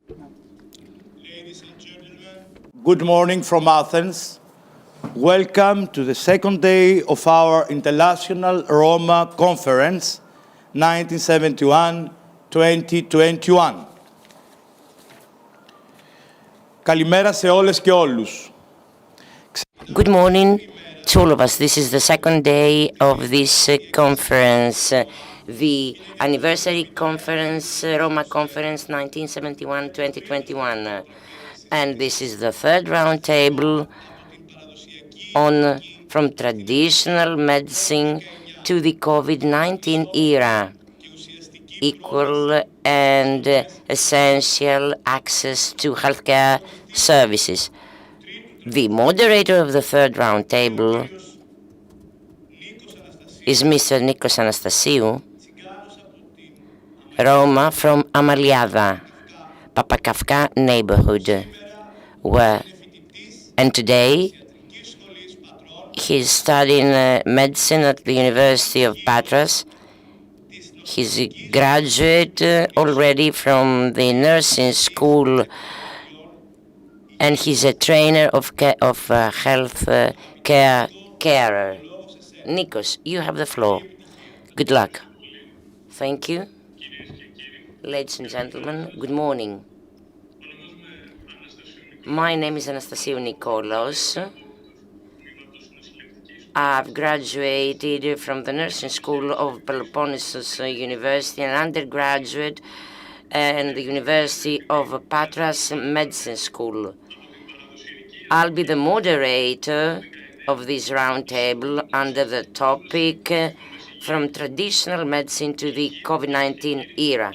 Ladies and gentlemen, good morning from Athens. Welcome to the second day of our International Roma Conference 1971-2021. Καλημέρα σε όλες και όλους. Good morning to all of us. This is the second day of this conference, the anniversary conference, Roma Conference 1971-2021. And this is the third round table on from traditional medicine to the COVID-19 era, equal and essential access to healthcare services. The moderator of the third round table is Mr. Nikos Anastasiou, Roma from Amaliada, Papakavka neighborhood, and today he's studying medicine at the University of Patras. He's a graduate already from the nursing school, and he's a trainer of health care carer. Nikos, you have the floor. Good luck. Thank you. Ladies and gentlemen, good morning. My name is Anastasiou Nikolaos. I've graduated from the nursing school of Peloponnesus University, an undergraduate, and the University of Patras Medicine School. I'll be the moderator of this roundtable under the topic from traditional medicine to the COVID-19 era.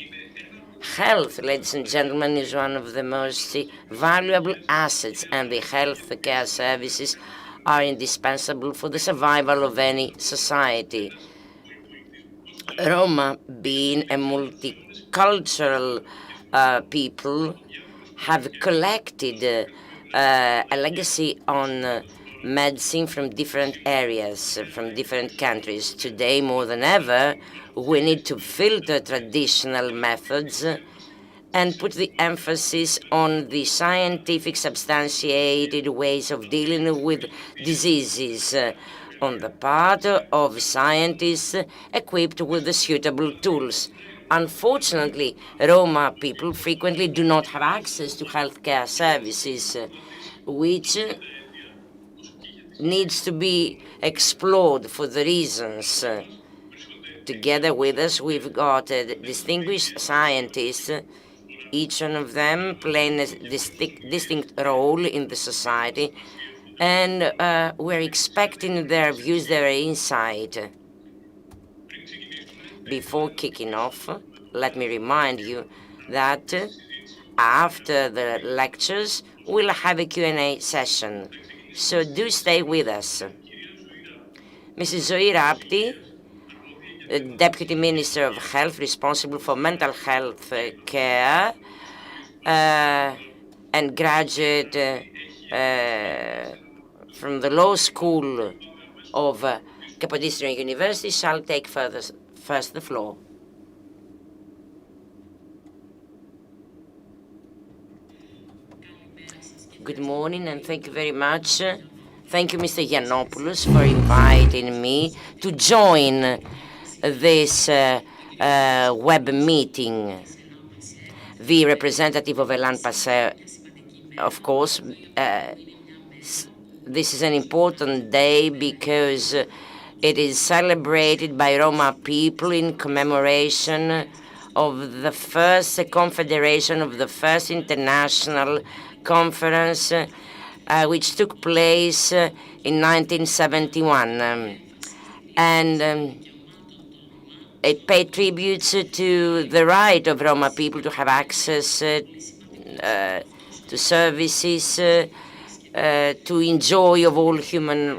Health, ladies and gentlemen, is one of the most valuable assets, and the health care services are indispensable for the survival of any society. Roma, being a multicultural people, have collected a legacy on medicine from different areas, from different countries. Today, more than ever, we need to filter traditional methods and put the emphasis on the scientific substantiated ways of dealing with diseases on the part of scientists equipped with the suitable tools. Unfortunately, Roma people frequently do not have access to healthcare services, which needs to be explored for the reasons. Together with us, we've got distinguished scientists, each one of them playing a distinct role in the society, and we're expecting their views, their insight. Before kicking off, let me remind you that after the lectures, we'll have a Q&A session. So do stay with us. Mrs. Zoe Rapti, Deputy Minister of Health responsible for mental health care and graduate from the law school of Kapodistrian University, shall take first the floor. Good morning, and thank you very much. Thank you, Mr. Yiannopoulos, for inviting me to join this web meeting. The representative of ELLAN PASSE, of course, this is an important day because it is celebrated by Roma people in commemoration of the first confederation, of the first international conference, which took place in 1971. And it paid tribute to the right of Roma people to have access to services, to enjoy of all human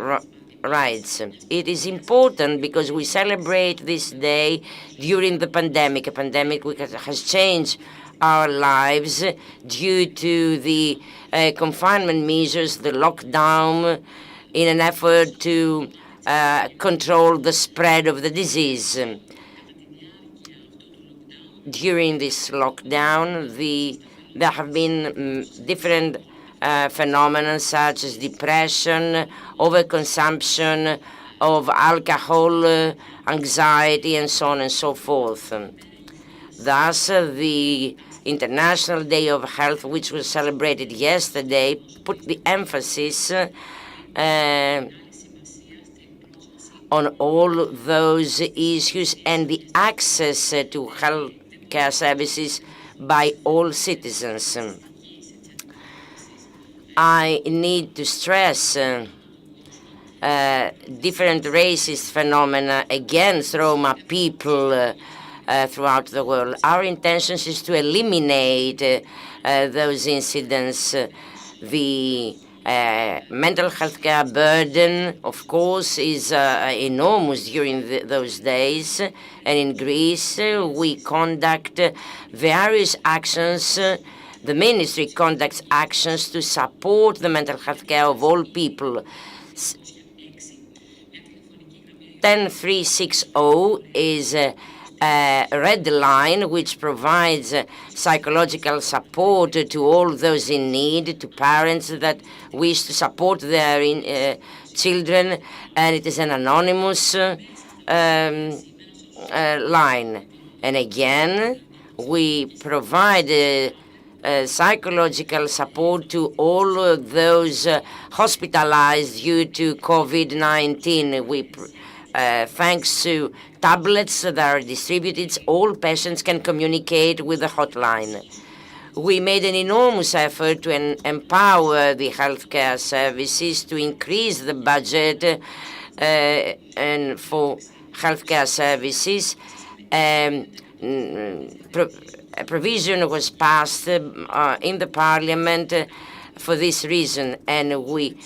rights. It is important because we celebrate this day during the pandemic, a pandemic which has changed our lives due to the confinement measures, the lockdown, in an effort to control the spread of the disease. During this lockdown, the There have been different phenomena such as depression, overconsumption of alcohol, anxiety, and so on and so forth. Thus, the International Day of Health, which was celebrated yesterday, put the emphasis on all those issues and the access to health care services by all citizens. I need to stress different racist phenomena against Roma people throughout the world. Our intention is to eliminate those incidents. The mental health care burden, of course, is enormous during those days. And in Greece, we conduct various actions. The ministry conducts actions to support the mental health care of all people. 10360 is a red line which provides psychological support to all those in need, to parents that wish to support their children, and it is an anonymous line. And again, we provide psychological support to all those hospitalized due to COVID-19. Thanks to tablets that are distributed, all patients can communicate with the hotline. We made an enormous effort to empower the healthcare services, to increase the budget and for healthcare services. A provision was passed in the parliament for this reason, and we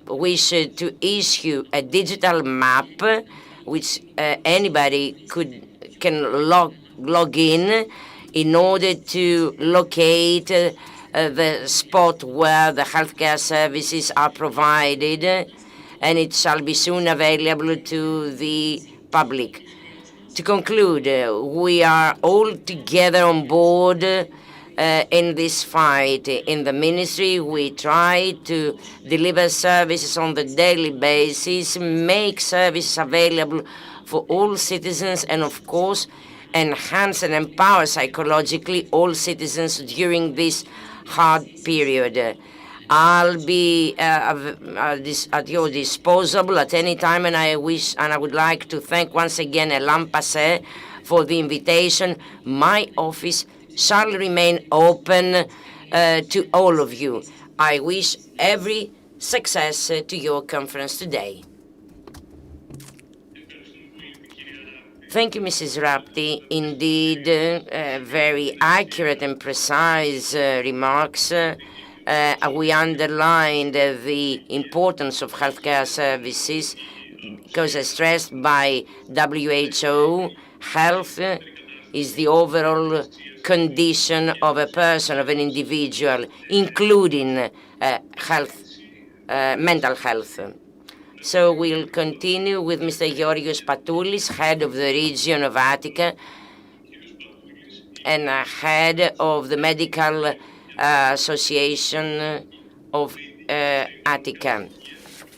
wish to issue a digital map which anybody can log in order to locate the spot where the healthcare services are provided, and it shall be soon available to the public. To conclude, we are all together on board in this fight. In the ministry, we try to deliver services on the daily basis, make services available for all citizens, and of course, enhance and empower psychologically all citizens during this hard period. I'll be at your disposal at any time, and I would like to thank once again ELLAN PASSE for the invitation. My office shall remain open to all of you. I wish every success to your conference today. Thank you, Mrs. Rapti. Indeed, very accurate and precise remarks. We underlined the importance of healthcare services because, as stressed by WHO, health is the overall condition of a person, of an individual, including mental health. So we'll continue with Mr. Georgios Patoulis, head of the region of Attica and head of the medical Association of Attica.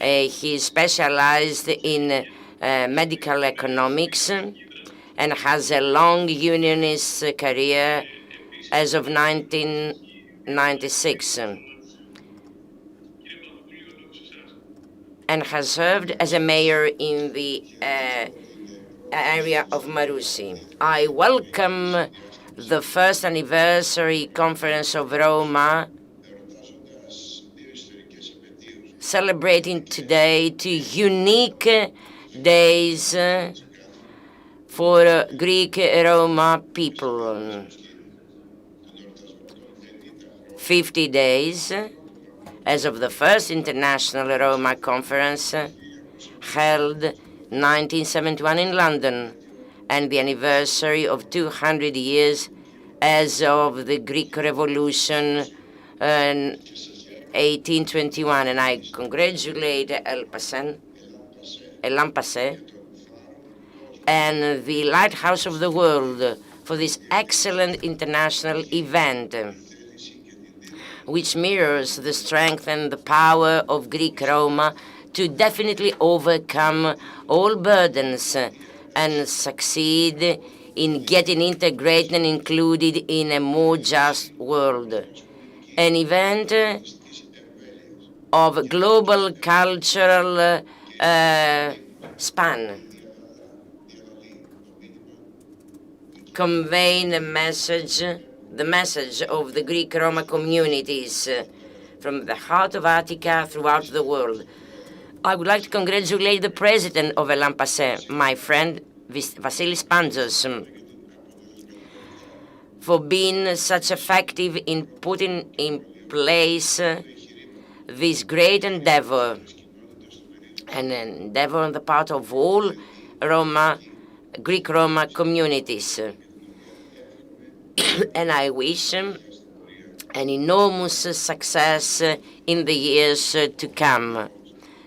He specialized in medical economics and has a long unionist career as of 1996 and has served as a mayor in the area of Marousi. I welcome the first anniversary conference of Roma, celebrating today 2 unique days for Greek Roma people. 50 days as of the first International Roma Conference held 1971 in London, and the anniversary of 200 years as of the Greek Revolution in 1821. And I congratulate ELLAN PASSE and the Lighthouse of the World for this excellent international event, which mirrors the strength and the power of Greek Roma to definitely overcome all burdens and succeed in getting integrated and included in a more just world. An event of global cultural span, conveying the message of the Greek Roma communities from the heart of Attica throughout the world. I would like to congratulate the president of ELLAN PASSE, my friend Vasilis Panzos, for being such effective in putting in place this great endeavor, an endeavor on the part of all Greek Roma communities. And I wish an enormous success in the years to come,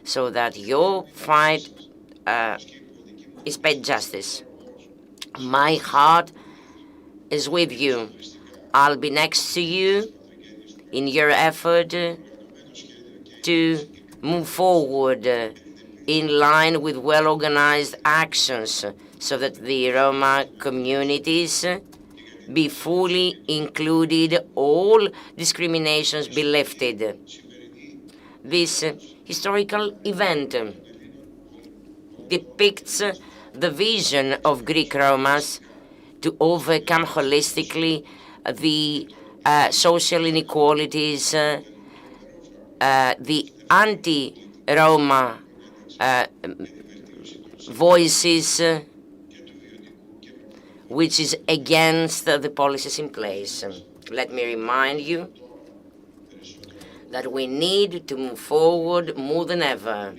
so that your fight is paid justice. My heart is with you. I'll be next to you in your effort to move forward in line with well-organized actions so that the Roma communities be fully included, all discriminations be lifted. This historical event depicts the vision of Greek Romas to overcome holistically the social inequalities, the anti-Roma voices, which is against the policies in place. Let me remind you that we need to move forward more than ever.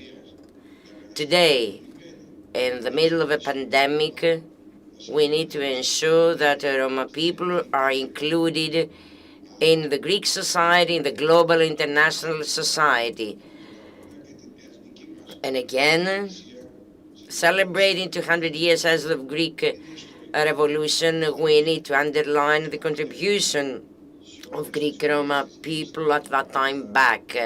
Today, in the middle of a pandemic, we need to ensure that Roma people are included in the Greek society, in the global international society. And again, celebrating 200 years as of Greek Revolution, we need to underline the contribution of Greek Roma people at that time back.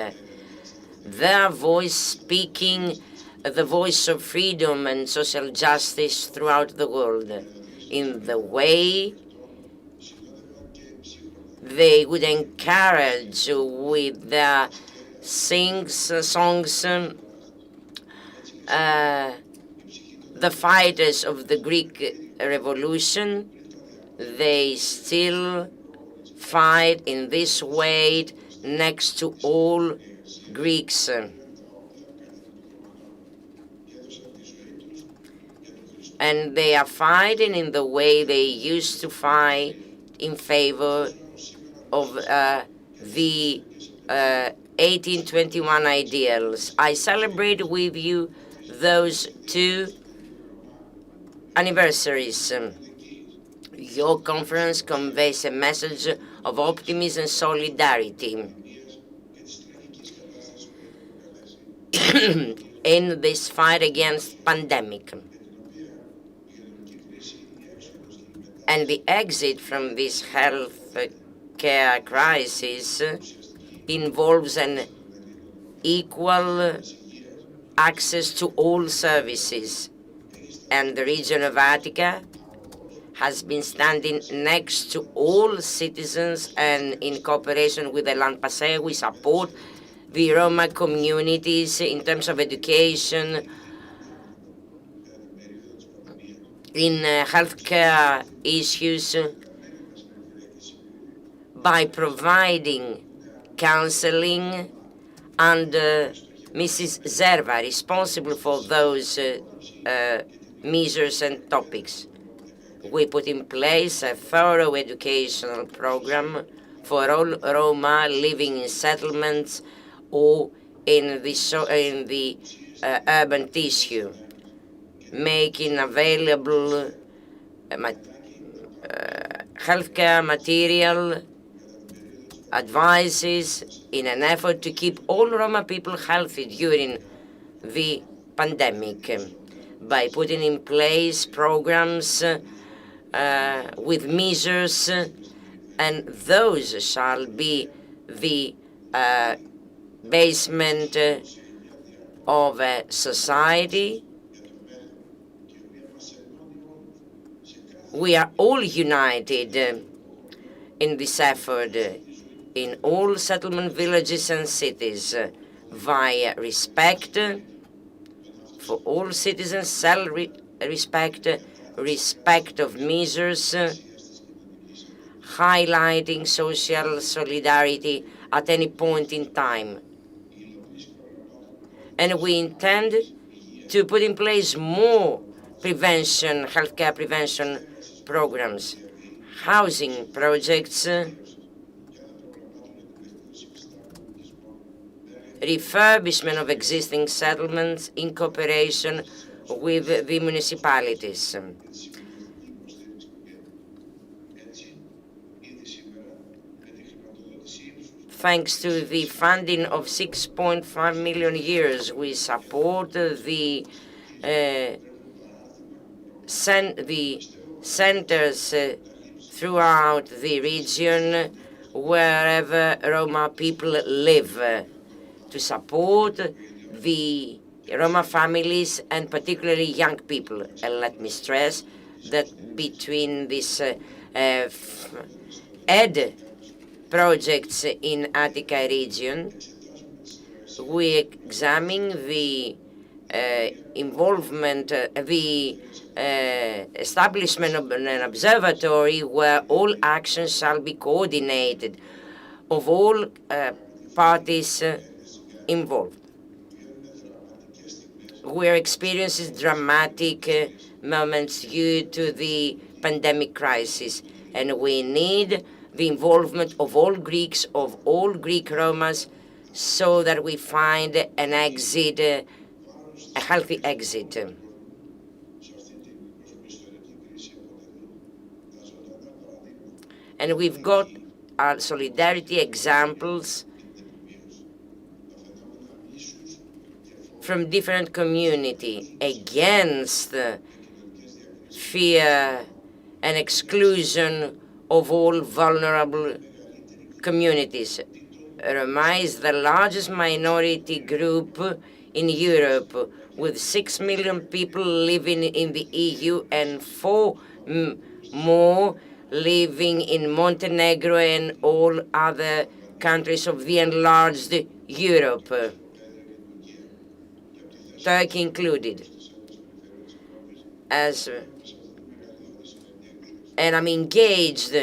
Their voice speaking the voice of freedom and social justice throughout the world, in the way they would encourage with their songs the fighters of the Greek Revolution. They still fight in this way next to all Greeks. And they are fighting in the way they used to fight in favor of the 1821 ideals. I celebrate with you those two anniversaries. Your conference conveys a message of optimism and solidarity in this fight against pandemic. And the exit from this health care crisis involves an equal access to all services. And the region of Attica has been standing next to all citizens, and in cooperation with ELLAN PASSE, we support the Roma communities in terms of education, in healthcare issues, by providing counseling under Mrs. Zerva, responsible for those measures and topics. We put in place a thorough educational program for all Roma living in settlements or in the urban tissue, making available healthcare material, advices in an effort to keep all Roma people healthy during the pandemic, by putting in place programs with measures, and those shall be the basement of a society. We are all united in this effort in all settlement villages and cities via respect for all citizens, self-respect, respect of measures, highlighting social solidarity at any point in time. And we intend to put in place more prevention, healthcare prevention programs, housing projects, refurbishment of existing settlements in cooperation with the municipalities. Thanks to the funding of 6.5 million euros, we support the centers throughout the region wherever Roma people live, to support the Roma families and particularly young people. And let me stress that between these ED projects in Attica region, we examine the involvement, the establishment of an observatory where all actions shall be coordinated of all parties involved. We are experiencing dramatic moments due to the pandemic crisis, and we need the involvement of all Greeks, of all Greek Romas, so that we find an exit, a healthy exit. And we've got our solidarity examples from different communities against fear and exclusion of all vulnerable communities. Roma is the largest minority group in Europe, with 6 million people living in the EU and 4 more living in Montenegro and all other countries of the enlarged Europe, Turkey included. And I'm engaged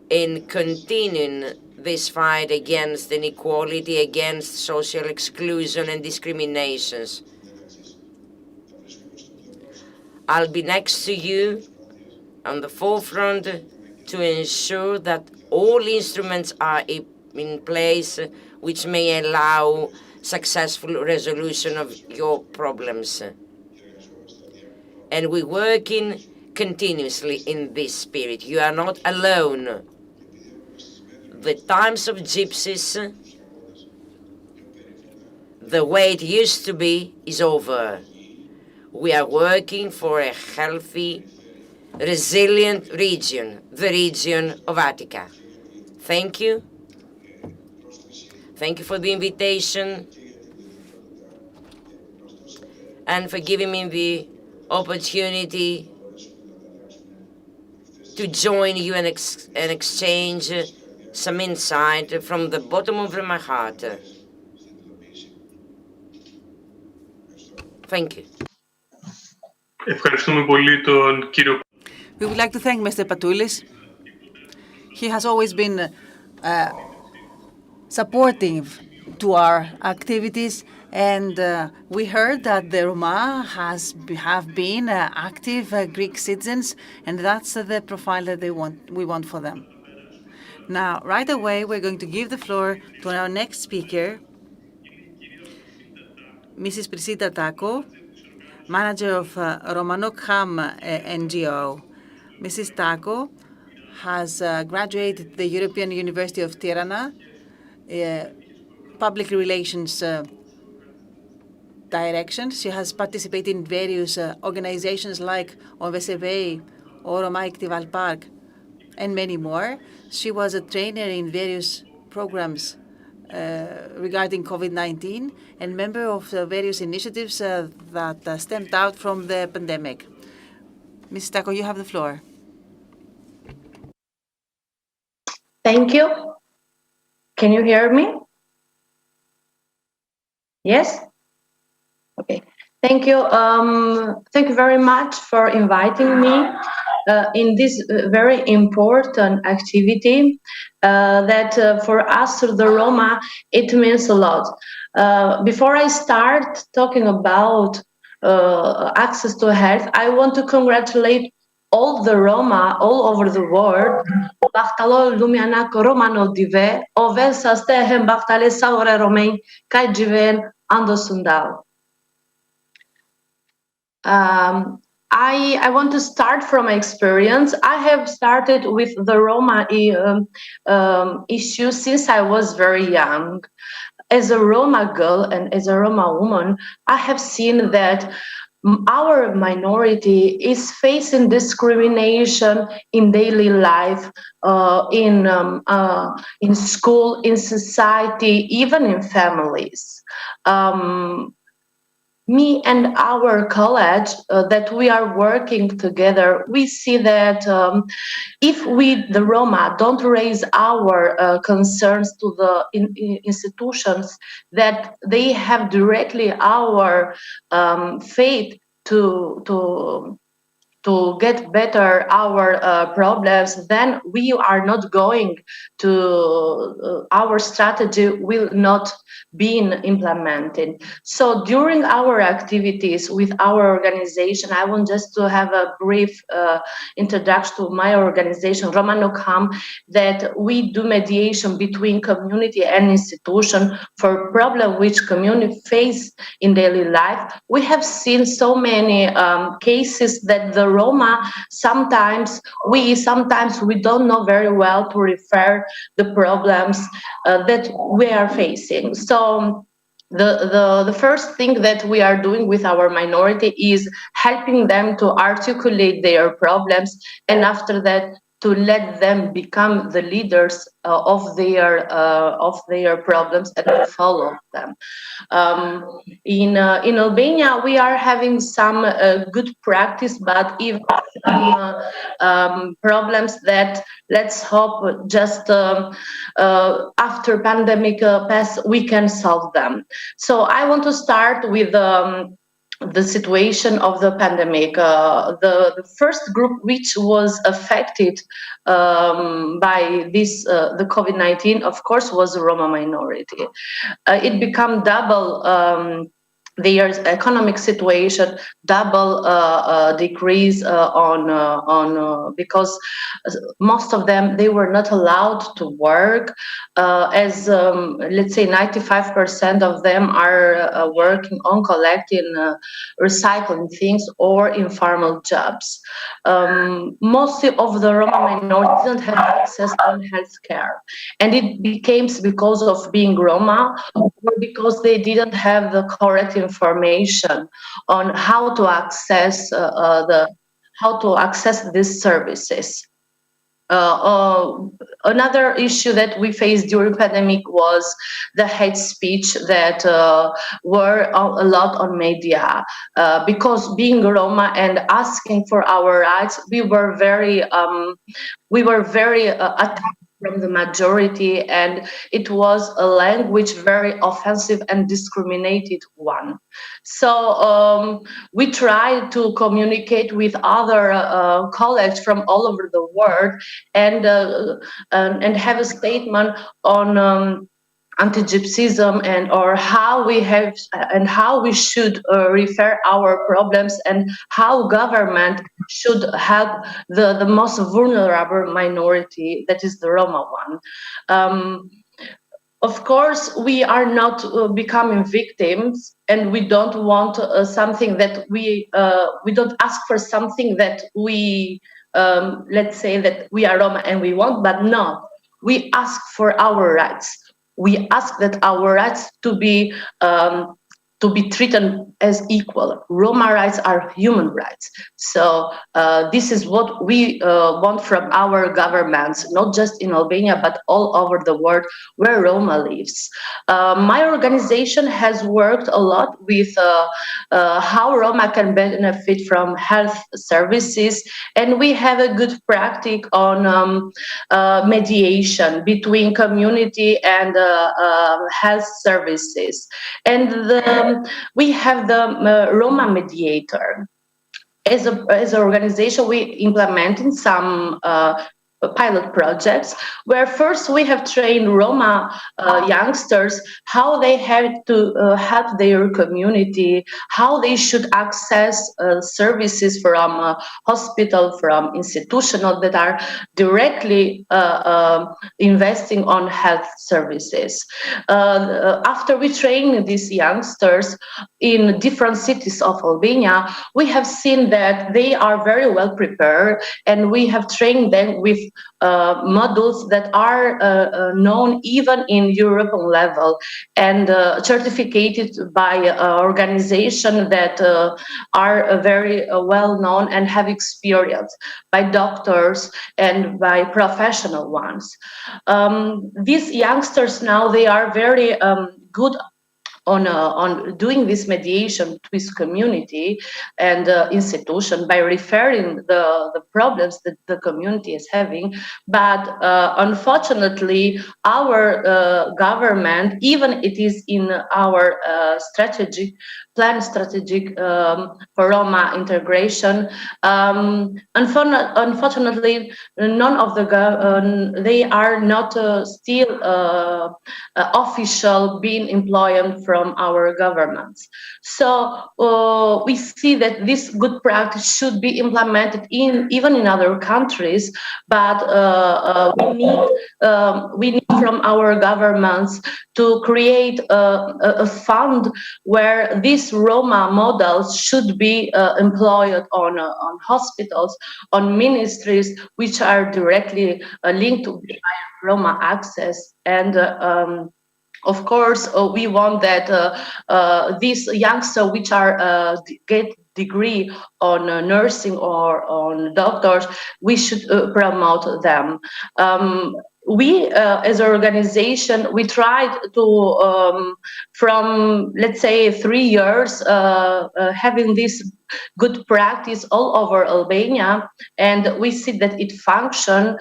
in continuing this fight against inequality, against social exclusion and discriminations. I'll be next to you on the forefront to ensure that all instruments are in place which may allow successful resolution of your problems. And we're working continuously in this spirit. You are not alone. The times of gypsies, the way it used to be, is over. We are working for a healthy, resilient region, the region of Attica. Thank you. Thank you for the invitation and for giving me the opportunity to join you and exchange some insight from the bottom of my heart. Thank you. We would like to thank Mr. Patoulis. He has always been supportive to our activities, and we heard that the Roma have been active Greek citizens, and that's the profile that we want for them. Now, right away, we're going to give the floor to our next speaker, Mrs. Prisita Taco, manager of ROMENKE NGO. Mrs. Taco has graduated the European University of Tirana, public relations direction. She has participated in various organizations like OVSV or ROMENKE Park, and many more. She was a trainer in various programs regarding COVID-19 and member of various initiatives that stemmed out from the pandemic. Ms. Tako, you have the floor. Thank you. Can you hear me? Yes? Okay. Thank you. Thank you very much for inviting me in this very important activity that for us, the Roma, it means a lot. Before I start talking about access to health, I want to congratulate all the Roma all over the world. Bachtalo lumiana Romano dive, ove sa stehem bachtale saure Romain, kai jiven ando sundal. I want to start from my experience. I have started with the Roma issue since I was very young. As a Roma girl and as a Roma woman, I have seen that our minority is facing discrimination in daily life, in school, in society, even in families. Me and our college that we are working together, we see that if we, the Roma, don't raise our concerns to the institutions, that they have directly our faith to get better our problems, then we are not going to, our strategy will not be implemented. So during our activities with our organization, I want just to have a brief introduction to my organization, ROMENKE, that we do mediation between community and institution for problems which community face in daily life. We have seen so many cases that the Roma sometimes we don't know very well to refer the problems that we are facing. So the first thing that we are doing with our minority is helping them to articulate their problems, and after that to let them become the leaders of their problems and to follow them. In Albania, we are having some good practice, but even some problems that let's hope just after pandemic pass we can solve them. So I want to start with the situation of the pandemic. The first group which was affected by this, the COVID-19, of course, was the Roma minority. It became double their economic situation, double decrease because most of them, they were not allowed to work, as let's say 95% of them are working on collecting recycling things or informal jobs. Mostly of the Roma minority didn't have access on healthcare, and it became because of being Roma or because they didn't have the correct information on how to access these services. Another issue that we faced during pandemic was the hate speech that were a lot on media, because being Roma and asking for our rights, we were very attacked from the majority, and it was a language very offensive and discriminated one. So we tried to communicate with other colleagues from all over the world and have a statement on anti-Gypsyism or how we should refer our problems and how government should help the most vulnerable minority, that is the Roma one. Of course, we are not becoming victims, and we don't want something that we don't ask for something that we let's say that we are Roma and we want, but no, we ask for our rights. We ask that our rights to be to be treated as equal. Roma rights are human rights. So this is what we want from our governments, not just in Albania, but all over the world where Roma lives. My organization has worked a lot with how Roma can benefit from health services, and we have a good practice on mediation between community and health services. And we have the Roma mediator. As an organization, we implementing some pilot projects where first we have trained Roma youngsters how they have to help their community, how they should access services from hospital, from institutional that are directly investing on health services. After we train these youngsters in different cities of Albania, we have seen that they are very well prepared, and we have trained them with modules that are known even in European level and certificated by organizations that are very well known and have experience by doctors and by professional ones. These youngsters now, they are very good on doing this mediation with community and institution by referring the problems that the community is having. But unfortunately, our government, even it is in our strategic for Roma integration, unfortunately, none of the they are not still official being employed from our governments. So we see that this good practice should be implemented even in other countries, but we need from our governments to create a fund where these Roma models should be employed on hospitals, on ministries which are directly linked to Roma access. And of course, we want that these youngsters which are get degree on nursing or on doctors, we should promote them. We, as an organization, we tried to, from, let's say, 3 years, having this good practice all over Albania, and we see that it functions.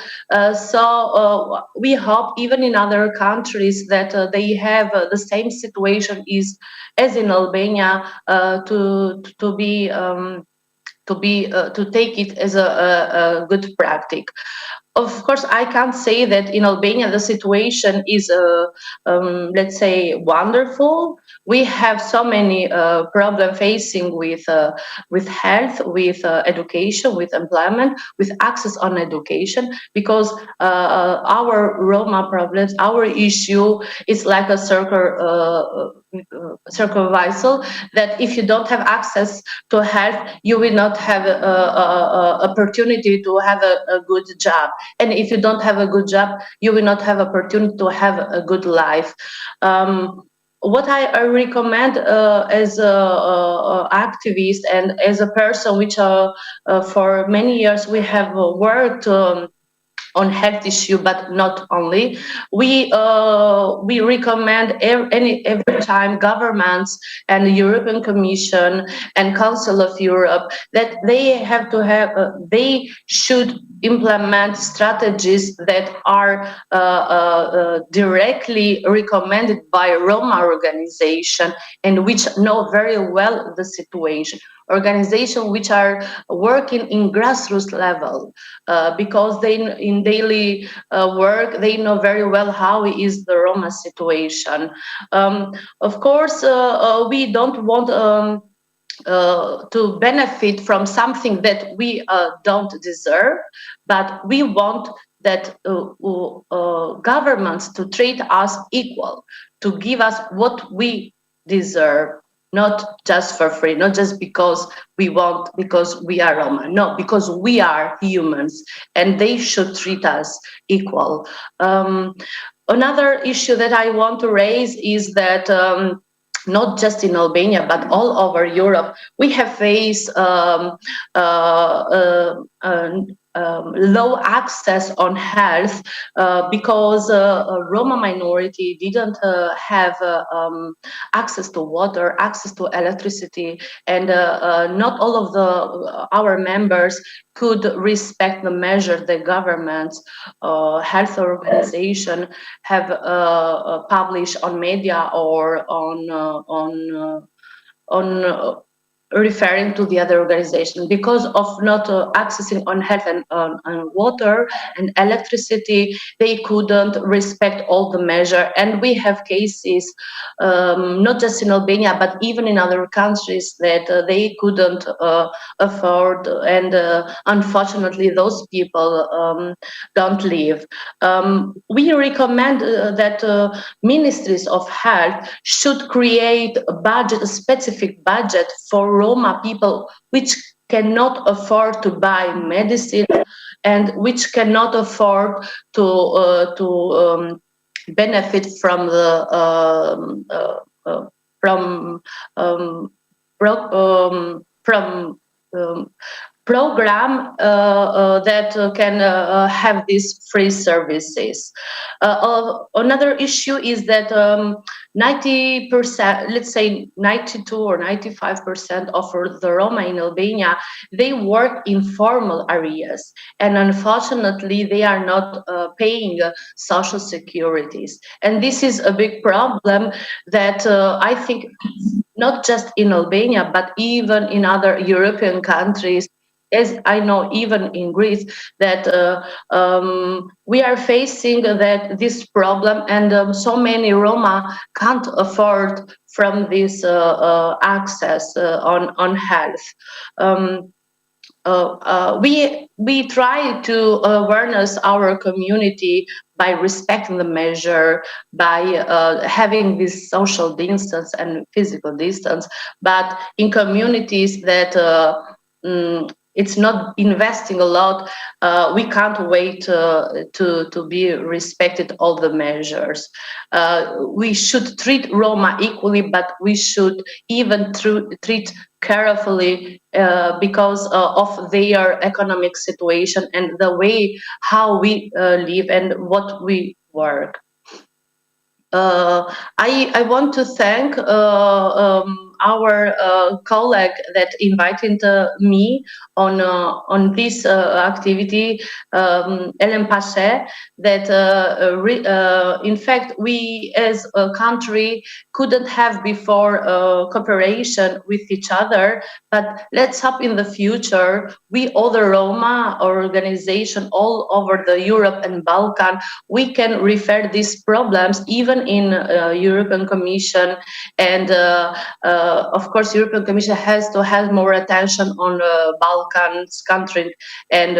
So we hope even in other countries that they have the same situation as in Albania to take it as a good practice. Of course, I can't say that in Albania the situation is, let's say, wonderful. We have so many problems facing with health, with education, with employment, with access on education, because our Roma problems, our issue is like a circle vessel, that if you don't have access to health, you will not have opportunity to have a good job. And if you don't have a good job, you will not have opportunity to have a good life. What I recommend as an activist and as a person which for many years we have worked on health issue, but not only. We recommend every time governments and the European Commission and Council of Europe that they have to have, they should implement strategies that are directly recommended by Roma organization and which know very well the situation. Organizations which are working in grassroots level because they in daily work they know very well how is the Roma situation. Of course, we don't want to benefit from something that we don't deserve, but we want that governments to treat us equal, to give us what we deserve. Not just for free, not just because we want, because we are Roma. No, because we are humans and they should treat us equal. Another issue that I want to raise is that not just in Albania, but all over Europe, we have faced low access on health because Roma minority didn't have access to water, access to electricity, and not all of our members could respect the measure the governments, health organization have published on media or on referring to the other organization because of not accessing on health and on water and electricity. They couldn't respect all the measure, and we have cases not just in Albania but even in other countries that they couldn't afford, and unfortunately those people don't live. We recommend that ministries of health should create a specific budget for Roma people which cannot afford to buy medicine and which cannot afford to benefit from the program that can have these free services. Another issue is that 90%, let's say 92 or 95% of the Roma in Albania, they work in formal areas, and unfortunately they are not paying social securities. And this is a big problem that I think not just in Albania, but even in other European countries, as I know, even in Greece, that we are facing this problem, and so many Roma can't afford from this access on health. We try to awareness our community by respecting the measure, by having this social distance and physical distance, but in communities that it's not investing a lot, we can't wait to be respected all the measures. We should treat Roma equally, but we should even treat carefully because of their economic situation and the way how we live and what we work. I want to thank our colleague that invited me on this activity, ELLAN PASSE, that in fact we as a country couldn't have before cooperation with each other, but let's hope in the future we other Roma organization all over the Europe and Balkan, we can refer these problems even in European Commission, and of course European Commission has to have more attention on Balkans country and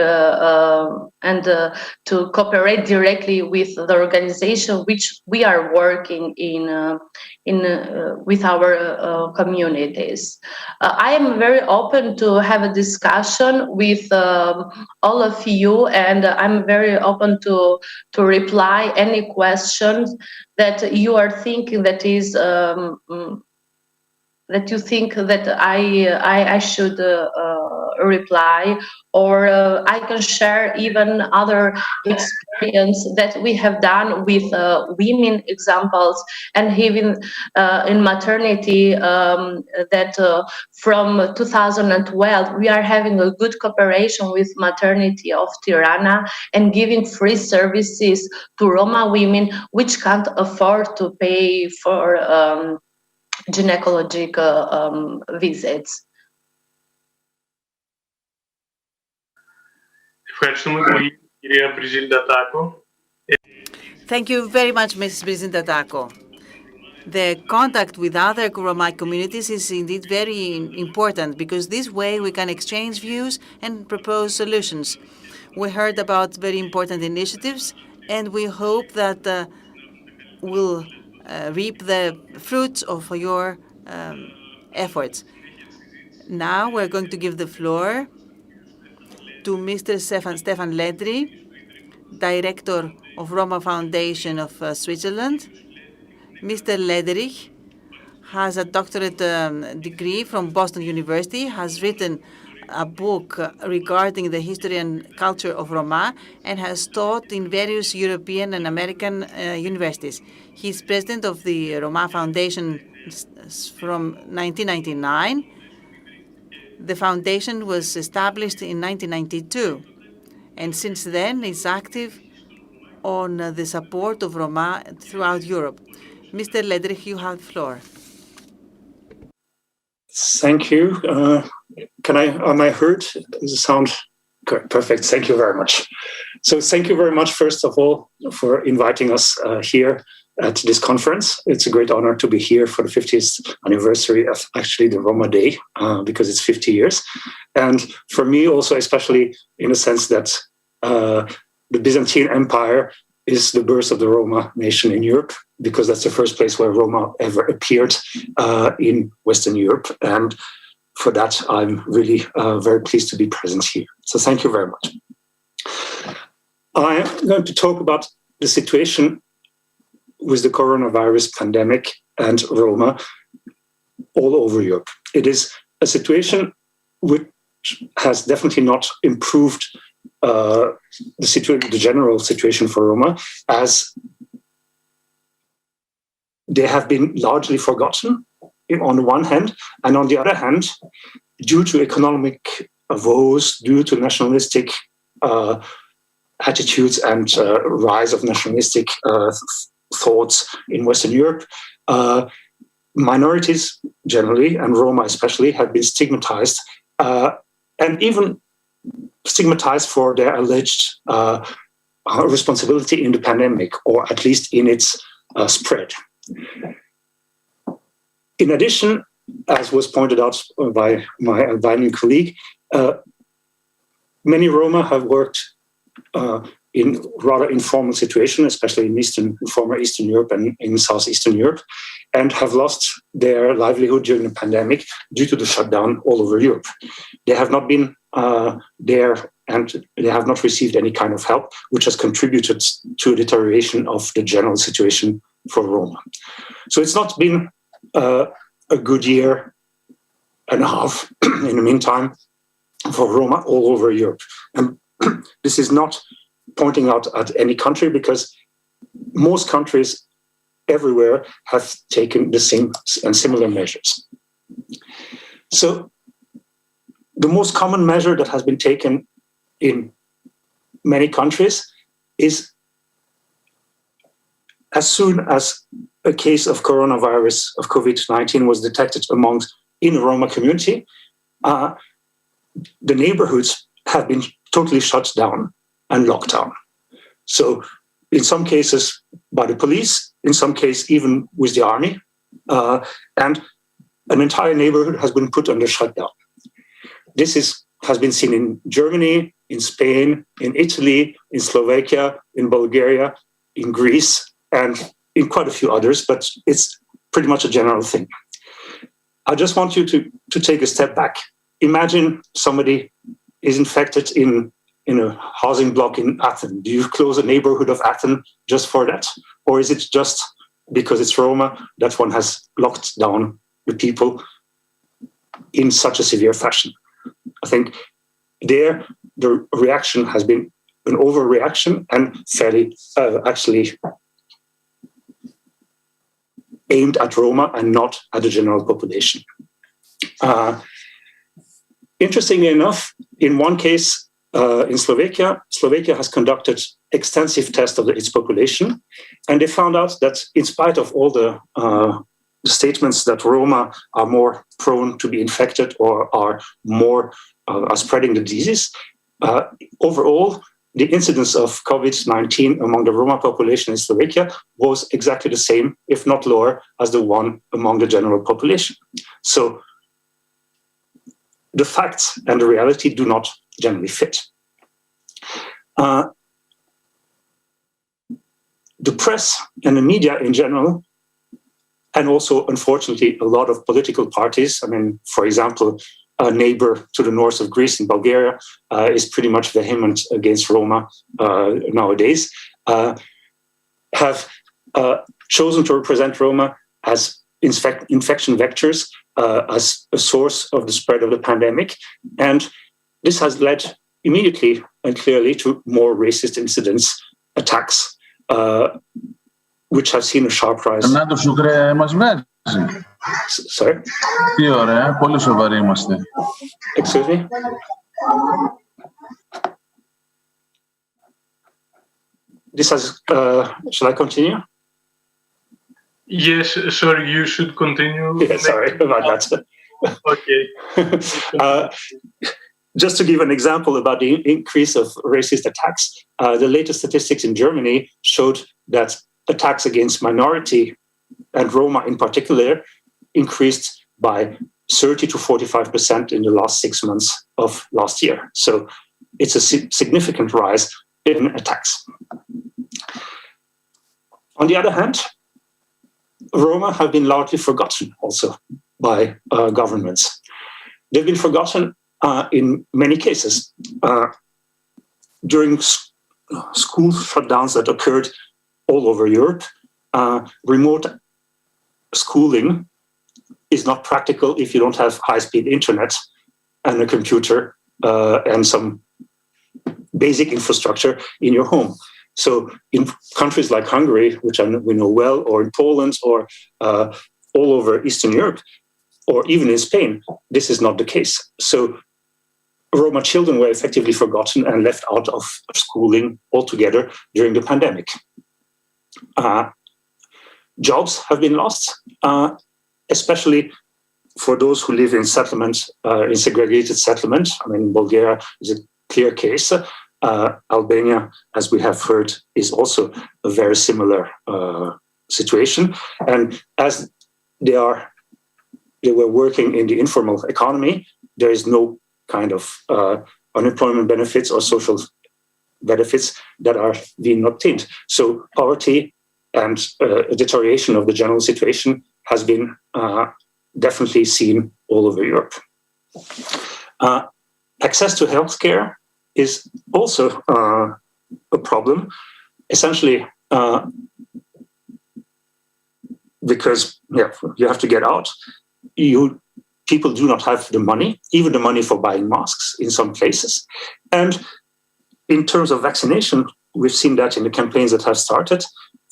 to cooperate directly with the organization which we are working in with our communities. I am very open to have a discussion with all of you, and I'm very open to reply any questions that you are thinking that is that you think that I should reply, or I can share even other experience that we have done with women examples, and even in maternity that from 2012 we are having a good cooperation with maternity of Tirana and giving free services to Roma women which can't afford to pay for gynecologic visits. Thank you very much, Mrs. Brizinda Tako. The contact with other Roma communities is indeed very important, because this way we can exchange views and propose solutions. We heard about very important initiatives, and we hope that we'll reap the fruits of your efforts. Now we're going to give the floor to Mr. Stefan Ledri, Director of Roma Foundation of Switzerland. Mr. Lederich has a doctorate degree from Boston University, has written a book regarding the history and culture of Roma, and has taught in various European and American universities. He's president of the Roma Foundation from 1999. The foundation was established in 1992, and since then is active on the support of Roma throughout Europe. Mr. Ledrich, you have the floor. Thank you. Am I heard? Does it sound good? Perfect. Thank you very much. So thank you very much, first of all, for inviting us here at this conference. It's a great honor to be here for the 50th anniversary of actually the Roma Day, because it's 50 years. And for me also, especially in the sense that the Byzantine Empire is the birth of the Roma nation in Europe, because that's the first place where Roma ever appeared in Western Europe. And for that, I'm really very pleased to be present here. So thank you very much. I'm going to talk about the situation with the coronavirus pandemic and Roma all over Europe. It is a situation which has definitely not improved the general situation for Roma, as they have been largely forgotten on the one hand, and on the other hand, due to economic woes, due to nationalistic attitudes and rise of nationalistic thoughts in Western Europe, minorities generally, and Roma especially, have been stigmatized, and even stigmatized for their alleged responsibility in the pandemic, or at least in its spread. In addition, as was pointed out by my Albanian colleague, many Roma have worked in rather informal situations, especially in former Eastern Europe and in Southeastern Europe, and have lost their livelihood during the pandemic due to the shutdown all over Europe. They have not been there, and they have not received any kind of help, which has contributed to a deterioration of the general situation for Roma. So it's not been a good year and a half in the meantime for Roma all over Europe. And this is not pointing out at any country, because most countries everywhere have taken the same and similar measures. So the most common measure that has been taken in many countries is, as soon as a case of coronavirus, of COVID-19 was detected in the Roma community, the neighborhoods have been totally shut down and locked down. So in some cases by the police, in some cases even with the army, and an entire neighborhood has been put under shutdown. This has been seen in Germany, in Spain, in Italy, in Slovakia, in Bulgaria, in Greece, and in quite a few others, but it's pretty much a general thing. I just want you to take a step back. Imagine somebody is infected in a housing block in Athens. Do you close a neighborhood of Athens just for that? Or is it just because it's Roma that one has locked down the people in such a severe fashion? I think there the reaction has been an overreaction and fairly actually aimed at Roma and not at the general population. Interestingly enough, in one case in Slovakia has conducted extensive tests of its population, and they found out that in spite of all the statements that Roma are more prone to be infected or are more are spreading the disease, overall, the incidence of COVID-19 among the Roma population in Slovakia was exactly the same, if not lower, as the one among the general population. So the facts and the reality do not generally fit. The press and the media in general, and also, unfortunately, a lot of political parties, I mean, for example, a neighbor to the north of Greece in Bulgaria is pretty much vehement against Roma nowadays, have chosen to represent Roma as infection vectors as a source of the spread of the pandemic. And this has led immediately and clearly to more racist incidents, attacks, which have seen a sharp rise. Να το σουκρέ μας βγάζει. Sorry? Τι ωραία, πολύ σοβαροί είμαστε. Excuse me? This has, shall I continue? Yes, sorry, you should continue. Yeah, sorry about that. Okay. Just to give an example about the increase of racist attacks, the latest statistics in Germany showed that attacks against minority and Roma in particular increased by 30 to 45% in the last 6 months of last year. So it's a significant rise in attacks. On the other hand, Roma have been largely forgotten also by governments. They've been forgotten in many cases. During school shutdowns that occurred all over Europe, remote schooling is not practical if you don't have high-speed internet and a computer and some basic infrastructure in your home. So in countries like Hungary, which we know well, or in Poland, or all over Eastern Europe, or even in Spain, this is not the case. So Roma children were effectively forgotten and left out of schooling altogether during the pandemic. Jobs have been lost, especially for those who live in settlement, in segregated settlement. I mean, Bulgaria is a clear case. Albania, as we have heard, is also a very similar situation. And as they were working in the informal economy, there is no kind of unemployment benefits or social benefits that are being obtained. So poverty and a deterioration of the general situation has been definitely seen all over Europe. Access to healthcare is also a problem, essentially because you have to get out. People do not have the money, even the money for buying masks in some places. And in terms of vaccination, we've seen that in the campaigns that have started.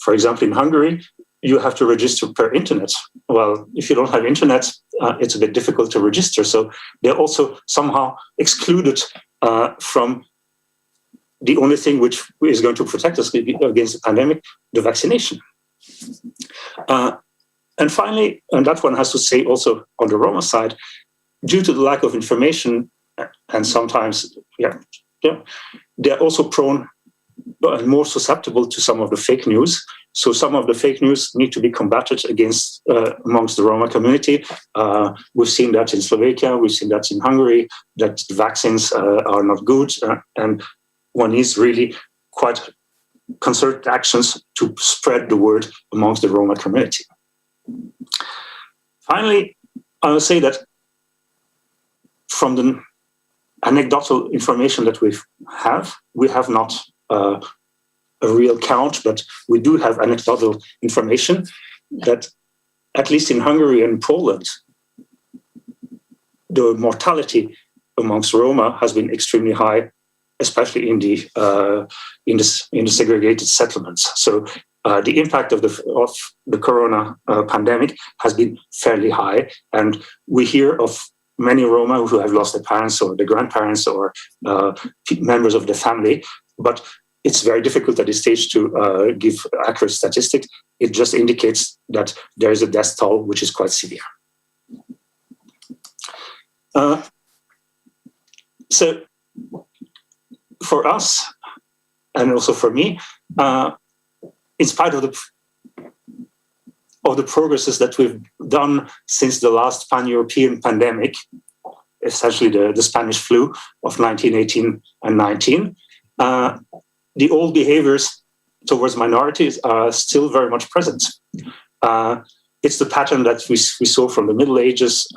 For example, in Hungary, you have to register per internet. Well, if you don't have internet, it's a bit difficult to register. So they're also somehow excluded from the only thing which is going to protect us against the pandemic, the vaccination. And finally, and that one has to say also on the Roma side, due to the lack of information, and sometimes, they're also prone and more susceptible to some of the fake news. So some of the fake news need to be combated against amongst the Roma community. We've seen that in Slovakia, we've seen that in Hungary, that the vaccines are not good, and one needs really quite concerted actions to spread the word amongst the Roma community. Finally, I will say that from the anecdotal information that we have not a real count, but we do have anecdotal information that at least in Hungary and Poland, the mortality amongst Roma has been extremely high, especially in the segregated settlements. So the impact of the corona pandemic has been fairly high, and we hear of many Roma who have lost their parents or their grandparents or members of the family, but it's very difficult at this stage to give accurate statistics. It just indicates that there is a death toll which is quite severe. So for us, and also for me, in spite of the progresses that we've done since the last pan-European pandemic, essentially the Spanish flu of 1918 and 19, the old behaviors towards minorities are still very much present. It's the pattern that we saw from the Middle Ages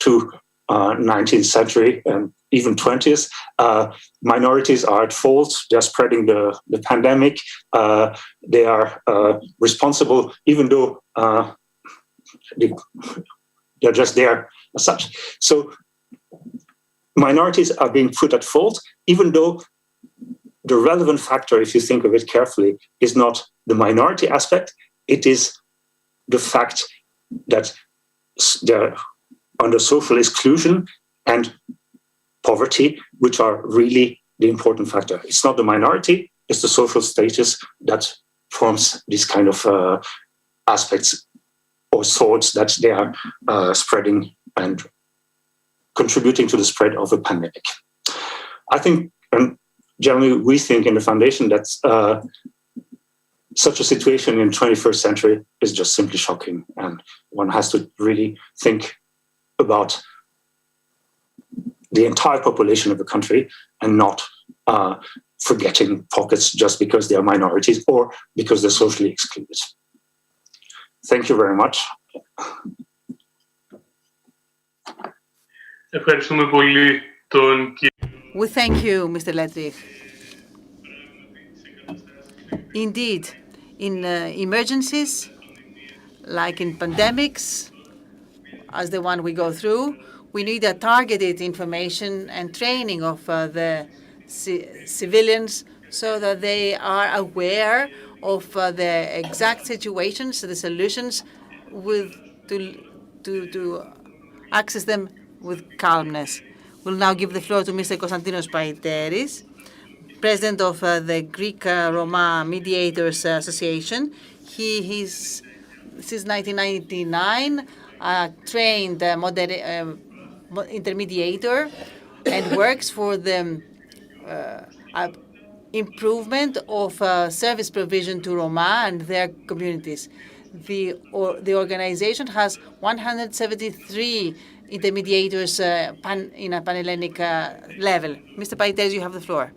to 19th century and even 20th. Minorities are at fault. They're spreading the pandemic. They are responsible, even though they're just there as such. So minorities are being put at fault, even though the relevant factor, if you think of it carefully, is not the minority aspect. It is the fact that they're under social exclusion and poverty, which are really the important factor. It's not the minority, it's the social status that forms these kind of aspects or thoughts that they are spreading and contributing to the spread of a pandemic. I think, and generally we think in the foundation that such a situation in the 21st century is just simply shocking, and one has to really think about the entire population of the country and not forgetting pockets just because they are minorities or because they're socially excluded. Thank you very much. Ευχαριστούμε πολύ τον κύριο. We thank you, Mr. Ledwig. Indeed, in emergencies, like in pandemics, as the one we go through, we need a targeted information and training of the civilians so that they are aware of the exact situations, the solutions, to access them with calmness. We'll now give the floor to Mr. Konstantinos Paiteris, President of the Greek Roma Mediators Association. He is, since 1999, a trained intermediator and works for the improvement of service provision to Roma and their communities. The organization has 173 intermediators in a Panhellenic level. Mr. Paiteris, you have the floor.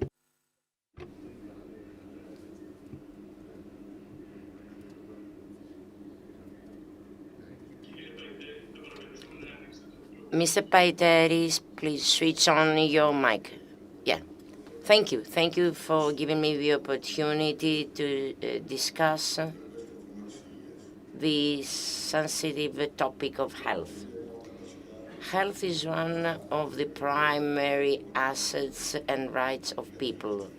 Mr. Paiteris, please switch on your mic. Yeah. Thank you. Thank you for giving me the opportunity to discuss the sensitive topic of health. Health is one of the primary assets and rights of people.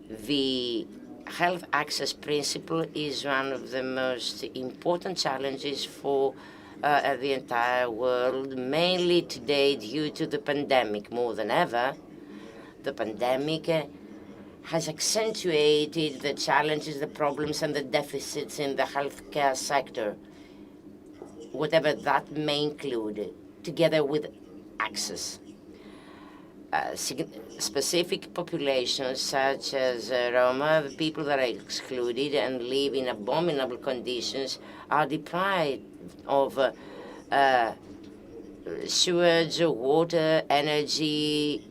The health access principle is one of the most important challenges for the entire world, mainly today due to the pandemic. More than ever, the pandemic has accentuated the challenges, the problems, and the deficits in the healthcare sector, whatever that may include, together with access. Specific populations such as Roma, the people that are excluded and live in abominable conditions, are deprived of sewage, water, energy,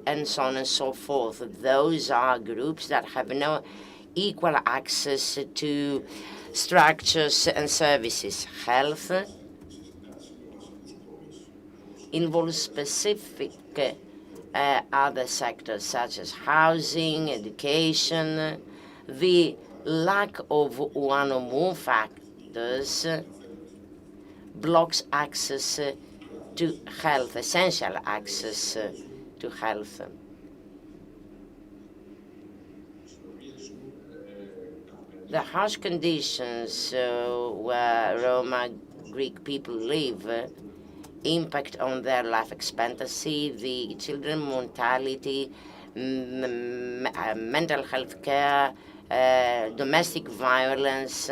and so on and so forth. Those are groups that have no equal access to structures and services. Health involves specific other sectors such as housing, education. The lack of one or more factors blocks access to health, essential access to health. The harsh conditions where Roma Greek people live impact on their life expectancy, the children mortality, mental health care, domestic violence,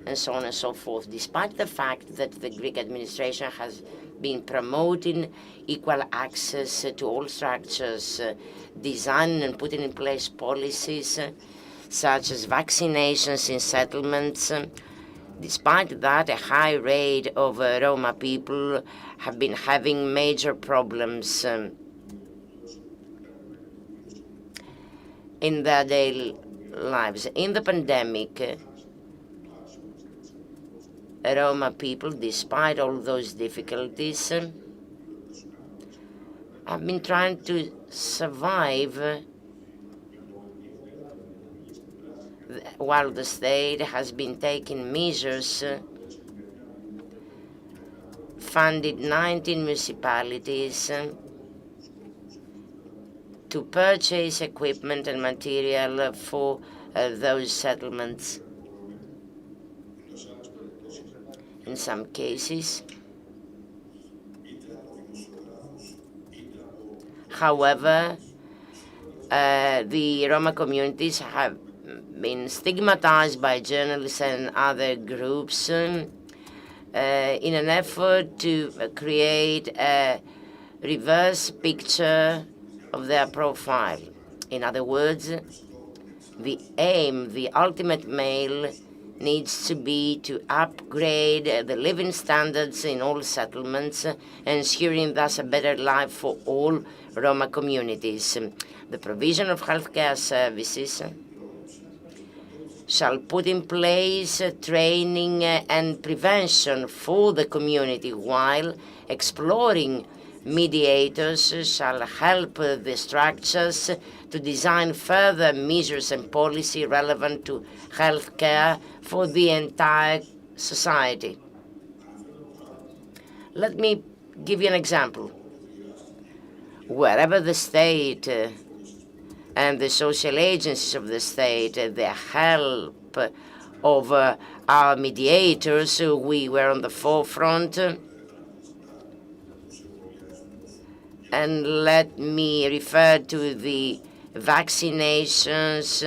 and so on and so forth. Despite the fact that the Greek administration has been promoting equal access to all structures, designing and putting in place policies such as vaccinations in settlements, despite that, a high rate of Roma people have been having major problems in their daily lives. In the pandemic, Roma people, despite all those difficulties, have been trying to survive while the state has been taking measures, funded 19 municipalities to purchase equipment and material for those settlements. In some cases, however, the Roma communities have been stigmatized by journalists and other groups in an effort to create a reverse picture of their profile. In other words, the aim, the ultimate goal, needs to be to upgrade the living standards in all settlements, ensuring thus a better life for all Roma communities. The provision of healthcare services shall put in place training and prevention for the community, while exploring mediators shall help the structures to design further measures and policy relevant to healthcare for the entire society. Let me give you an example. Wherever the state and the social agencies of the state, the help of our mediators, we were on the forefront. And let me refer to the vaccinations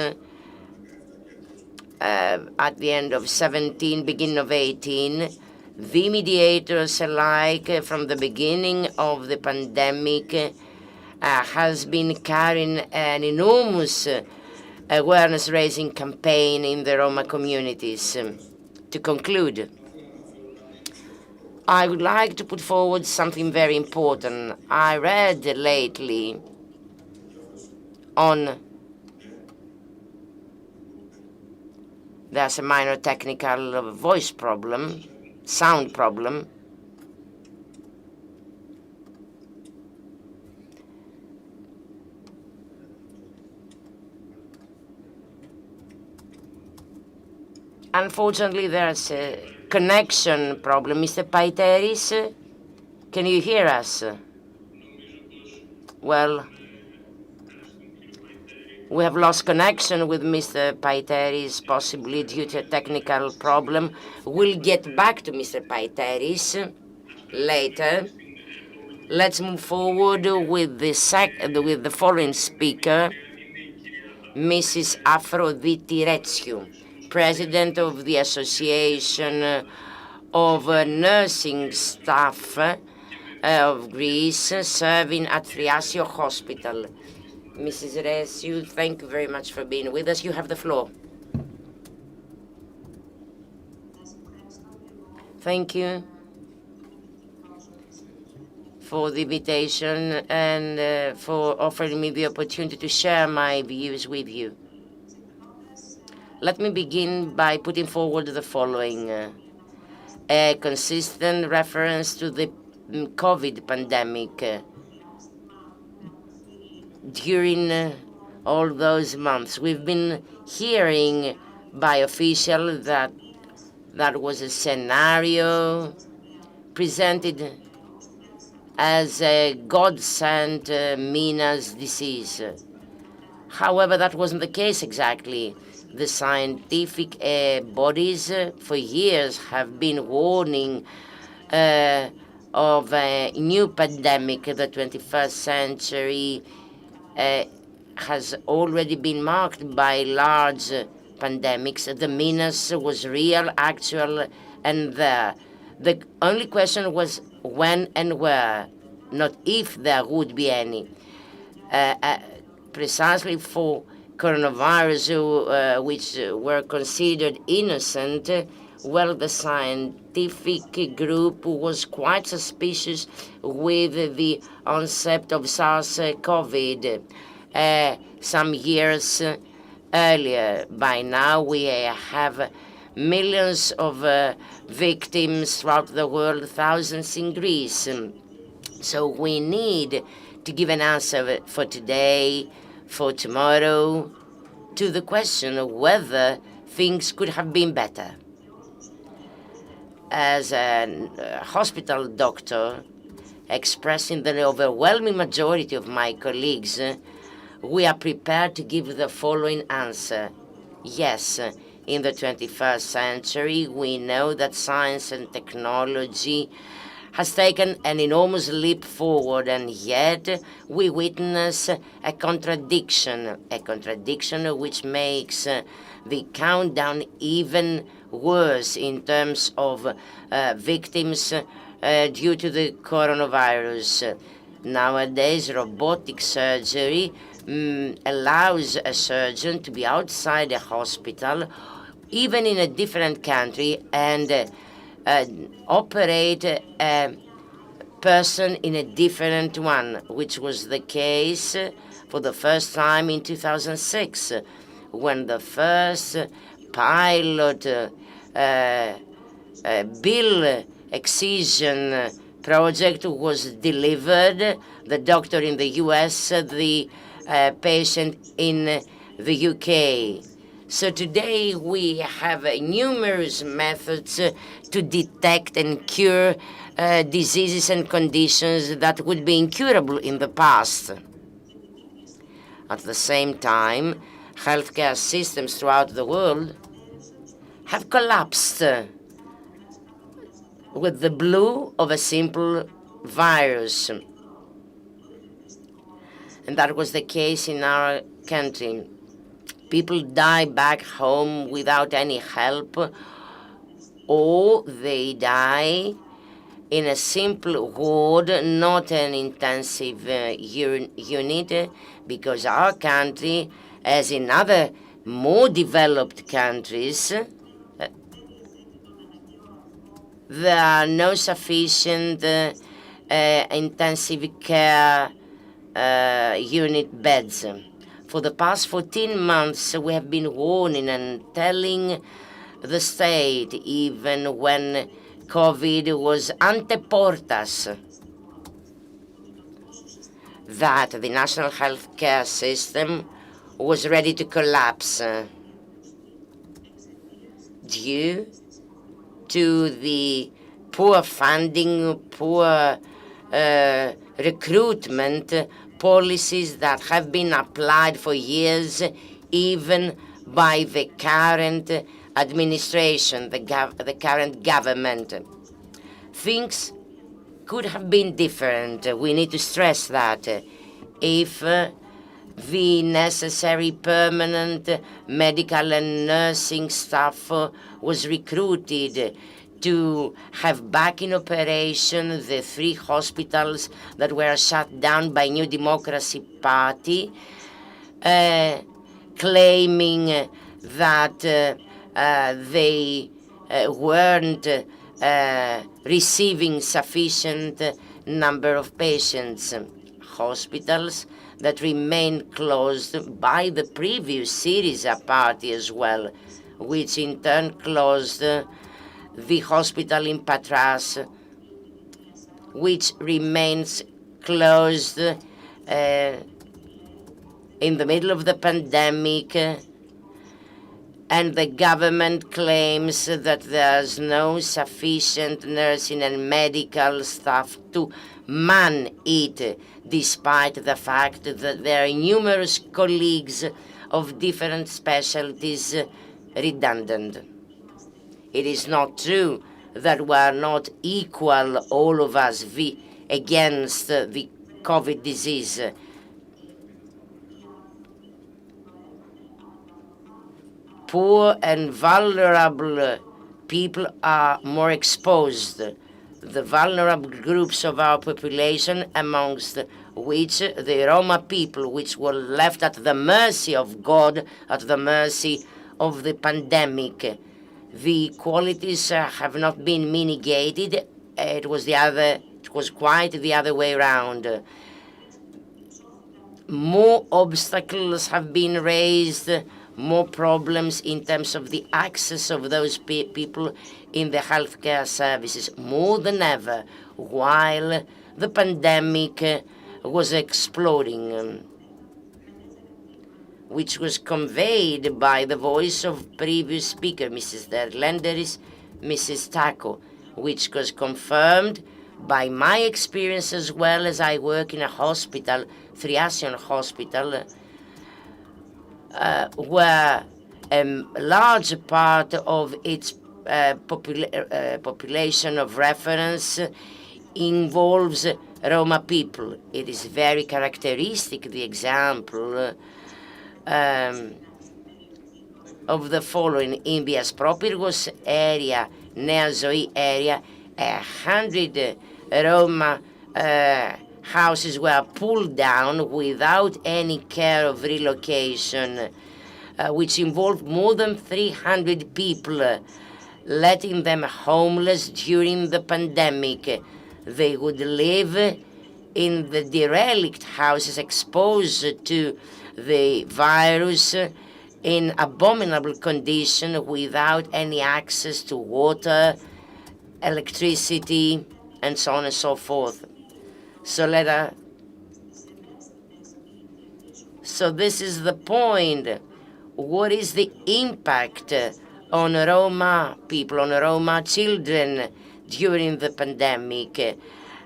at the end of 17, beginning of 18. The mediators alike from the beginning of the pandemic has been carrying an enormous awareness-raising campaign in the Roma communities. To conclude, I would like to put forward something very important. I read lately on, there's a minor technical voice problem, sound problem. Unfortunately, there's a connection problem. Mr. Paiteris, can you hear us? Well, we have lost connection with Mr. Paiteris, possibly due to a technical problem. We'll get back to Mr. Paiteris later. Let's move forward with the following speaker, Mrs. Aphrodite Retsiou, President of the Association of Nursing Staff of Greece, serving at Thriasio Hospital. Mrs. Retsiou, thank you very much for being with us. You have the floor. Thank you for the invitation and for offering me the opportunity to share my views with you. Let me begin by putting forward the following. A consistent reference to the COVID pandemic. During all those months, we've been hearing by officials that that was a scenario presented as a God-sent Minas disease. However, that wasn't the case exactly. The scientific bodies for years have been warning of a new pandemic. The 21st century has already been marked by large pandemics. The Minas was real, actual, and there. The only question was when and where, not if there would be any. Precisely for coronavirus, which were considered innocent, well, the scientific group was quite suspicious with the onset of SARS-CoV some years earlier. By now, we have millions of victims throughout the world, thousands in Greece. So we need to give an answer for today, for tomorrow, to the question of whether things could have been better. As a hospital doctor, expressing the overwhelming majority of my colleagues, we are prepared to give the following answer. Yes, in the 21st century, we know that science and technology has taken an enormous leap forward, and yet we witness a contradiction which makes the countdown even worse in terms of victims due to the coronavirus. Nowadays, robotic surgery allows a surgeon to be outside a hospital, even in a different country, and operate a person in a different one, which was the case for the first time in 2006, when the first pilot bill excision project was delivered, the doctor in the US, the patient in the UK. So today we have numerous methods to detect and cure diseases and conditions that would be incurable in the past. At the same time, healthcare systems throughout the world have collapsed with the blow of a simple virus. And that was the case in our country. People die back home without any help, or they die in a simple ward, not an intensive unit, because our country, as in other more developed countries, there are no sufficient intensive care unit beds. For the past 14 months, we have been warning and telling the state, even when COVID was ante portas, that the national health care system was ready to collapse due to the poor funding, poor recruitment policies that have been applied for years, even by the current administration, the current government. Things could have been different. We need to stress that. If the necessary permanent medical and nursing staff was recruited to have back in operation the 3 hospitals that were shut down by New Democracy Party, claiming that they weren't receiving sufficient number of patients. Hospitals that remained closed by the previous Syriza party as well, which in turn closed the hospital in Patras, which remains closed in the middle of the pandemic, and the government claims that there's no sufficient nursing and medical staff to man it, despite the fact that there are numerous colleagues of different specialties redundant. It is not true that we are not equal, all of us, against the COVID disease. Poor and vulnerable people are more exposed. The vulnerable groups of our population, amongst which the Roma people, which were left at the mercy of God, at the mercy of the pandemic. The qualities have not been mitigated. It was quite the other way around. More obstacles have been raised, more problems in terms of the access of those people in the healthcare services, more than ever, while the pandemic was exploding. which was conveyed by the voice of previous speaker, Mrs. Derlenderis, Mrs. Taco, which was confirmed by my experience as well as I work in a hospital, Thriasian Hospital, where a large part of its population of reference involves Roma people. It is very characteristic, the example of the following. In the Aspropyrgos area, Nea Zoe area, 100 Roma houses were pulled down without any care of relocation, which involved more than 300 people, letting them homeless during the pandemic. They would live in the derelict houses exposed to the virus in abominable condition without any access to water, electricity, and so on and so forth. So this is the point. What is the impact on Roma people, on Roma children during the pandemic?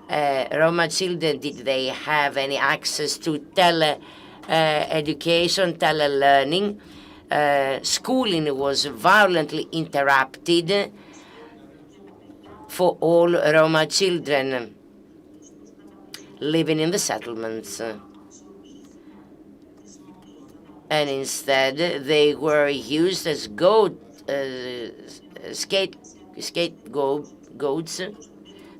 Roma children, did they have any access to education, tele-learning? Schooling was violently interrupted for all Roma children living in the settlements. And instead, they were used as scapegoats.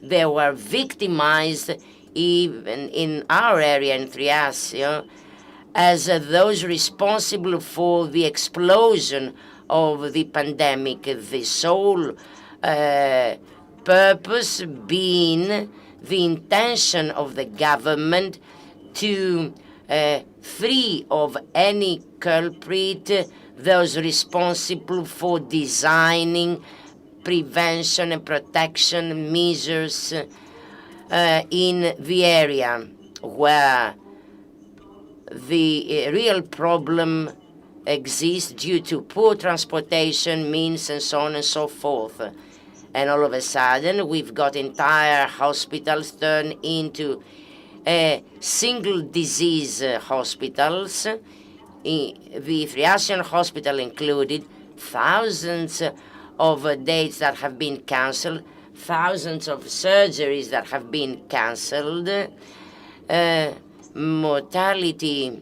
They were victimized even in our area in Thriasio as those responsible for the explosion of the pandemic, the sole purpose being the intention of the government to free of any culprit those responsible for designing prevention and protection measures in the area where the real problem exists due to poor transportation means and so on and so forth. And all of a sudden, we've got entire hospitals turned into single disease hospitals. The Thriasian hospital included, thousands of dates that have been cancelled, thousands of surgeries that have been cancelled. Mortality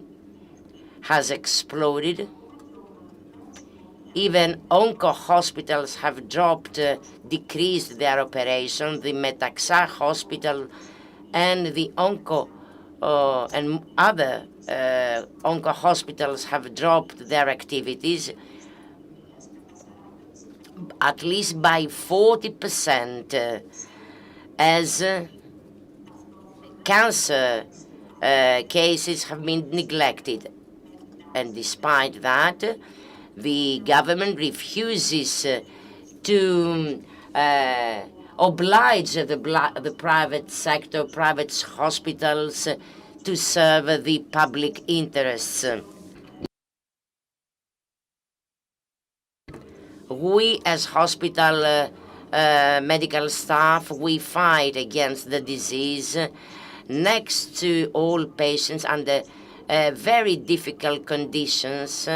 has exploded. Even onco hospitals have decreased their operation. The Metaxa hospital and the onco and other onco hospitals have dropped their activities at least by 40%, as cancer cases have been neglected. And despite that, the government refuses to oblige the private sector, private hospitals, to serve the public interests. We as hospital medical staff, we fight against the disease next to all patients under very difficult conditions.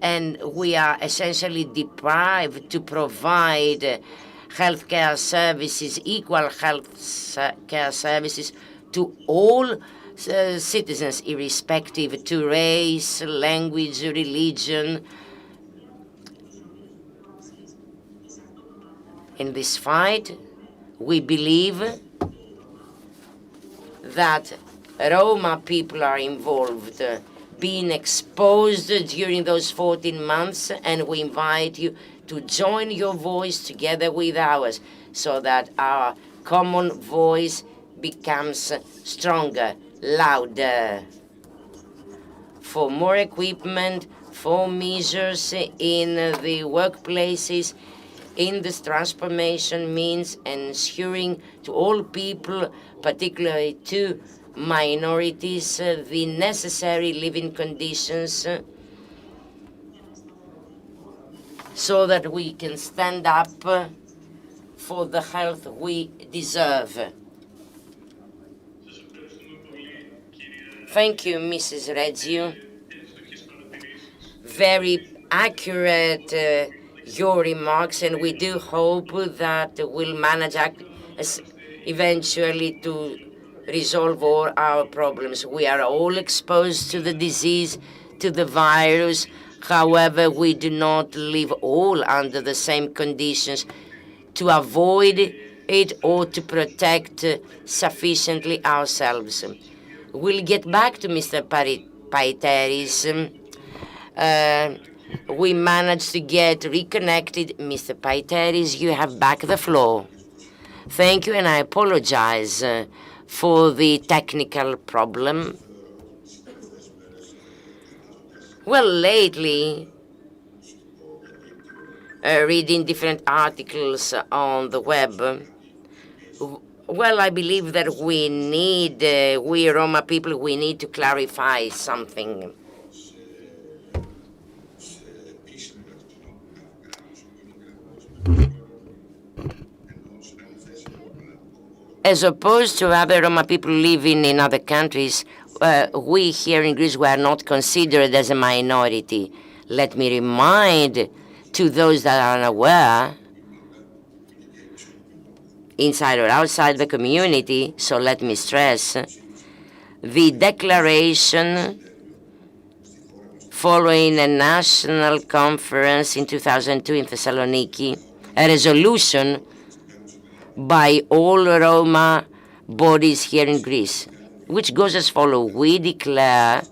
And we are essentially deprived to provide healthcare services, equal healthcare services to all citizens, irrespective to race, language, religion. In this fight, we believe that Roma people are involved, being exposed during those 14 months, and we invite you to join your voice together with ours so that our common voice becomes stronger, louder. For more equipment, for measures in the workplaces, in this transformation means ensuring to all people, particularly to minorities the necessary living conditions so that we can stand up for the health we deserve. Thank you, Mrs. Reggio. Very accurate your remarks, and we do hope that we'll manage eventually to resolve all our problems. We are all exposed to the disease, to the virus. However, we do not live all under the same conditions. To avoid it or to protect sufficiently ourselves. We'll get back to Mr. Paiteris. We managed to get reconnected. Mr. Paiteris, you have back the floor. Thank you, and I apologize for the technical problem. Well, lately, reading different articles on the web, well, I believe that we Roma people, we need to clarify something. As opposed to other Roma people living in other countries, we here in Greece were not considered as a minority. Let me remind to those that are unaware, inside or outside the community, so let me stress, the declaration following a national conference in 2002 in Thessaloniki, a resolution by all Roma bodies here in Greece, which goes as follows. We declare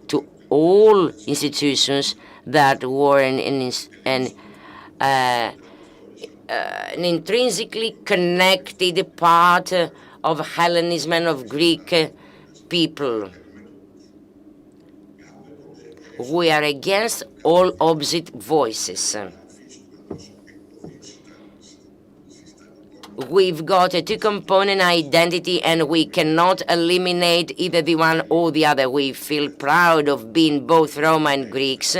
to all institutions that were an intrinsically connected part of Hellenism and of Greek people. We are against all opposite voices. We've got a two-component identity, and we cannot eliminate either the one or the other. We feel proud of being both Roma and Greeks,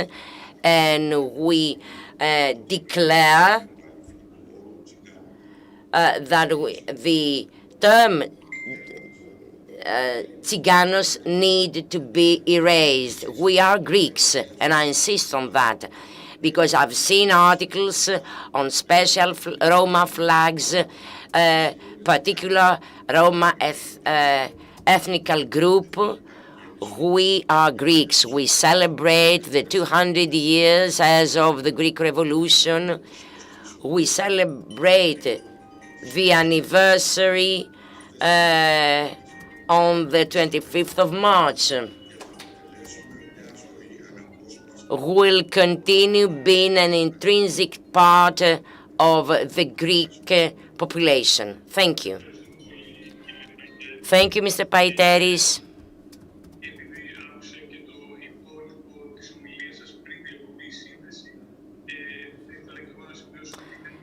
and we declare that the term Tsiganos need to be erased. We are Greeks, and I insist on that, because I've seen articles on special Roma flags, particular Roma ethnical group. We are Greeks. We celebrate the 200 years as of the Greek Revolution. We celebrate the anniversary on the 25th of March. Will continue being an intrinsic part of the Greek population. Thank you. Thank you, Mr. Paiteris.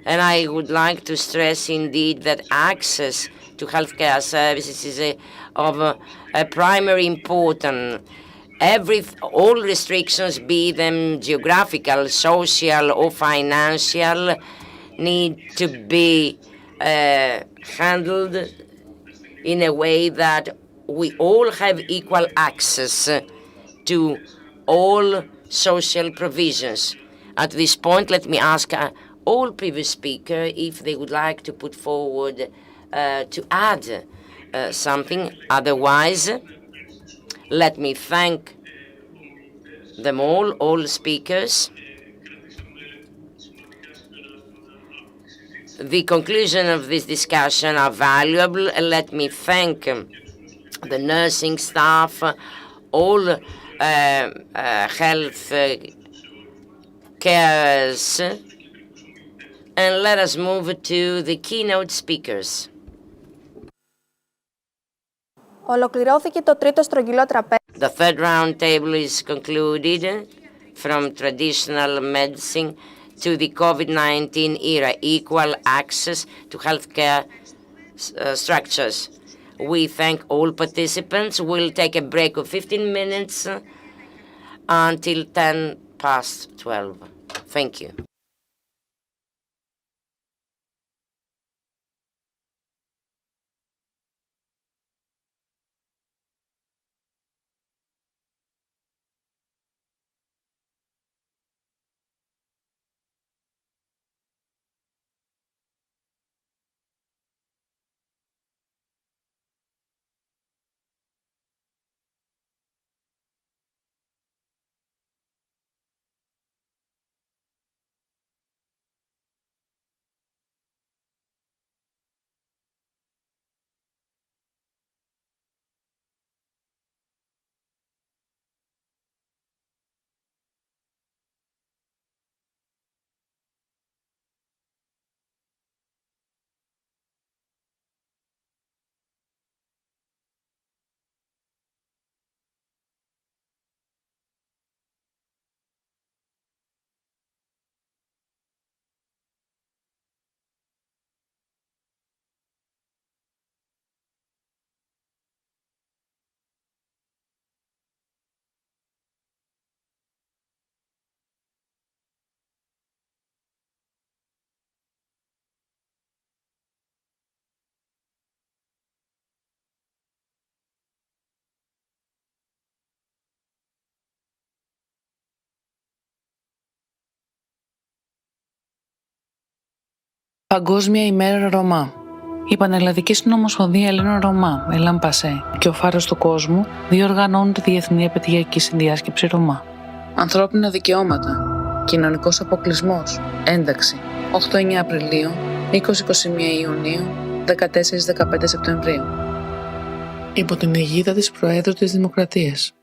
And I would like to stress indeed that access to healthcare services is of a primary importance. All restrictions, be them geographical, social, or financial, need to be handled in a way that we all have equal access to all social provisions. At this point, let me ask all previous speakers if they would like to put forward to add something. Otherwise, let me thank them all speakers. The conclusion of this discussion are valuable. Let me thank the nursing staff, all health carers, and let us move to the keynote speakers. Ολοκληρώθηκε το τρίτο στρογγυλό τραπέζι. The third round table is concluded, from traditional medicine to the COVID-19 era, equal access to healthcare structures. We thank all participants. We'll take a break of 15 minutes until 10 past 12. Thank you. Παγκόσμια ημέρα Ρωμά. Η Πανελλαδική Συνομοσπονδία Ελλήνων Ρωμά, ELLAN PASSE, και ο Φάρος του Κόσμου διοργανώνουν τη Διεθνή Επαιτειακή Συνδιάσκεψη Ρωμά. Ανθρώπινα δικαιώματα, κοινωνικός αποκλεισμός, ένταξη. 8-9 Απριλίου, 20-21 Ιουνίου, 14-15 Σεπτεμβρίου. Υπό την αιγίδα της Προέδρου της Δημοκρατίας.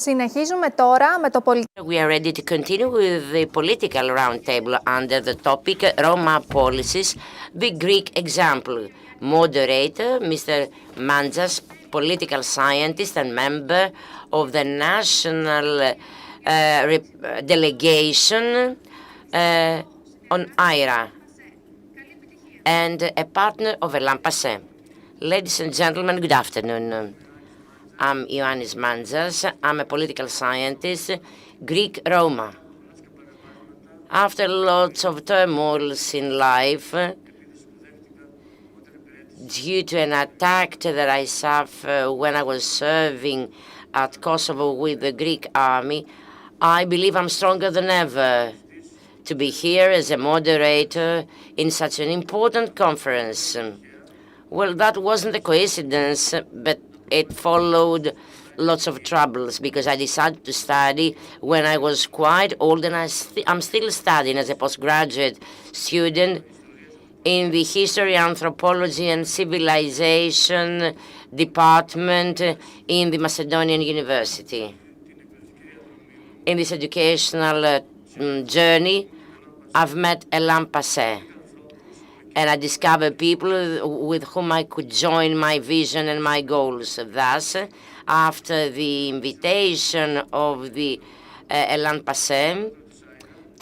Συνεχίζουμε τώρα με το πολιτικό. We are ready to continue with the political roundtable under the topic Roma policies, the Greek example. Moderator, Mr. Manzas, political scientist and member of the national delegation on IRA and a partner of ELLAN PASSE. Ladies and gentlemen, good afternoon. I'm Ioannis Manzas. I'm a political scientist, Greek Roma. After lots of turmoils in life, due to an attack that I suffered when I was serving at Kosovo with the Greek army, I believe I'm stronger than ever to be here as a moderator in such an important conference. Well, that wasn't a coincidence, but it followed lots of troubles because I decided to study when I was quite old, and I'm still studying as a postgraduate student in the History, Anthropology and Civilization department in the Macedonian University. In this educational journey, I've met ELLAN PASSE, and I discovered people with whom I could join my vision and my goals. Thus, after the invitation of the ELLAN PASSE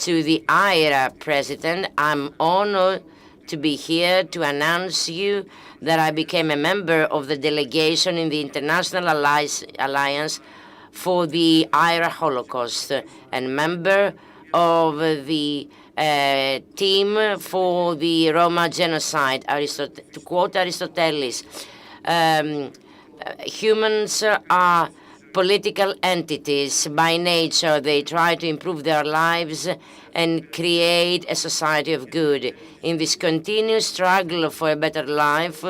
to the IRA president, I'm honored to be here to announce you that I became a member of the delegation in the International Alliance for the IRA Holocaust and member of the team for the Roma genocide. To quote Aristoteles, humans are political entities by nature. They try to improve their lives and create a society of good. In this continuous struggle for a better life,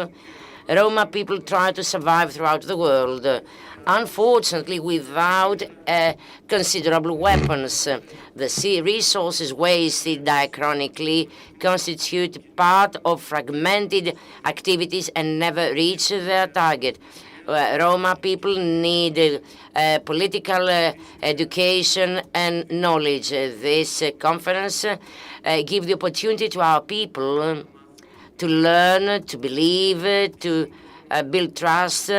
Roma people try to survive throughout the world, unfortunately without considerable weapons. The sea resources wasted diachronically constitute part of fragmented activities and never reach their target. Roma people need political education and knowledge. This conference gives the opportunity to our people to learn, to believe, to build trust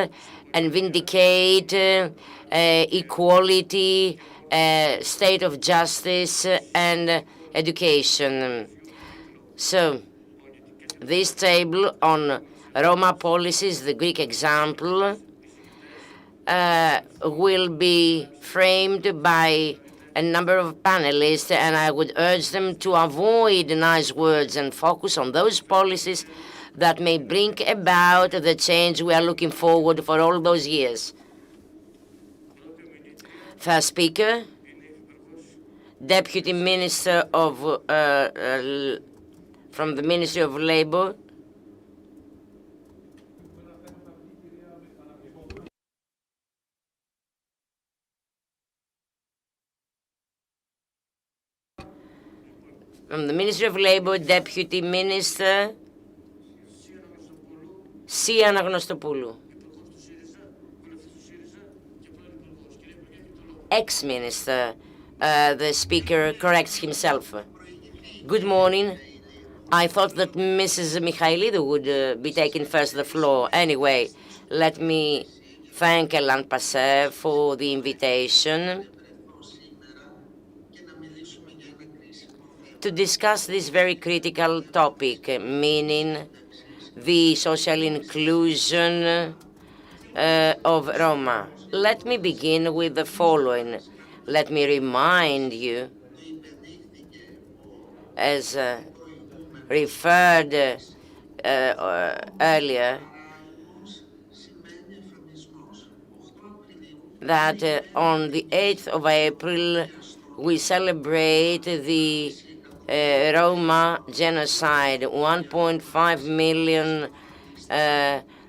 and vindicate equality, state of justice and education. So, this table on Roma policies, the Greek example, will be framed by a number of panelists, and I would urge them to avoid nice words and focus on those policies that may bring about the change we are looking forward for all those years. First speaker, Deputy Minister of from the Ministry of Labor, from the Ministry of Labor, Deputy Minister Sia Anagnostopoulou. Ex-Minister, the speaker corrects himself. Good morning. I thought that Mrs. Michailidou would be taking first the floor. Anyway, let me thank ELLAN PASSE for the invitation to discuss this very critical topic, meaning the social inclusion of Roma. Let me begin with the following. Let me remind you, as referred earlier, that on the 8th of April we celebrate the Roma genocide. 1.5 million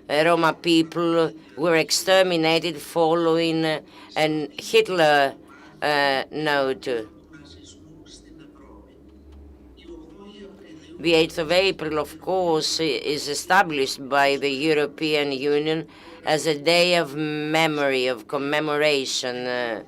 Roma people were exterminated following an Hitler note. The 8th of April, of course, is established by the European Union as a day of memory, of commemoration,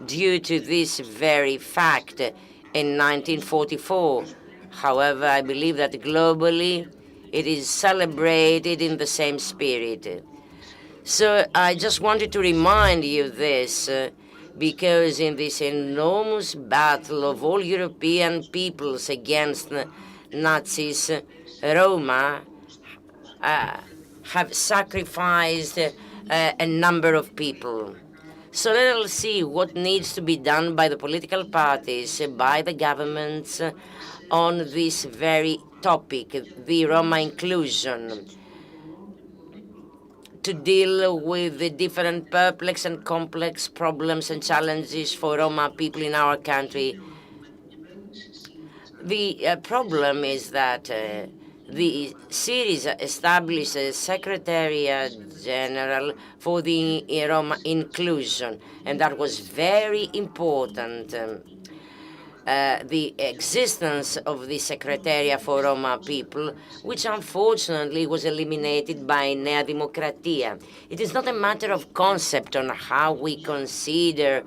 due to this very fact in 1944. However, I believe that globally it is celebrated in the same spirit. So I just wanted to remind you this, because in this enormous battle of all European peoples against Nazis, Roma have sacrificed a number of people. So let us see what needs to be done by the political parties, by the governments, on this very topic, the Roma inclusion, to deal with the different perplex and complex problems and challenges for Roma people in our country. The problem is that the Syriza established a Secretariat General for the Roma inclusion, and that was very important. The existence of the Secretariat for Roma people, which unfortunately was eliminated by Nea Dimokratia. It is not a matter of concept on how we consider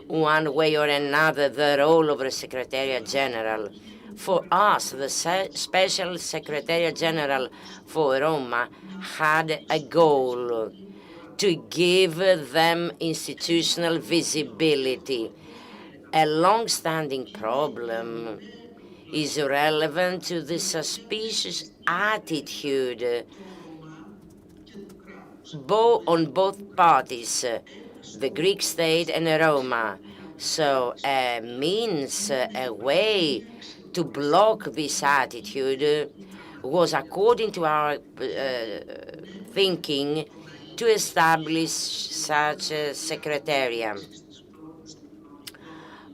one way or another the role of the Secretariat General. For us, the Special Secretariat General for Roma had a goal to give them institutional visibility. A long-standing problem is relevant to the suspicious attitude on both parties, the Greek state and Roma. So a means, a way to block this attitude was, according to our thinking, to establish such a secretariat.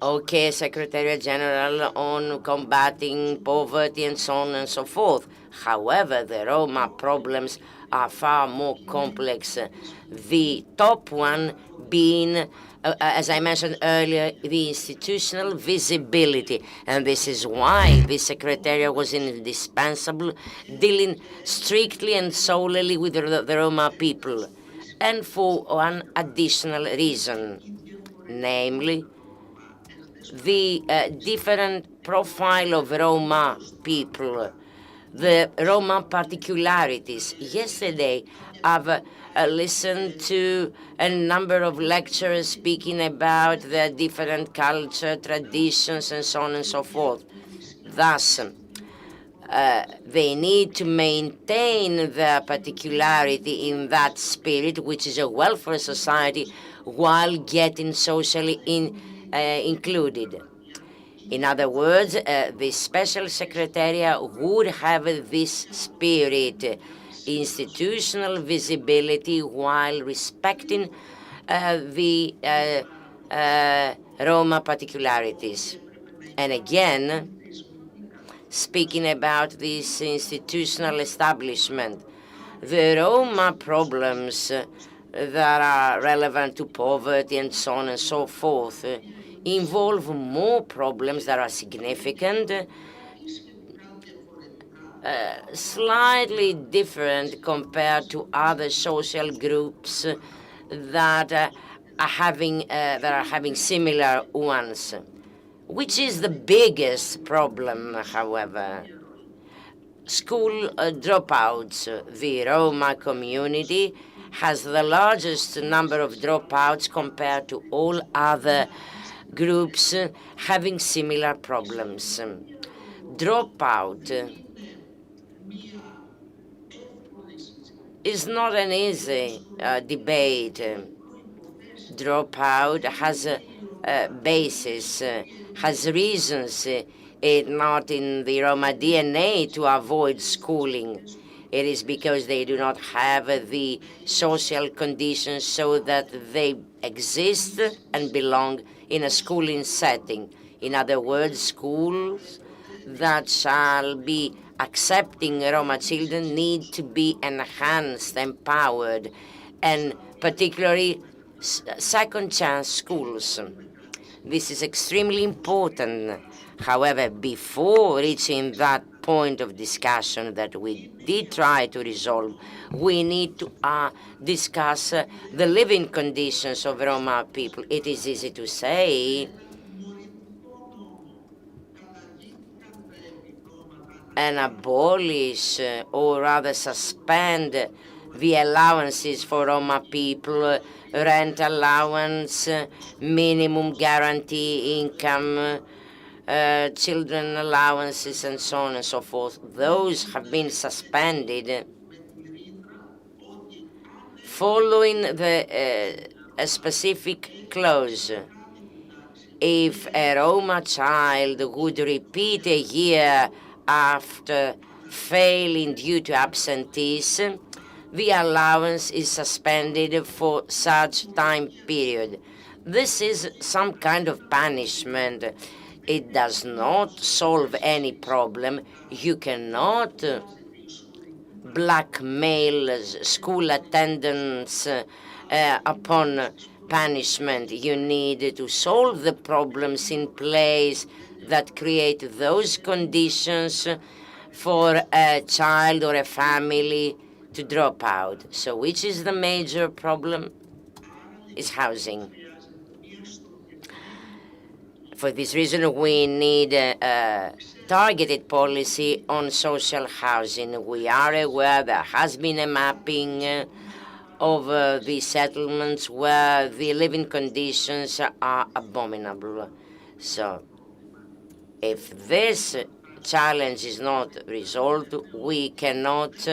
Okay, Secretariat General on combating poverty and so on and so forth. However, the Roma problems are far more complex. The top one being, as I mentioned earlier, the institutional visibility. And this is why the Secretariat was indispensable, dealing strictly and solely with the Roma people. And for one additional reason, namely, the different profile of Roma people, the Roma particularities. Yesterday, I've listened to a number of lecturers speaking about their different culture, traditions, and so on and so forth. Thus, they need to maintain their particularity in that spirit, which is a welfare society, while getting socially included. In other words, the Special Secretariat would have this spirit, institutional visibility, while respecting the Roma particularities. And again, speaking about this institutional establishment, the Roma problems that are relevant to poverty and so on and so forth involve more problems that are significant, slightly different compared to other social groups that are having similar ones. Which is the biggest problem, however? School dropouts. The Roma community has the largest number of dropouts compared to all other groups having similar problems. Dropout is not an easy debate. Dropout has a basis, has reasons, not in the Roma DNA to avoid schooling. It is because they do not have the social conditions so that they exist and belong in a schooling setting. In other words, schools that shall be accepting Roma children need to be enhanced, empowered, and particularly second chance schools. This is extremely important. However, before reaching that point of discussion that we did try to resolve, we need to discuss the living conditions of Roma people. It is easy to say and abolish or rather suspend the allowances for Roma people, rent allowance, minimum guarantee income, children allowances, and so on and so forth. Those have been suspended following a specific clause. If a Roma child would repeat a year after failing due to absenteeism, the allowance is suspended for such time period. This is some kind of punishment. It does not solve any problem. You cannot blackmail school attendance upon punishment. You need to solve the problems in place that create those conditions for a child or a family to drop out. So which is the major problem? Is housing. For this reason, we need a targeted policy on social housing. We are aware there has been a mapping of the settlements where the living conditions are abominable. So if this challenge is not resolved, we cannot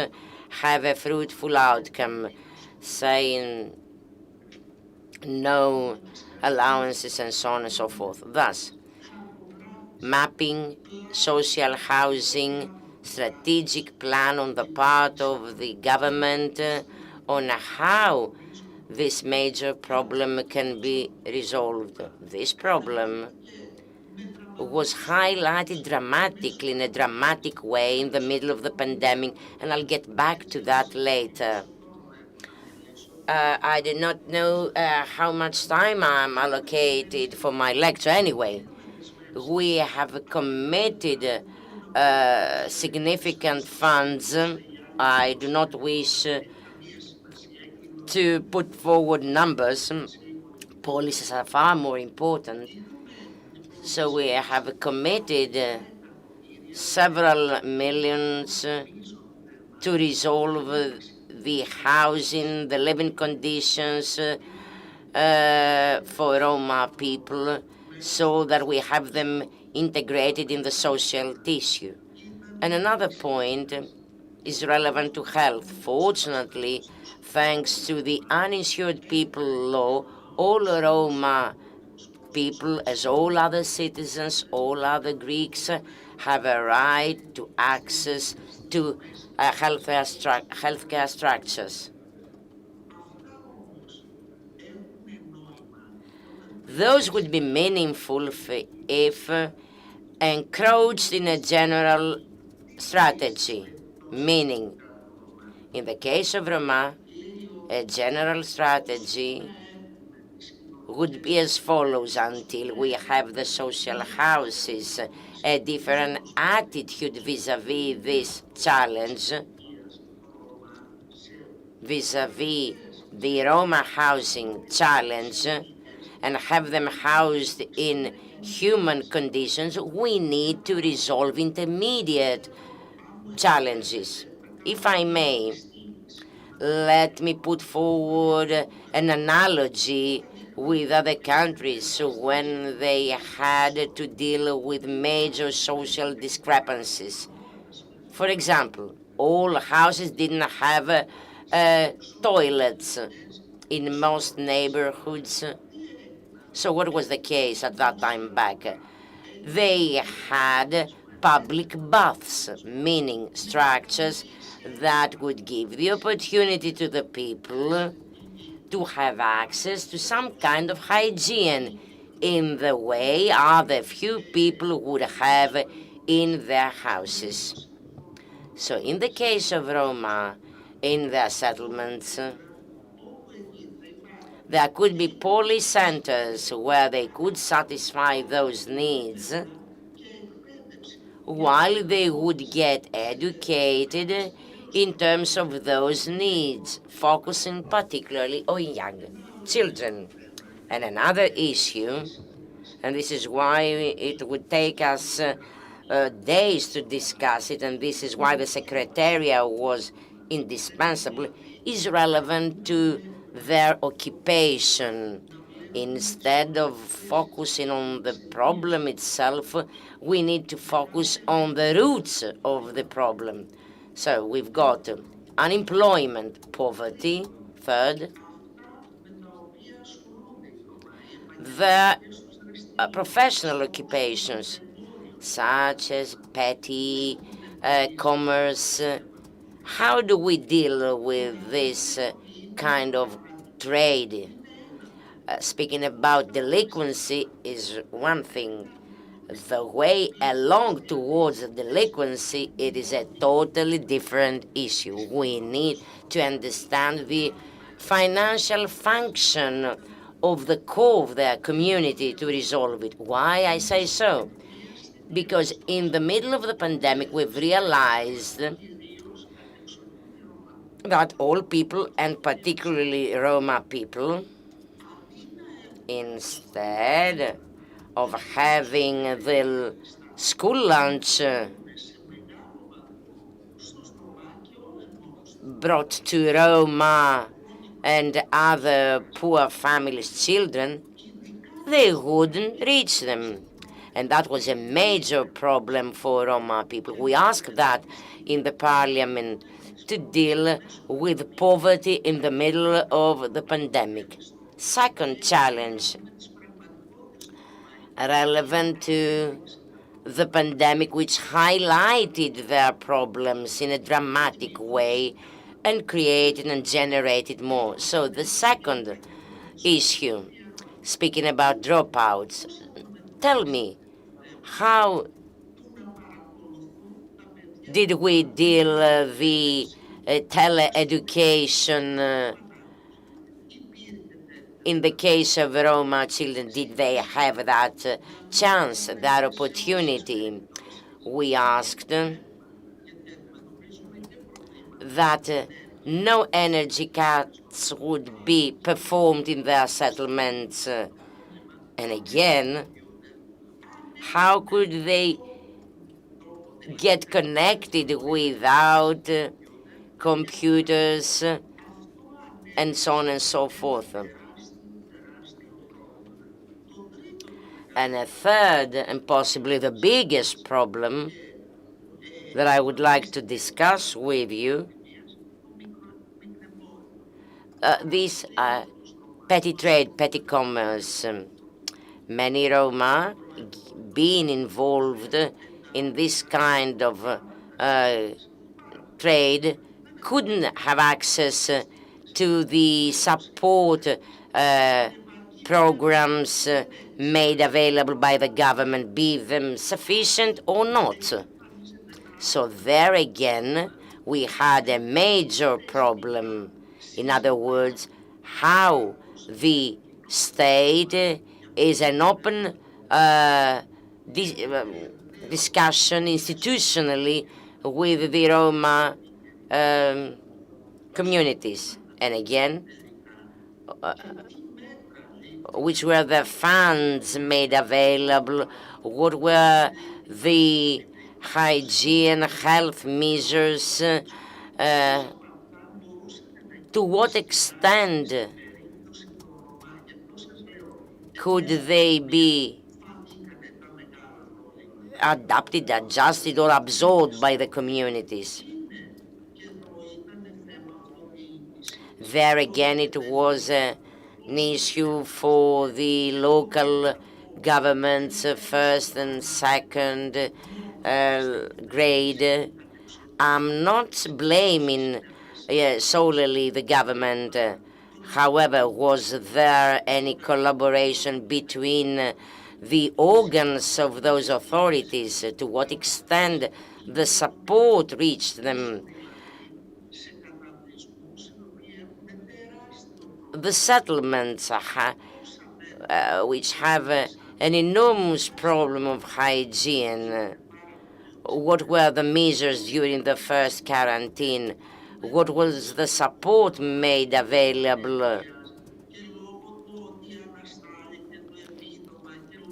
have a fruitful outcome, saying no allowances and so on and so forth. Thus, mapping social housing, strategic plan on the part of the government on how this major problem can be resolved. This problem was highlighted dramatically, in a dramatic way, in the middle of the pandemic, and I'll get back to that later. I do not know how much time I'm allocated for my lecture anyway. We have committed significant funds. I do not wish to put forward numbers. Policies are far more important. So we have committed several millions to resolve the housing, the living conditions for Roma people, so that we have them integrated in the social tissue. And another point is relevant to health. Fortunately, thanks to the uninsured people law, all Roma people, as all other citizens, all other Greeks, have a right to access to healthcare structures. Those would be meaningful if encroached in a general strategy, meaning, in the case of Roma, a general strategy would be as follows: until we have the social houses, a different attitude vis-à-vis this challenge, vis-à-vis the Roma housing challenge, and have them housed in human conditions. We need to resolve intermediate challenges. If I may, let me put forward an analogy with other countries when they had to deal with major social discrepancies. For example, all houses didn't have toilets in most neighborhoods. So what was the case at that time back? They had public baths, meaning structures that would give the opportunity to the people to have access to some kind of hygiene in the way other few people would have in their houses. So in the case of Roma, in their settlements, there could be police centers where they could satisfy those needs, while they would get educated in terms of those needs, focusing particularly on young children. And another issue, and this is why it would take us days to discuss it, and this is why the Secretariat was indispensable, is relevant to their occupation. Instead of focusing on the problem itself, we need to focus on the roots of the problem. So we've got unemployment, poverty, third, the professional occupations, such as petty commerce. How do we deal with this kind of trade? Speaking about delinquency is one thing. The way along towards delinquency, it is a totally different issue. We need to understand the financial function of the core of their community to resolve it. Why I say so? Because in the middle of the pandemic, we've realized that all people, and particularly Roma people, instead of having the school lunch brought to Roma and other poor families' children, they wouldn't reach them. And that was a major problem for Roma people. We asked that in the parliament to deal with poverty in the middle of the pandemic. Second challenge, relevant to the pandemic, which highlighted their problems in a dramatic way and created and generated more. So the second issue, speaking about dropouts, tell me, how did we deal the tele-education in the case of Roma children? Did they have that chance, that opportunity? We asked that no energy cuts would be performed in their settlements. And again, how could they get connected without computers and so on and so forth? And a third, and possibly the biggest problem that I would like to discuss with you, this petty trade, petty commerce. Many Roma being involved in this kind of trade couldn't have access to the support programs made available by the government, be them sufficient or not. So there again, we had a major problem. In other words, how the state is an open discussion institutionally with the Roma communities. And again, which were the funds made available, what were the hygiene, health measures, to what extent could they be adapted, adjusted, or absorbed by the communities? There again, it was an issue for the local governments, first and second grade. I'm not blaming solely the government. However, was there any collaboration between the organs of those authorities? To what extent the support reached them? The settlements, which have an enormous problem of hygiene, What were the measures during the first quarantine? What was the support made available?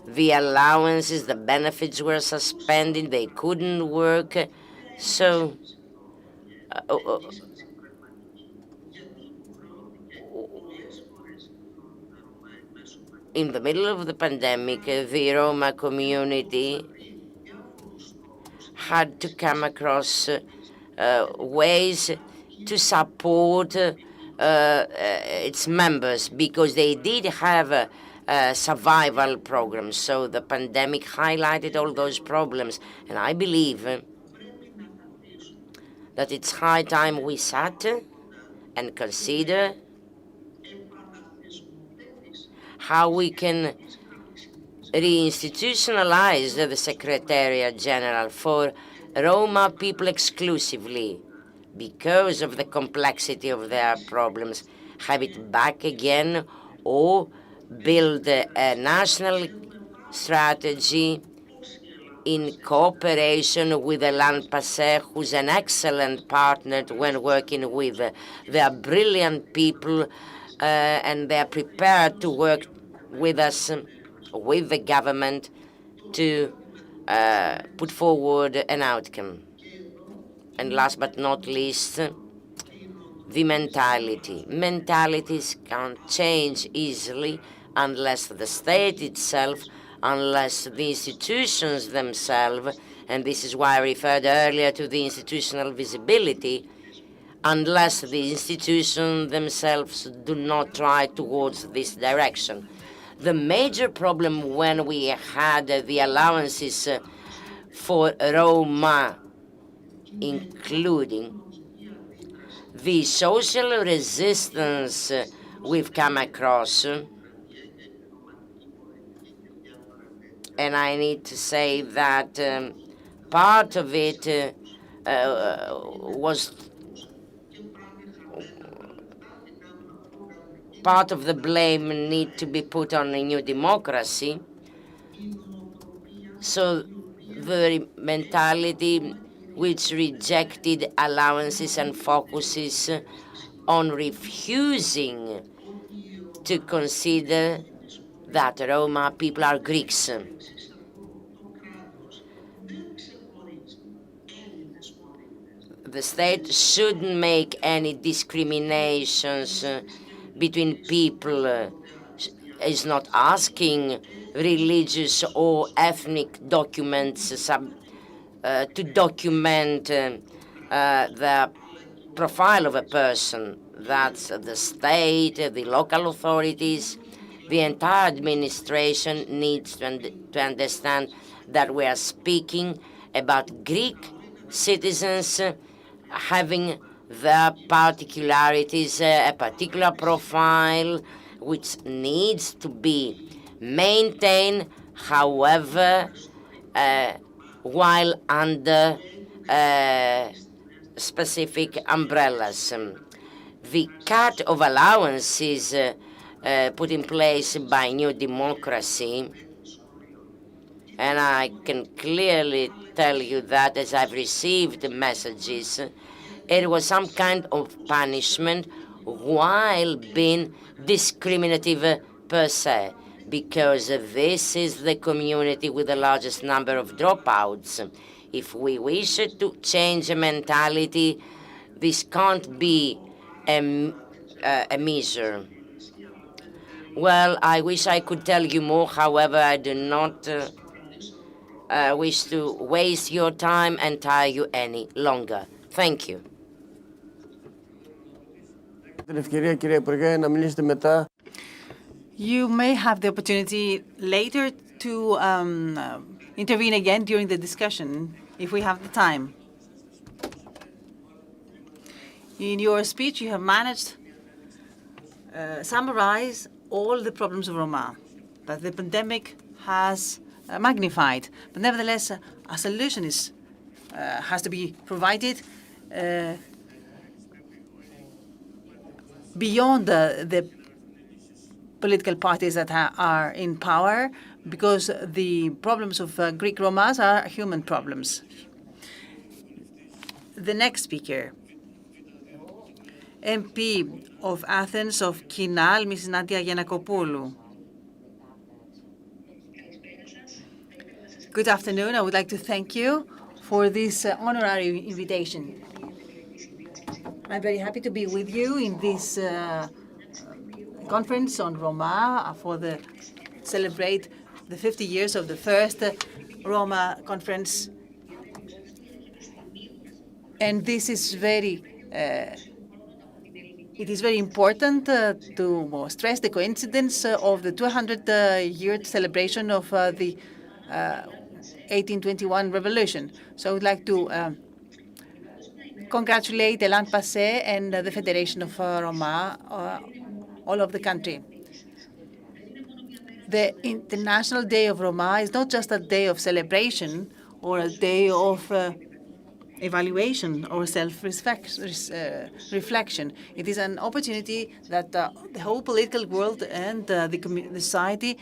The allowances, the benefits were suspended, they couldn't work. So, in the middle of the pandemic, the Roma community had to come across ways to support its members because they did have survival programs. So the pandemic highlighted all those problems, and I believe that it's high time we sat and consider how we can reinstitutionalize the Secretariat General for Roma people exclusively because of the complexity of their problems, have it back again, or build a national strategy in cooperation with ELLAN PASSE, who's an excellent partner when working with. They are brilliant people and they are prepared to work with us, with the government, to put forward an outcome. And last but not least, the mentality. Mentalities can't change easily unless the state itself, unless the institutions themselves, and this is why I referred earlier to the institutional visibility, unless the institutions themselves do not try towards this direction. The major problem when we had the allowances for Roma, including the social resistance we've come across, and I need to say that part of it was part of the blame need to be put on a new democracy. So the mentality which rejected allowances and focuses on refusing to consider that Roma people are Greeks. The state shouldn't make any discriminations between people. Is not asking religious or ethnic documents to document the profile of a person. That's the state, the local authorities, the entire administration needs to understand that we are speaking about Greek citizens having their particularities, a particular profile which needs to be maintained, however, while under specific umbrellas. The cut of allowances put in place by New Democracy, and I can clearly tell you that as I've received messages, it was some kind of punishment while being discriminative per se, because this is the community with the largest number of dropouts. If we wish to change a mentality, this can't be a measure. Well, I wish I could tell you more, however, I do not wish to waste your time and tire you any longer. Thank you. You may have the opportunity later to intervene again during the discussion, if we have the time. In your speech, you have managed summarize all the problems of Roma that the pandemic has magnified. But nevertheless, a solution has to be provided beyond the political parties that are in power, because the problems of Greek Romas are human problems. The next speaker, MP of Athens of Kinal, Mrs. Nadia Giannakopoulou. Good afternoon. I would like to thank you for this honorary invitation. I'm very happy to be with you in this conference on Roma celebrate the 50 years of the first Roma conference. And this is it is very important to stress the coincidence of the 200-year celebration of the 1821 revolution. So I would like to congratulate ELLAN PASSE and the Federation of Roma all over the country. The International Day of Roma is not just a day of celebration or a day of evaluation or self-reflection. It is an opportunity that the whole political world and the society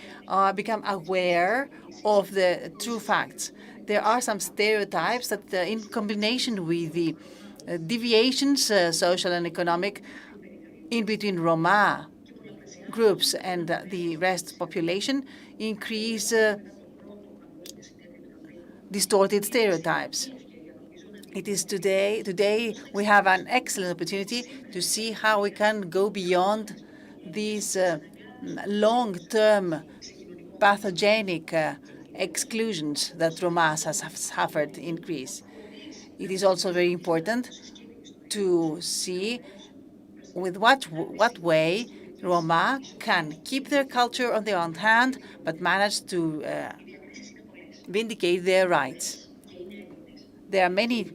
become aware of the true facts. There are some stereotypes that, in combination with the deviations, social and economic, in between Roma groups and the rest population, increase distorted stereotypes. It is today we have an excellent opportunity to see how we can go beyond these long-term pathogenic exclusions that Roma has suffered in Greece. It is also very important to see with what way Roma can keep their culture on the one hand, but manage to vindicate their rights. There are many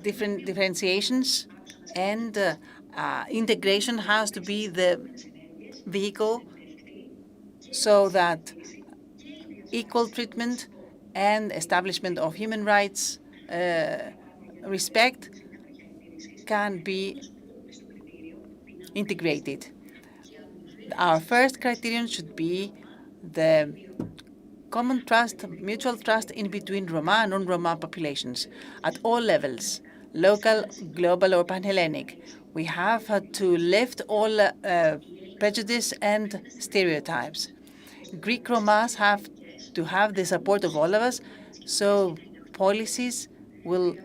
different differentiations, and integration has to be the vehicle so that equal treatment and establishment of human rights respect can be integrated. Our first criterion should be the common trust, mutual trust in between Roma and non-Roma populations at all levels, local, global, or Panhellenic. We have to lift all prejudice and stereotypes. Greek Romas have to have the support of all of us, so policies will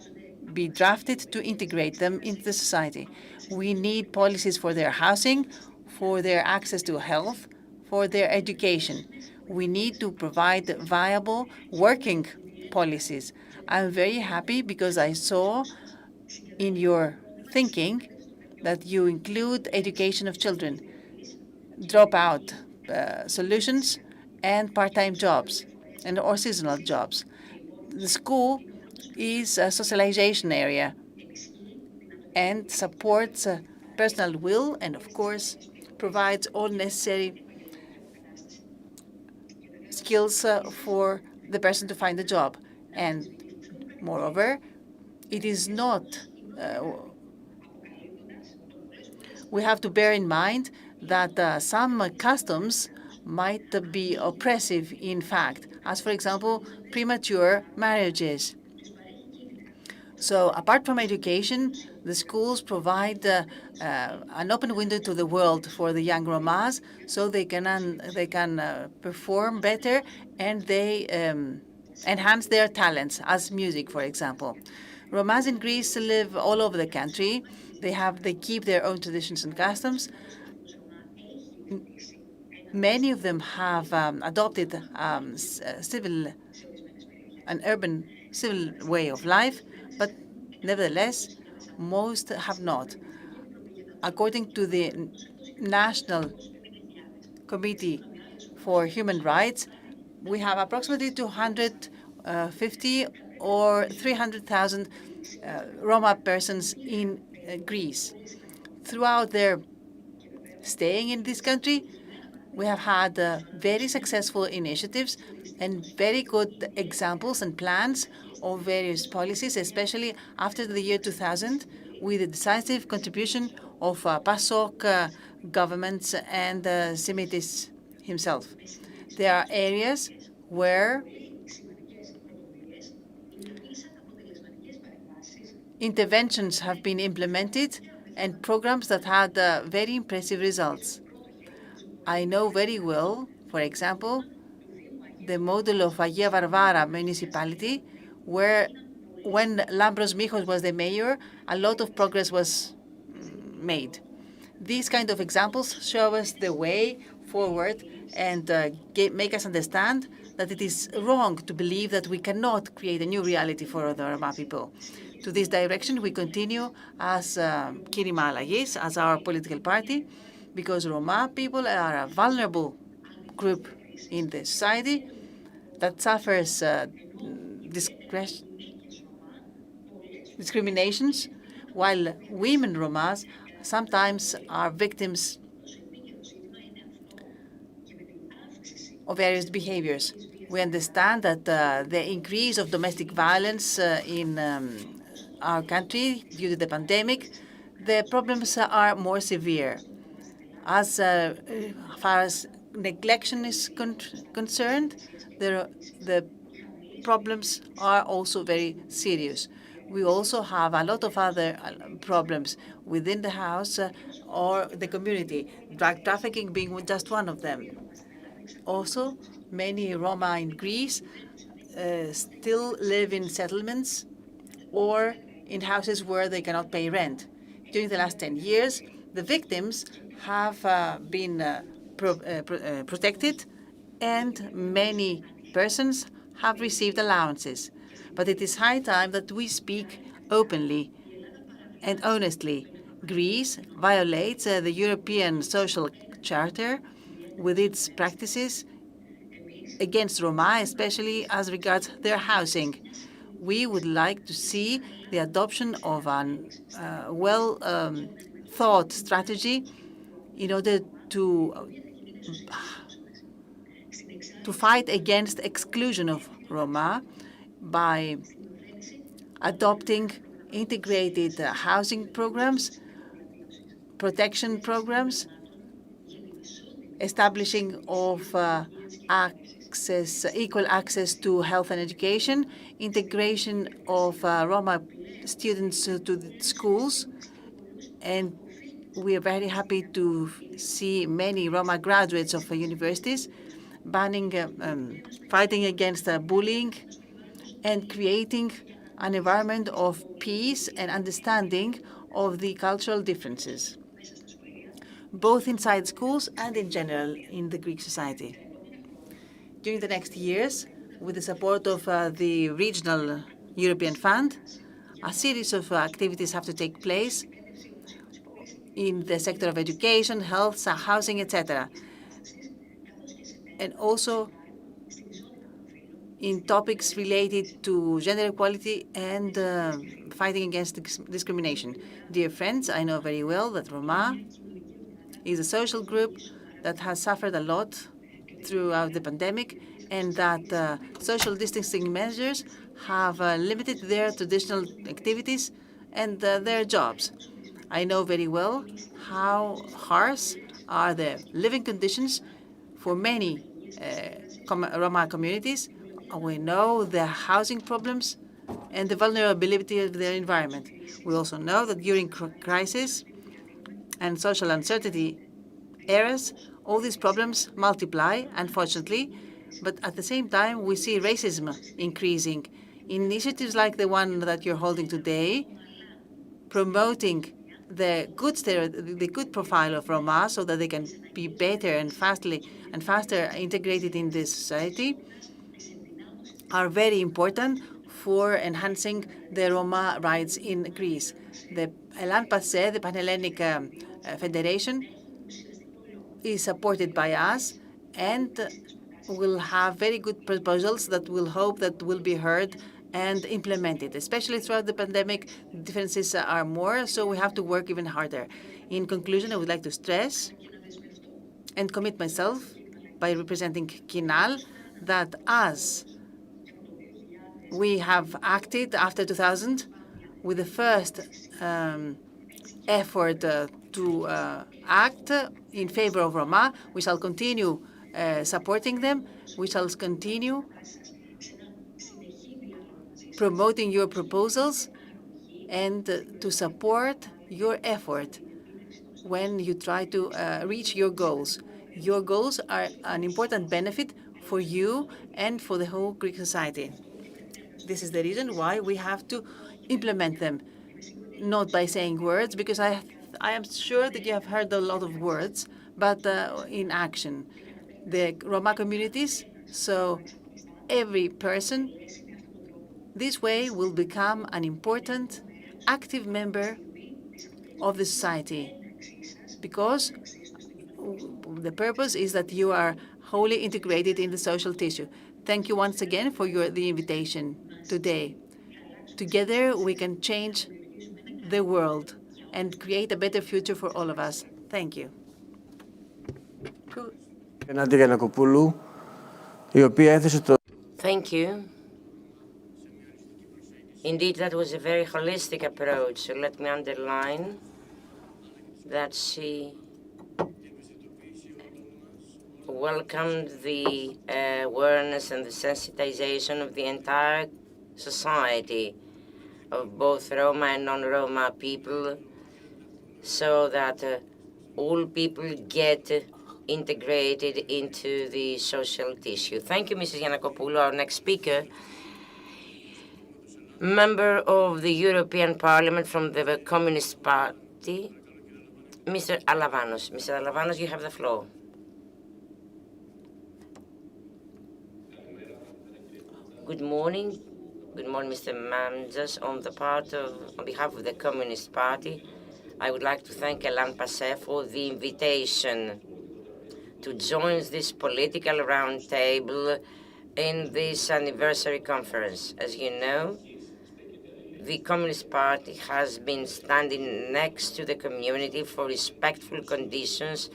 be drafted to integrate them into the society. We need policies for their housing, for their access to health, for their education. We need to provide viable working policies. I'm very happy because I saw in your thinking that you include education of children, dropout solutions, and part-time jobs or seasonal jobs. The school is a socialization area and supports personal will and, of course, provides all necessary skills for the person to find a job. And moreover, it is not, we have to bear in mind that some customs might be oppressive in fact, as for example, premature marriages. So apart from education, the schools provide an open window to the world for the young Romas, so they can perform better and they enhance their talents, as music, for example. Romas in Greece live all over the country. They keep their own traditions and customs. Many of them have adopted an urban civil way of life, but nevertheless, most have not. According to the National Committee for Human Rights, we have approximately 250 or 300,000 Roma persons in Greece. Throughout their staying in this country, we have had very successful initiatives and very good examples and plans of various policies, especially after the year 2000, with the decisive contribution of PASOK governments and Simitis himself. There are areas where interventions have been implemented and programs that had very impressive results. I know very well, for example, the model of Agia Varvara municipality, where when Lambros Michos was the mayor, a lot of progress was made. These kind of examples show us the way forward and make us understand that it is wrong to believe that we cannot create a new reality for the Roma people. To this direction, we continue as Kirima Alagis, as our political party, because Roma people are a vulnerable group in the society that suffers discriminations, while women Romas sometimes are victims of various behaviors. We understand that the increase of domestic violence in our country due to the pandemic, the problems are more severe. As far as neglection is concerned, the problems are also very serious. We also have a lot of other problems within the house or the community, drug trafficking being just one of them. Also, many Roma in Greece still live in settlements or in houses where they cannot pay rent. During the last 10 years, the victims have been protected, and many persons have received allowances. But it is high time that we speak openly and honestly. Greece violates the European Social Charter with its practices against Roma, especially as regards their housing. We would like to see the adoption of a well-thought strategy in order to fight against exclusion of Roma by adopting integrated housing programs, protection programs, establishing of equal access to health and education, integration of Roma students to the schools, and we are very happy to see many Roma graduates of universities fighting against bullying and creating an environment of peace and understanding of the cultural differences, both inside schools and in general in the Greek society. During the next years, with the support of the Regional European Fund, a series of activities have to take place in the sector of education, health, housing, etc. And also in topics related to gender equality and fighting against discrimination. Dear friends, I know very well that Roma is a social group that has suffered a lot throughout the pandemic, and that social distancing measures have limited their traditional activities and their jobs. I know very well how harsh are the living conditions for many Roma communities. We know the housing problems and the vulnerability of their environment. We also know that during crisis and social uncertainty eras, all these problems multiply, unfortunately, but at the same time, we see racism increasing. Initiatives like the one that you're holding today, promoting the good profile of Roma so that they can be better and faster integrated in this society, are very important for enhancing the Roma rights in Greece. The ELLAN PASSE, the Panhellenic Confederation, is supported by us and will have very good proposals that we'll hope that will be heard and implemented. Especially throughout the pandemic, differences are more, so we have to work even harder. In conclusion, I would like to stress and commit myself by representing Kinal that as we have acted after 2000 with the first effort to act in favor of Roma, we shall continue supporting them. We shall continue promoting your proposals and to support your effort when you try to reach your goals. Your goals are an important benefit for you and for the whole Greek society. This is the reason why we have to implement them, not by saying words, because I am sure that you have heard a lot of words, but in action. The Roma communities, so every person, this way will become an important, active member of the society, because the purpose is that you are wholly integrated in the social tissue. Thank you once again for the invitation today. Together we can change the world and create a better future for all of us. Thank you. Thank you. Indeed, that was a very holistic approach. So let me underline that she welcomed the awareness and the sensitization of the entire society of both Roma and non-Roma people, so that all people get integrated into the social tissue. Thank you, Mrs. Giannakopoulou. Our next speaker, member of the European Parliament from the Communist Party, Mr. Alavanos. Mr. Alavanos, you have the floor. Good morning. Good morning, Mr. Manzas. On behalf of the Communist Party, I would like to thank ELLAN PASSE for the invitation to join this political roundtable in this anniversary conference. As you know, the Communist Party has been standing next to the community for respectful conditions,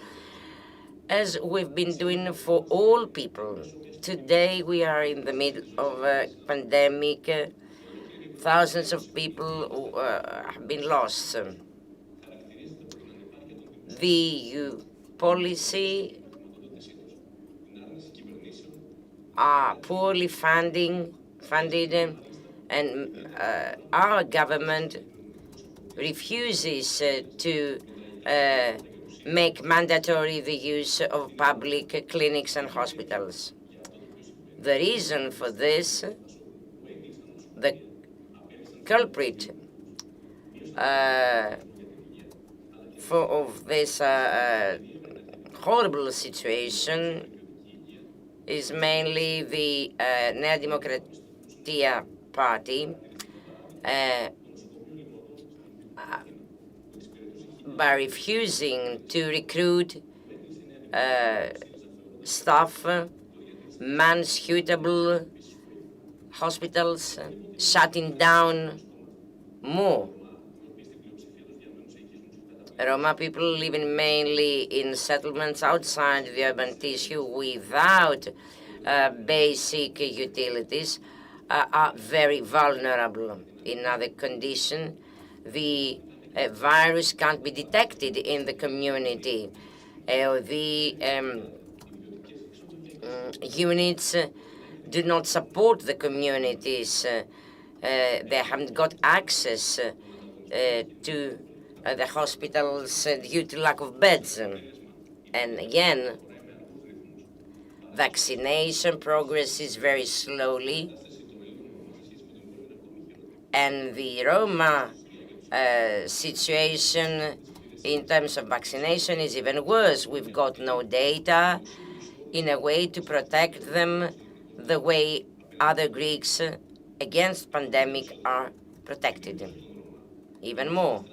as we've been doing for all people. Today we are in the middle of a pandemic. Thousands of people have been lost. The EU policy are poorly funded, and our government refuses to make mandatory the use of public clinics and hospitals. The reason for this, the culprit of this horrible situation is mainly the Nea Demokratia party, by refusing to recruit staff, man-suitable hospitals, shutting down more. Roma people living mainly in settlements outside the urban tissue without basic utilities are very vulnerable. In other conditions, the virus can't be detected in the community. The units do not support the communities. They haven't got access to the hospitals due to lack of beds. And again, vaccination progresses very slowly, and the Roma situation in terms of vaccination is even worse. We've got no data in a way to protect them the way other Greeks against pandemic are protected. Even more,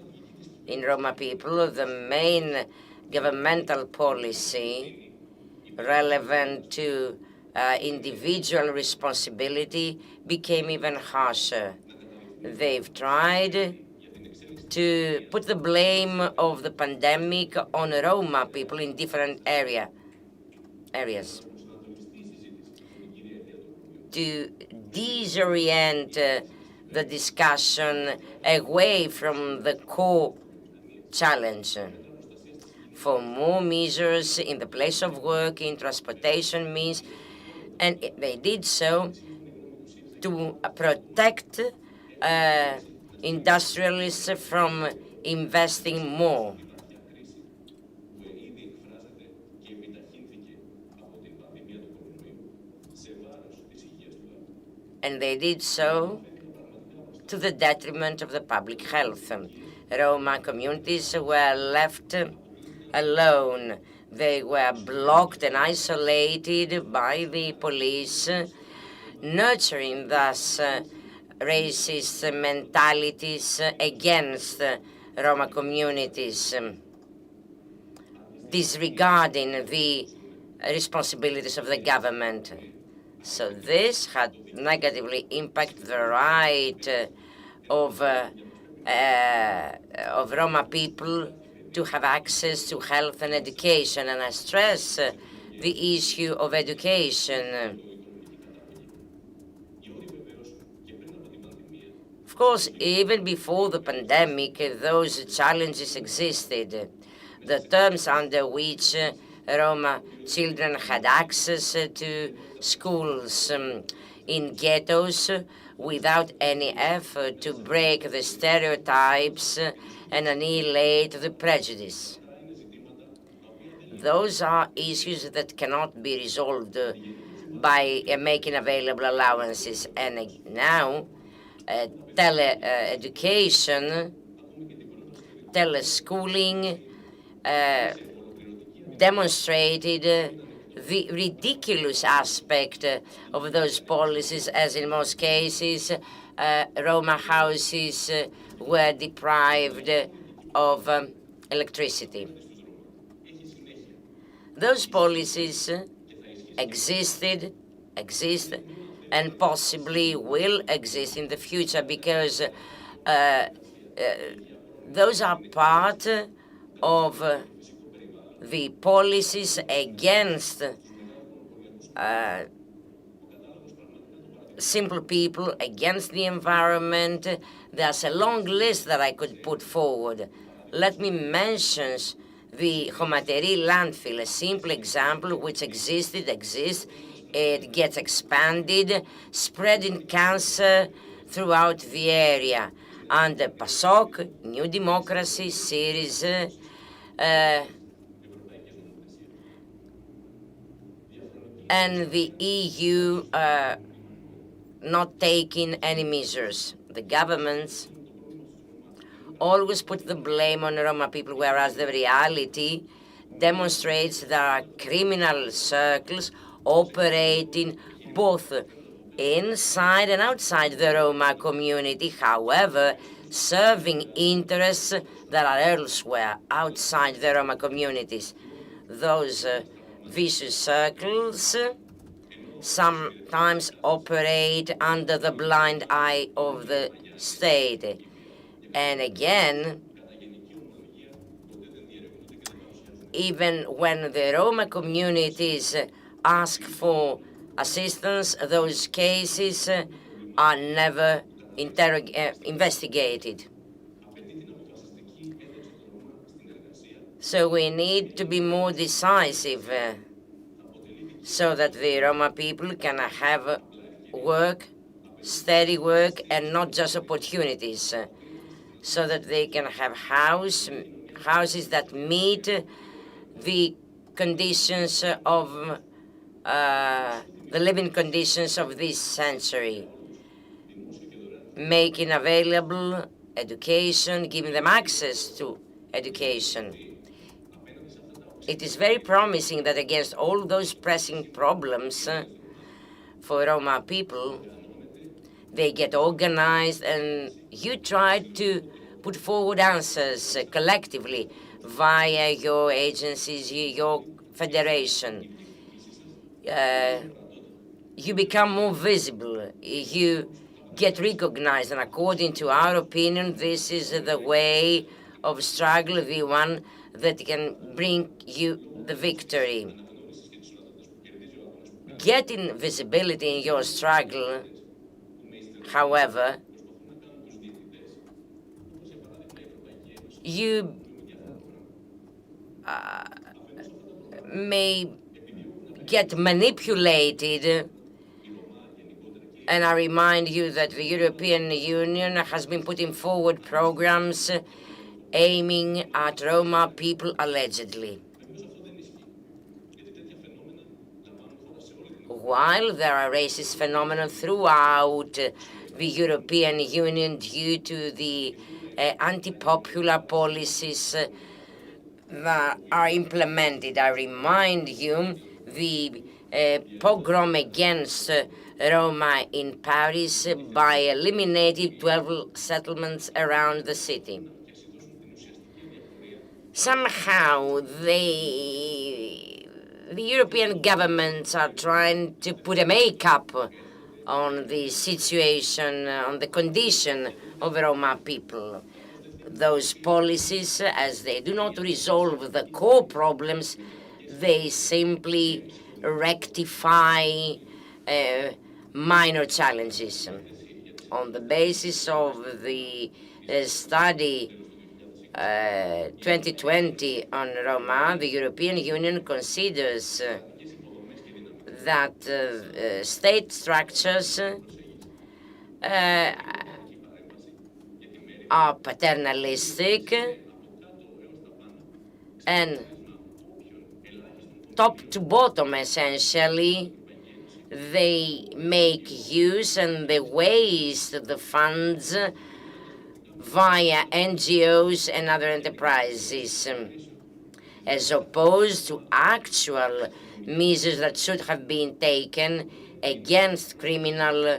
in Roma people, the main governmental policy relevant to individual responsibility became even harsher. They've tried to put the blame of the pandemic on Roma people in different areas, to disorient the discussion away from the core challenge for more measures in the place of work, in transportation means, and they did so to protect industrialists from investing more. And they did so to the detriment of the public health. Roma communities were left alone. They were blocked and isolated by the police, nurturing thus racist mentalities against Roma communities, disregarding the responsibilities of the government. So this had negatively impacted the right of Roma people to have access to health and education, and I stress the issue of education. Of course, even before the pandemic, those challenges existed. The terms under which Roma children had access to schools in ghettos without any effort to break the stereotypes and annihilate the prejudice. Those are issues that cannot be resolved by making available allowances. And now, tele-education, teleschooling demonstrated the ridiculous aspect of those policies, as in most cases, Roma houses were deprived of electricity. Those policies exist, and possibly will exist in the future because those are part of the policies against simple people, against the environment. There's a long list that I could put forward. Let me mention the Homateri landfill, a simple example which exists. It gets expanded, spreading cancer throughout the area. Under PASOK, New Democracy, Syriza, and the EU not taking any measures. The governments always put the blame on Roma people, whereas the reality demonstrates there are criminal circles operating both inside and outside the Roma community, however, serving interests that are elsewhere, outside the Roma communities. Those vicious circles sometimes operate under the blind eye of the state. And again, even when the Roma communities ask for assistance, those cases are never investigated. So we need to be more decisive so that the Roma people can have work, steady work, and not just opportunities, so that they can have houses that meet the conditions of the living conditions of this century, making available education, giving them access to education. It is very promising that against all those pressing problems for Roma people, they get organized, and you try to put forward answers collectively via your agencies, your federation. You become more visible, you get recognized, and according to our opinion, this is the way of struggle, the one that can bring you the victory. Getting visibility in your struggle, however, you may get manipulated And I remind you that the European Union has been putting forward programs aiming at Roma people allegedly. While there are racist phenomena throughout the European Union due to the anti-popular policies that are implemented, I remind you the pogrom against Roma in Paris by eliminating 12 settlements around the city. Somehow the European governments are trying to put a makeup on the situation, on the condition of Roma people. Those policies, as they do not resolve the core problems, they simply rectify minor challenges. On the basis of the study 2020 on Roma, the European Union considers that state structures are paternalistic and top to bottom, essentially, they make use and they waste the funds via NGOs and other enterprises, as opposed to actual measures that should have been taken against criminal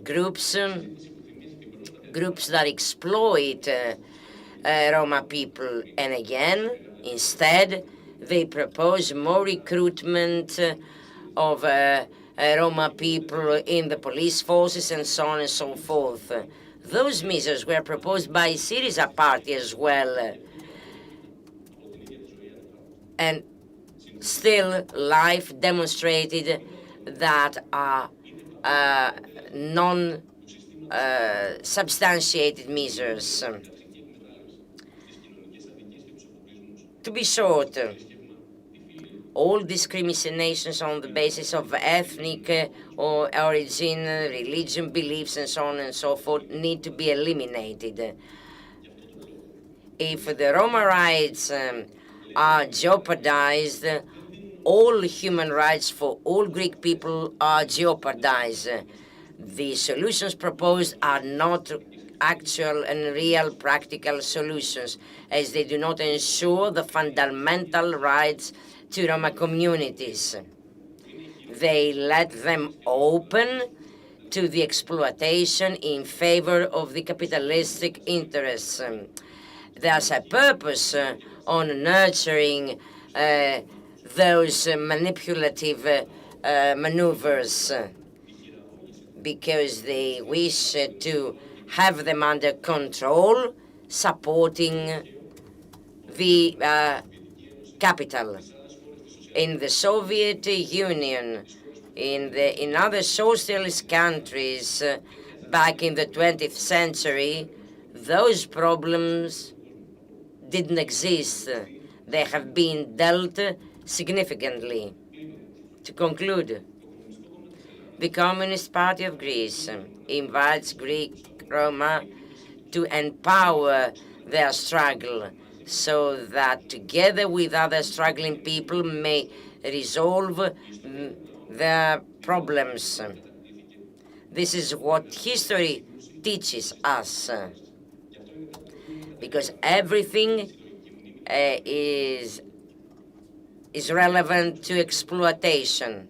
groups that exploit Roma people. And again, instead, they propose more recruitment of Roma people in the police forces and so on and so forth. Those measures were proposed by Syriza party as well. And still, life demonstrated that are non-substantiated measures. To be short, all discriminations on the basis of ethnic or origin, religion, beliefs, and so on and so forth need to be eliminated. If the Roma rights are jeopardized, all human rights for all Greek people are jeopardized. The solutions proposed are not actual and real practical solutions, as they do not ensure the fundamental rights to Roma communities. They let them open to the exploitation in favor of the capitalistic interests. There's a purpose on nurturing those manipulative maneuvers, because they wish to have them under control, supporting the capital. In the Soviet Union, in other socialist countries back in the 20th century, those problems didn't exist. They have been dealt significantly. To conclude, the Communist Party of Greece invites Greek Roma to empower their struggle so that together with other struggling people may resolve their problems. This is what history teaches us, because everything is relevant to exploitation.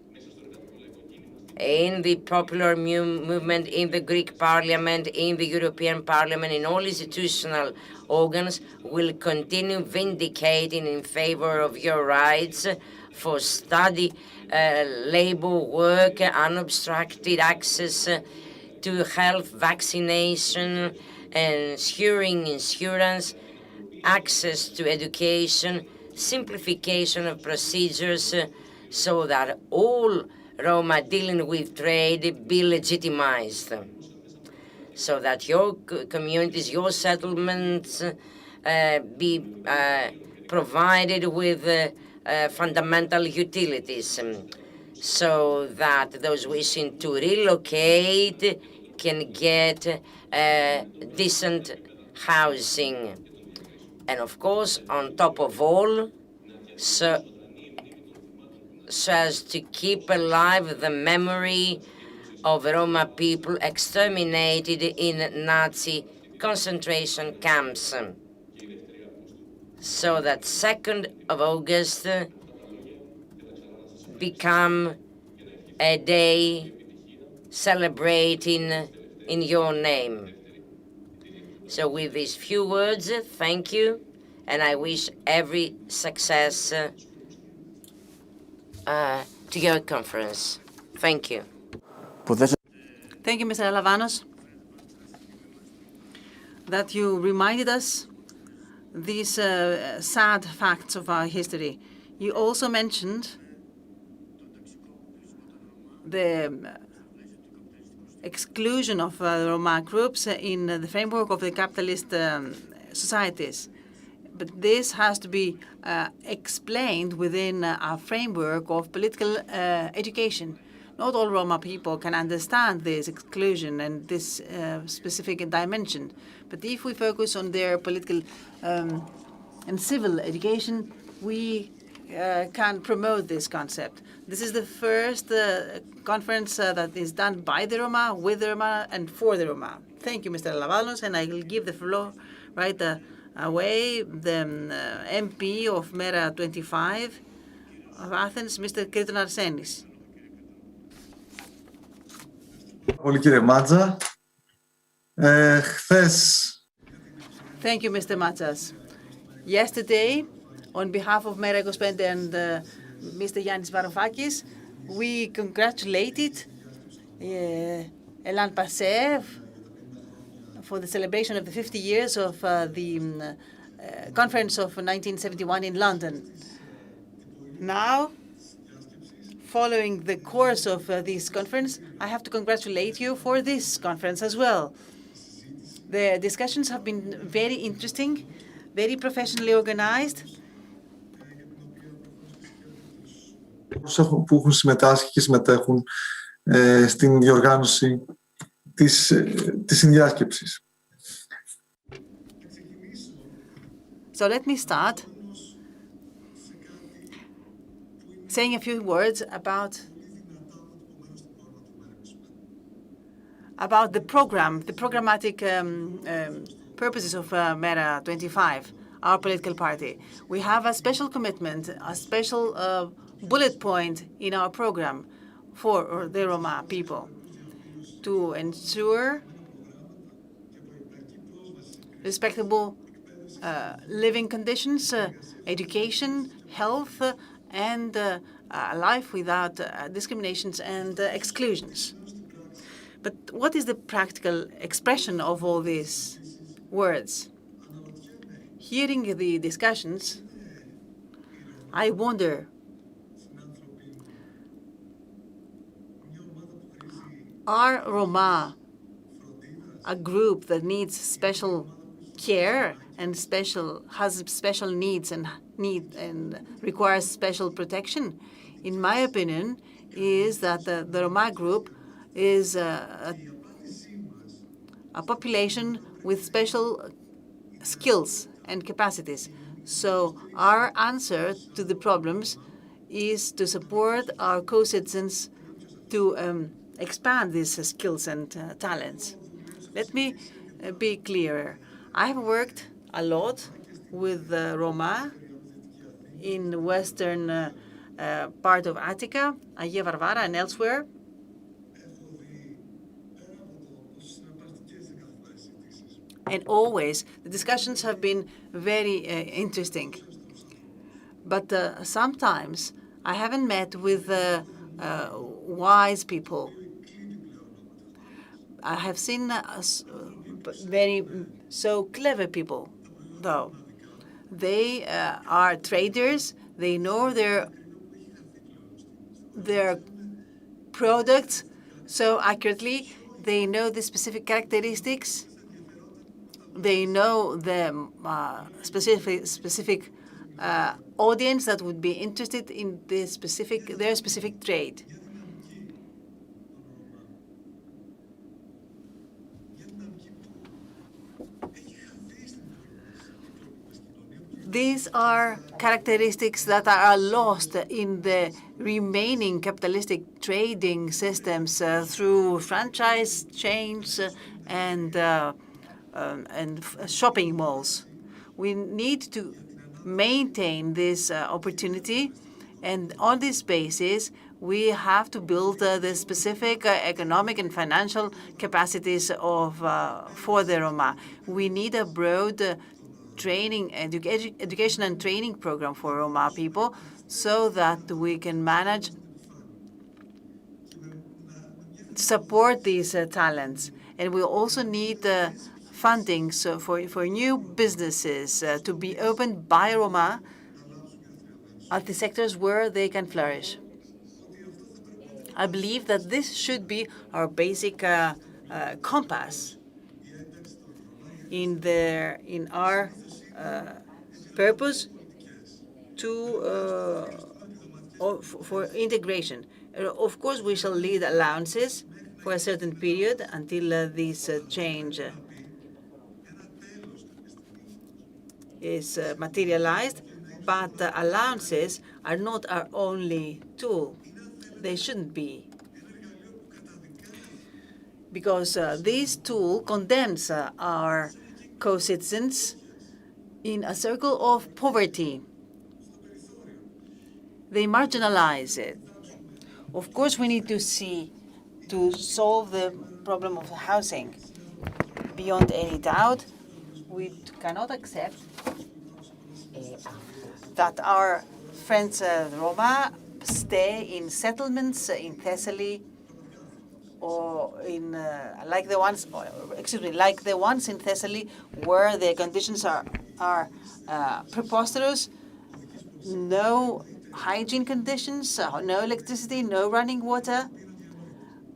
In the popular movement, in the Greek parliament, in the European Parliament, in all institutional organs, will continue vindicating in favor of your rights for study, labor, work, unobstructed access to health, vaccination, ensuring insurance, access to education, simplification of procedures so that all Roma dealing with trade be legitimized, so that your communities, your settlements be provided with fundamental utilities. so that those wishing to relocate can get decent housing. And of course, on top of all, so as to keep alive the memory of Roma people exterminated in Nazi concentration camps, so that 2nd of August become a day celebrating in your name. So with these few words, thank you, and I wish every success to your conference. Thank you. Thank you, Mr. Alavanos, that you reminded us these sad facts of our history. You also mentioned the exclusion of Roma groups in the framework of the capitalist societies. But this has to be explained within a framework of political education. Not all Roma people can understand this exclusion and this specific dimension. But if we focus on their political and civil education, we can promote this concept. This is the first conference that is done by the Roma, with the Roma, and for the Roma. Thank you, Mr. Lavalos, and I will give the floor right away the MP of Mera 25 of Athens, Mr. Kriton Arsenis. Πολύ κύριε Μάτζα. Χθες. Thank you, Mr. Matsas. Yesterday, on behalf of Mera 25 and Mr. Yannis Varoufakis, we congratulated ELLAN PASSE for the celebration of the 50 years of the conference of 1971 in London. Now, following the course of this conference, I have to congratulate you for this conference as well. The discussions have been very interesting, very professionally organized. Που έχουν συμμετάσχει και συμμετέχουν στην διοργάνωση της συνδιάσκεψης. So let me start saying a few words about the program, the programmatic purposes of Mera 25, our political party. We have a special commitment, a special bullet point in our program for the Roma people to ensure respectable living conditions, education, health, and a life without discriminations and exclusions. But what is the practical expression of all these words? Hearing the discussions, I wonder, are Roma a group that needs special care and has special needs and requires special protection? In my opinion, is that the Roma group is a population with special skills and capacities. So our answer to the problems is to support our co-citizens to expand these skills and talents. Let me be clearer. I have worked a lot with Roma in the western part of Attica, Agia Varvara, and elsewhere. And always, the discussions have been very interesting. But sometimes I haven't met with wise people. I have seen so clever people, though. They are traders. They know their products so accurately. They know the specific characteristics. They know the specific audience that would be interested in their specific trade. These are characteristics that are lost in the remaining capitalistic trading systems through franchise chains and shopping malls. We need to maintain this opportunity, and on this basis, we have to build the specific economic and financial capacities for the Roma. We need a broad education and training program for Roma people so that we can manage to support these talents. And we also need funding for new businesses to be opened by Roma at the sectors where they can flourish. I believe that this should be our basic compass in our purpose for integration. Of course, we shall lead allowances for a certain period until this change is materialized, but allowances are not our only tool. They shouldn't be. Because this tool condemns our co-citizens in a circle of poverty. They marginalize it. Of course, we need to solve the problem of housing. Beyond any doubt, we cannot accept that our friends Roma stay in settlements in Thessaly or like the ones in Thessaly, where the conditions are preposterous. No hygiene conditions, no electricity, no running water.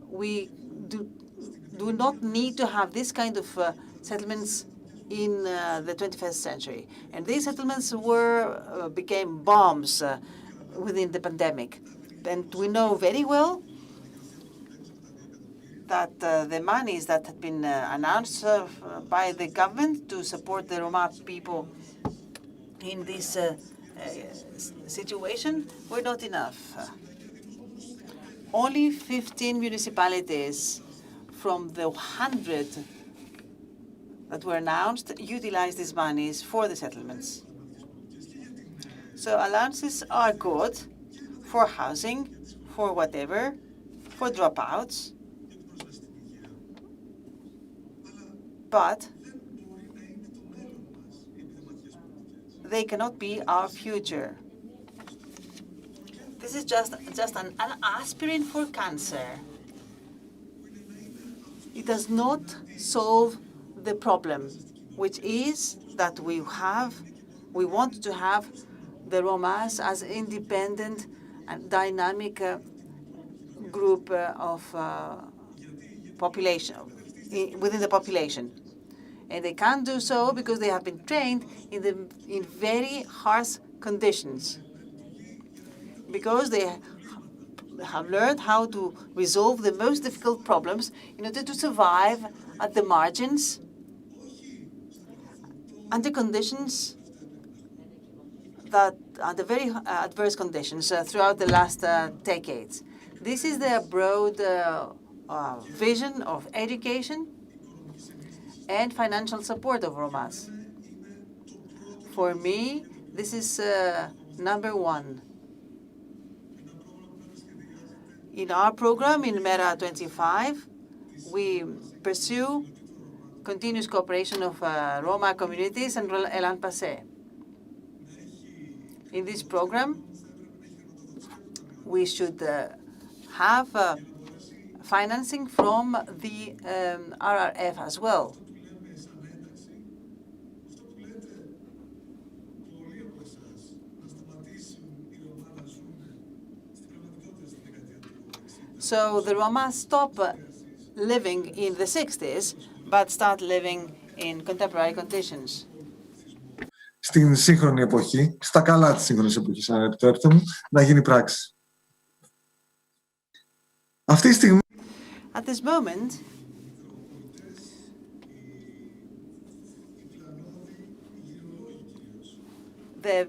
We do not need to have this kind of settlements in the 21st century. And these settlements became bombs within the pandemic. And we know very well that the monies that had been announced by the government to support the Roma people in this situation were not enough. Only 15 municipalities from the 100 that were announced utilized these monies for the settlements. So allowances are good for housing, for whatever, for dropouts, but they cannot be our future. This is just an aspirin for cancer. It does not solve the problem, which is that we want to have the Romas as independent and dynamic group of population within the population. And they can't do so because they have been trained in very harsh conditions, because they have learned how to resolve the most difficult problems in order to survive at the margins under conditions under very adverse conditions throughout the last decades. This is the broad vision of education and financial support of Romas. For me, this is number one. In our program, in MERA 25, we pursue continuous cooperation of Roma communities and ELLAN PASSE. In this program, we should have financing from the RRF as well. So the Roma stop living in the 60s, but start living in contemporary conditions. στην σύγχρονη εποχή, στα καλά της σύγχρονης εποχής, αν επιτρέπετε μου, να γίνει πράξη. Αυτή τη στιγμή... At this moment, the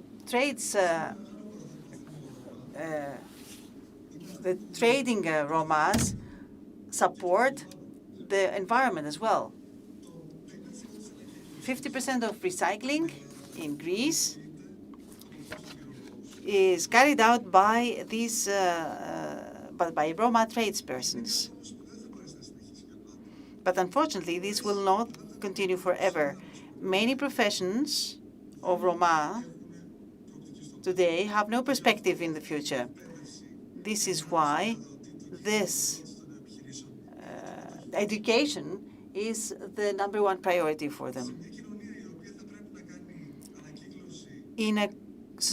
trading Romas support the environment as well. 50% of recycling in Greece is carried out by these by Roma tradespersons. But unfortunately, this will not continue forever. Many professions of Roma today have no perspective in the future. This is why this education is the #1 priority for them. In a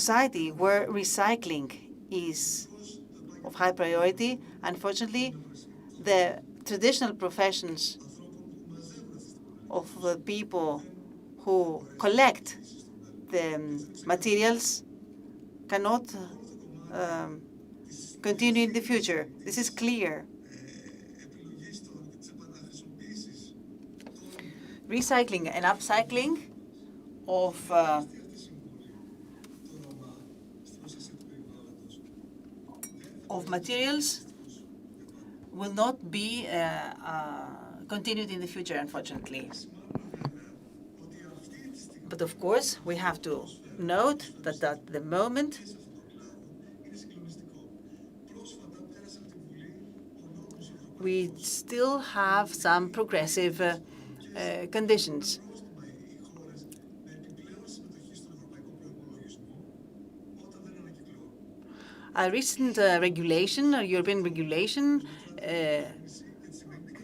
society where recycling is of high priority, unfortunately, the traditional professions of the people who collect the materials cannot continue in the future. This is clear. Recycling and upcycling of materials will not be continued in the future, unfortunately. But of course, we have to note that at the moment, we still have some progressive conditions. A recent regulation, a European regulation,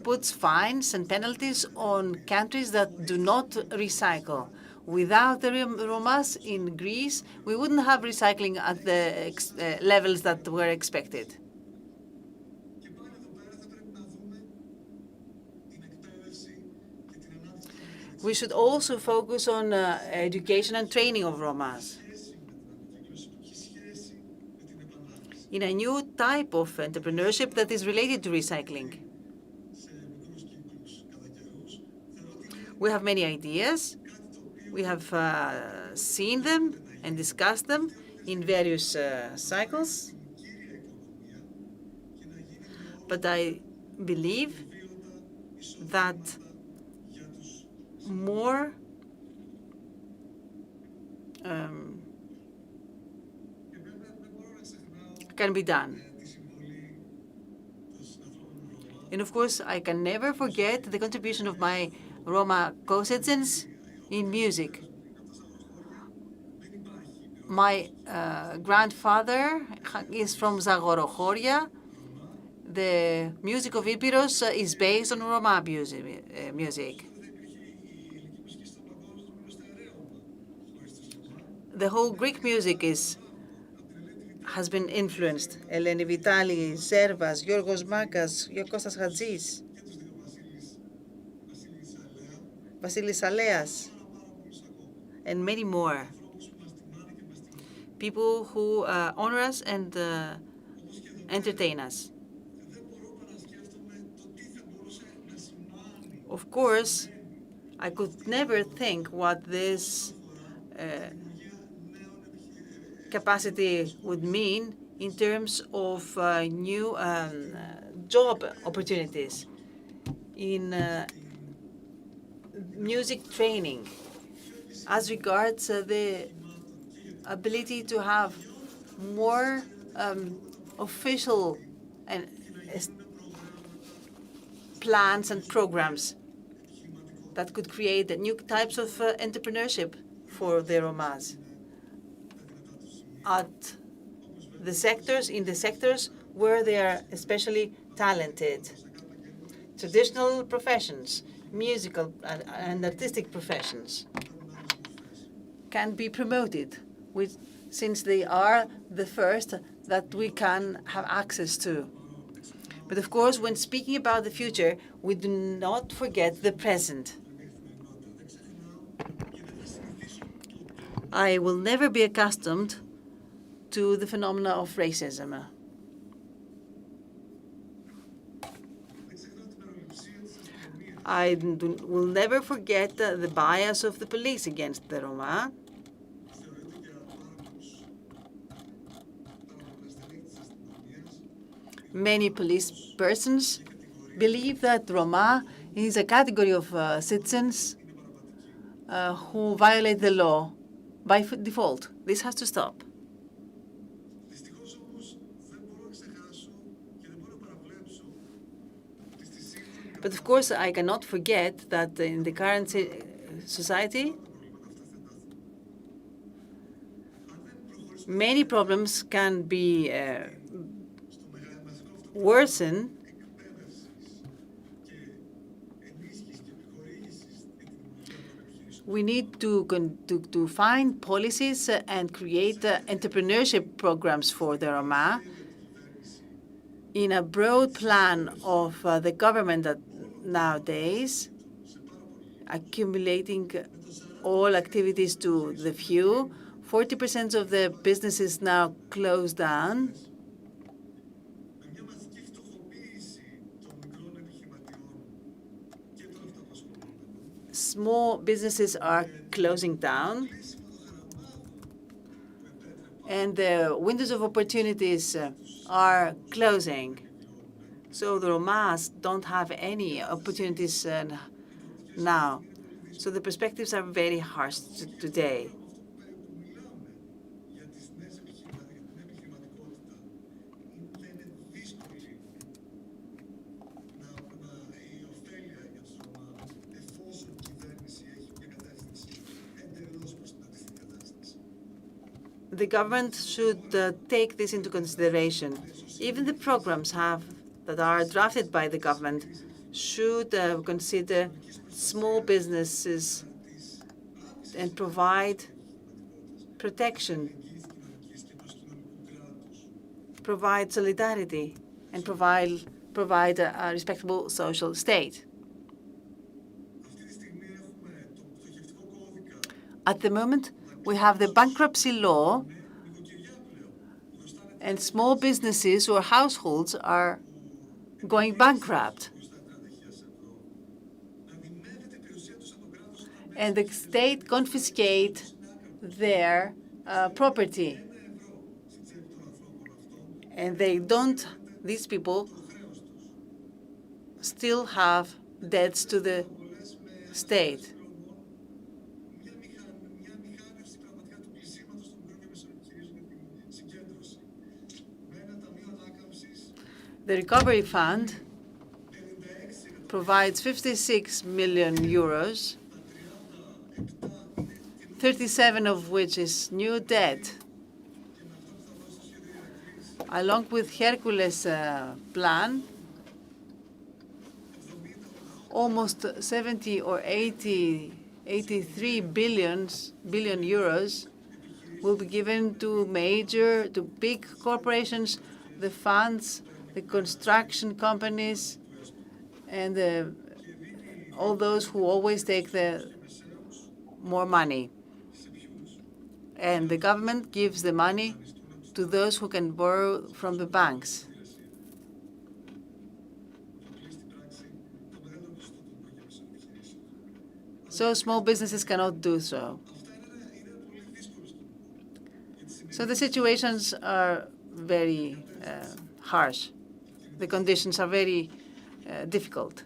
puts fines and penalties on countries that do not recycle. Without the Romas in Greece, we wouldn't have recycling at the levels that were expected. We should also focus on education and training of Romas in a new type of entrepreneurship that is related to recycling. We have many ideas. We have seen them and discussed them in various cycles. But I believe that more can be done. And of course, I can never forget the contribution of my Roma co-citizens in music. My grandfather is from Zagorochoria. The music of Epirus is based on Roma music. The whole Greek music has been influenced. Eleni Vitali, Zervas, Yorgos Makas, Kostas Hadzis, Vasilis Aleas, and many more. People who honor us and entertain us. Of course, I could never think what this capacity would mean in terms of new job opportunities in music training, as regards the ability to have more official and plans and programs that could create new types of entrepreneurship for the Romas at the sectors, in the sectors where they are especially talented. Traditional professions, musical and artistic professions can be promoted since they are the first that we can have access to. But of course, when speaking about the future, we do not forget the present. I will never be accustomed to the phenomena of racism. I will never forget the bias of the police against the Roma. Many police persons believe that Roma is a category of citizens who violate the law by default. This has to stop. But of course, I cannot forget that in the current society, many problems can be worsened we need to find policies and create entrepreneurship programs for the Roma in a broad plan of the government that nowadays, accumulating all activities to the few. 40% of the businesses now closed down. Small businesses are closing down, and the windows of opportunities are closing. So the Romas don't have any opportunities now. So the perspectives are very harsh today. The government should take this into consideration. Even the programs that are drafted by the government should consider small businesses and provide protection, provide solidarity, and provide a respectable social state. At the moment, we have the bankruptcy law, and small businesses or households are going bankrupt. And the state confiscate their property. And these people still have debts to the state. The Recovery Fund provides 56 million euros, 37 of which is new debt. Along with Hercules plan, almost 70 or 83 billion euros will be given to big corporations, the funds, the construction companies, and all those who always take the more money. And the government gives the money to those who can borrow from the banks. So small businesses cannot do so. So the situations are very harsh. The conditions are very difficult.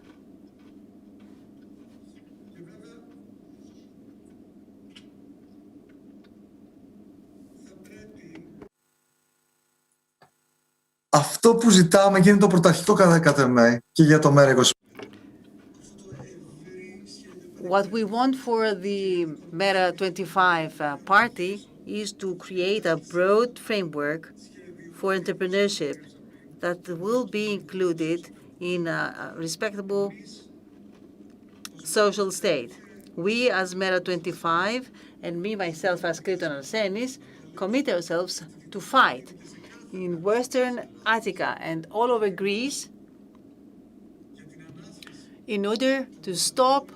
Αυτό που ζητάμε και είναι το πρωταρχικό κατά εμέ και για το ΜΕΡΑ25. What we want for the MERA25 party is to create a broad framework for entrepreneurship that will be included in a respectable social state. We as MERA25 and me myself as Kriton Arsenis commit ourselves to fight in Western Attica and all over Greece in order to stop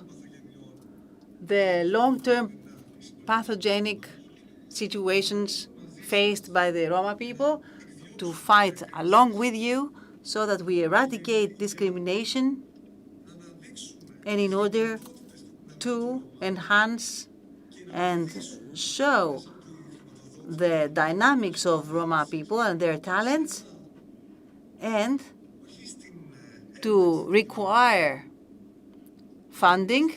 the long-term pathogenic situations faced by the Roma people, to fight along with you so that we eradicate discrimination and in order to enhance and show the dynamics of Roma people and their talents, and to require funding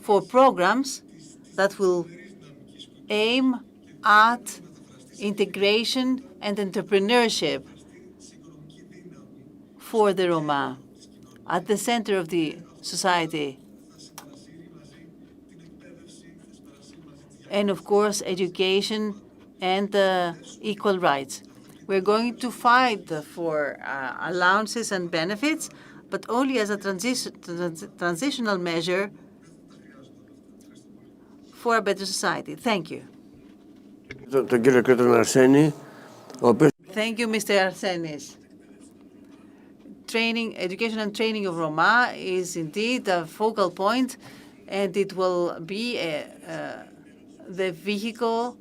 for programs that will aim at integration and entrepreneurship for the Roma at the center of the society. And of course, education and equal rights. We're going to fight for allowances and benefits, but only as a transitional measure for a better society. Thank you. Thank you, Mr. Arsenis. Education and training of Roma is indeed a focal point, and it will be the vehicle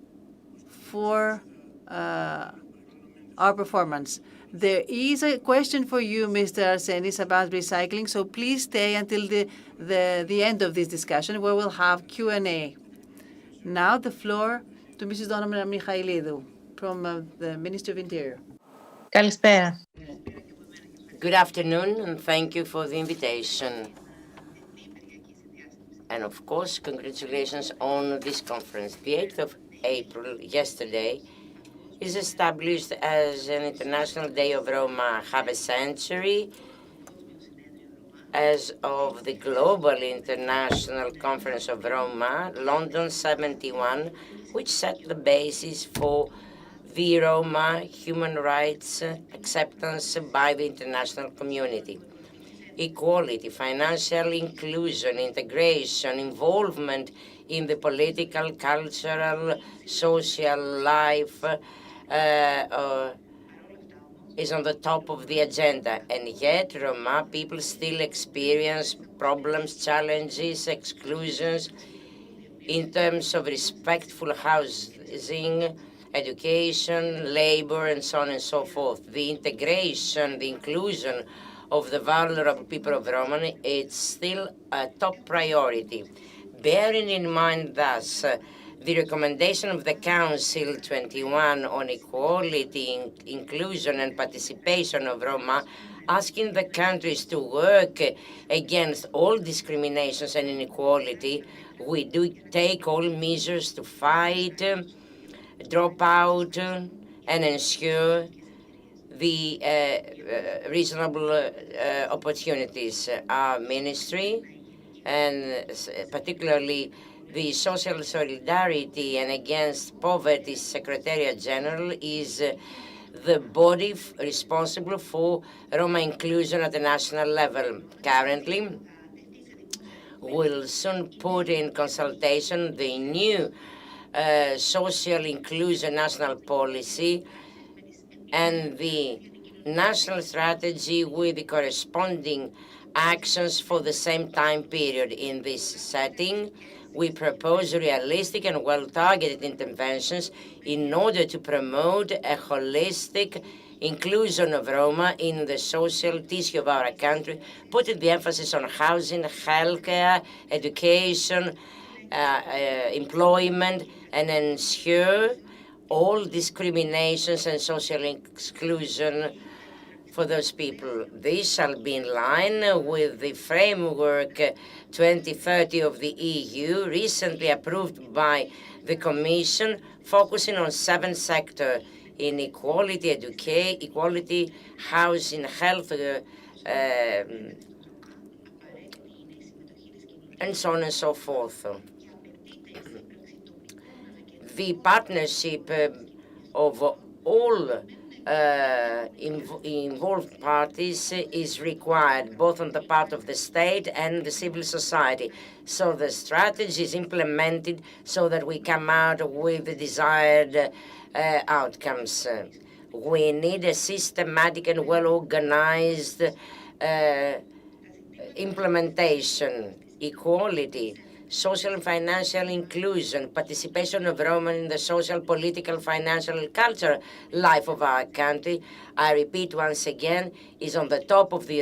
for our performance. There is a question for you, Mr. Arsenis, about recycling, so please stay until the end of this discussion, where we'll have Q&A. Now the floor to Mrs. Donna Michailidou from the Ministry of Interior. Καλησπέρα. Good afternoon, and thank you for the invitation. And of course, congratulations on this conference. The 8th of April, yesterday, is established as an International Day of Roma half a century as of the Global International Conference of Roma, London 71, which set the basis for the Roma human rights acceptance by the international community. Equality, financial inclusion, integration, involvement in the political, cultural, social life is on the top of the agenda. And yet, Roma people still experience problems, challenges, exclusions in terms of respectful housing, education, labor, and so on and so forth. The integration, the inclusion of the vulnerable people of Roma, it's still a top priority. Bearing in mind thus the recommendation of the Council 21 on equality, inclusion and participation of Roma, asking the countries to work against all discriminations and inequality, we do take all measures to fight, drop out, and ensure the reasonable opportunities. Our ministry, and particularly the Social Solidarity and Against Poverty Secretariat General, is the body responsible for Roma inclusion at the national level. Currently, we'll soon put in consultation the new social inclusion national policy and the national strategy with the corresponding actions for the same time period. In this setting, we propose realistic and well-targeted interventions in order to promote a holistic inclusion of Roma in the social tissue of our country, putting the emphasis on housing, healthcare, education, employment, and ensure all discriminations and social exclusion for those people. This shall be in line with the framework 2030 of the EU, recently approved by the Commission, focusing on 7 sectors: inequality, equality, housing, health, and so on and so forth. The partnership of all involved parties is required, both on the part of the state and the civil society. So the strategy is implemented so that we come out with the desired outcomes. We need a systematic and well-organized implementation. Equality social and financial inclusion, participation of Roma in the social, political, financial, and cultural life of our country, I repeat once again, is on the top of the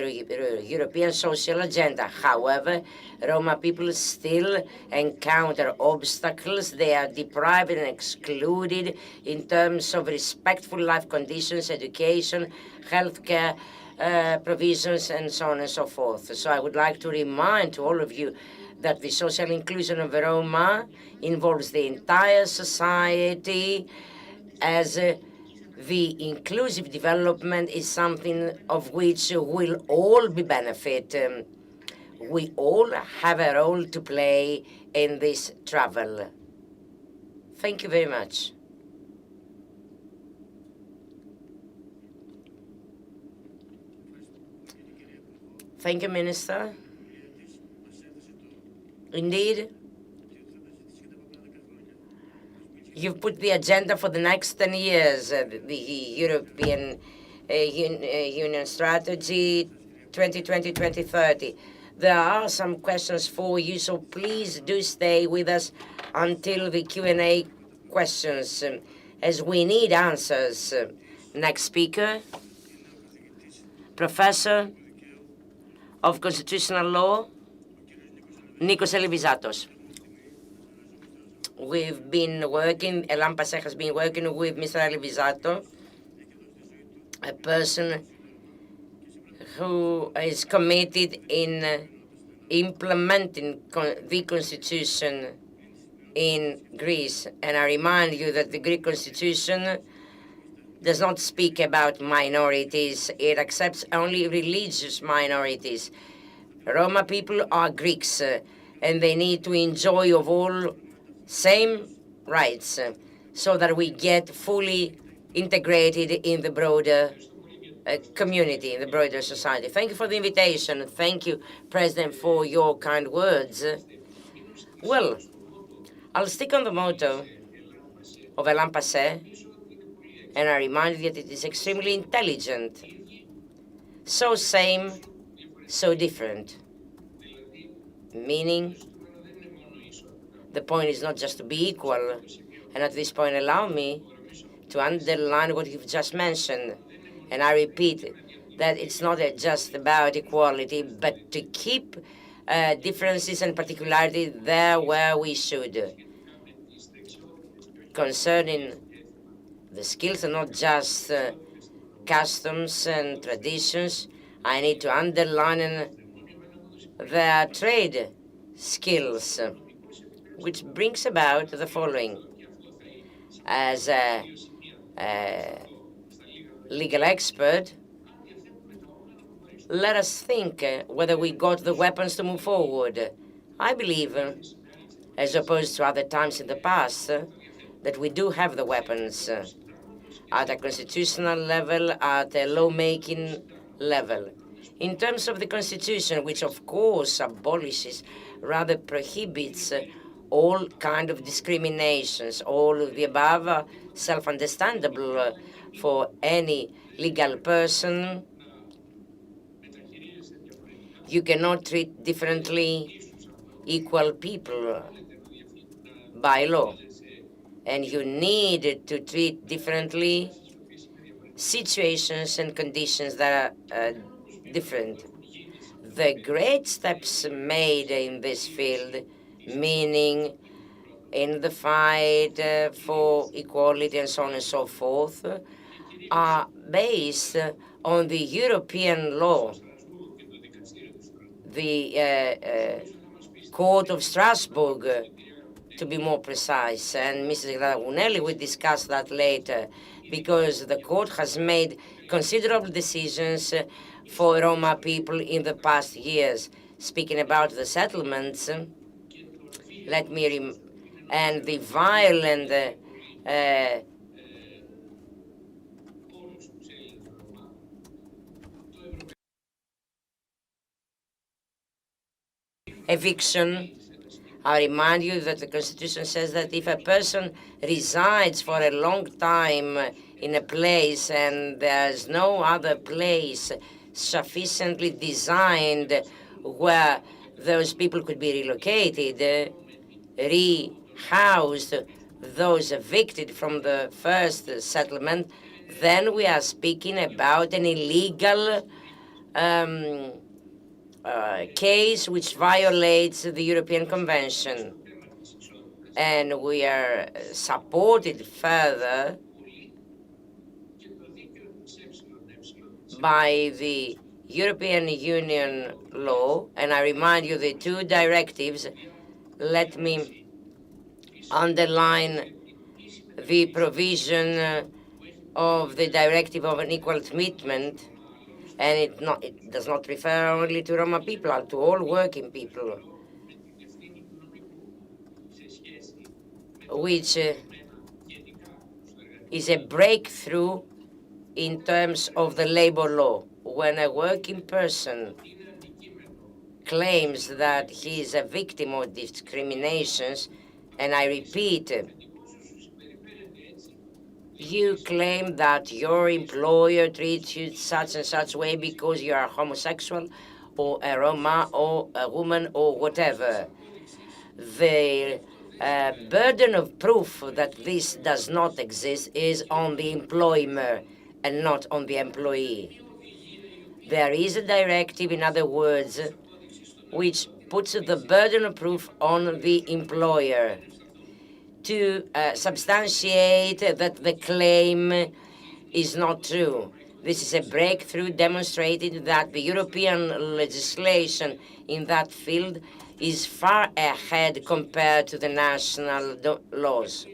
European social agenda. However, Roma people still encounter obstacles. They are deprived and excluded in terms of respectful life conditions, education, healthcare, provisions, and so on and so forth. So I would like to remind to all of you that the social inclusion of Roma involves the entire society, as the inclusive development is something of which we'll all be benefit. We all have a role to play in this travel. Thank you very much. Thank you, Minister. Indeed, you've put the agenda for the next 10 years, the European Union Strategy 2020-2030. There are some questions for you, so please do stay with us until the Q&A questions, as we need answers. Next speaker, Professor of Constitutional Law, Nikos Elivizatos. We've been working, ELLAN PASSE has been working with Mr. Elivizato, a person who is committed in implementing the constitution in Greece. And I remind you that the Greek constitution does not speak about minorities. It accepts only religious minorities. Roma people are Greeks, and they need to enjoy of all same rights, so that we get fully integrated in the broader community, in the broader society. Thank you for the invitation. Thank you, President, for your kind words. Well, I'll stick on the motto of ELLAN PASSE, and I remind you that it is extremely intelligent. So same, so different. Meaning, the point is not just to be equal. And at this point, allow me to underline what you've just mentioned. And I repeat that it's not just about equality, but to keep differences and particularity there where we should. Concerning the skills and not just customs and traditions, I need to underline their trade skills, which brings about the following. As a legal expert, let us think whether we got the weapons to move forward. I believe, as opposed to other times in the past, that we do have the weapons at a constitutional level, at a lawmaking level. In terms of the Constitution, which of course abolishes, rather prohibits all kind of discriminations, all of the above are self-understandable for any legal person. You cannot treat differently equal people by law, and you need to treat differently situations and conditions that are different. The great steps made in this field, meaning in the fight for equality and so on and so forth, are based on the European law. The Court of Strasbourg, to be more precise, and Mrs. Gragunelli will discuss that later, because the court has made considerable decisions for Roma people in the past years. Speaking about the settlements, let me and the violent eviction. I remind you that the Constitution says that if a person resides for a long time in a place and there's no other place sufficiently designed where those people could be relocated, rehoused, those evicted from the first settlement, then we are speaking about an illegal case which violates the European Convention. And we are supported further by the European Union law, and I remind you the two directives. Let me underline the provision of the directive of unequal treatment, and it does not refer only to Roma people, to all working people, which is a breakthrough in terms of the labor law. When a working person claims that he is a victim of discriminations, and I repeat, you claim that your employer treats you such and such way because you are homosexual or a Roma or a woman or whatever. The burden of proof that this does not exist is on the employer and not on the employee. There is a directive, in other words, which puts the burden of proof on the employer to substantiate that the claim is not true. This is a breakthrough demonstrating that the European legislation in that field is far ahead compared to the national laws.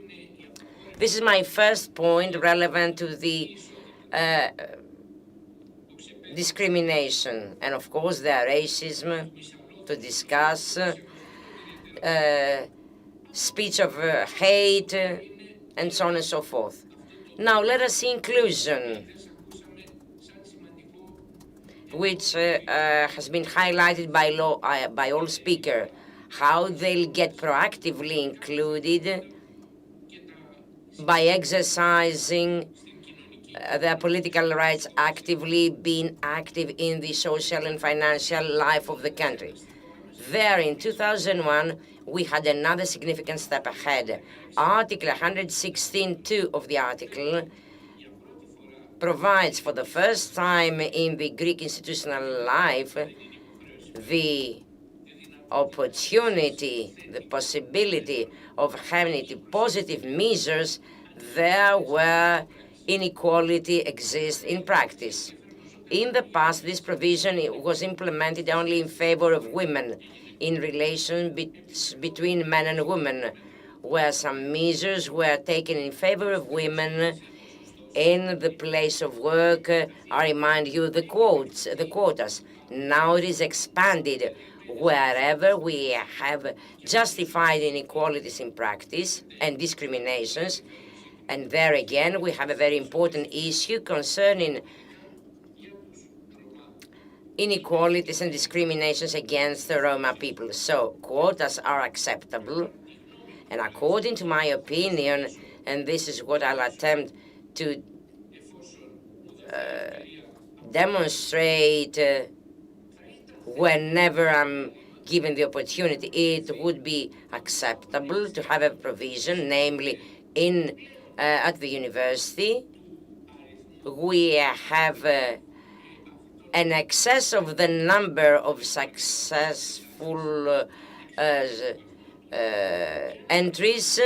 This is my first point relevant to the discrimination. And of course, there are racism to discuss, speech of hate, and so on and so forth. Now, let us see inclusion, which has been highlighted by all speakers, how they'll get proactively included by exercising their political rights, actively being active in the social and financial life of the country. There, in 2001, we had another significant step ahead. Article 116.2 of the article provides for the first time in the Greek institutional life the opportunity, the possibility of having positive measures there where inequality exists in practice. In the past, this provision was implemented only in favor of women in relation between men and women, where some measures were taken in favor of women in the place of work. I remind you the quotas. Now it is expanded wherever we have justified inequalities in practice and discriminations. And there again, we have a very important issue concerning inequalities and discriminations against the Roma people. So quotas are acceptable, and according to my opinion, and this is what I'll attempt to demonstrate whenever I'm given the opportunity, it would be acceptable to have a provision, namely at the university, we have an excess of the number of successful entries,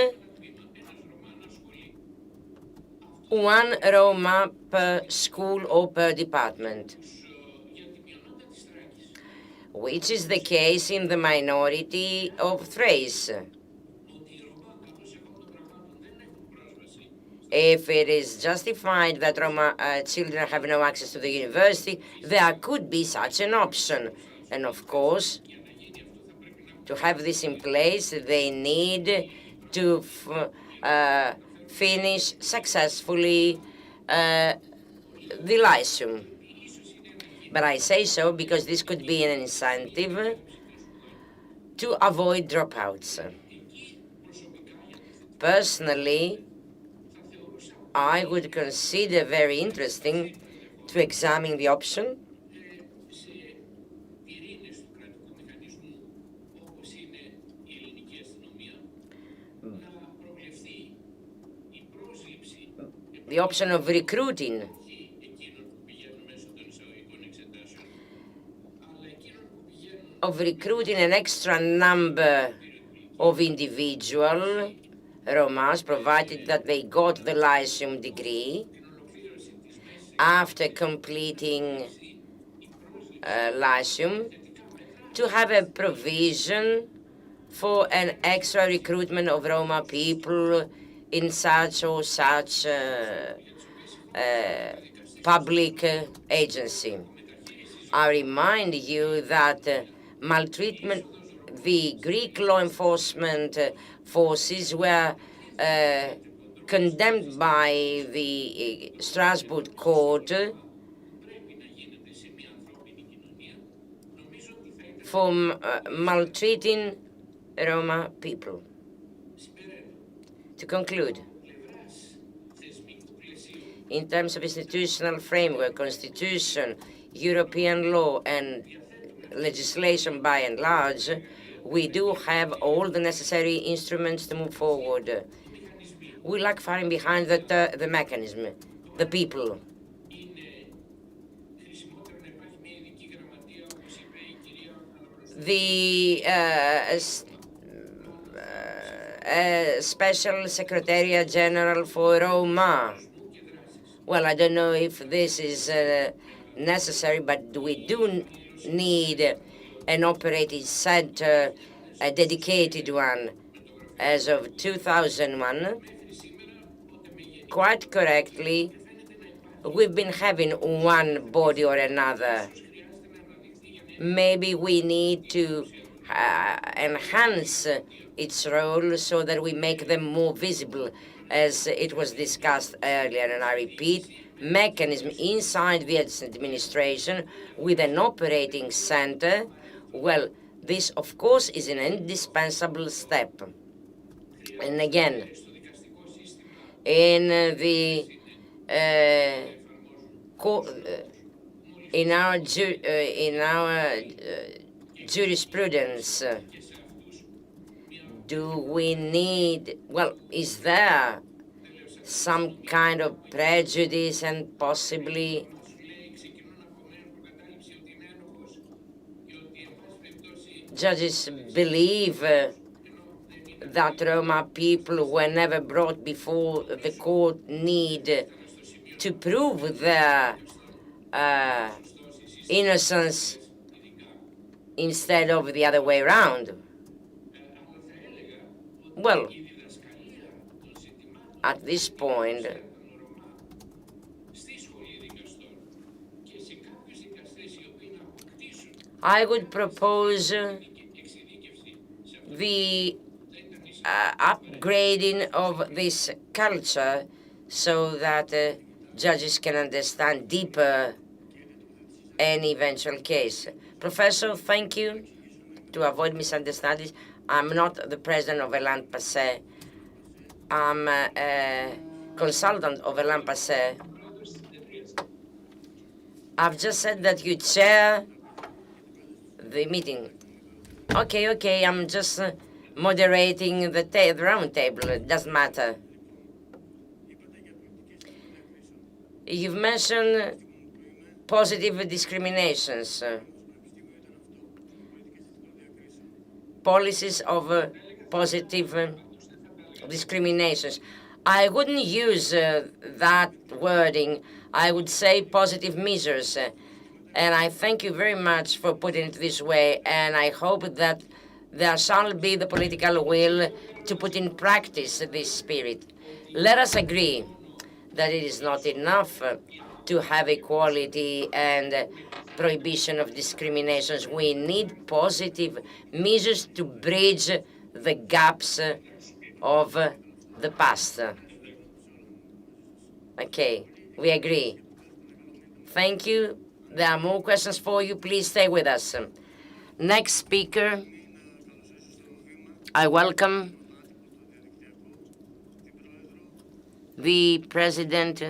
one Roma per school or per department, which is the case in the minority of Thrace. If it is justified that Roma children have no access to the university, there could be such an option. And of course, to have this in place, they need to finish successfully the Lyceum. But I say so because this could be an incentive to avoid dropouts. Personally, I would consider very interesting to examine the option the option of recruiting an extra number of individual Romas, provided that they got the Lyceum degree after completing Lyceum, to have a provision for an extra recruitment of Roma people in such or such public agency. I remind you that maltreatment, the Greek law enforcement forces were condemned by the Strasbourg court for maltreating Roma people. To conclude, in terms of institutional framework, constitution, European law, and legislation by and large, we do have all the necessary instruments to move forward. We lack far behind the mechanism, the people. The Special Secretariat General for Roma. Well, I don't know if this is necessary, but we do need an operating center, a dedicated one. As of 2001, quite correctly, we've been having one body or another. Maybe we need to enhance its role so that we make them more visible, as it was discussed earlier, and I repeat, mechanism inside the administration with an operating center. Well, this, of course, is an indispensable step. And again, in our jurisprudence, do we need, well, is there some kind of prejudice and possibly judges believe that Roma people were never brought before the court need to prove their innocence instead of the other way around? Well, at this point, I would propose the upgrading of this culture so that judges can understand deeper any eventual case. Professor, thank you. To avoid misunderstandings, I'm not the president of ELLAN PASSE. I'm a consultant of ELLAN PASSE. I've just said that you chair the meeting. Okay, I'm just moderating the round table. It doesn't matter. You've mentioned positive discriminations, policies of positive discriminations. I wouldn't use that wording. I would say positive measures. And I thank you very much for putting it this way. And I hope that there shall be the political will to put in practice this spirit. Let us agree that it is not enough to have equality and prohibition of discriminations. We need positive measures to bridge the gaps of the past. Okay, we agree. Thank you. There are more questions for you. Please stay with us. Next speaker, I welcome the President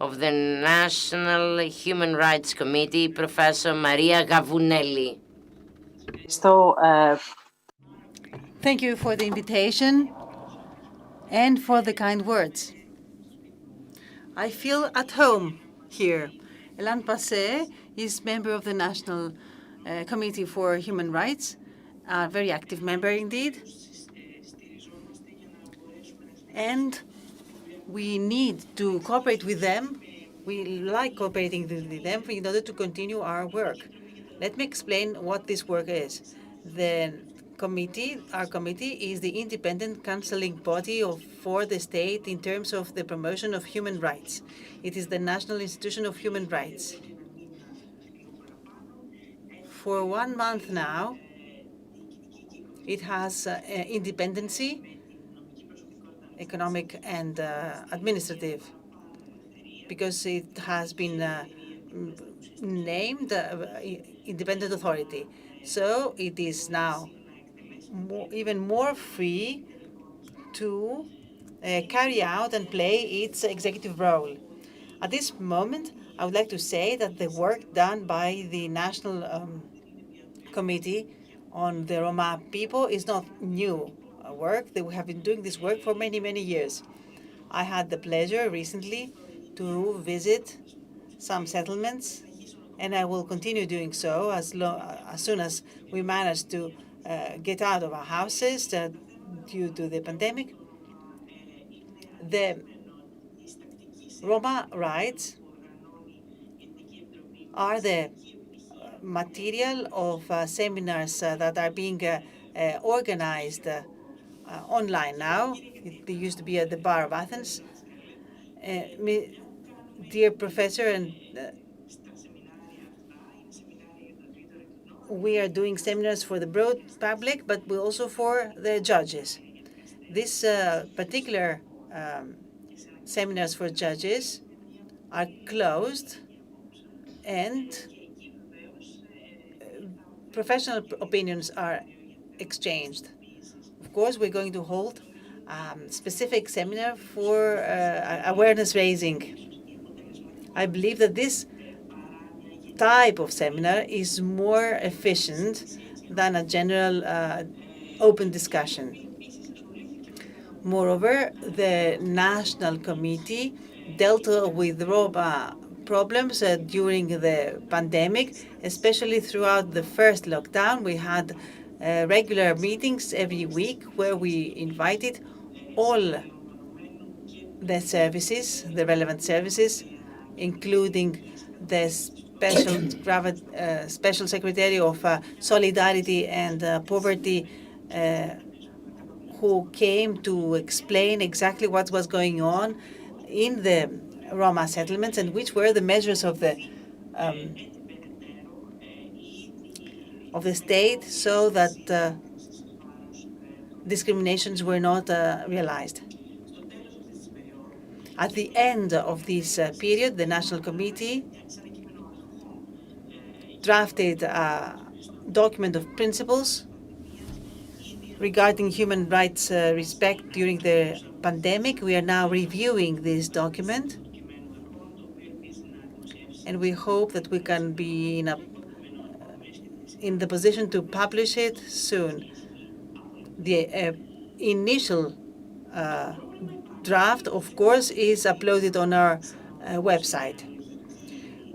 of the National Human Rights Committee, Professor Maria Gavunelli. Thank you for the invitation. and for the kind words. I feel at home here. ELLAN PASSE is member of the National Committee for Human Rights, a very active member indeed. And we need to cooperate with them. We like cooperating with them in order to continue our work. Let me explain what this work is. Our committee is the independent counseling body for the state in terms of the promotion of human rights. It is the National Institution of Human Rights. For 1 month now, it has independency, economic and administrative, because it has been named independent authority. So it is now even more free to carry out and play its executive role. At this moment, I would like to say that the work done by the National Committee on the Roma people is not new work. They have been doing this work for many, many years. I had the pleasure recently to visit some settlements, and I will continue doing so as soon as we manage to get out of our houses due to the pandemic. The Roma rights are the material of seminars that are being organized online now. They used to be at the BARO of Athens. Dear professor, and we are doing seminars for the broad public, but also for the judges. This particular seminars for judges are closed, and professional opinions are exchanged. Of course, we're going to hold specific seminar for awareness raising. I believe that this type of seminar is more efficient than a general open discussion. Moreover, the National Committee dealt with Roma problems during the pandemic, especially throughout the first lockdown. We had regular meetings every week where we invited all the services, the relevant services, including the Special Secretary of Solidarity and Poverty, who came to explain exactly what was going on in the Roma settlements and which were the measures of the state so that discriminations were not realized. At the end of this period, the National Committee drafted a document of principles regarding human rights respect during the pandemic. We are now reviewing this document, and we hope that we can be in the position to publish it soon. The initial draft, of course, is uploaded on our website.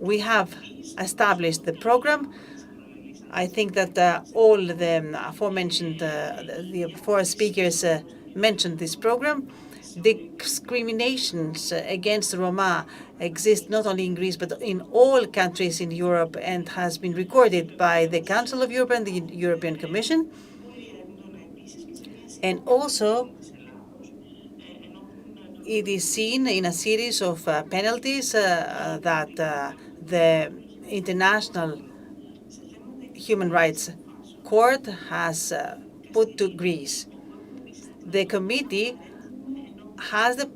We have established the program. I think that all the aforementioned, the four speakers mentioned this program. Discriminations against Roma exist not only in Greece but in all countries in Europe and has been recorded by the Council of Europe and the European Commission. And also, it is seen in a series of penalties that the International Human Rights Court has put to Greece. The committee has the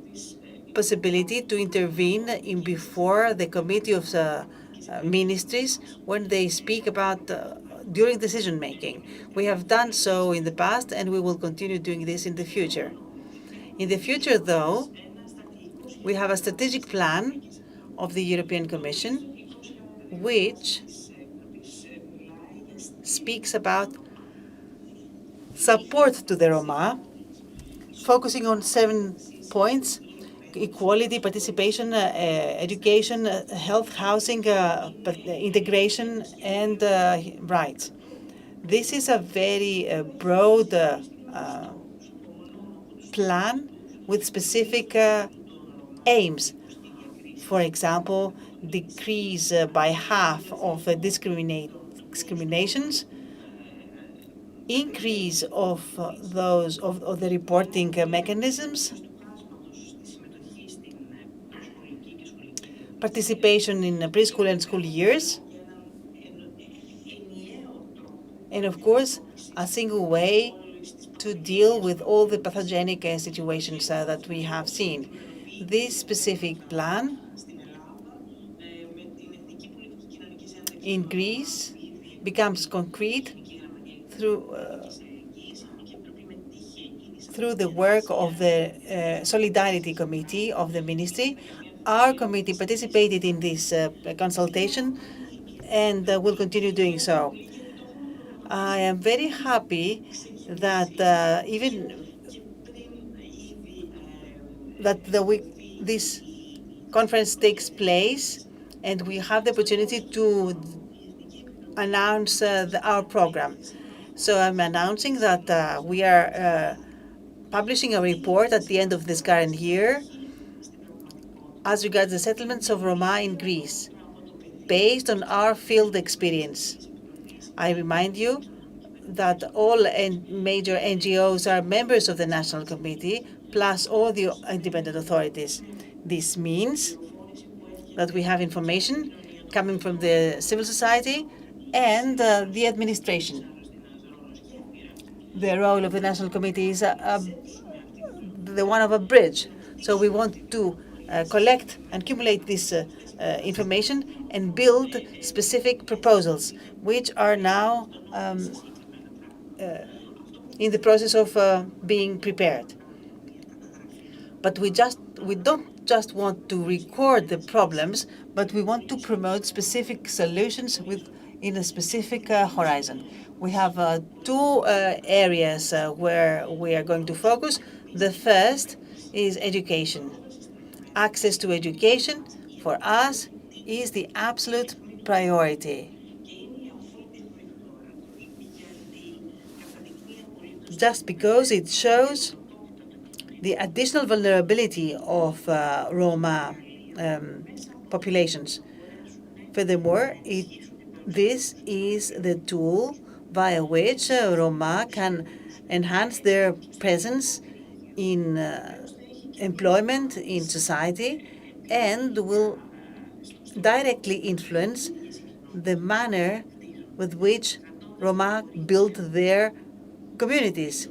possibility to intervene before the Committee of Ministries when they speak about during decision making. We have done so in the past, and we will continue doing this in the future. In the future, though, we have a strategic plan of the European Commission, which speaks about support to the Roma focusing on 7 points: equality, participation, education, health, housing, integration, and rights. This is a very broad plan with specific aims. For example, decrease by half of discriminations, increase of those of the reporting mechanisms, participation in preschool and school years, and of course, a single way to deal with all the pathogenic situations that we have seen. This specific plan in Greece becomes concrete through the work of the Solidarity Committee of the Ministry. Our committee participated in this consultation and will continue doing so. I am very happy that this conference takes place and we have the opportunity to announce our program. So I'm announcing that we are publishing a report at the end of this current year as regards the settlements of Roma in Greece, based on our field experience. I remind you that all major NGOs are members of the National Committee, plus all the independent authorities. This means that we have information coming from the civil society and the administration. The role of the National Committee is the one of a bridge. So we want to collect and accumulate this information and build specific proposals, which are now in the process of being prepared. But we don't just want to record the problems, but we want to promote specific solutions in a specific horizon. We have 2 areas where we are going to focus. The first is education. Access to education for us is the absolute priority. Just because it shows the additional vulnerability of Roma populations. Furthermore, this is the tool via which Roma can enhance their presence in employment in society and will directly influence the manner with which Roma build their communities.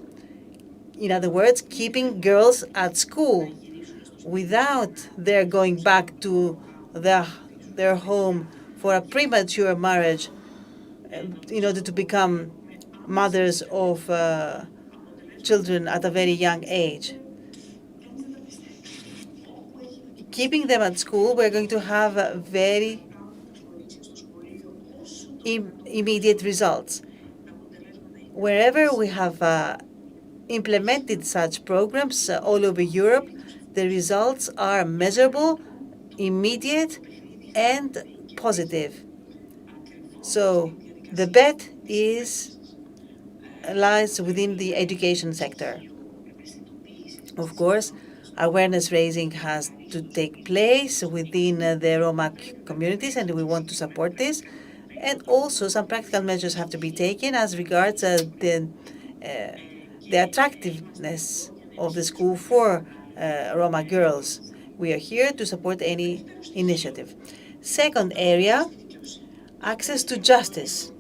In other words, keeping girls at school without their going back to their home for a premature marriage in order to become mothers of children at a very young age. Keeping them at school, we're going to have very immediate results. Wherever we have implemented such programs all over Europe, the results are measurable, immediate, and positive. So the bet lies within the education sector. Of course, awareness raising has to take place within the Roma communities, and we want to support this. And also, some practical measures have to be taken as regards the attractiveness of the school for Roma girls. We are here to support any initiative. Second area, access to justice.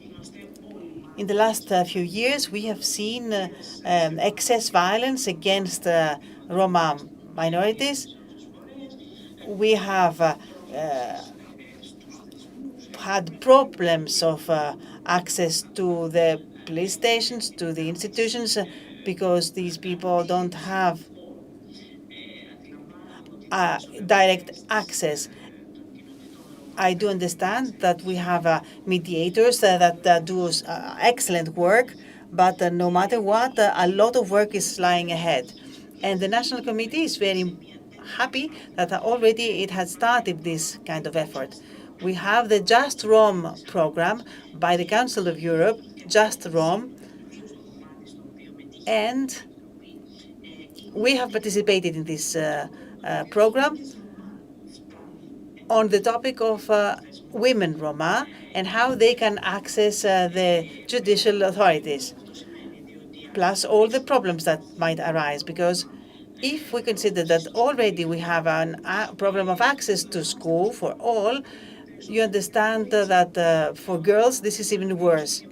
In the last few years, we have seen excess violence against Roma minorities. We have had problems of access to the police stations, to the institutions, because these people don't have direct access. I do understand that we have mediators that do excellent work, but no matter what, a lot of work is lying ahead. And the National Committee is very happy that already it has started this kind of effort. We have the Just Rome program by the Council of Europe, Just Rome, and we have participated in this program on the topic of women Roma and how they can access the judicial authorities, plus all the problems that might arise. Because if we consider that already we have a problem of access to school for all, you understand that for girls this is even worse.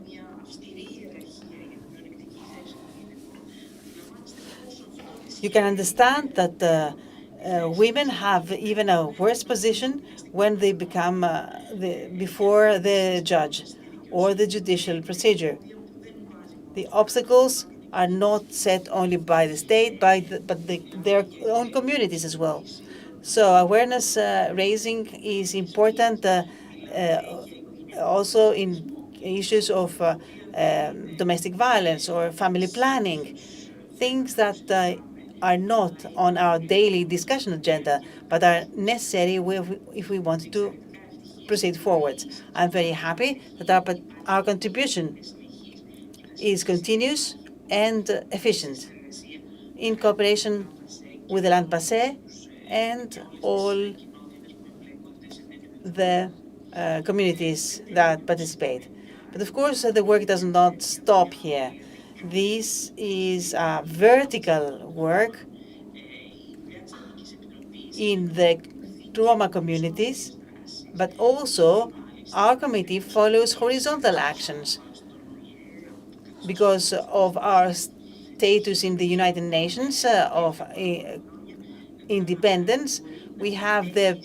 You can understand that women have even a worse position when they become before the judge or the judicial procedure. The obstacles are not set only by the state, but their own communities as well. So awareness raising is important also in issues of domestic violence or family planning, things that are not on our daily discussion agenda, but are necessary if we want to proceed forward. I'm very happy that our contribution is continuous and efficient in cooperation with ELLAN PASSE and all the communities that participate. But of course, the work does not stop here. This is a vertical work in the Roma communities, but also our committee follows horizontal actions because of our status in the United Nations of independence. We have the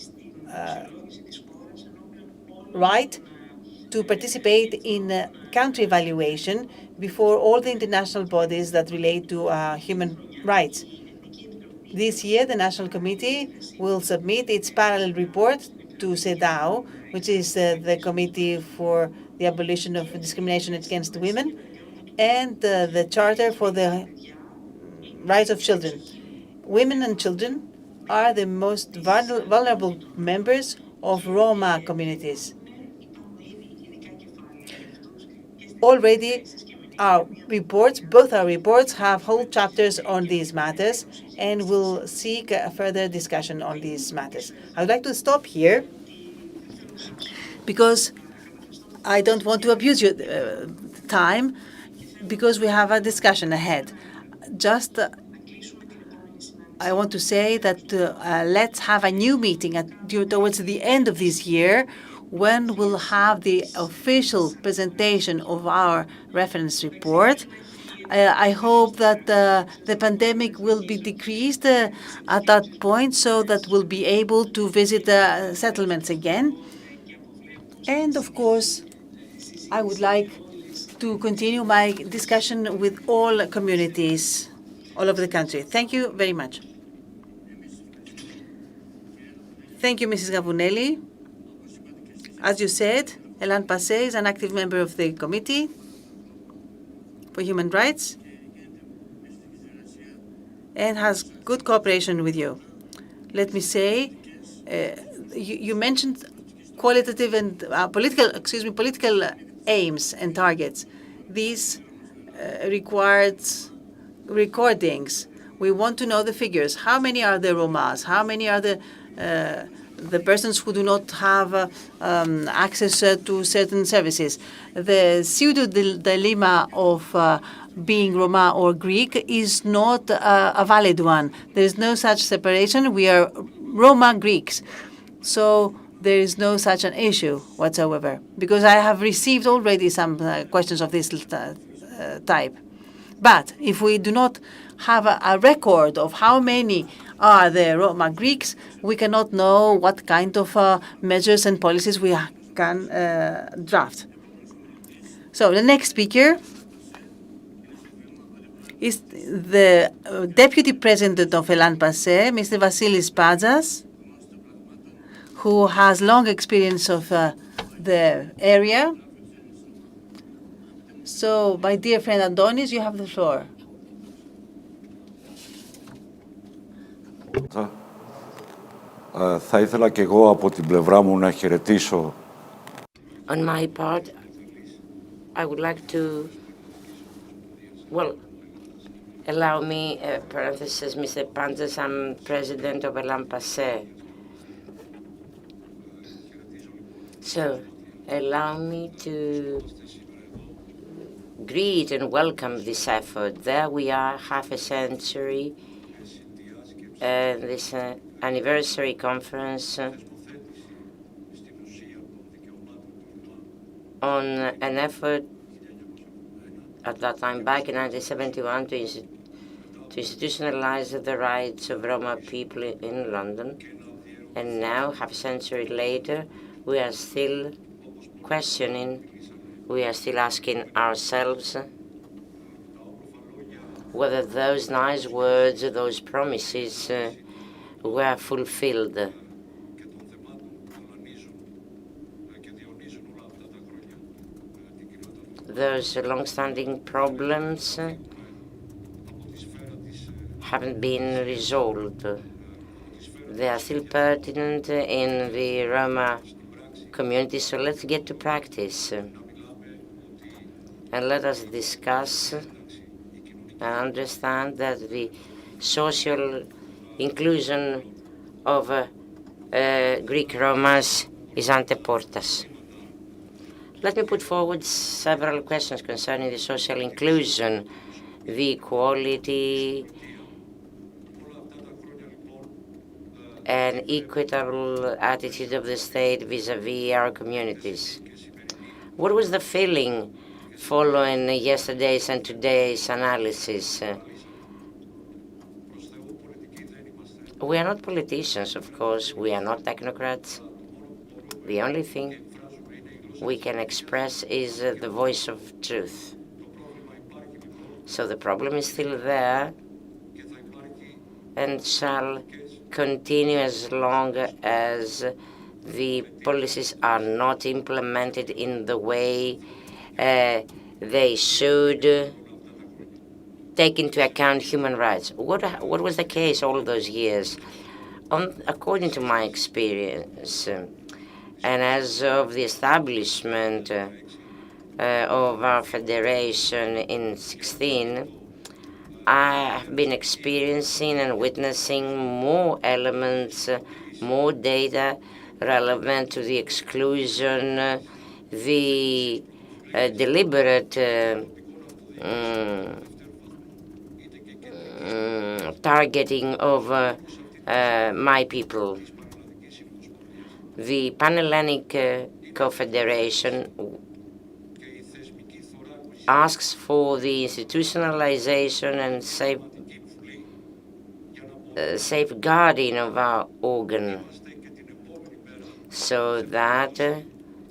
right to participate in country evaluation before all the international bodies that relate to human rights. This year, the National Committee will submit its parallel report to CEDAW, which is the Committee for the Abolition of Discrimination Against Women, and the Charter for the Rights of Children. Women and children are the most vulnerable members of Roma communities. Already, both our reports have whole chapters on these matters, and will seek a further discussion on these matters. I would like to stop here because I don't want to abuse your time, because we have a discussion ahead. Just I want to say that let's have a new meeting towards the end of this year, when we'll have the official presentation of our reference report. I hope that the pandemic will be decreased at that point, so that we'll be able to visit settlements again. And of course, I would like to continue my discussion with all communities all over the country. Thank you very much. Thank you, Mrs. Gavunelli. As you said, ELLAN PASSE is an active member of the Committee for Human Rights and has good cooperation with you. Let me say, you mentioned qualitative and political aims and targets. These required recordings. We want to know the figures. How many are the Romas? How many are the persons who do not have access to certain services? The pseudo dilemma of being Roma or Greek is not a valid one. There is no such separation. We are Roma Greeks. So there is no such an issue whatsoever, because I have received already some questions of this type. But if we do not have a record of how many are the Roma Greeks, we cannot know what kind of measures and policies we can draft. So the next speaker is the Deputy President of ELLAN PASSE, Mr. Vasilis Padzas, who has long experience of the area. So, my dear friend Antonis, you have the floor. Θα ήθελα και εγώ από την πλευρά μου να χαιρετήσω. On my part, I would like to, allow me, parenthesis, Mr. Panzas, I'm president of ELLAN PASSE. So, allow me to greet and welcome this effort. There we are, half a century, this anniversary conference on an effort at that time, back in 1971, to institutionalize the rights of Roma people in London. And now, half a century later, we are still questioning, we are still asking ourselves whether those nice words, those promises were fulfilled. Those long-standing problems haven't been resolved. They are still pertinent in the Roma community, so let's get to practice. And let us discuss and understand that the social inclusion of Greek Romas is ante portas. Let me put forward several questions concerning the social inclusion, the equality and equitable attitude of the state vis-à-vis our communities. What was the feeling following yesterday's and today's analysis? We are not politicians, of course. We are not technocrats. The only thing we can express is the voice of truth. So the problem is still there and shall continue as long as the policies are not implemented in the way they should take into account human rights. What was the case all those years? According to my experience, and as of the establishment of our federation in 16, I have been experiencing and witnessing more elements, more data relevant to the exclusion, the deliberate targeting of my people. The Panhellenic Confederation asks for the institutionalization and safeguarding of our organ so that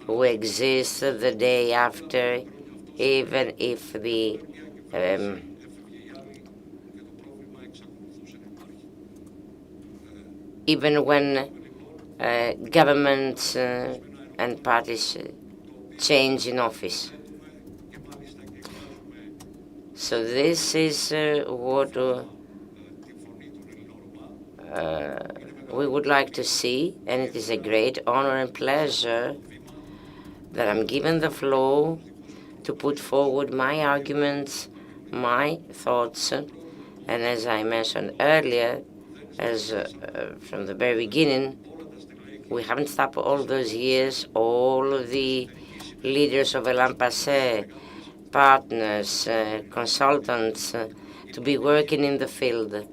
we exist the day after, even if the even when governments and parties change in office. So this is what we would like to see, and it is a great honor and pleasure that I'm given the floor to put forward my arguments, my thoughts, and as I mentioned earlier, as from the very beginning, we haven't stopped all those years, all of the leaders of ELLAN PASSE, partners, consultants, to be working in the field.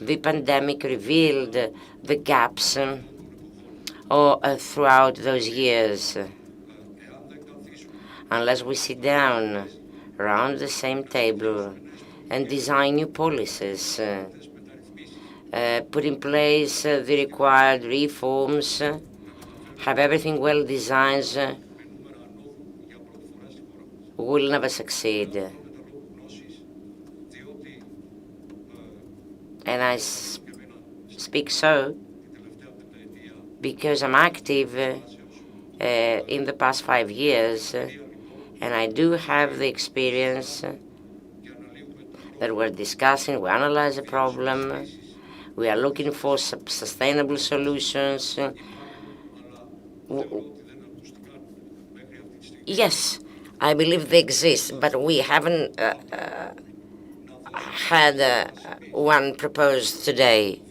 The pandemic revealed the gaps throughout those years. Unless we sit down around the same table and design new policies, put in place the required reforms, have everything well designed, we'll never succeed. And I speak so because I'm active in the past 5 years, and I do have the experience that we're discussing. We analyze a problem, We are looking for sustainable solutions. Yes, I believe they exist, but we haven't had one proposed today.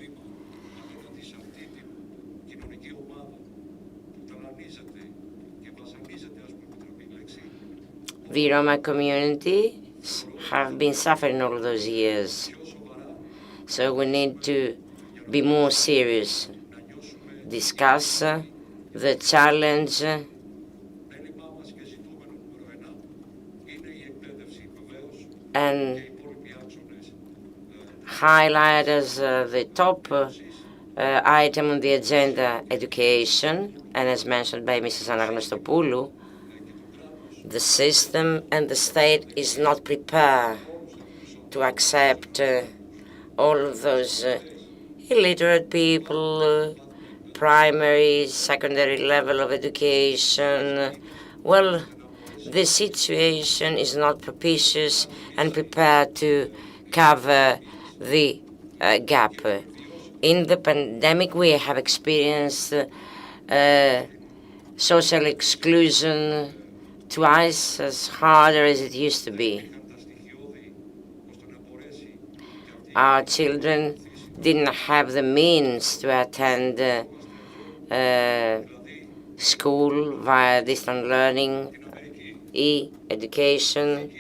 The Roma communities have been suffering all those years. So we need to be more serious, discuss the challenge and highlight as the top item on the agenda education, and as mentioned by Mrs. Anagnostopoulou, the system and the state is not prepared to accept all of those illiterate people, primary, secondary level of education. Well, the situation is not propitious and prepared to cover the gap. In the pandemic, we have experienced social exclusion twice as harder as it used to be. Our children didn't have the means to attend school via distant learning, e-education.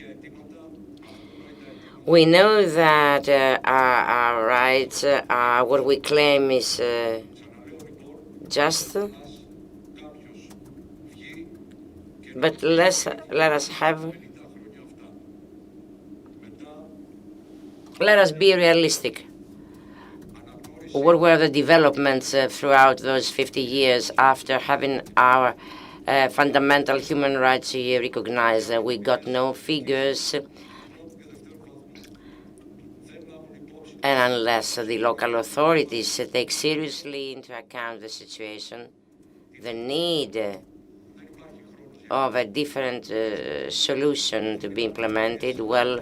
We know that our rights are what we claim is just, but let us be realistic. What were the developments throughout those 50 years after having our fundamental human rights recognized? We got no figures, and unless the local authorities take seriously into account the situation, the need of a different solution to be implemented, well,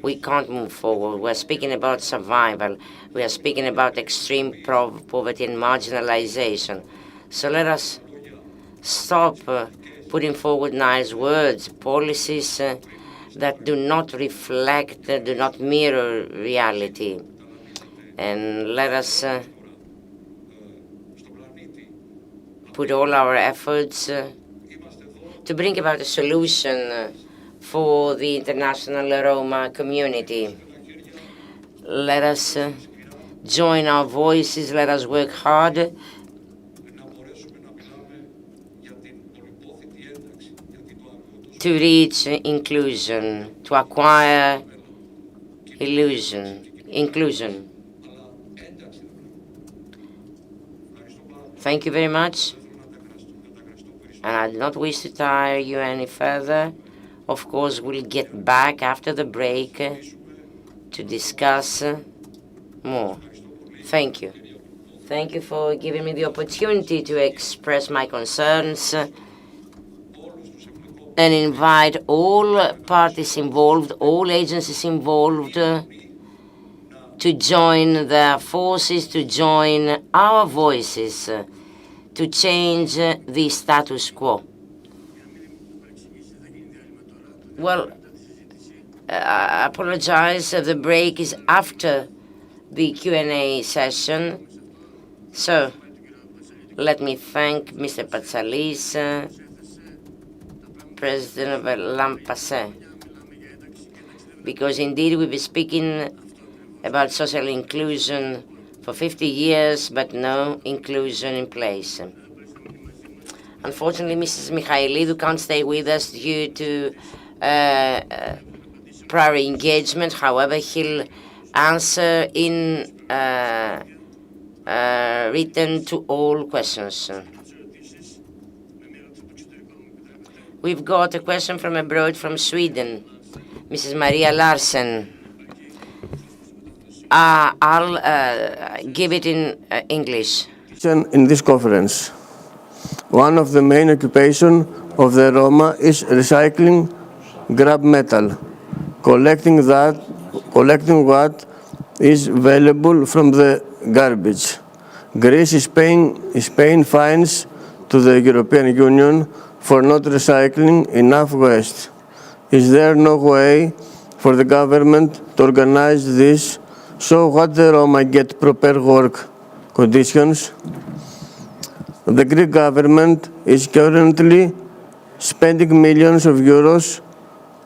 we can't move forward. We're speaking about survival. We are speaking about extreme poverty and marginalization. So let us stop putting forward nice words, policies that do not reflect, do not mirror reality. And let us put all our efforts to bring about a solution for the international Roma community. Let us join our voices, let us work hard to reach inclusion, to acquire inclusion. Thank you very much. And I do not wish to tire you any further. Of course, we'll get back after the break to discuss more. Thank you. Thank you for giving me the opportunity to express my concerns and invite all parties involved, all agencies involved to join their forces, to join our voices, to change the status quo. Well, I apologize. The break is after the Q&A session. So let me thank Mr. Patsalis, President of ELLAN PASSE, because indeed we've been speaking about social inclusion for 50 years, but no inclusion in place. Unfortunately, Mrs. Michailidou can't stay with us due to prior engagement. However, he'll answer in written to all questions. We've got a question from abroad, from Sweden, Mrs. Maria Larsen. I'll give it in English. In this conference, one of the main occupations of the Roma is recycling scrap metal, collecting what is valuable from the garbage. Greece is paying fines to the European Union for not recycling enough waste. Is there no way for the government to organize this so what the Roma get proper work conditions? The Greek government is currently spending millions of euros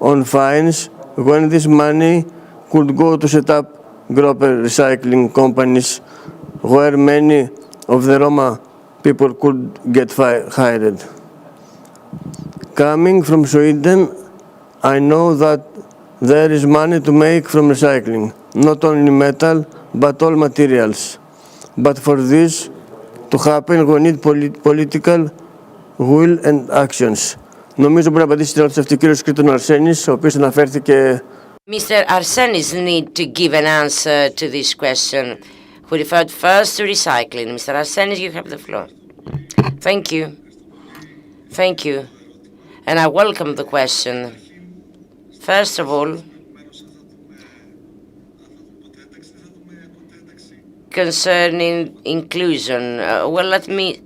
on fines when this money could go to set up proper recycling companies where many of the Roma people could get hired. Coming from Sweden, I know that there is money to make from recycling, not only metal, but all materials. But for this to happen, we need political will and actions. Νομίζω μπορεί να απαντήσει την ερώτηση αυτή ο κύριος Κρήτον Αρσένης, ο οποίος αναφέρθηκε. Mr. Arsenis need to give an answer to this question. Who referred first to recycling? Mr. Arsenis, you have the floor. Thank you. Thank you. And I welcome the question. First of all, concerning inclusion, well, let me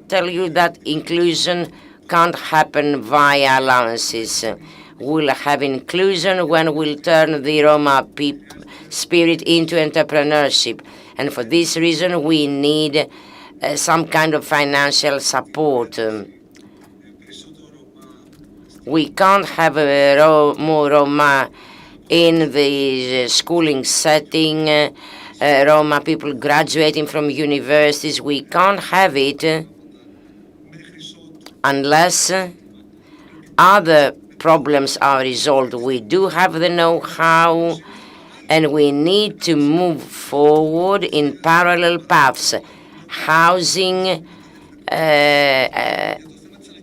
tell you that inclusion can't happen via allowances. We'll have inclusion when we'll turn the Roma spirit into entrepreneurship. And for this reason, we need some kind of financial support. We can't have more Roma in the schooling setting, Roma people graduating from universities. We can't have it unless other problems are resolved. We do have the know-how, and we need to move forward in parallel paths. Housing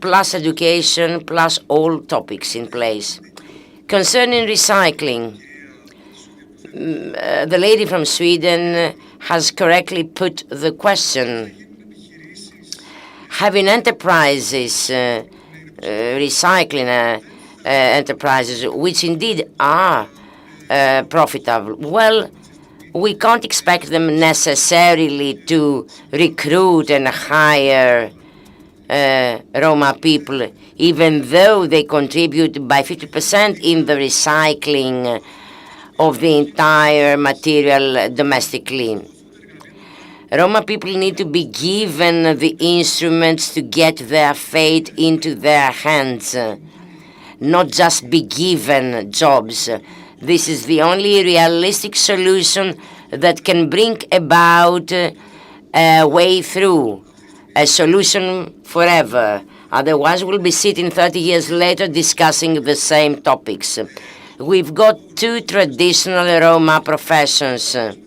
plus education plus all topics in place. Concerning recycling, the lady from Sweden has correctly put the question. Having enterprises, recycling enterprises, which indeed are profitable, well, we can't expect them necessarily to recruit and hire Roma people, even though they contribute by 50% in the recycling of the entire material domestically. Roma people need to be given the instruments to get their fate into their hands, not just be given jobs. This is the only realistic solution that can bring about a way through, a solution forever. Otherwise, we'll be sitting 30 years later discussing the same topics. We've got two traditional Roma professions. The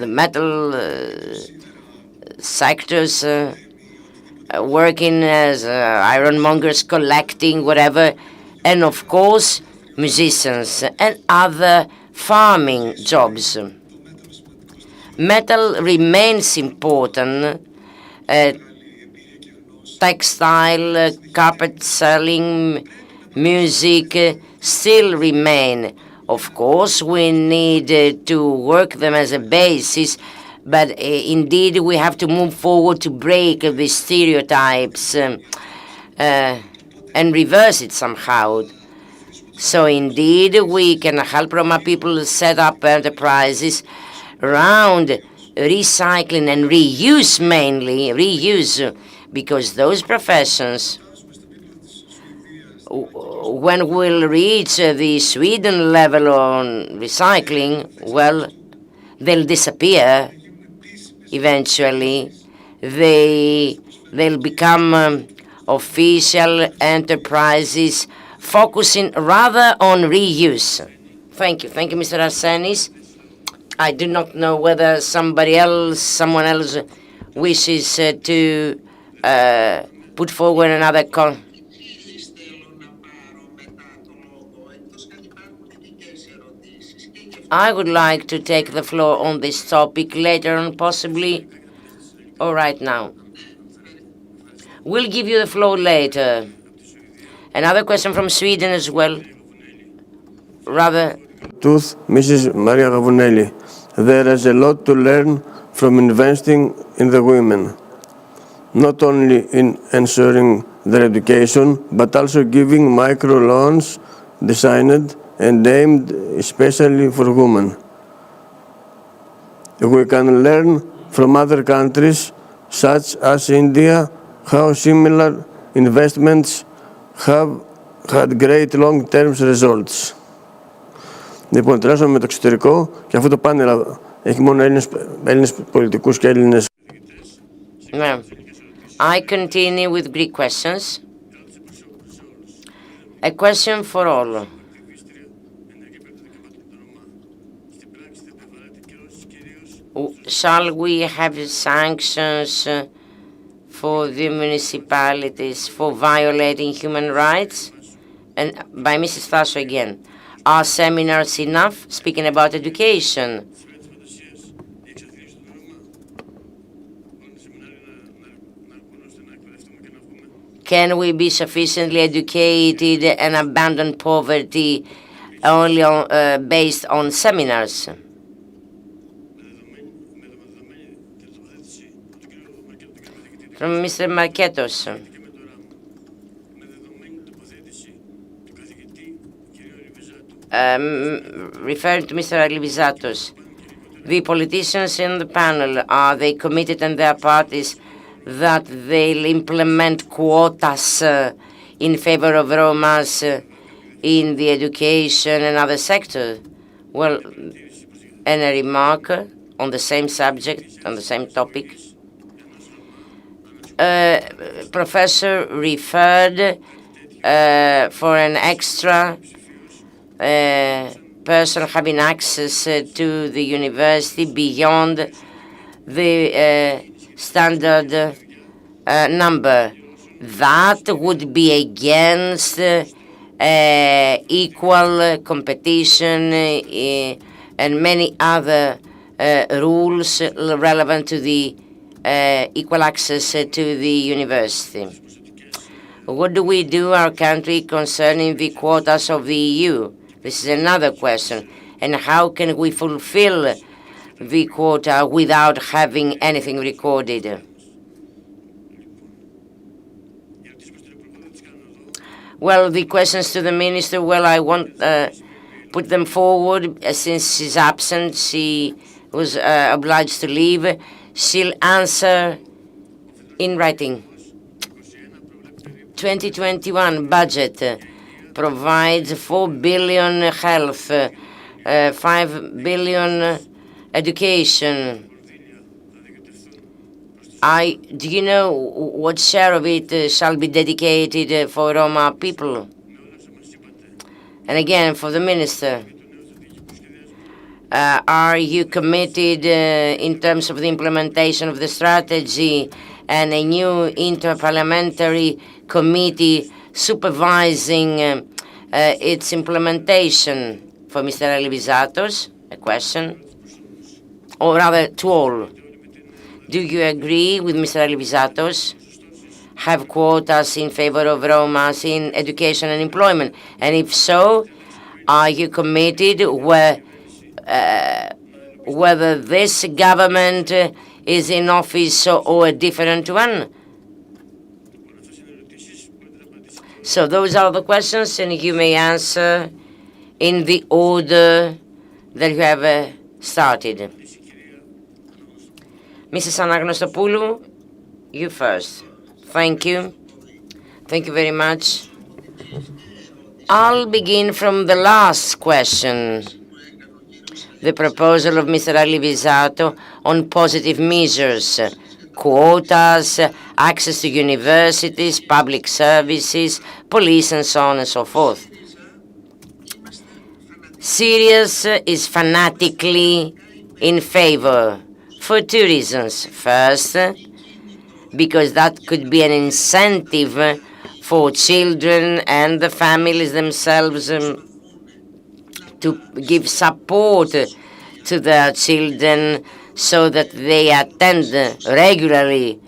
metal sectors, working as ironmongers, collecting, whatever, and of course, musicians and other farming jobs. Metal remains important. Textile, carpet selling, music still remain. Of course, we need to work them as a basis, but indeed we have to move forward to break the stereotypes and reverse it somehow. So indeed we can help Roma people set up enterprises around recycling and reuse, mainly reuse, because those professions, when we'll reach the Sweden level on recycling, well, they'll disappear eventually. They'll become official enterprises focusing rather on reuse. Thank you. Thank you, Mr. Arsenis. I do not know whether someone else wishes to put forward another call. I would like to take the floor on this topic later on, possibly, or right now. We'll give you the floor later. Another question from Sweden as well. Rather, tooth Mrs. Maria Gavunelli. There is a lot to learn from investing in the women, not only in ensuring their education, but also giving microloans designed and aimed especially for women. We can learn from other countries, such as India, how similar investments have had great long-term results. Λοιπόν, τελειώσαμε με το εξωτερικό και αυτό το πάνελ έχει μόνο Έλληνες πολιτικούς και Έλληνες. Well, I continue with Greek questions. A question for all. Shall we have sanctions for the municipalities for violating human rights? And by Mrs. Faso again. Are seminars enough, speaking about education? Can we be sufficiently educated and abandon poverty only based on seminars? From Mr. Marketos. Referring to Mr. Alivizatos, the politicians in the panel, are they committed in their parties that they'll implement quotas in favor of Romas in the education and other sectors? Well, and a remark on the same subject, on the same topic. Professor referred for an extra person having access to the university beyond the standard number. That would be against equal competition and many other rules relevant to the equal access to the university. What do we do, our country, concerning the quotas of the EU? This is another question. And how can we fulfill the quota without having anything recorded? Well, the questions to the minister, well, I won't put them forward since she's absent. She was obliged to leave. She'll answer in writing. 2021 budget provides 4 billion health, 5 billion education. Do you know what share of it shall be dedicated for Roma people? And again, for the minister, are you committed in terms of the implementation of the strategy and a new interparliamentary committee supervising its implementation? For Mr. Alivizatos, a question, or rather to all. Do you agree with Mr. Alivizatos? Have quotas in favor of Romas in education and employment? And if so, are you committed whether this government is in office or a different one? So those are the questions, and you may answer in the order that you have started. Mrs. Anagnostopoulou, you first. Thank you. Thank you very much. I'll begin from the last question. The proposal of Mr. Alivizato on positive measures, quotas, access to universities, public services, police, and so on and so forth. Sirius is fanatically in favor for two reasons. First, because that could be an incentive for children and the families themselves to give support to their children so that they attend regularly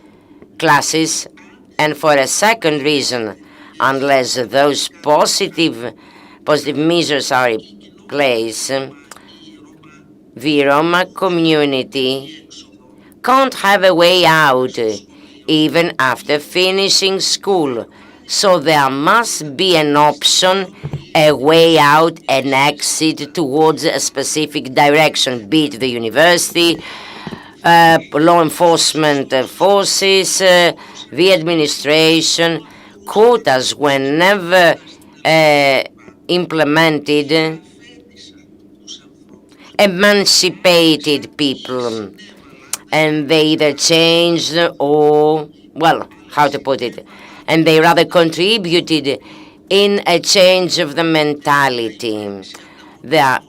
classes. And for a second reason, unless those positive measures are place, the Roma community can't have a way out even after finishing school. So there must be an option, a way out, an exit towards a specific direction, be it the university, law enforcement forces, the administration. Quotas were never implemented, emancipated people, and they either changed or, well, how to put it, and they rather contributed in a change of the mentality. There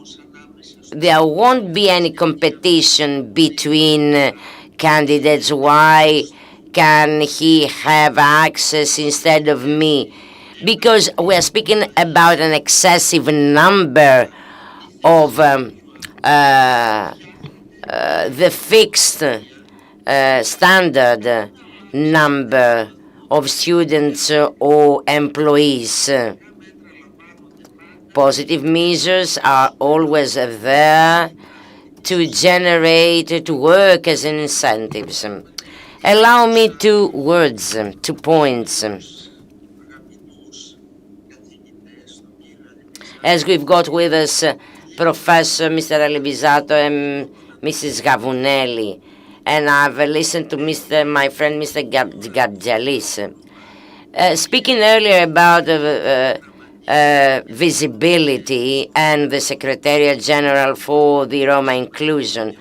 won't be any competition between candidates. Why can he have access instead of me? Because we're speaking about an excessive number of the fixed standard number of students or employees. Positive measures are always there to generate, to work as an incentives. Allow me 2 words, 2 points. As we've got with us Professor Mr. Alivisato and Mrs. Gavunelli, and I've listened to my friend Mr. Gabjalis. Speaking earlier about visibility and the Secretariat General for the Roma inclusion,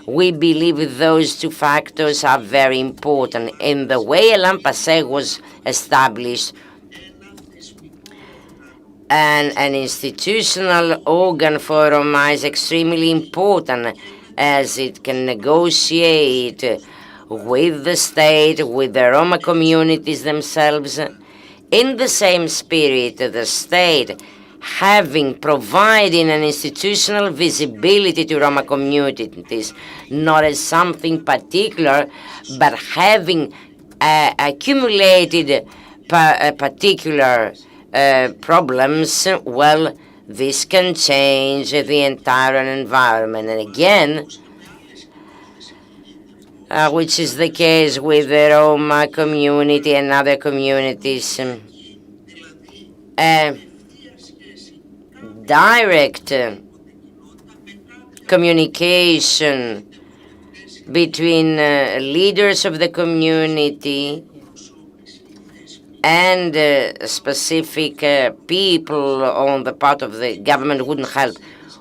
we believe those 2 factors are very important. In the way ELLAN PASSE was established, and an institutional organ for Roma is extremely important, as it can negotiate with the state, with the Roma communities themselves. In the same spirit, the state having providing an institutional visibility to Roma communities, not as something particular, but having accumulated particular problems, well, this can change the entire environment. And again, which is the case with the Roma community and other communities, direct communication between leaders of the community and specific people on the part of the government wouldn't help.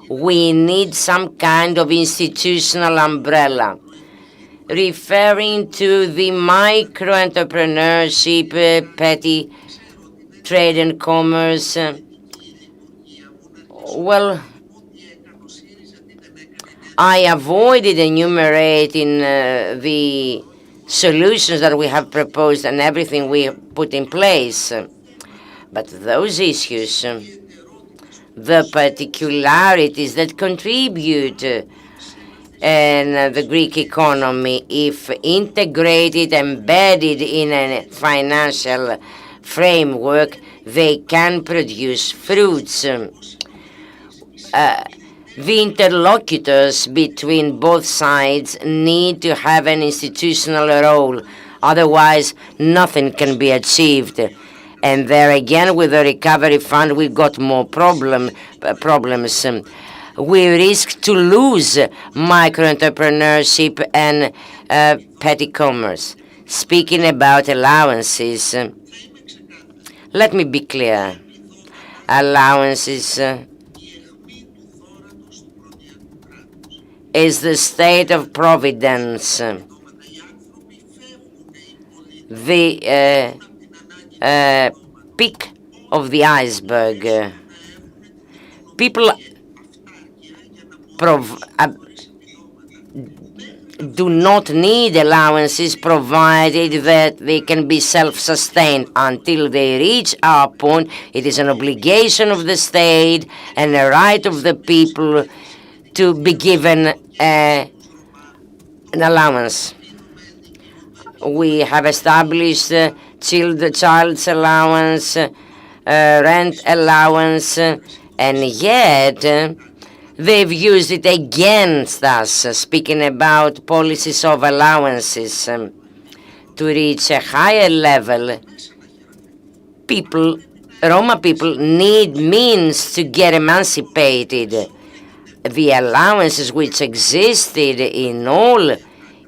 We need some kind of institutional umbrella. Referring to the micro-entrepreneurship, petty trade and commerce, well, I avoided enumerating the solutions that we have proposed and everything we put in place. But those issues, the particularities that contribute in the Greek economy, if integrated, embedded in a financial framework, they can produce fruits. The interlocutors between both sides need to have an institutional role, otherwise nothing can be achieved. And there again, with the recovery fund, we got more problems. We risk to lose micro-entrepreneurship and petty commerce. Speaking about allowances, let me be clear. Allowances is the state of providence. The peak of the iceberg. People do not need allowances provided that they can be self-sustained. Until they reach our point, it is an obligation of the state and a right of the people to be given an allowance. We have established child's allowance, rent allowance, And yet, they've used it against us, speaking about policies of allowances to reach a higher level. Roma people need means to get emancipated. The allowances which existed in all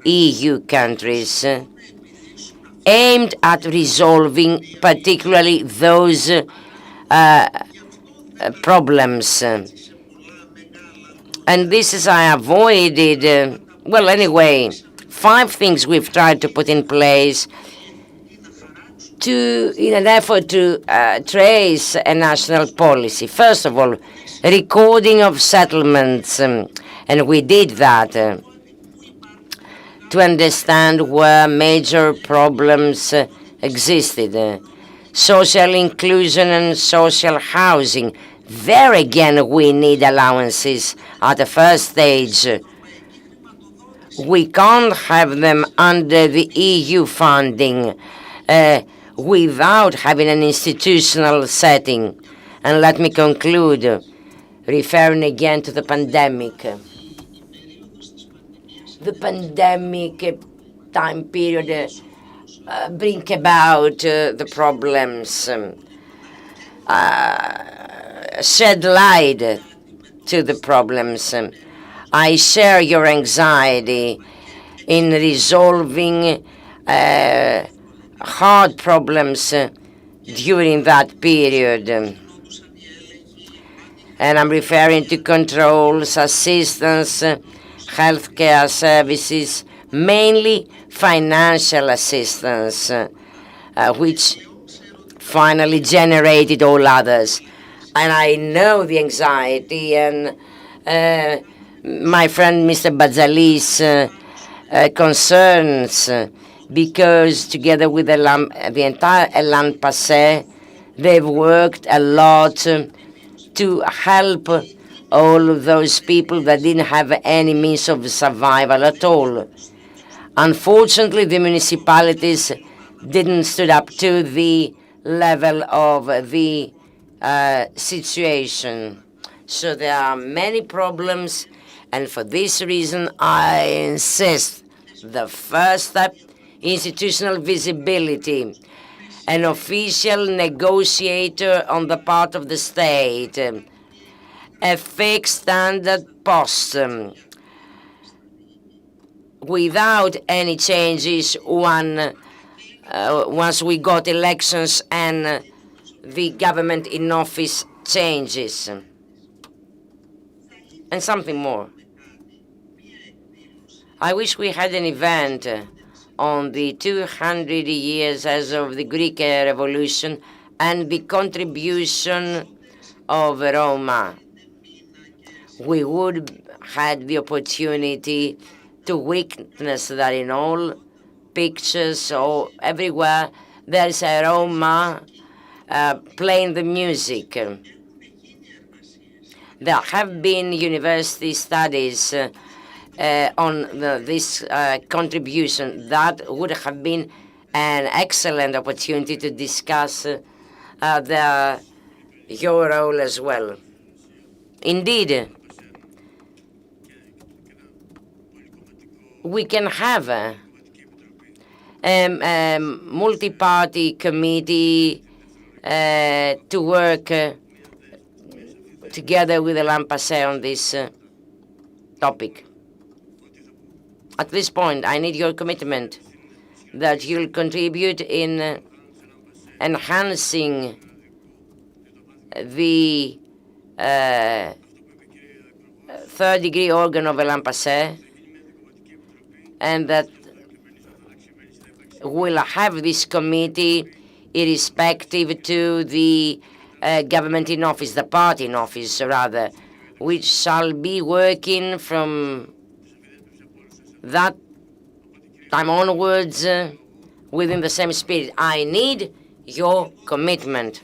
EU countries aimed at resolving particularly those problems. And this is I avoided, well, anyway, 5 things we've tried to put in place in an effort to trace a national policy. First of all, recording of settlements, and we did that to understand where major problems existed. Social inclusion and social housing. There again, we need allowances at the first stage. We can't have them under the EU funding without having an institutional setting. And let me conclude, referring again to the pandemic. The pandemic time period bring about the problems, shed light to the problems. I share your anxiety in resolving hard problems during that period. And I'm referring to controls, assistance, healthcare services, mainly financial assistance, which finally generated all others. And I know the anxiety, and my friend Mr. Bazali's concerns, because together with the entire ELLAN PASSE, they've worked a lot to help all of those people that didn't have any means of survival at all. Unfortunately, the municipalities didn't stood up to the level of the situation. So there are many problems, and for this reason, I insist the first step, institutional visibility, an official negotiator on the part of the state, a fixed standard post, without any changes once we got elections and the government in office changes. And something more. I wish we had an event on the 200 years as of the Greek Revolution and the contribution of Roma. We would had the opportunity to witness that in all pictures or everywhere there is a Roma playing the music. There have been university studies on this contribution. That would have been an excellent opportunity to discuss your role as well. Indeed, we can have a multi-party committee to work together with ELLAN PASSE on this topic. At this point, I need your commitment that you'll contribute in enhancing the third-degree organ of ELLAN PASSE, and that we'll have this committee irrespective to the government in office, the party in office rather, which shall be working from that time onwards within the same spirit. I need your commitment.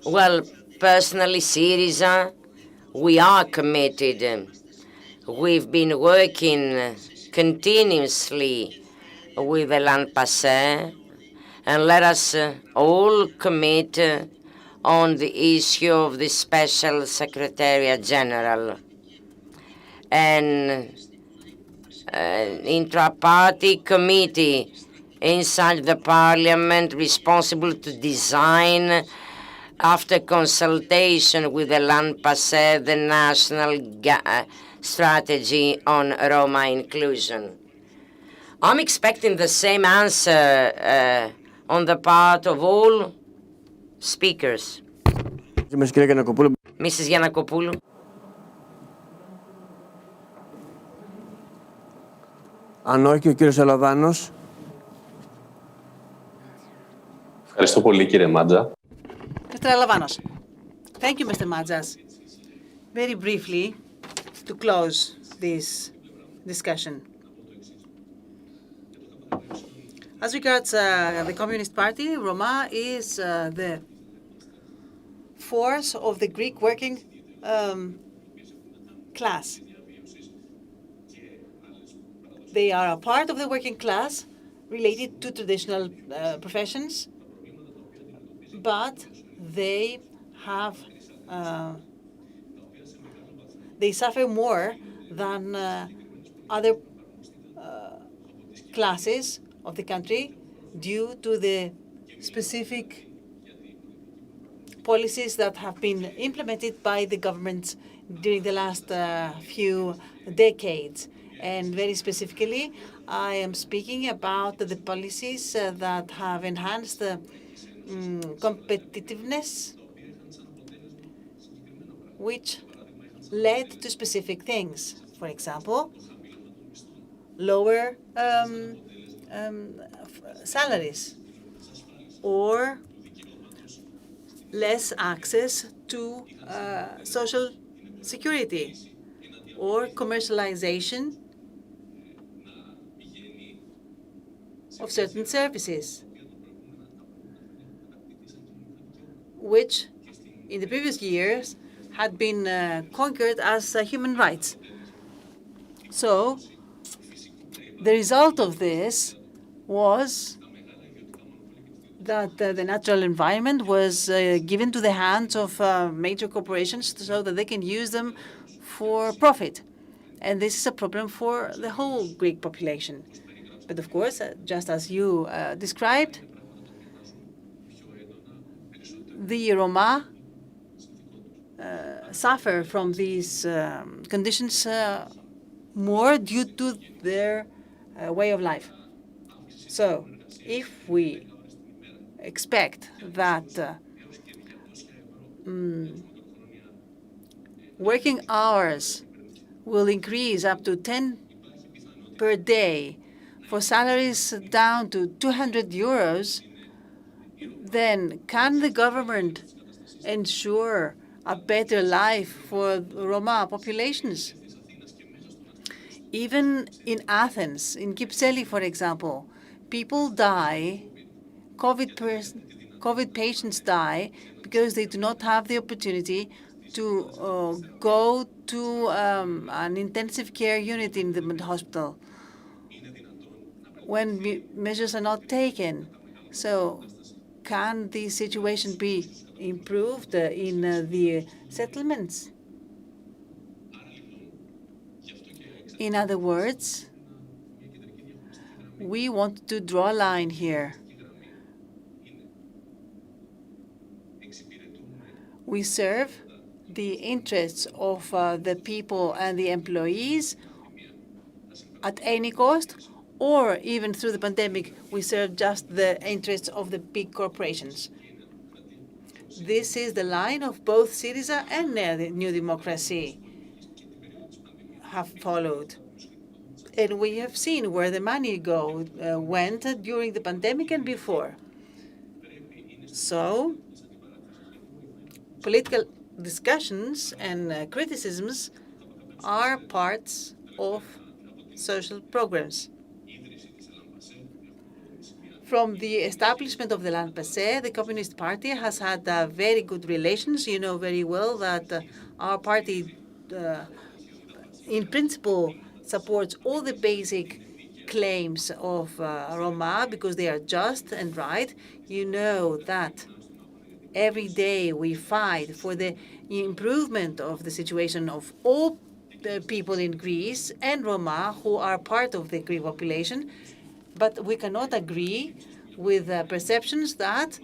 Well, personally, Syriza, we are committed. We've been working continuously with ELLAN PASSE, and let us all commit on the issue of the Special Secretariat General. An intra-party committee inside the parliament responsible to design, after consultation with ELLAN PASSE, the national strategy on Roma inclusion. I'm expecting the same answer on the part of all speakers. Mrs. Giannakopoulou. Αν όχι, ο κύριος Αλαβάνος. Ευχαριστώ πολύ, κύριε Μάτζα. Mr. Alavanos. Thank you, Mr. Madzas. Very briefly, to close this discussion. As regards the Communist Party, Roma is the force of the Greek working class. They are a part of the working class related to traditional professions, but they have they suffer more than other classes of the country due to the specific policies that have been implemented by the governments during the last few decades. And very specifically, I am speaking about the policies that have enhanced the competitiveness, which led to specific things. For example, lower salaries or less access to social security or commercialization of certain services, which in the previous years had been conquered as human rights. So the result of this was that the natural environment was given to the hands of major corporations so that they can use them for profit. And this is a problem for the whole Greek population. But of course, just as you described, the Roma suffer from these conditions more due to their way of life. So if we expect that working hours will increase up to 10 per day for salaries down to 200 euros, then can the government ensure a better life for Roma populations? Even in Athens, in Kypseli, for example, people die, COVID patients die because they do not have the opportunity to go to an intensive care unit in the hospital when measures are not taken. So can the situation be improved in the settlements? In other words, we want to draw a line here. We serve the interests of the people and the employees at any cost, or even through the pandemic, we serve just the interests of the big corporations. This is the line of both Syriza and the New Democracy have followed. And we have seen where the money went during the pandemic and before. So political discussions and criticisms are parts of social programs. From the establishment of the ELLAN PASSE, the Communist Party has had very good relations. You know very well that our party, in principle, supports all the basic claims of Roma because they are just and right. You know that Every day we fight for the improvement of the situation of all the people in Greece and Roma who are part of the Greek population, but we cannot agree with perceptions that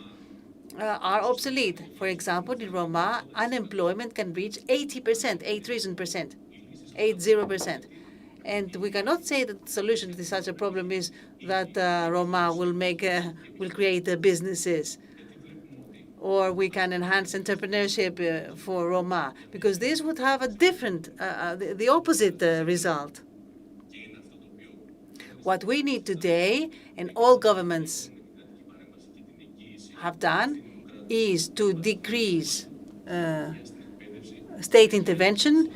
are obsolete. For example, in Roma, unemployment can reach 80%, 80%. And we cannot say that the solution to such a problem is that Roma will create businesses, or we can enhance entrepreneurship for Roma, because this would have a different, the opposite result. What we need today, and all governments have done, is to decrease state intervention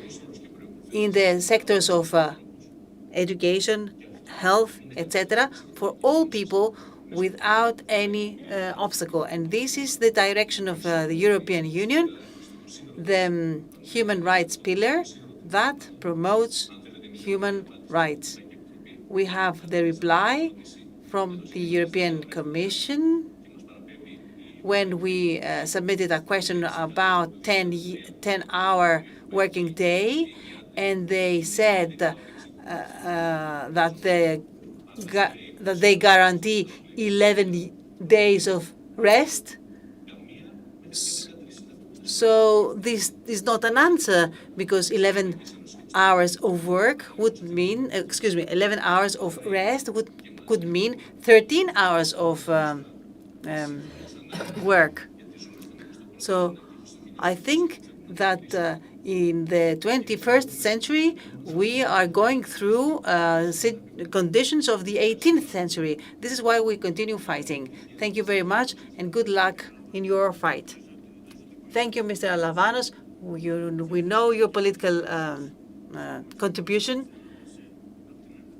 in the sectors of education, health, etc., for all people without any obstacle. And this is the direction of the European Union, the human rights pillar that promotes human rights. We have the reply from the European Commission when we submitted a question about 10-hour working day, and they said that they guarantee 11 days of rest. So this is not an answer, because 11 hours of work would mean, 11 hours of rest could mean 13 hours of work. So I think that in the 21st century, we are going through conditions of the 18th century. This is why we continue fighting. Thank you very much, and good luck in your fight. Thank you, Mr. Alavanos. We know your political contribution.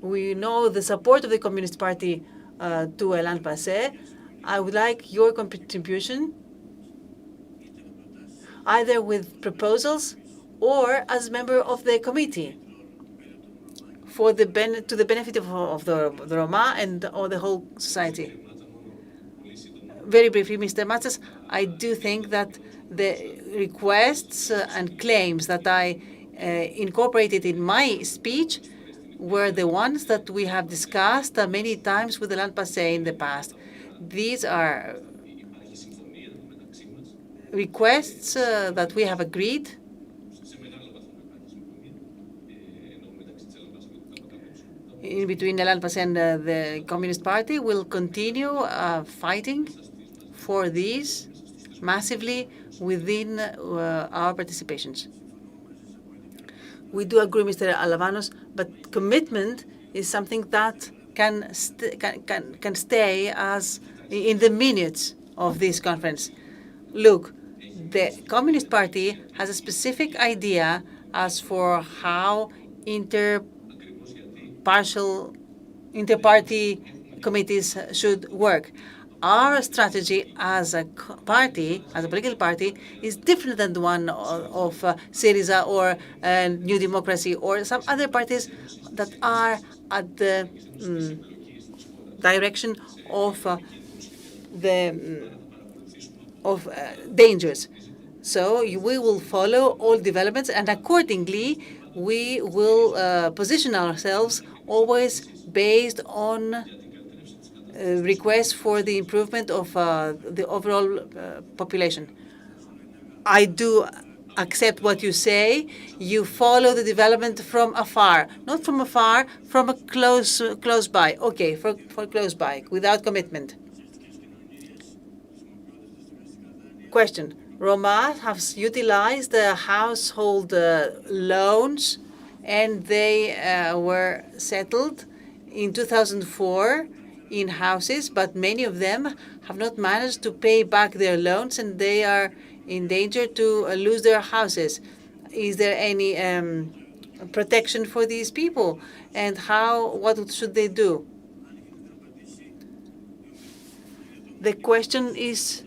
We know the support of the Communist Party to ELLAN PASSE. I would like your contribution, either with proposals or as member of the committee, to the benefit of the Roma and of the whole society. Very briefly, Mr. Matsas, I do think that the requests and claims that I incorporated in my speech were the ones that we have discussed many times with ELLAN PASSE in the past. These are requests that we have agreed in between ELLAN PASSE and the Communist Party. Will continue fighting for these massively within our participations. We do agree, Mr. Alavanos, but commitment is something that can stay as in the minutes of this conference. Look, the Communist Party has a specific idea as for how inter-party committees should work. Our strategy as a party, as a political party, is different than the one of Syriza or New Democracy or some other parties that are at the direction of dangers. So we will follow all developments, and accordingly, we will position ourselves always based on requests for the improvement of the overall population. I do accept what you say. You follow the development from afar, not from afar, from a close by. Okay, for close by, without commitment. Question: Roma have utilized the household loans, and they were settled in 2004 in houses, but many of them have not managed to pay back their loans, and they are in danger to lose their houses. Is there any protection for these people, and what should they do? The question is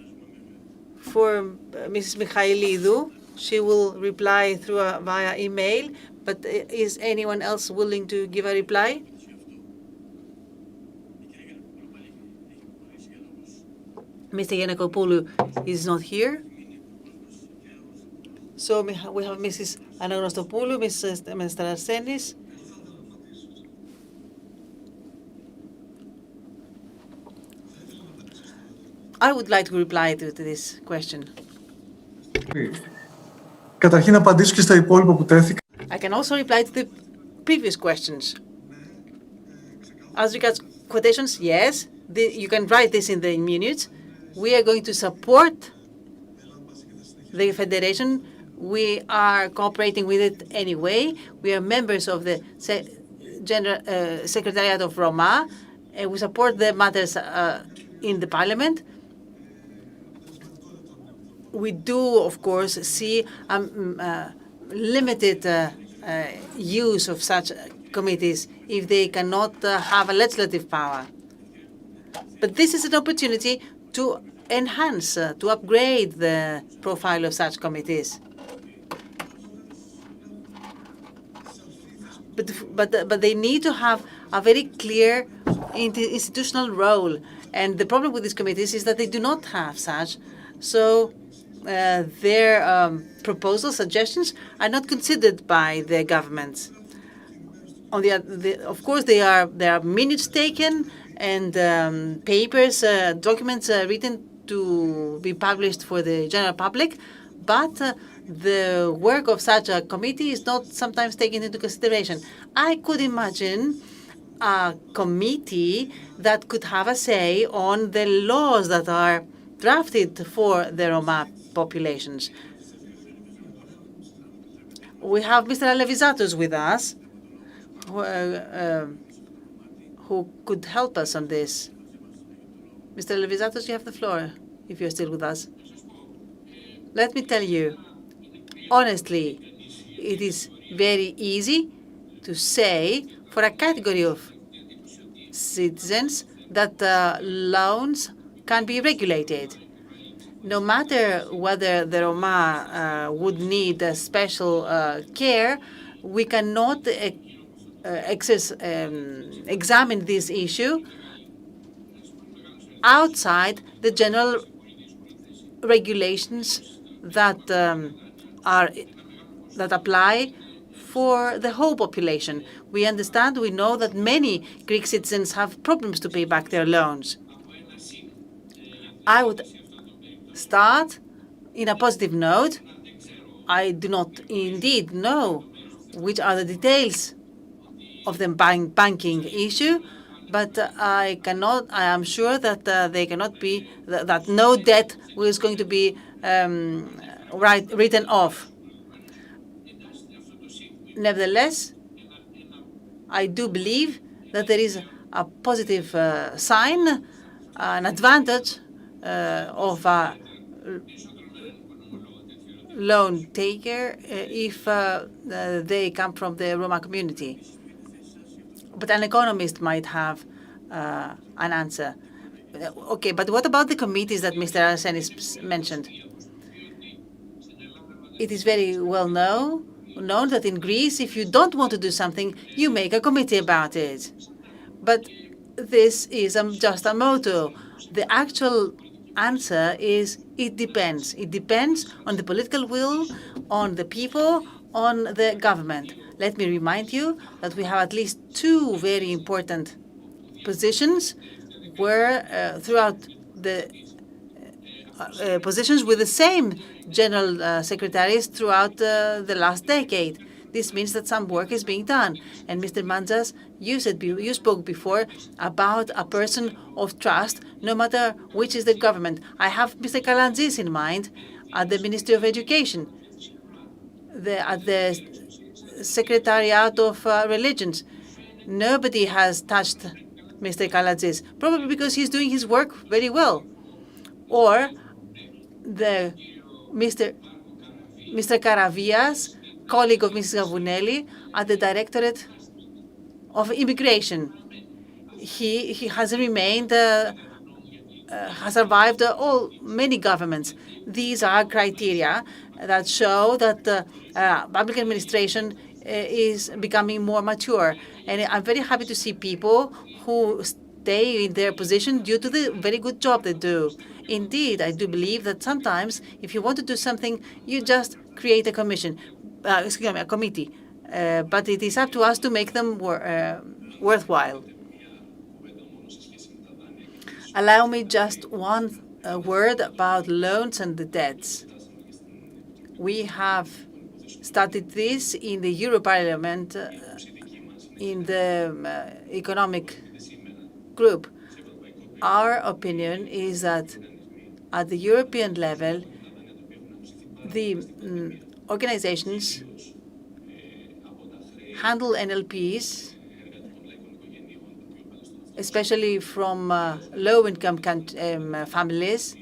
for Mrs. Michailidou. She will reply via email, but is anyone else willing to give a reply? Mr. Giannakopoulou is not here. So we have Mrs. Anagnostopoulou, Mr. Arsenis. I would like to reply to this question. Καταρχήν να απαντήσω και στα υπόλοιπα που τέθηκαν. I can also reply to the previous questions. As regards quotations, yes, you can write this in the minutes. We are going to support the Federation. We are cooperating with it anyway. We are members of the General Secretariat of Roma, and we support the matters in the Parliament. We do, of course, see limited use of such committees if they cannot have a legislative power. But this is an opportunity to enhance, to upgrade the profile of such committees. But they need to have a very clear institutional role. And the problem with these committees is that they do not have such. So their proposals, suggestions are not considered by the governments. Of course, there are minutes taken and papers, documents written to be published for the general public, but the work of such a committee is not sometimes taken into consideration. I could imagine a committee that could have a say on the laws that are drafted for the Roma populations. We have Mr. Alevizatos with us, who could help us on this. Mr. Alevizatos, you have the floor, if you're still with us. Let me tell you, honestly, it is very easy to say for a category of citizens that loans can be regulated. No matter whether the Roma would need special care, we cannot examine this issue outside the general regulations that apply for the whole population. We understand, we know that many Greek citizens have problems to pay back their loans. I would start in a positive note. I do not indeed know which are the details of the banking issue, but I am sure that they cannot be, that no debt is going to be written off. Nevertheless, I do believe that there is a positive sign, an advantage of a loan taker if they come from the Roma community. But an economist might have an answer. Okay, but what about the committees that Mr. Arsenis mentioned? It is very well known that in Greece, if you don't want to do something, you make a committee about it. But this is just a motto. The actual answer is it depends. It depends on the political will, on the people, on the government. Let me remind you that we have at least two very important positions where throughout the positions with the same general secretaries throughout the last decade. This means that some work is being done. And Mr. Manzas, you spoke before about a person of trust, no matter which is the government. I have Mr. Kalantzis in mind at the Ministry of Education, at the Secretariat of Religions. Nobody has touched Mr. Kalantzis, probably because he's doing his work very well. Or Mr. Karavias, colleague of Mrs. Gavunelli at the Directorate of Immigration. He has remained, has survived many governments. These are criteria that show that public administration is becoming more mature. And I'm very happy to see people who stay in their position due to the very good job they do. Indeed, I do believe that sometimes if you want to do something, you just create a committee. But it is up to us to make them worthwhile. Allow me just one word about loans and the debts. We have started this in the Euro Parliament, in the economic group. Our opinion is that at the European level, the organizations handle NLPs, especially from low-income families,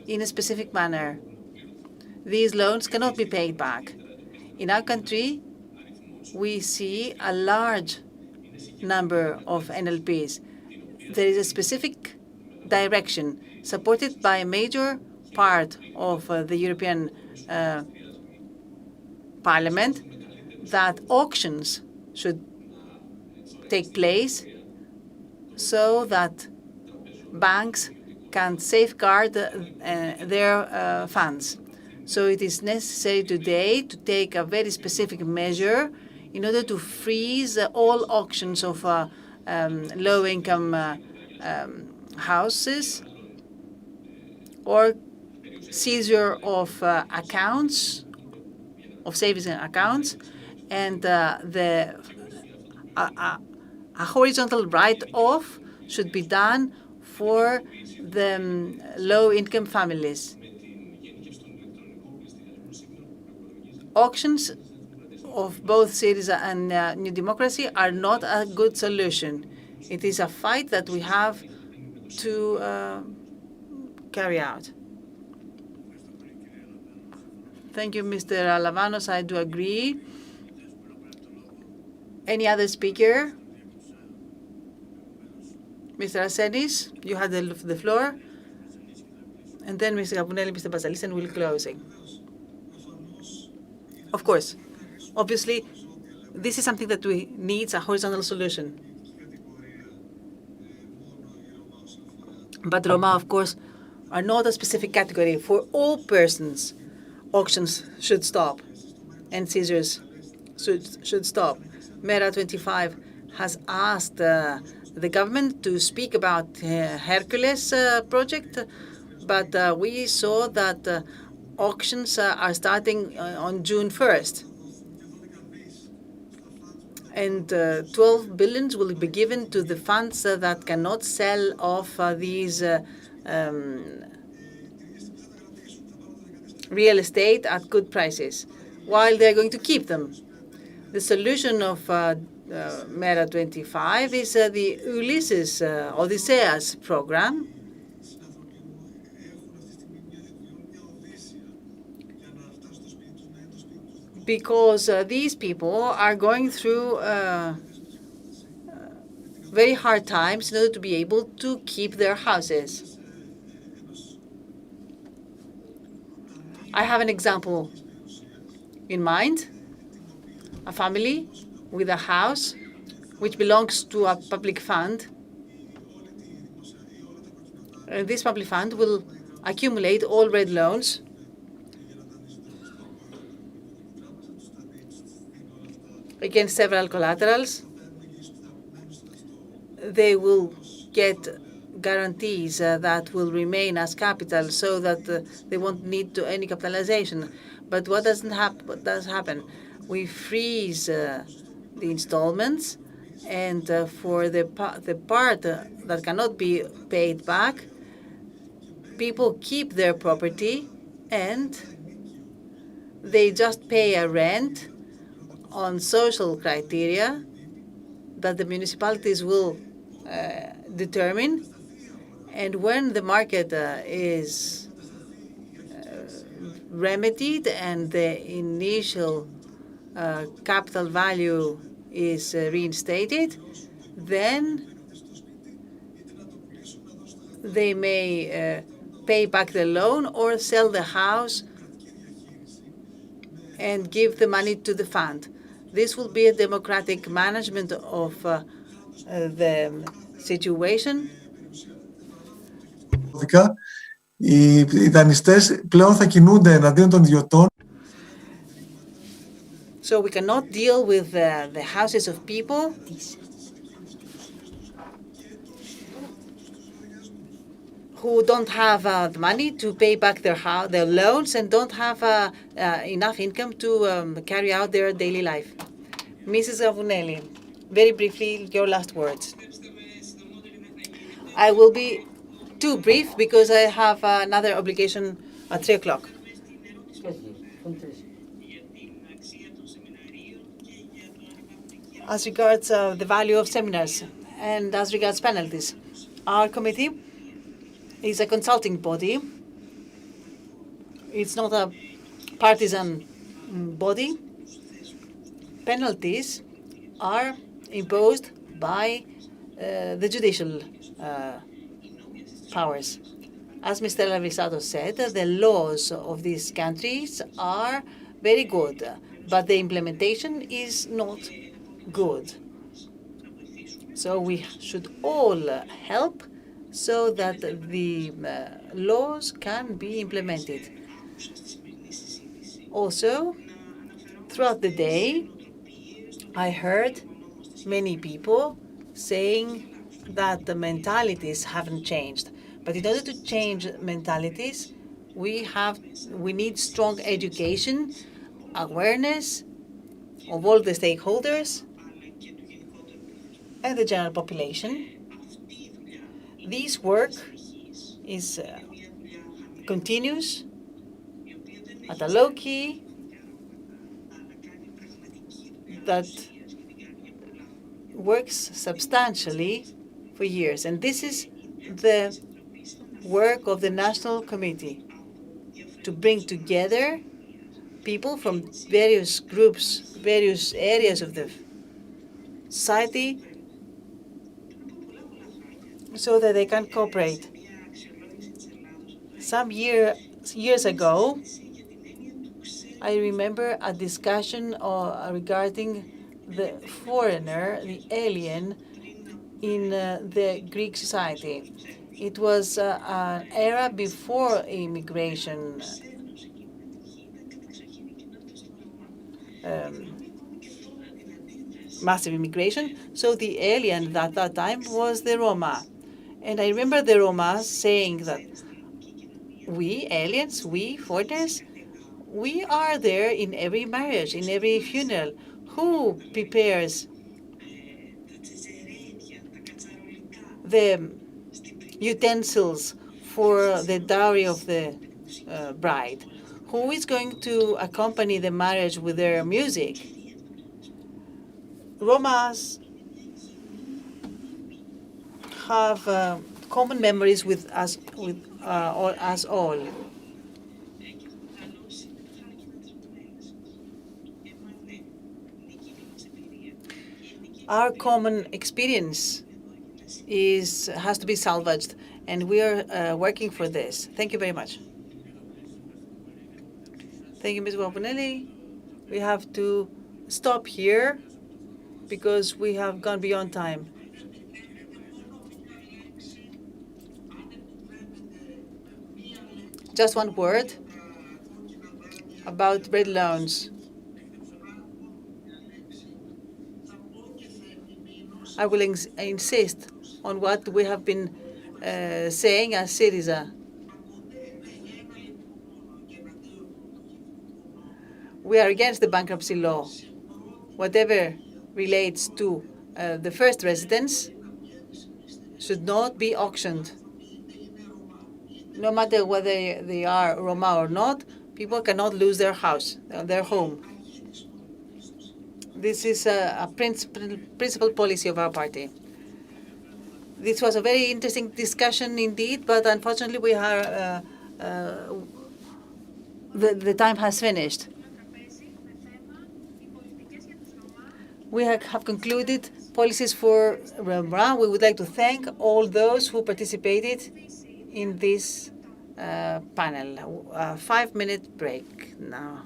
in a specific manner. These loans cannot be paid back. In our country, we see a large number of NLPs. There is a specific direction supported by a major part of the European Parliament that auctions should take place so that banks can safeguard their funds. So it is necessary today to take a very specific measure in order to freeze all auctions of low-income houses or seizure of accounts, of savings accounts, and a horizontal write-off should be done for the low-income families. Auctions of both Syriza and New Democracy are not a good solution. It is a fight that we have to carry out. Thank you, Mr. Alavanos. I do agree. Any other speaker? Mr. Arsenis, you had the floor. And then Mr. Gapunelli, Mr. Basalis, and we'll closing. Of course, obviously, this is something that needs a horizontal solution. But Roma, of course, are not a specific category. For all persons, auctions should stop and seizures should stop. MERA 25 has asked the government to speak about Hercules project, but we saw that auctions are starting on June 1st. And 12 billion will be given to the funds that cannot sell off these real estate at good prices, while they're going to keep them. The solution of MERA 25 is the Ulysses, Odysseus program. Because these people are going through very hard times in order to be able to keep their houses. I have an example in mind. A family with a house which belongs to a public fund. And this public fund will accumulate all red loans against several collaterals. They will get guarantees that will remain as capital so that they won't need to any capitalization. But what does happen? We freeze the installments, and for the part that cannot be paid back, people keep their property and they just pay a rent on social criteria that the municipalities will determine. And when the market is remedied and the initial capital value is reinstated, then they may pay back the loan or sell the house and give the money to the fund. This will be a democratic management of the situation. Οι δανειστές πλέον θα κινούνται εναντίον των ιδιωτών. So we cannot deal with the houses of people who don't have the money to pay back their loans and don't have enough income to carry out their daily life. Mrs. Avunelli, very briefly, your last words. I will be too brief because I have another obligation at 3 o'clock. As regards the value of seminars and as regards penalties, our committee is a consulting body. It's not a partisan body. Penalties are imposed by the judicial powers. As Mr. Lavisato said, the laws of these countries are very good, but the implementation is not good. So we should all help so that the laws can be implemented. Also, throughout the day, I heard many people saying that the mentalities haven't changed. But in order to change mentalities, we need strong education, awareness of all the stakeholders and the general population. This work is continuous at a low key that works substantially for years. And this is the work of the National Committee, to bring together people from various groups, various areas of the society, so that they can cooperate. Some years ago, I remember a discussion regarding the foreigner, the alien, in the Greek society. It was an era before immigration massive immigration. So the alien at that time was the Roma. And I remember the Roma saying that we aliens, we foreigners, we are there in every marriage, in every funeral. Who prepares the utensils for the dowry of the bride? Who is going to accompany the marriage with their music? Romas have common memories with us all. Our common experience has to be salvaged, and we are working for this. Thank you very much. Thank you, Ms. Wapunelli. We have to stop here because we have gone beyond time. Just one word about bread loans. I will insist on what we have been saying as Syriza. We are against the bankruptcy law. Whatever relates to the first residence should not be auctioned. No matter whether they are Roma or not, people cannot lose their house, their home. This is a principal policy of our party. This was a very interesting discussion indeed, but unfortunately we are the time has finished. We have concluded policies for Roma. We would like to thank all those who participated in this panel. A 5-minute break now.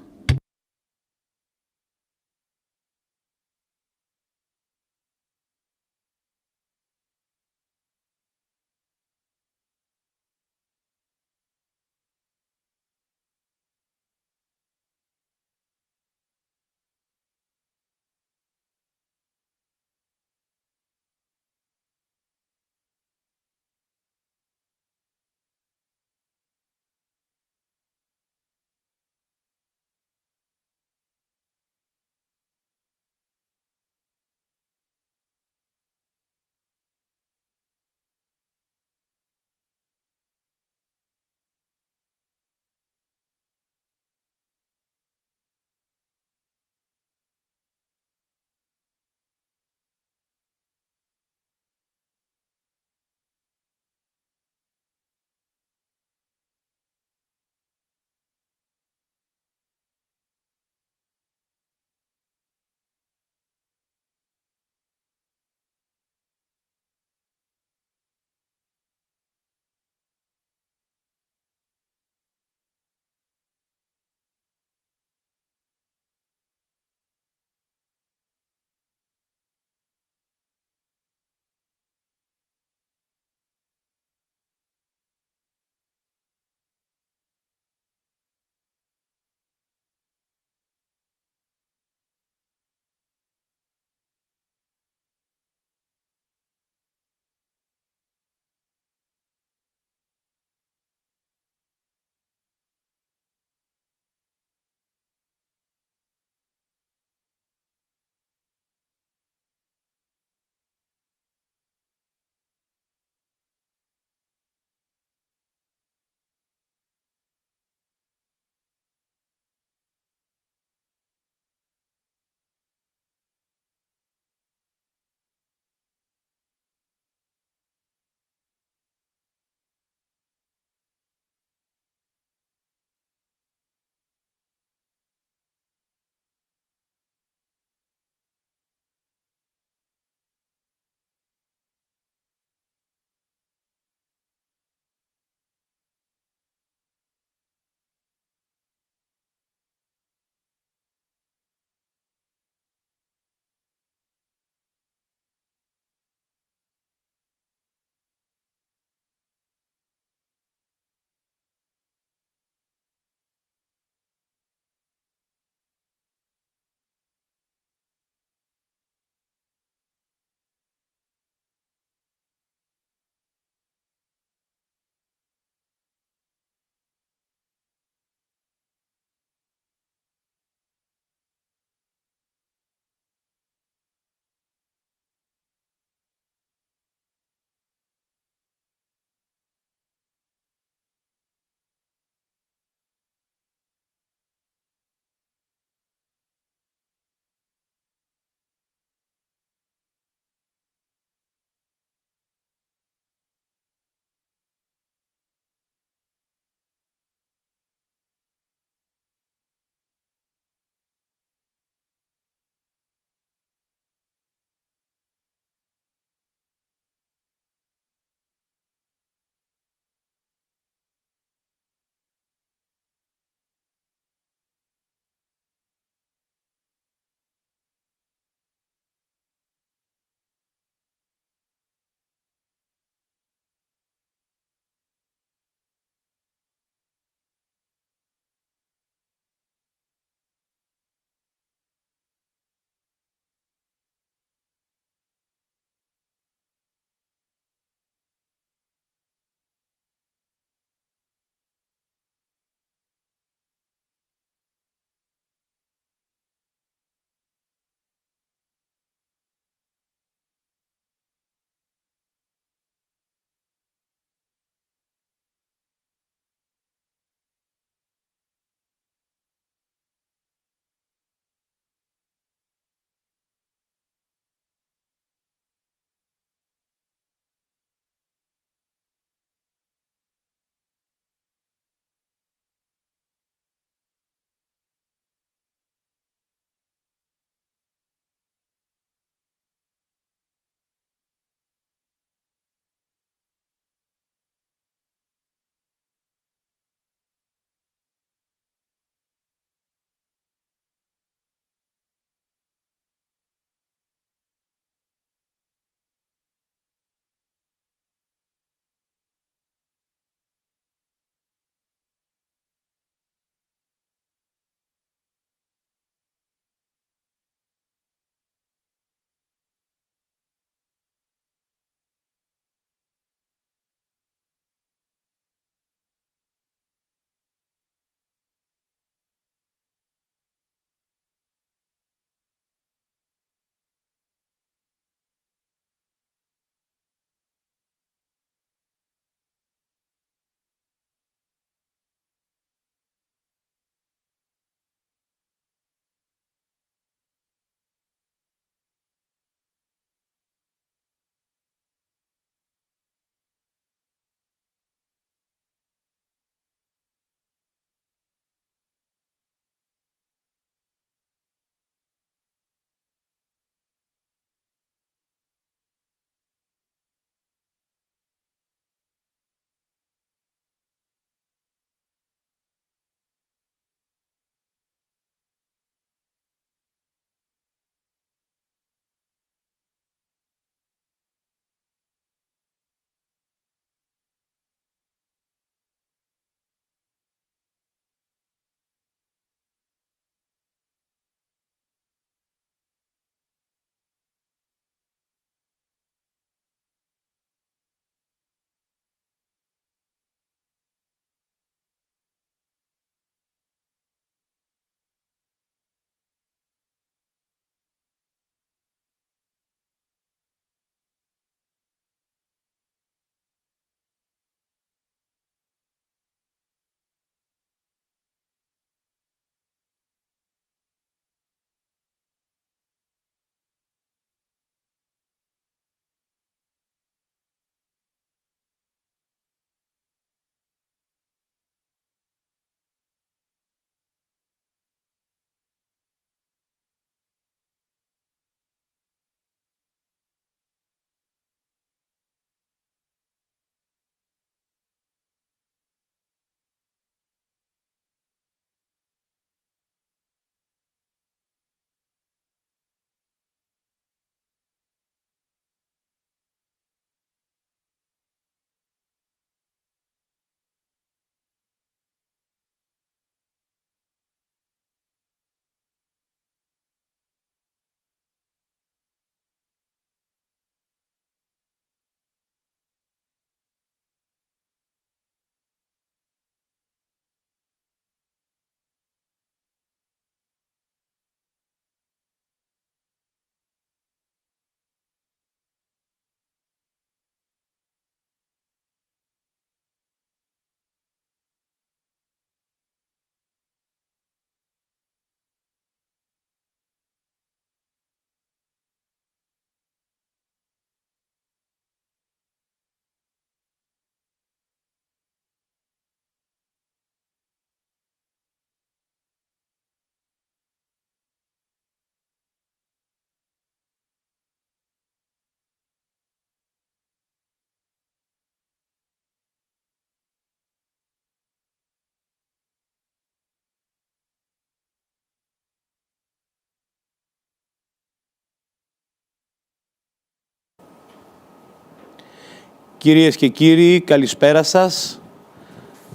Κυρίες και κύριοι, καλησπέρα σας.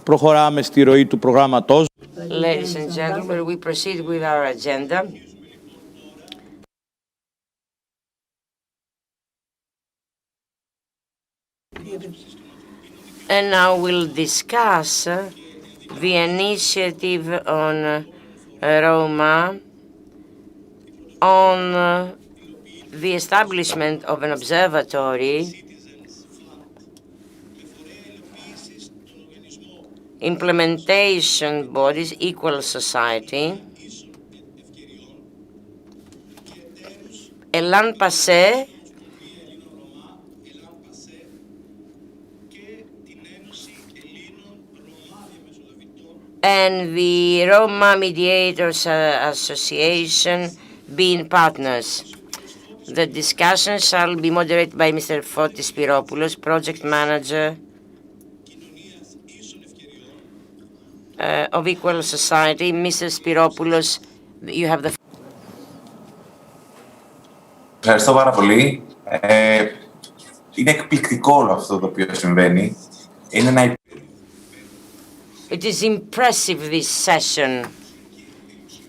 Προχωράμε στη ροή του προγράμματος. Ladies and gentlemen, we proceed with our agenda. And now we'll discuss the initiative on Roma on the establishment of an observatory implementation bodies, equal society, ELLAN PASSE, and the Roma Mediators Association being partners. The discussion shall be moderated by Mr. Fotis Spiropoulos, Project Manager of Equal Society. Mr. Spiropoulos, you have the floor. Ευχαριστώ πάρα πολύ. Είναι εκπληκτικό όλο αυτό το οποίο συμβαίνει. Είναι ένα... It is impressive, this session,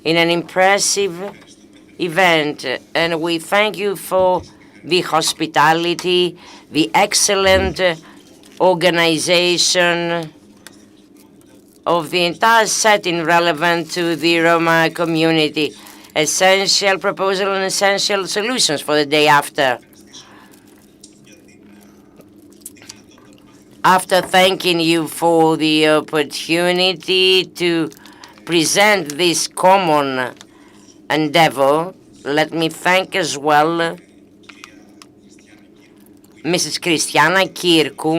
in an impressive event, and we thank you for the hospitality, the excellent organization of the entire setting relevant to the Roma community, essential proposal and essential solutions for the day after. After thanking you for the opportunity to present this common endeavor, let me thank as well Mrs. Christiana Kirkou,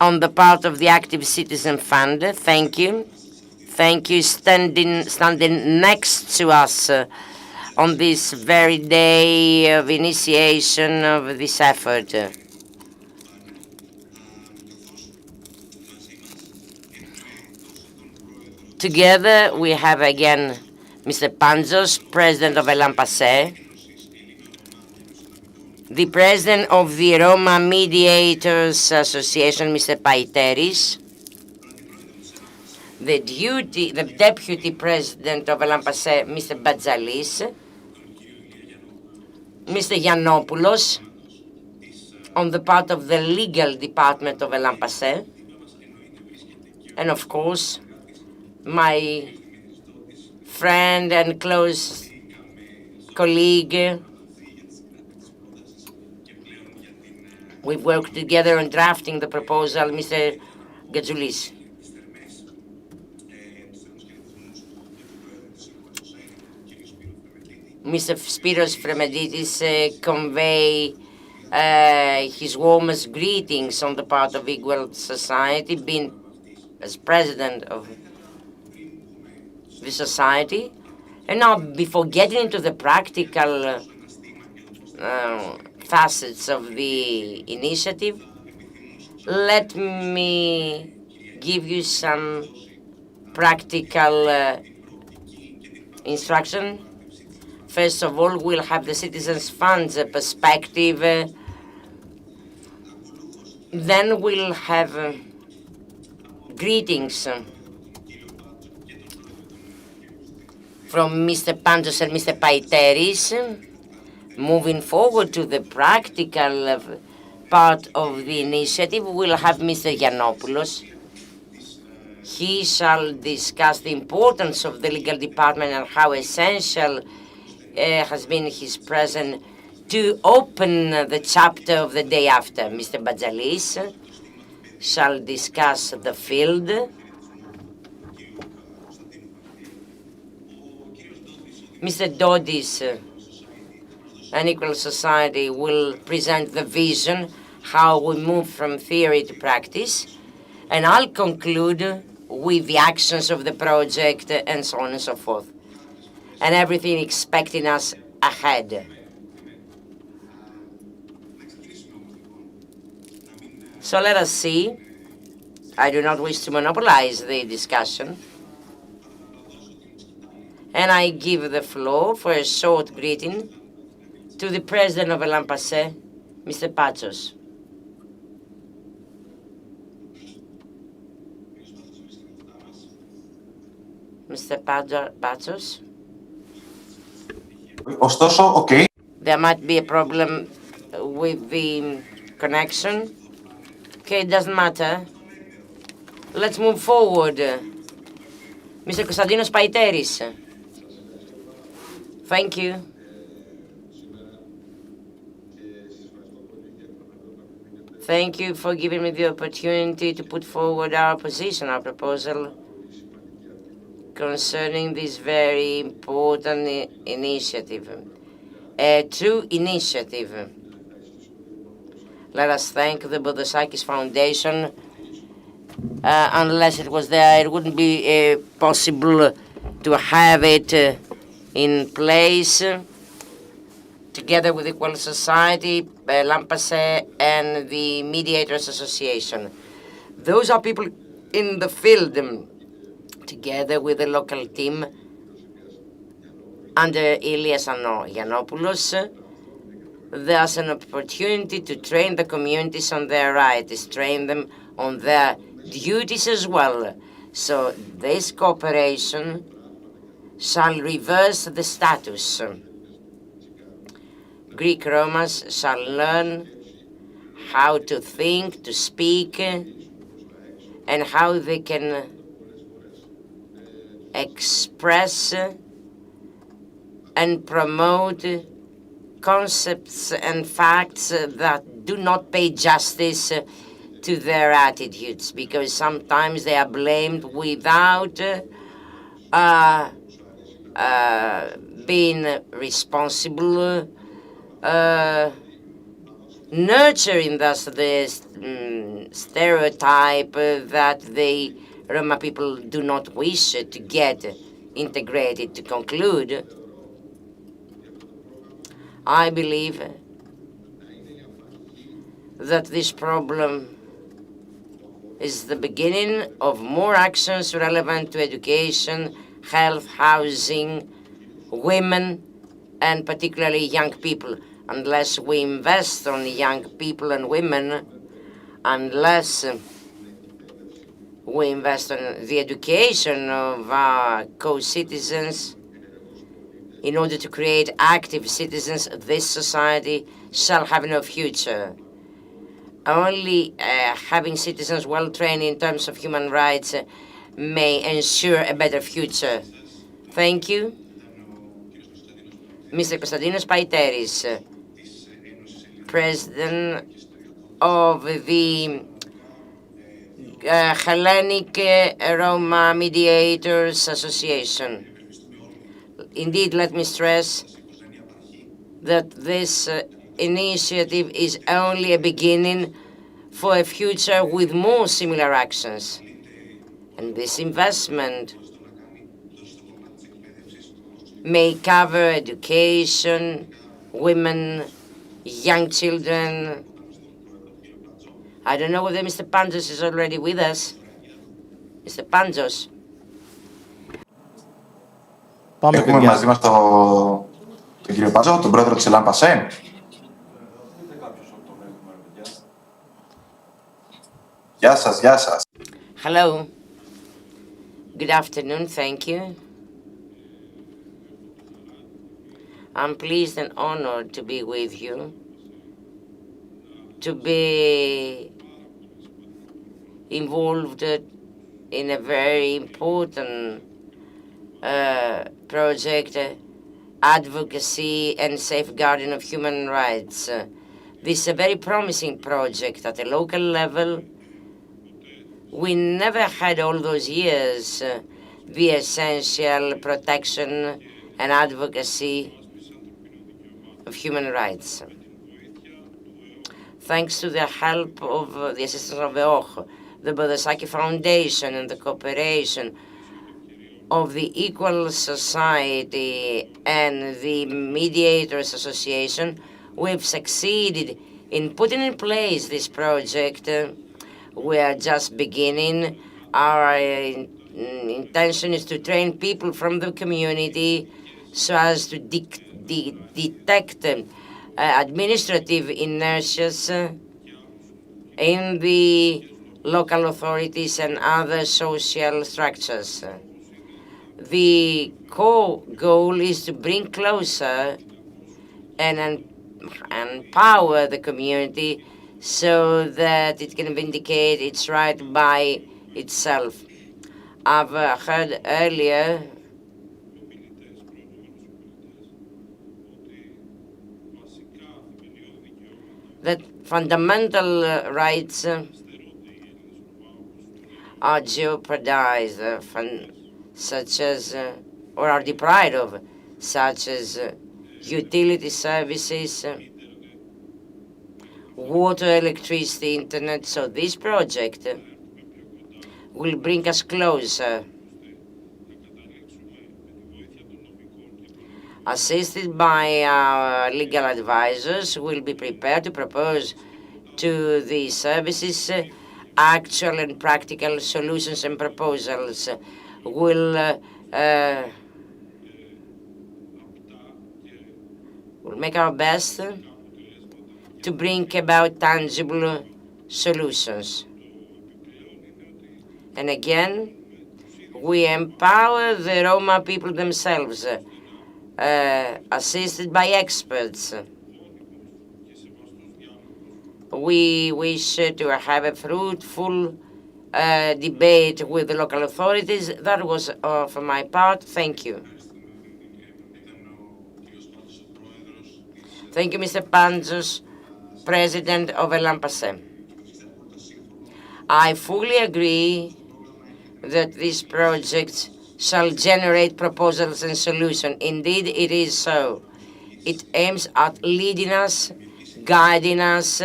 on the part of the Active Citizen Fund. Thank you. Thank you standing next to us on this very day of initiation of this effort. Together we have again Mr. Panzos, President of ELLAN PASSE, the President of the Roma Mediators Association, Mr. Paiteris, the Deputy President of ELLAN PASSE, Mr. Batzalis, Mr. Yiannopoulos, on the part of the legal department of ELLAN PASSE, and of course, my friend and close colleague. We've worked together on drafting the proposal, Mr. Gatzoulis. Mr. Spiros Fremeditis convey his warmest greetings on the part of Equal Society, being as president of the society. And now, before getting into the practical facets of the initiative, let me give you some practical instruction. First of all, we'll have the Citizens Fund's perspective. Then we'll have greetings from Mr. Pantos and Mr. Paiteris. Moving forward to the practical part of the initiative, we'll have Mr. Yiannopoulos. He shall discuss the importance of the legal department and how essential has been his presence to open the chapter of the day after. Mr. Batzalis shall discuss the field. Mr. Dodis, an Equal Society, will present the vision, how we move from theory to practice, and I'll conclude with the actions of the project and so on and so forth, and everything expecting us ahead. So let us see. I do not wish to monopolize the discussion, and I give the floor for a short greeting to the president of ELLAN PASSE, Mr. Patsos. Mr. Patsos? Ωστόσο, okay. There might be a problem with the connection. Okay, it doesn't matter. Let's move forward. Mr. Konstantinos Paiteris. Thank you. Thank you for giving me the opportunity to put forward our position, our proposal concerning this very important initiative. A true initiative. Let us thank the Bodosakis Foundation. Unless it was there, it wouldn't be possible to have it in place. Together with Equal Society, ELLAN PASSE, and the Mediators Association. Those are people in the field, together with the local team under Ilias Yiannopoulos. There's an opportunity to train the communities on their rights, train them on their duties as well. So this cooperation shall reverse the status. Greek Romas shall learn how to think, to speak, and how they can express and promote concepts and facts that do not pay justice to their attitudes, because sometimes they are blamed without being responsible, nurturing thus the stereotype that the Roma people do not wish to get integrated. To conclude, I believe that this problem is the beginning of more actions relevant to education, health, housing, women, and particularly young people. Unless we invest on young people and women, unless we invest on the education of our co-citizens, in order to create active citizens, this society shall have no future. Only having citizens well trained in terms of human rights may ensure a better future. Thank you. Mr. Konstantinos Paiteris, President of the Hellenic Roma Mediators Association. Indeed, let me stress that this initiative is only a beginning for a future with more similar actions. And this investment may cover education, women, young children. I don't know whether Mr. Panzos is already with us. Mr. Panzos. Έχουμε μαζί μας τον κύριο Πάτζο, τον πρόεδρο της ELLAN PASSE. Γεια σας, γεια σας. Hello. Good afternoon, thank you. I'm pleased and honored to be with you, to be involved in a very important project, advocacy and safeguarding of human rights. This is a very promising project at a local level. We never had all those years the essential protection and advocacy of human rights. Thanks to the help of the assistance of the OCH, the Bodosakis Foundation, and the cooperation of the Equal Society and the Mediators Association, we've succeeded in putting in place this project. We are just beginning. Our intention is to train people from the community so as to detect administrative inertias in the local authorities and other social structures. The core goal is to bring closer and empower the community so that it can vindicate its right by itself. I've heard earlier that fundamental rights are jeopardized, such as, or are deprived of, such as utility services, water, electricity, internet. So this project will bring us closer. Assisted by our legal advisors, we'll be prepared to propose to the services actual and practical solutions and proposals. We'll make our best to bring about tangible solutions. And again, we empower the Roma people themselves, assisted by experts. We wish to have a fruitful debate with the local authorities. That was all for my part. Thank you. Thank you, Mr. Panzos, President of ELLAN PASSE. I fully agree that this project shall generate proposals and solutions. Indeed, it is so. It aims at leading us, guiding us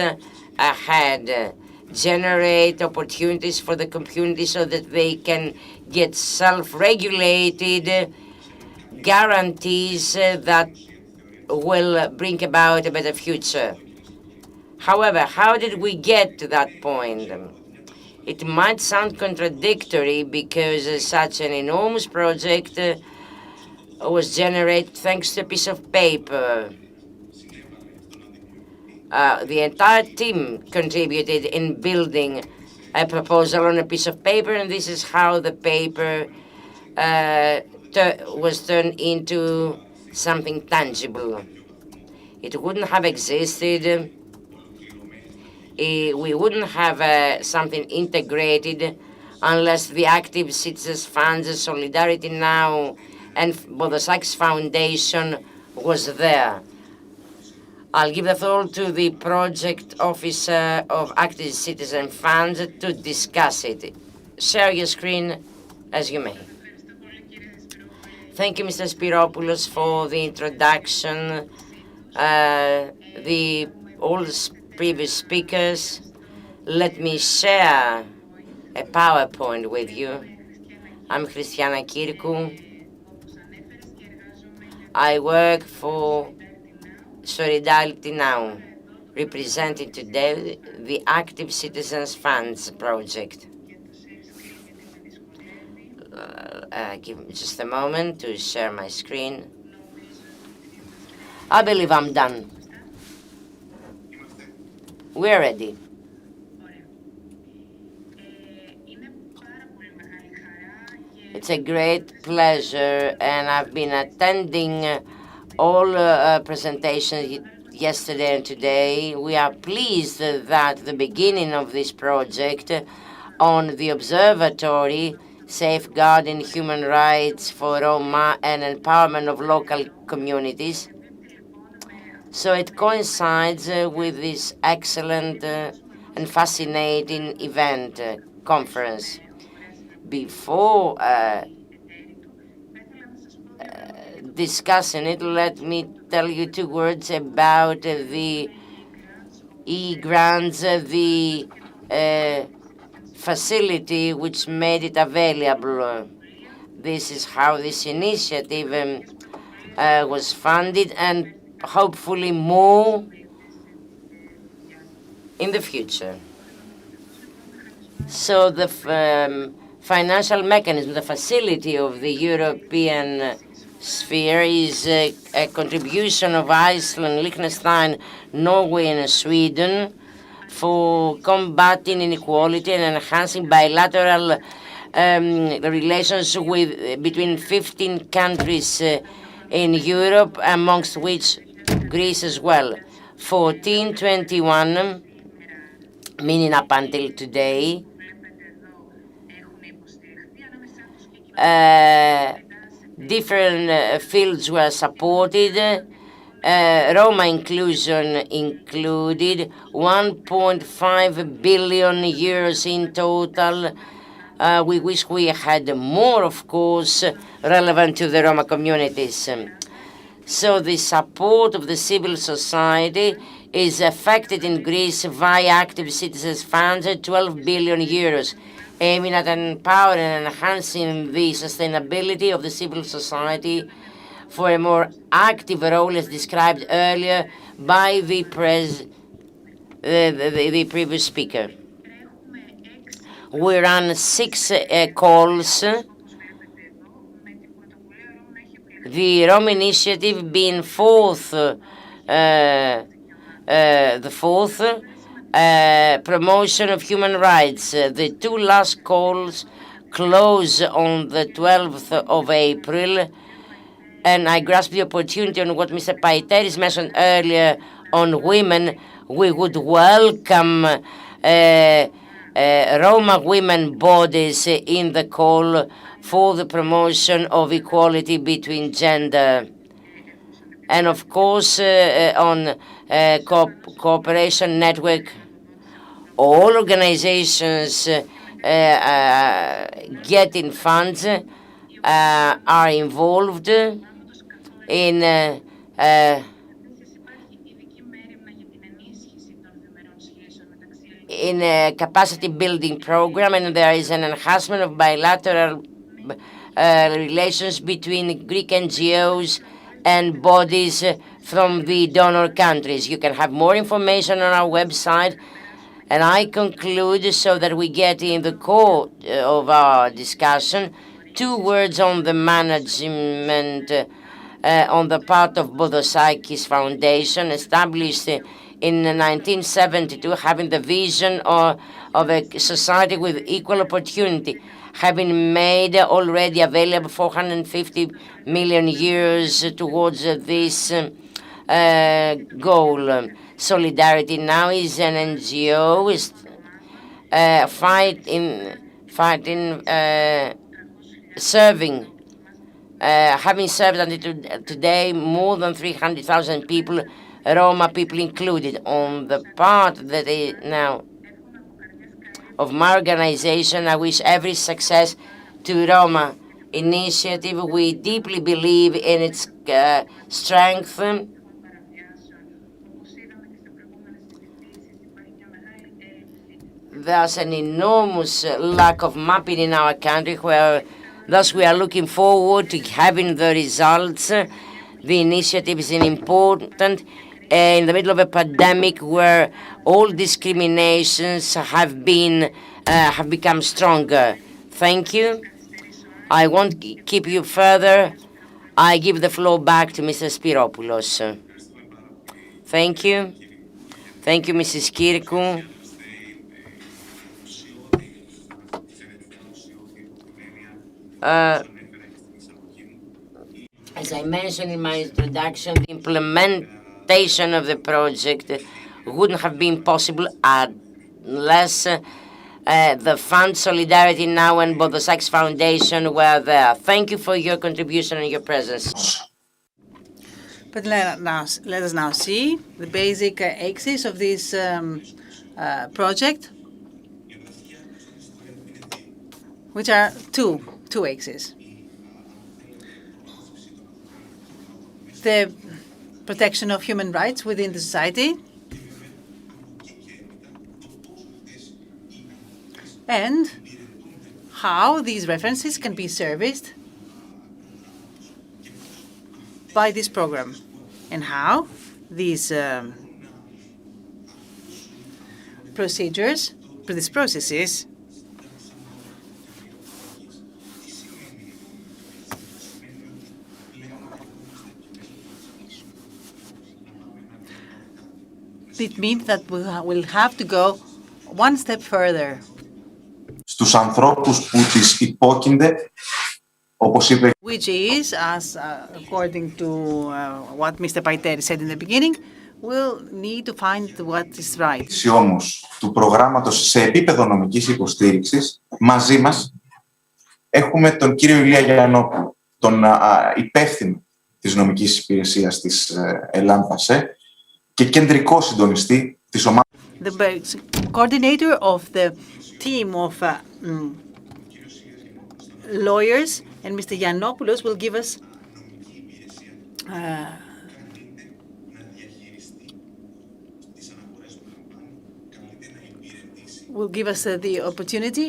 ahead, generate opportunities for the community so that they can get self-regulated, guarantees that will bring about a better future. However, how did we get to that point? It might sound contradictory because such an enormous project was generated thanks to a piece of paper. The entire team contributed in building a proposal on a piece of paper, and this is how the paper was turned into something tangible. It wouldn't have existed. We wouldn't have something integrated unless the Active Citizens Funds, Solidarity Now, and Bodosakis Foundation was there. I'll give the floor to the project officer of Active Citizen Funds to discuss it. Share your screen as you may. Thank you, Mr. Spiropoulos, for the introduction. All the previous speakers. Let me share a PowerPoint with you. I'm Christiana Kirkou. I work for Solidarity Now, representing today the Active Citizens Funds project. Give me just a moment to share my screen. I believe I'm done. We're ready. It's a great pleasure, and I've been attending all presentations yesterday and today. We are pleased that the beginning of this project on the observatory safeguarding human rights for Roma and empowerment of local communities. So it coincides with this excellent and fascinating event, conference. Before discussing it, let me tell you 2 words about the e-grants, the facility which made it available. This is how this initiative was funded, and hopefully more in the future. So the financial mechanism, the facility of the European sphere is a contribution of Iceland, Liechtenstein, Norway, and Sweden for combating inequality and enhancing bilateral relations between 15 countries in Europe, amongst which Greece as well. 1421, meaning up until today, different fields were supported. Roma inclusion included 1.5 billion euros in total. We wish we had more, of course, relevant to the Roma communities. So the support of the civil society is affected in Greece via active citizens funds, 12 billion euros, aiming at empowering and enhancing the sustainability of the civil society for a more active role, as described earlier by the previous speaker. We ran 6 calls. The Rome initiative being the fourth promotion of human rights. The 2 last calls close on the 12th of April. And I grasp the opportunity on what Mr. Paiteris mentioned earlier on women. We would welcome Roma women bodies in the call for the promotion of equality between gender. And of course, on cooperation network, all organizations getting funds are involved in a capacity building program, and there is an enhancement of bilateral relations between Greek NGOs and bodies from the donor countries. You can have more information on our website. And I conclude, so that we get in the core of our discussion, 2 words on the management on the part of Boudosakis Foundation, established in 1972, having the vision of a society with equal opportunity, having made already available 450 million euros towards this goal. Solidarity Now is an NGO, is serving, having served until today more than 300,000 people, Roma people included. On the part that is now of my organization, I wish every success to Roma initiative. We deeply believe in its strength. There's an enormous lack of mapping in our country, where thus we are looking forward to having the results. The initiative is important in the middle of a pandemic where all discriminations have become stronger. Thank you. I won't keep you further. I give the floor back to Mr. Spiropoulos. Thank you. Thank you, Mrs. Kirkou. As I mentioned in my introduction, the implementation of the project wouldn't have been possible unless the Fund Solidarity Now and Boudosakis Foundation were there. Thank you for your contribution and your presence. But let us now see the basic axis of this project, which are two axes. The protection of human rights within the society, and how these references can be serviced by this program, and how these processes It means that we will have to go one step further. Στους ανθρώπους που τις υπόκεινται, όπως είπε, Which is, as according to what Mr. Paiteri said in the beginning, we'll need to find what is right. Όμως του προγράμματος σε επίπεδο νομικής υποστήριξης, μαζί μας έχουμε τον κύριο Ηλία Γιαννόπουλο, τον υπεύθυνο της νομικής υπηρεσίας της ELLAN PASSE και κεντρικό συντονιστή της ομάδας. The coordinator of the team of lawyers, and Mr. Yiannopoulos will give us the opportunity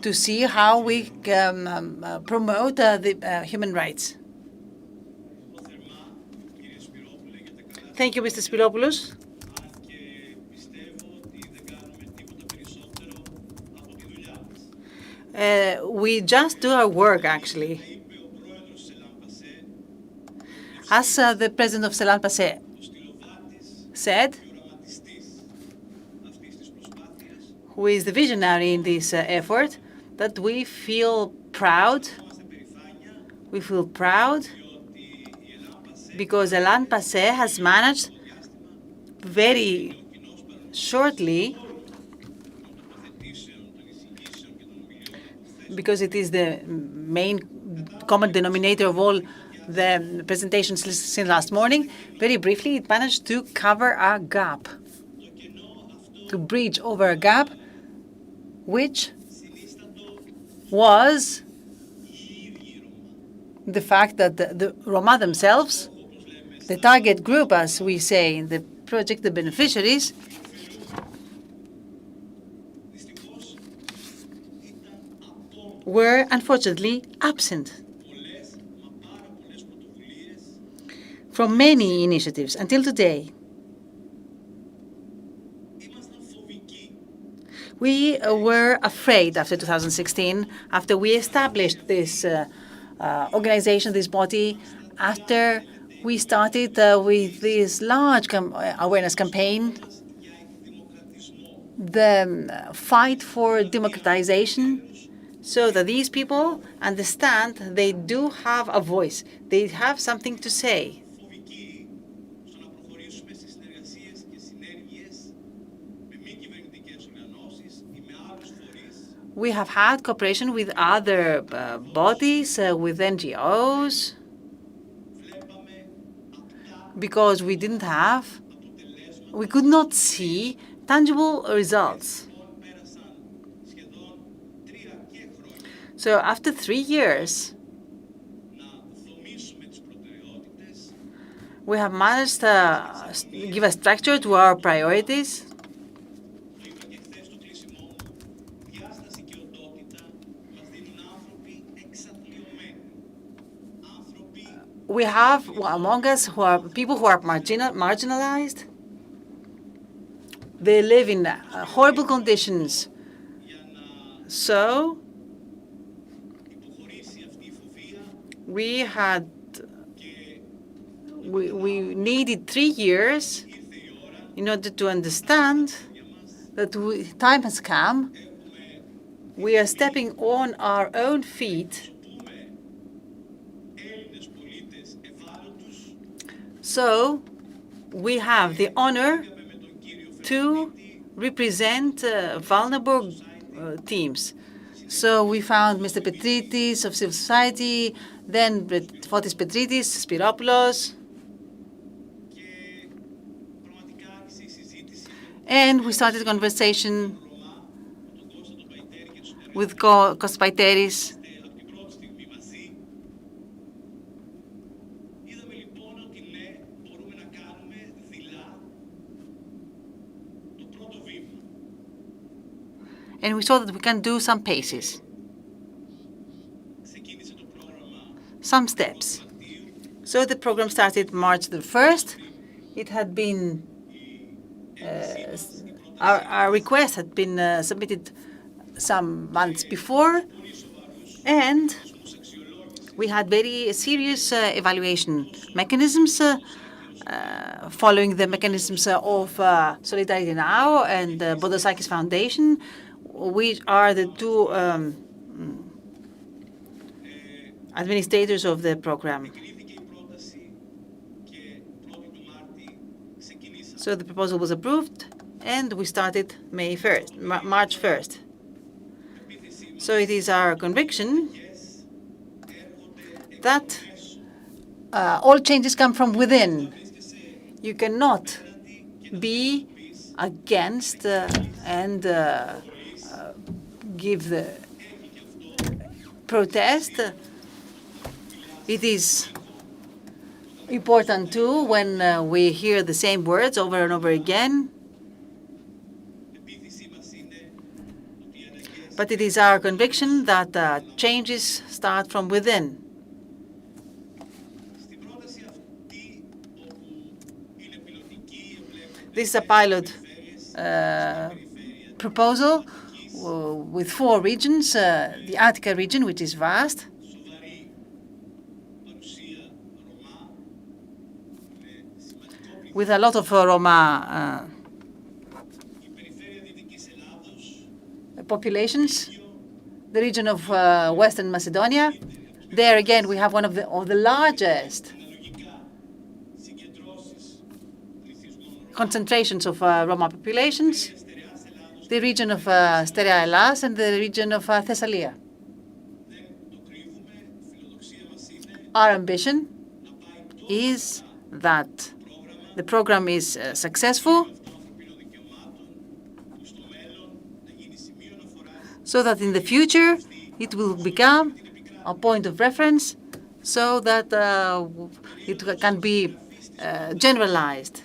to see how we promote the human rights. Thank you, Mr. Spiropoulos. We just do our work, actually. As the president of ELLAN PASSE said, who is the visionary in this effort, that we feel proud. We feel proud because ELLAN PASSE has managed very shortly, because it is the main common denominator of all the presentations since last morning, very briefly, it managed to cover a gap, to bridge over a gap, which was the fact that the Roma themselves, the target group, as we say in the project, the beneficiaries, were unfortunately absent from many initiatives until today. We were afraid after 2016, after we established this organization, this body, after we started with this large awareness campaign, the fight for democratization, so that these people understand they do have a voice, they have something to say. We have had cooperation with other bodies, with NGOs, because we could not see tangible results. So after 3 years, we have managed to give a structure to our priorities. We have among us people who are marginalized. They live in horrible conditions. So we needed 3 years in order to understand that time has come. We are stepping on our own feet. So we have the honor to represent vulnerable teams. So we found Mr. Petritis of civil society, then Fotis Petritis, Spiropoulos, and we started a conversation with Kostas Paiteris. And we saw that we can do some paces, some steps. So the program started March the 1st. It had been, our request had been submitted some months before, and we had very serious evaluation mechanisms following the mechanisms of Solidarity Now and Bodosakis Foundation, which are the two administrators of the program. So the proposal was approved, and we started March 1st. So it is our conviction that all changes come from within. You cannot be against and give the protest. It is important too when we hear the same words over and over again. But it is our conviction that changes start from within. This is a pilot proposal with 4 regions, the Attica region, which is vast, with a lot of Roma populations, the region of Western Macedonia. There again, we have one of the largest concentrations of Roma populations, the region of Sterea Hellas and the region of Thessalia. Our ambition is that the program is successful, so that in the future it will become a point of reference, so that it can be generalized.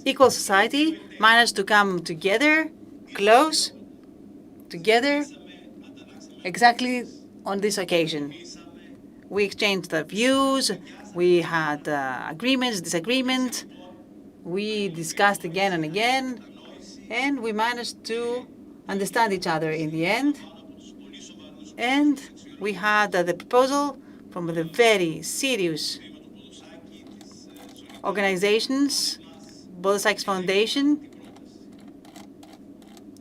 Equal Society managed to come together, close together, exactly on this occasion. We exchanged the views, we had agreements, disagreements, we discussed again and again, and we managed to understand each other in the end. And we had the proposal from the very serious organizations, Bodosakis Foundation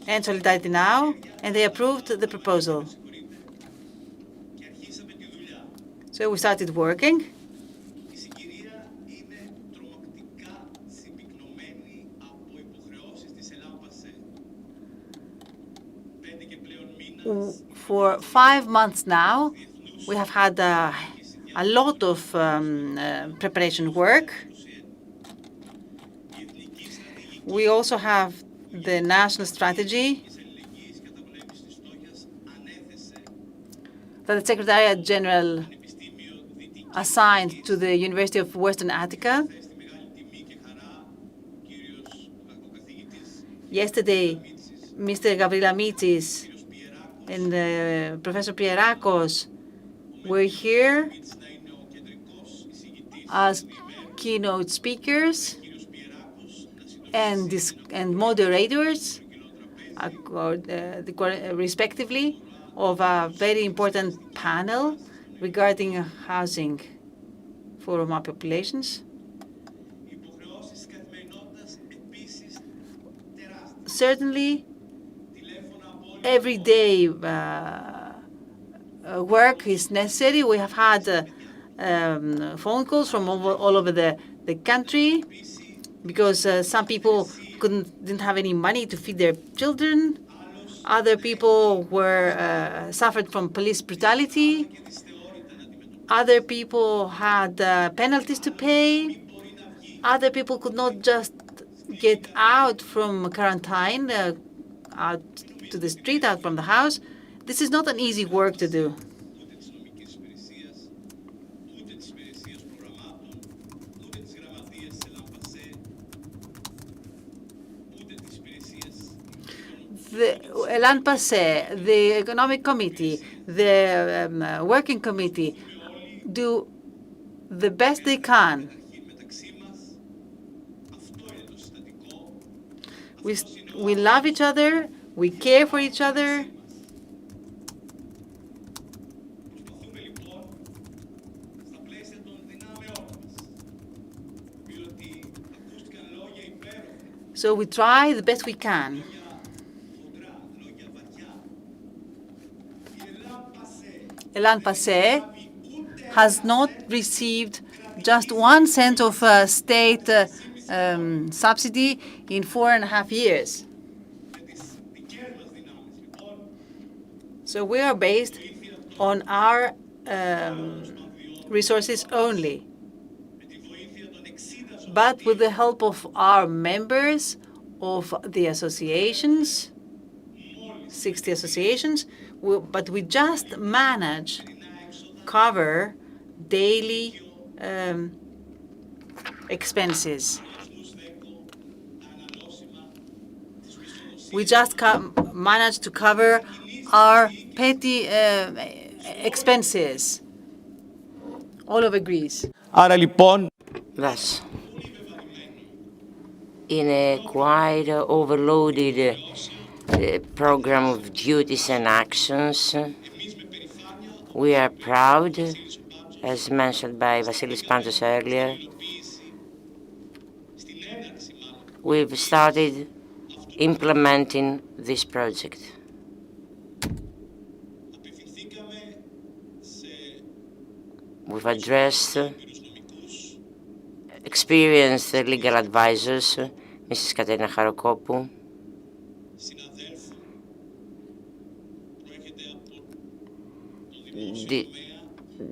and Solidarity Now, and they approved the proposal. So we started working. For 5 months now, we have had a lot of preparation work. We also have the national strategy that the Secretariat General assigned to the University of Western Attica. Yesterday, Mr. Gavriliamitis and Professor Pierakos were here as keynote speakers and moderators, respectively, of a very important panel regarding housing for Roma populations. Certainly, everyday work is necessary. We have had phone calls from all over the country, because some people didn't have any money to feed their children. Other people suffered from police brutality. Other people had penalties to pay. Other people could not just get out from quarantine, out to the street, out from the house. This is not an easy work to do. The ELLAN PASSE, the Economic Committee, the Working Committee do the best they can. We love each other, we care for each other, So we try the best we can. ELLAN PASSE has not received just 1 cent of state subsidy in 4.5 years. So we are based on our resources only. But with the help of our members of the associations, 60 associations, but we just manage cover daily expenses. We just manage to cover our petty expenses all over Greece. Άρα λοιπόν, Thus, in a quite overloaded program of duties and actions, we are proud, as mentioned by Vasilis Pantos earlier, we've started implementing this project. We've addressed experienced legal advisors, Mrs. Katerina Harokopu,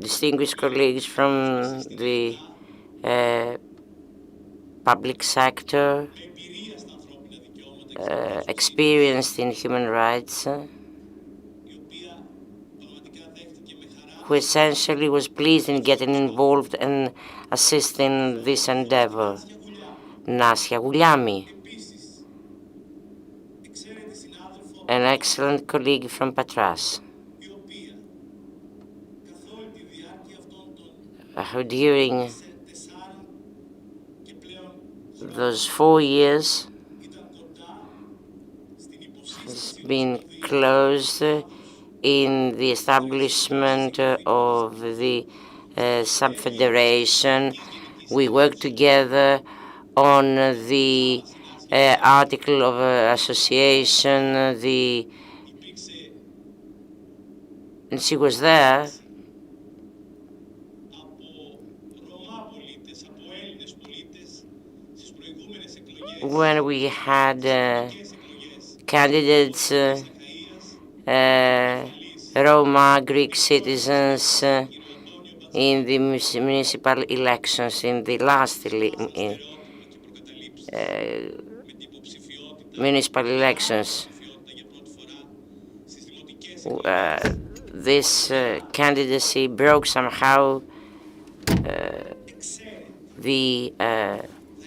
distinguished colleagues from the public sector, experienced in human rights, who essentially was pleased in getting involved and assisting this endeavor. Nasia Gouliami, an excellent colleague from Patras, who during those 4 years has been close in the establishment of the sub-federation. We worked together on the article of association, and she was there when we had candidates, Roma, Greek citizens, in the municipal elections, in the last municipal elections. This candidacy broke somehow the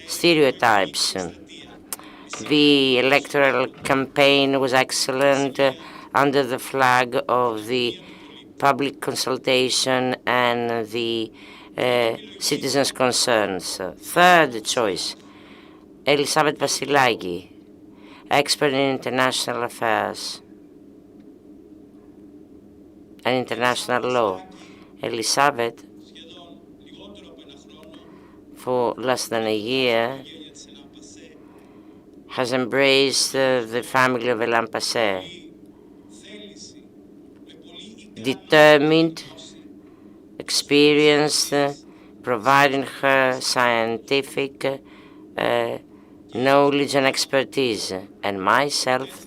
stereotypes. The electoral campaign was excellent under the flag of the public consultation and the citizens' concerns. Third choice, Elisabeth Vasilaki, expert in international affairs and international law. Elisabeth, for less than a year, has embraced the family of ELLAN PASSE, determined, experienced, providing her scientific knowledge and expertise, and myself.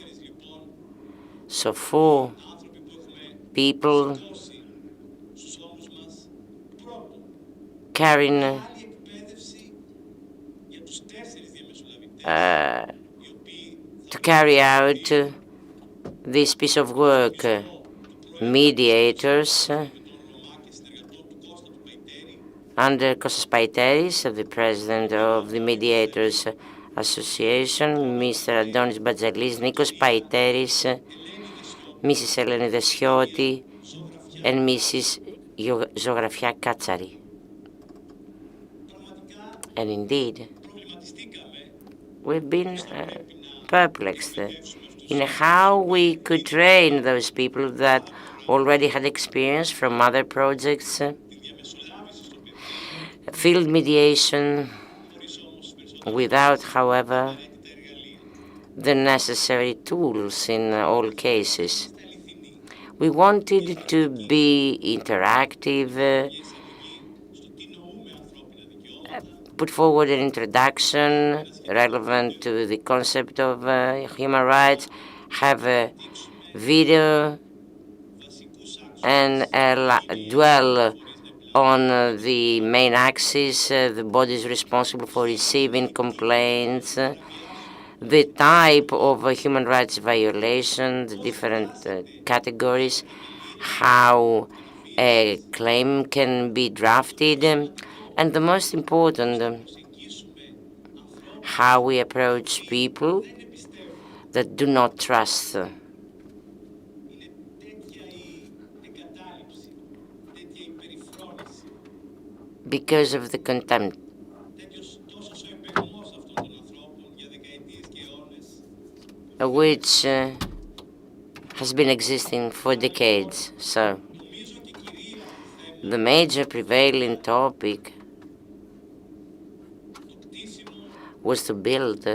So 4 people carrying to carry out this piece of work, mediators under Kostas Paiteris, the president of the Mediators Association, Mr. Adonis Badzalis, Nikos Paiteris, Mrs. Eleni Deschioti, and Mrs. Zografia Katsari. And indeed, we've been perplexed in how we could train those people that already had experience from other projects, field mediation, without, however, the necessary tools in all cases. We wanted to be interactive, put forward an introduction relevant to the concept of human rights, have a video, and dwell on the main axis, the bodies responsible for receiving complaints, the type of human rights violation, the different categories, how a claim can be drafted, and the most important, how we approach people that do not trust. Because of the contempt which has been existing for decades. So the major prevailing topic was to build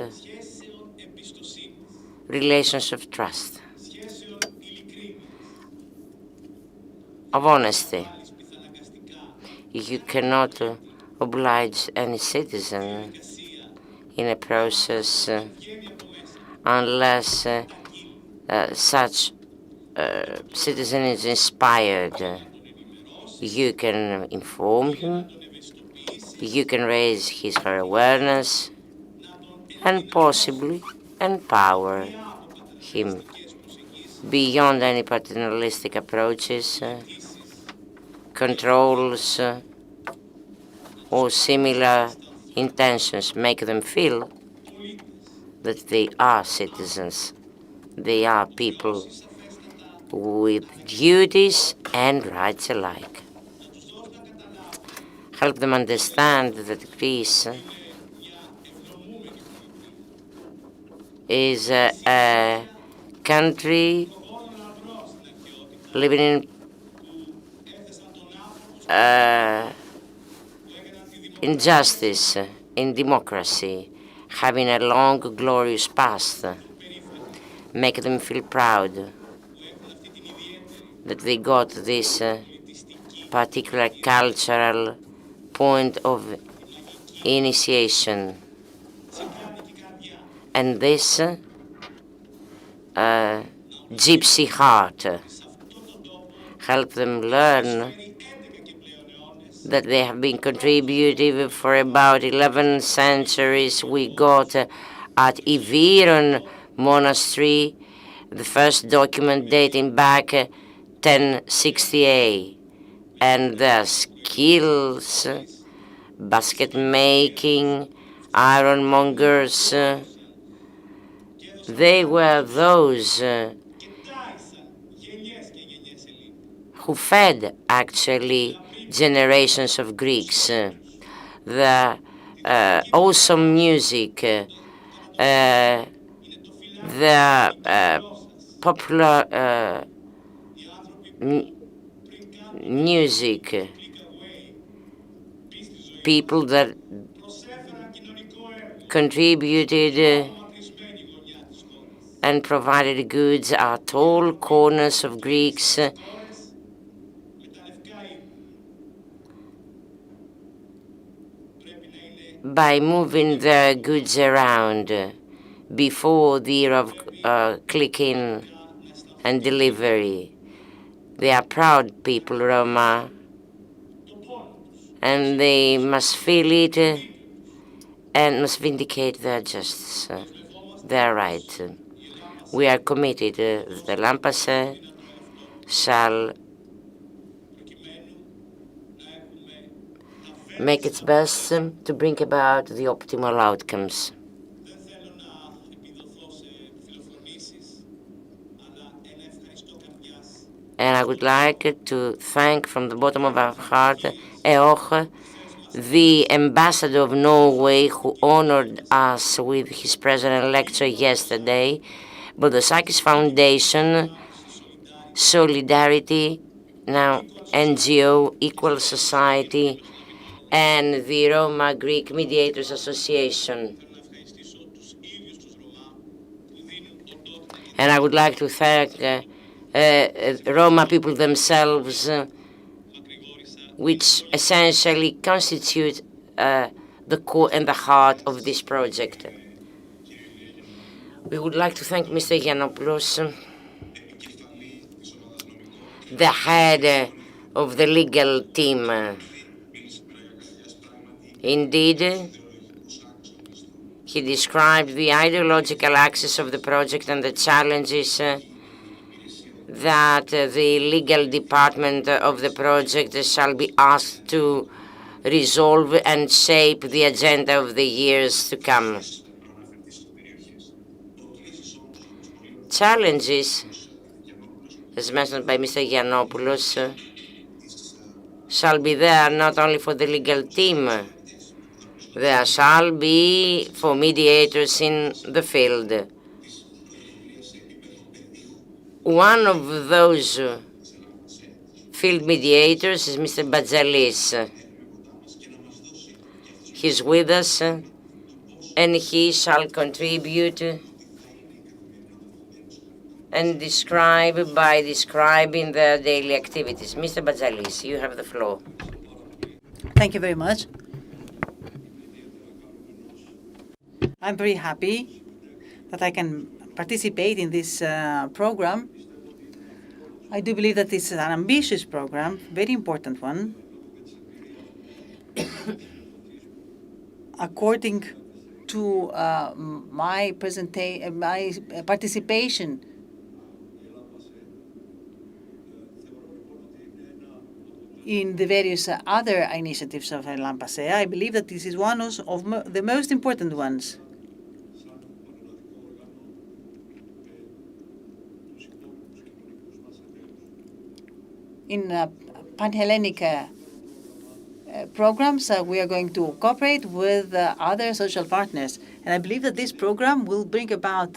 relations of trust, of honesty. You cannot oblige any citizen in a process unless such citizen is inspired. You can inform him, you can raise his or her awareness, and possibly empower him beyond any paternalistic approaches, controls, or similar intentions. Make them feel that they are citizens, they are people with duties and rights alike. Help them understand that Greece is a country living in justice, in democracy, having a long, glorious past. Make them feel proud that they got this particular cultural point of initiation. And this gypsy heart. Help them learn that they have been contributive for about 11 centuries. We got at Iviron Monastery, the first document dating back 1068, and their skills, basket making, ironmongers, they were those who fed actually generations of Greeks. The awesome music, the popular music, people that contributed and provided goods at all corners of Greeks, by moving their goods around before the era of clicking and delivery. They are proud people, Roma, and they must feel it and must vindicate their justice, their right. We are committed. The ELLAN PASSE shall make its best to bring about the optimal outcomes. And I would like to thank from the bottom of our heart Eoch, the ambassador of Norway, who honored us with his presence and lecture yesterday, but the Sakis Foundation, Solidarity, now NGO, Equal Society, and the Roma Greek Mediators Association. And I would like to thank Roma people themselves, which essentially constitute the core and the heart of this project. We would like to thank Mr. Yiannopoulos, the head of the legal team. Indeed, he described the ideological axis of the project and the challenges that the legal department of the project shall be asked to resolve and shape the agenda of the years to come. Challenges, as mentioned by Mr. Yiannopoulos, shall be there not only for the legal team, there shall be for mediators in the field. One of those field mediators is Mr. Batzalis. He's with us, and he shall contribute and describe by describing their daily activities. Mr. Batzalis, you have the floor. Thank you very much. I'm very happy that I can participate in this program. I do believe that this is an ambitious program, very important one. According to my participation in the various other initiatives of ELLAN PASSE, I believe that this is one of the most important ones. In Panhellenic programs, we are going to cooperate with other social partners. And I believe that this program will bring about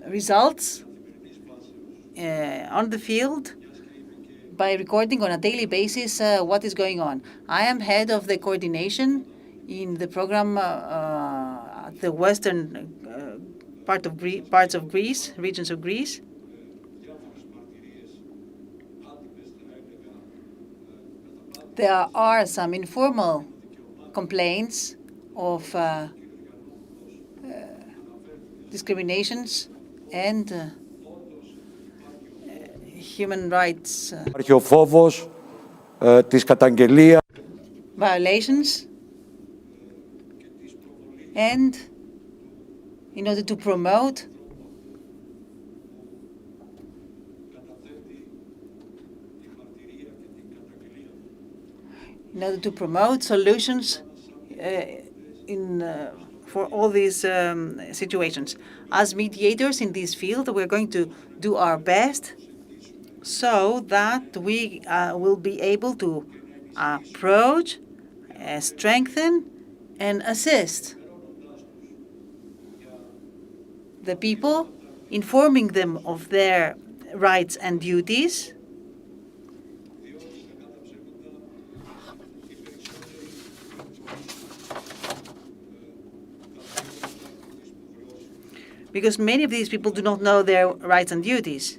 results on the field by recording on a daily basis what is going on. I am head of the coordination in the program at the western parts of Greece, regions of Greece. There are some informal complaints of discriminations and human rights violations, and in order to promote solutions for all these situations. As mediators in this field, we're going to do our best so that we will be able to approach, strengthen, and assist the people, informing them of their rights and duties, because many of these people do not know their rights and duties.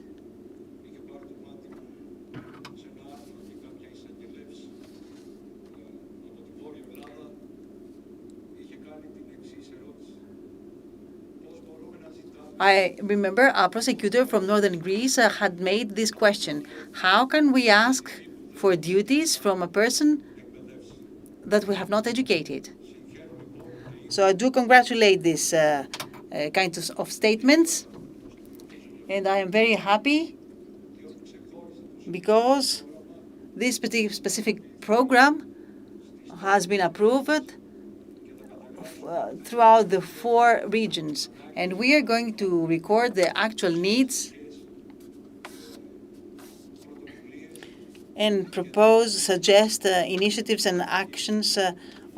I remember a prosecutor from northern Greece had made this question: how can we ask for duties from a person that we have not educated? So I do congratulate this kind of statements, and I am very happy because this specific program has been approved throughout the 4 regions, and we are going to record the actual needs and suggest initiatives and actions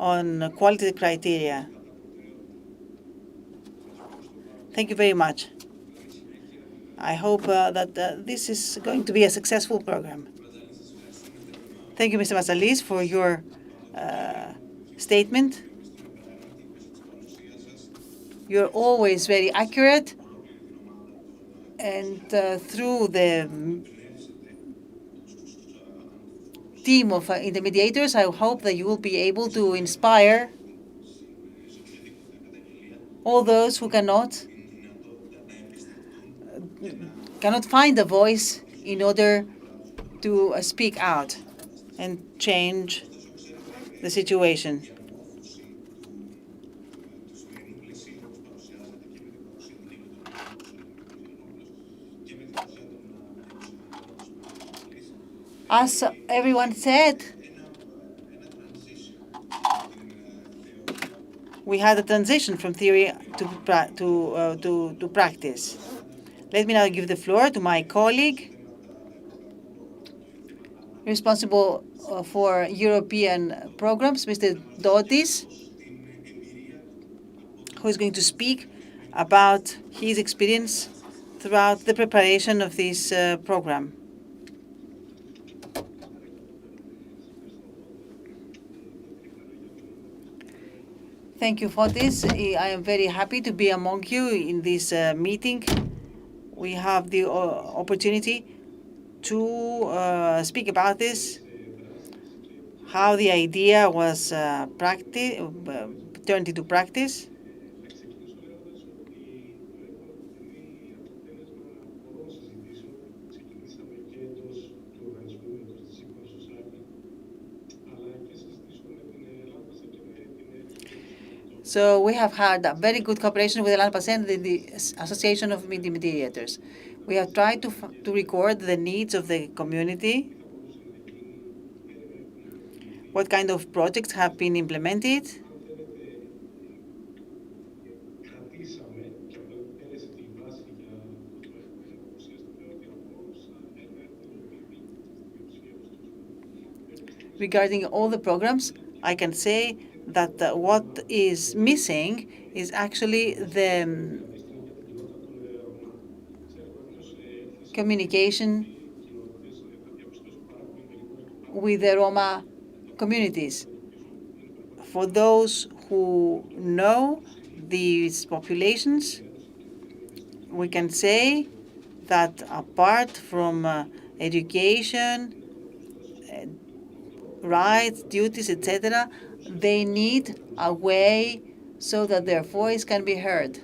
on quality criteria. Thank you very much. I hope that this is going to be a successful program. Thank you, Mr. Batzalis, for your statement. You're always very accurate And through the team of intermediators, I hope that you will be able to inspire all those who cannot find a voice in order to speak out and change the situation. As everyone said, we had a transition from theory to practice. Let me now give the floor to my colleague responsible for European programs, Mr. Dodis, who is going to speak about his experience throughout the preparation of this program. Thank you for this. I am very happy to be among you in this meeting. We have the opportunity to speak about this, how the idea was turned into practice. So we have had a very good cooperation with ELLAN PASSE and the Association of Mediators. We have tried to record the needs of the community, what kind of projects have been implemented, regarding all the programs. I can say that what is missing is actually the communication with the Roma communities. For those who know these populations, we can say that apart from education, rights, duties, etc., they need a way so that their voice can be heard.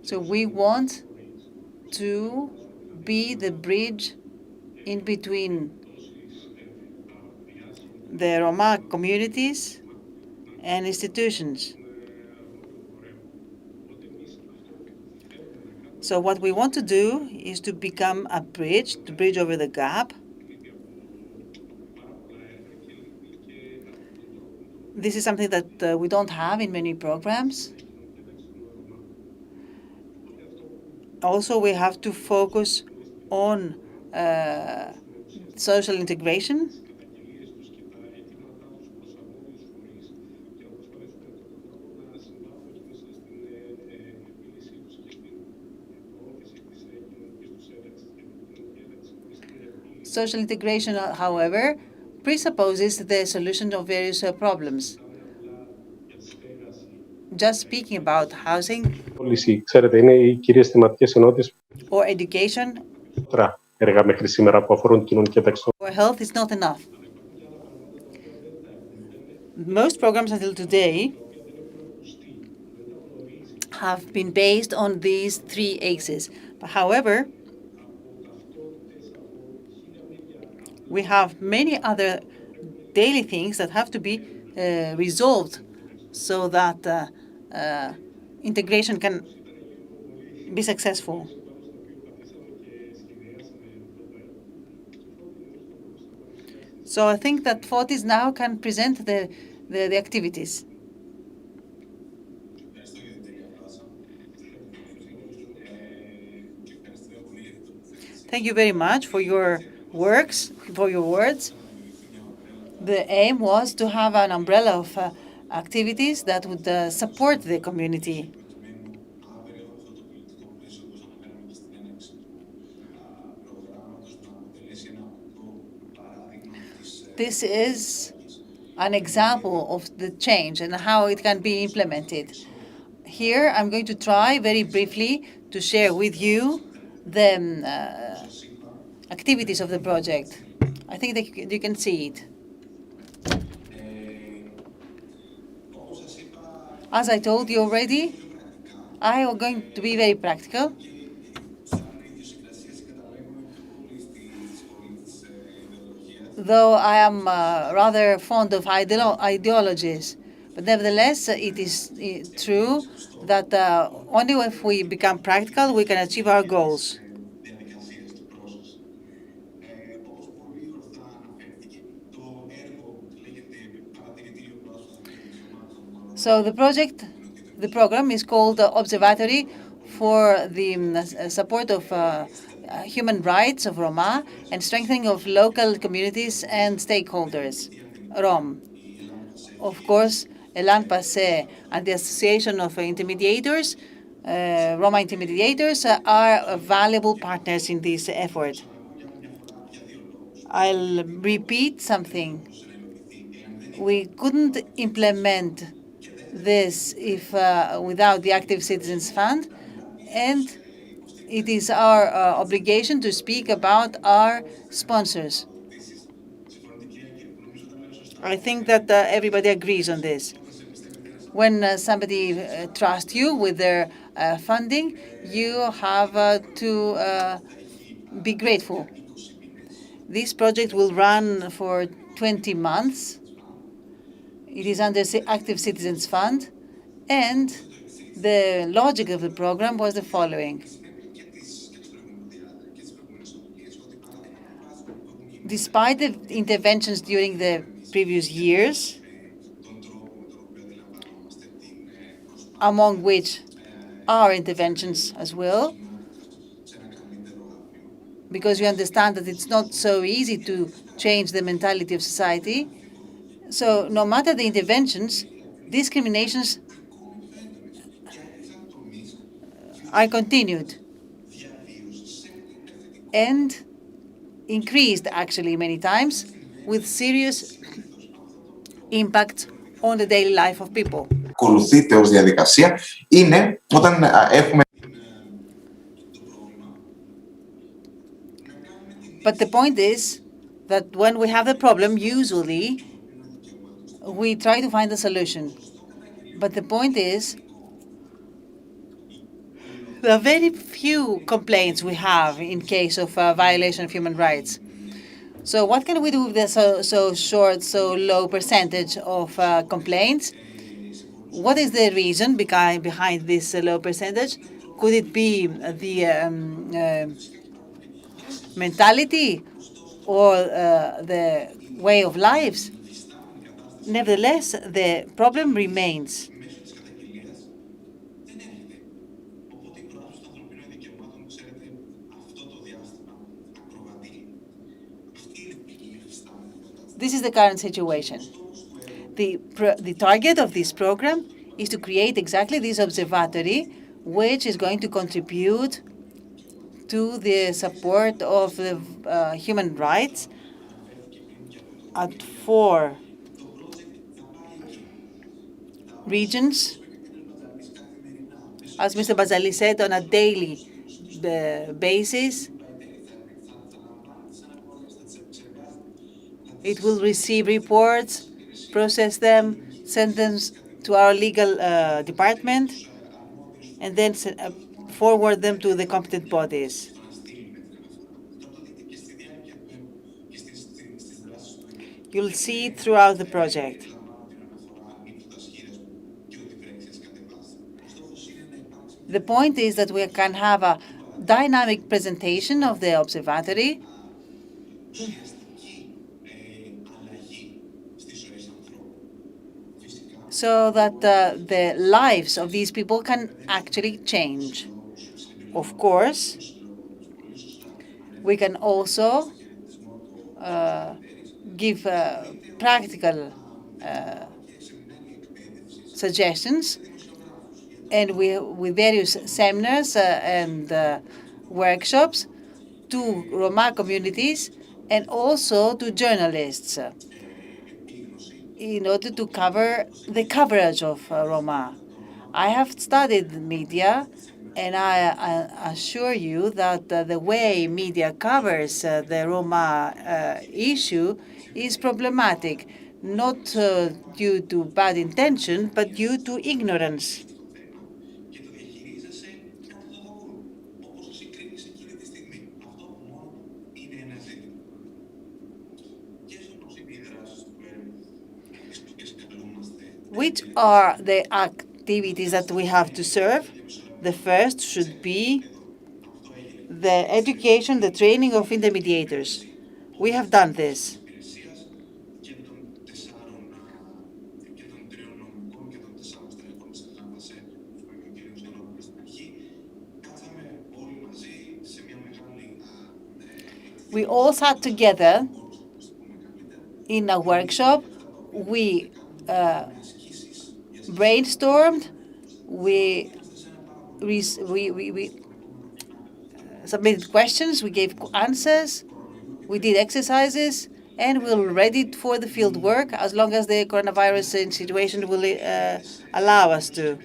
So we want to be the bridge in between the Roma communities and institutions. So what we want to do is to become a bridge, to bridge over the gap. This is something that we don't have in many programs. Also, we have to focus on social integration. Social integration, however, presupposes the solution of various problems. Just speaking about housing Policy, ξέρετε, είναι οι κυρίες θεματικές ενότητες or education έργα μέχρι σήμερα που αφορούν κοινωνική ένταξη. or health is not enough. Most programs until today have been based on these three axes. But however, we have many other daily things that have to be resolved so that integration can be successful. So I think that Fotis now can present the activities. Thank you very much for your words. The aim was to have an umbrella of activities that would support the community. This is an example of the change and how it can be implemented. Here, I'm going to try very briefly to share with you the activities of the project. I think that you can see it. As I told you already, I am going to be very practical. Though I am rather fond of ideologies, but nevertheless, it is true that only if we become practical, we can achieve our goals. So the program is called Observatory for the Support of Human Rights of Roma and Strengthening of Local Communities and Stakeholders, ROM. Of course, ELLAN PASSE and the Association of Intermediators, Roma Intermediators, are valuable partners in this effort. I'll repeat something. We couldn't implement this if without the Active Citizens Fund, and it is our obligation to speak about our sponsors. I think that everybody agrees on this. When somebody trusts you with their funding, you have to be grateful. This project will run for 20 months. It is under Active Citizens Fund, and the logic of the program was the following. Despite the interventions during the previous years, among which are interventions as well, because we understand that it's not so easy to change the mentality of society. So no matter the interventions, discriminations are continued and increased actually many times with serious impact on the daily life of people. Ακολουθείται ως διαδικασία είναι όταν έχουμε. But the point is that when we have a problem, usually we try to find a solution. But the point is, there are very few complaints we have in case of violation of human rights. So what can we do with the so short, so low percentage of complaints? What is the reason behind this low percentage? Could it be the mentality or the way of lives? Nevertheless, the problem remains. This is the current situation. The target of this program is to create exactly this observatory, which is going to contribute to the support of the human rights at 4 regions, as Mr. Bazali said, on a daily basis. It will receive reports, process them, send them to our legal department, and then forward them to the competent bodies. You'll see it throughout the project. The point is that we can have a dynamic presentation of the observatory so that the lives of these people can actually change. Of course, we can also give practical suggestions, and with various seminars and workshops to Roma communities and also to journalists in order to cover the coverage of Roma. I have studied media And I assure you that the way media covers the Roma issue is problematic, not due to bad intention, but due to ignorance. Which are the activities that we have to serve? The first should be the education, the training of intermediators. We have done this. We all sat together in a workshop. We brainstormed. We submitted questions. We gave answers. We did exercises, and we're ready for the field work as long as the coronavirus situation will allow us to.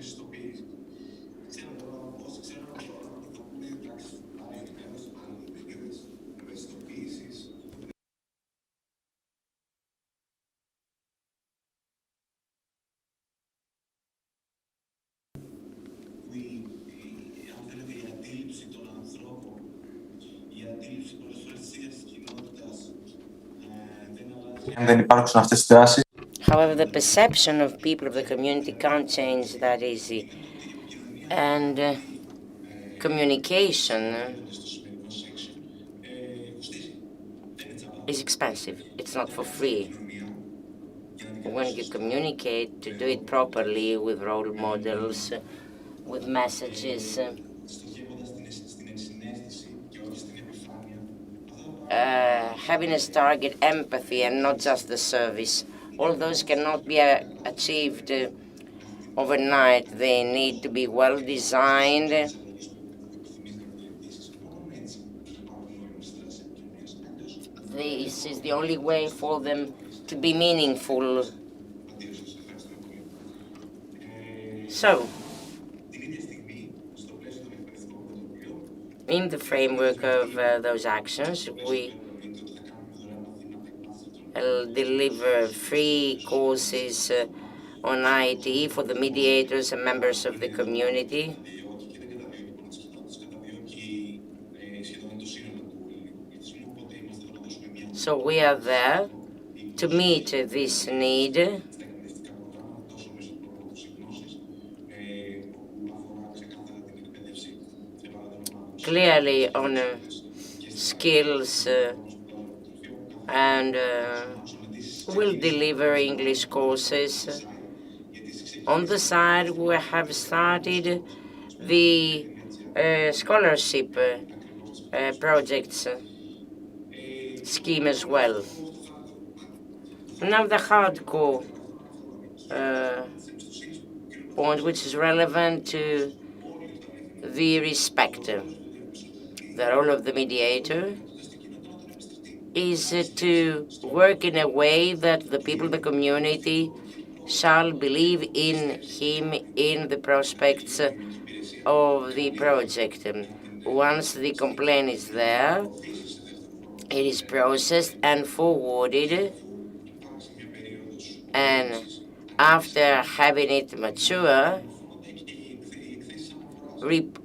However, the perception of people of the community can't change that easy. And communication is expensive. It's not for free. When you communicate, to do it properly with role models, with messages, having as target empathy and not just the service. All those cannot be achieved overnight. They need to be well designed. This is the only way for them to be meaningful. So, in the framework of those actions, we deliver free courses on IT for the mediators and members of the community. So we are there to meet this need. Clearly on skills and will deliver English courses. On the side, we have started the scholarship projects scheme as well. Now the hardcore point, which is relevant to the respect. The role of the mediator is to work in a way that the people of the community shall believe in him, in the prospects of the project. Once the complaint is there, it is processed and forwarded, and after having it mature,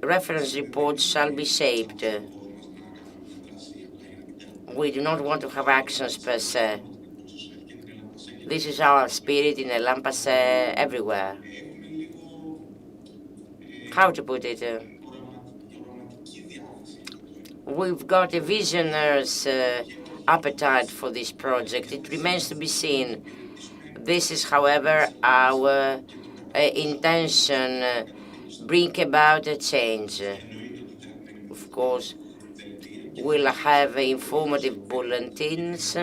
reference reports shall be shaped. We do not want to have actions per se. This is our spirit in ELLAN PASSE everywhere. How to put it? We've got a visionary's appetite for this project. It remains to be seen. This is, however, our intention, bring about a change. Of course, we'll have informative bulletins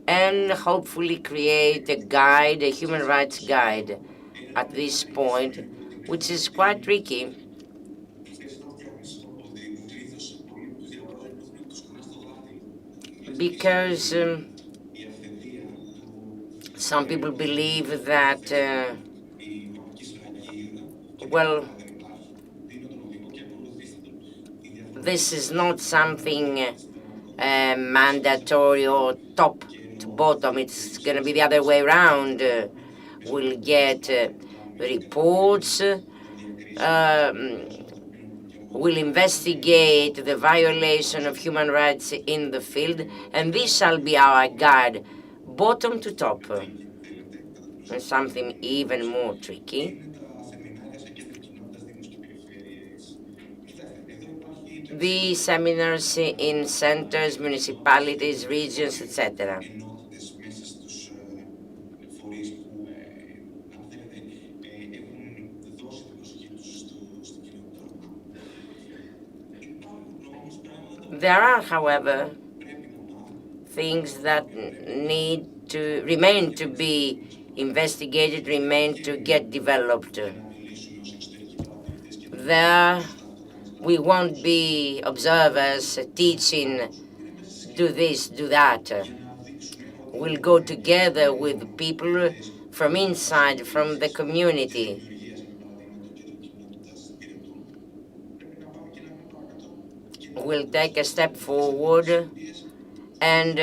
and hopefully create a guide, a human rights guide at this point, which is quite tricky. Because some people believe that, well, This is not something mandatory or top to bottom. It's going to be the other way around. We'll get reports. Will investigate the violation of human rights in the field, and this shall be our guide, bottom to top. And something even more tricky. The seminars in centers, municipalities, regions, etc. There are, however, things that need to remain to be investigated, remain to get developed. There, we won't be observers teaching, do this, do that. We'll go together with people from inside, from the community. We'll take a step forward and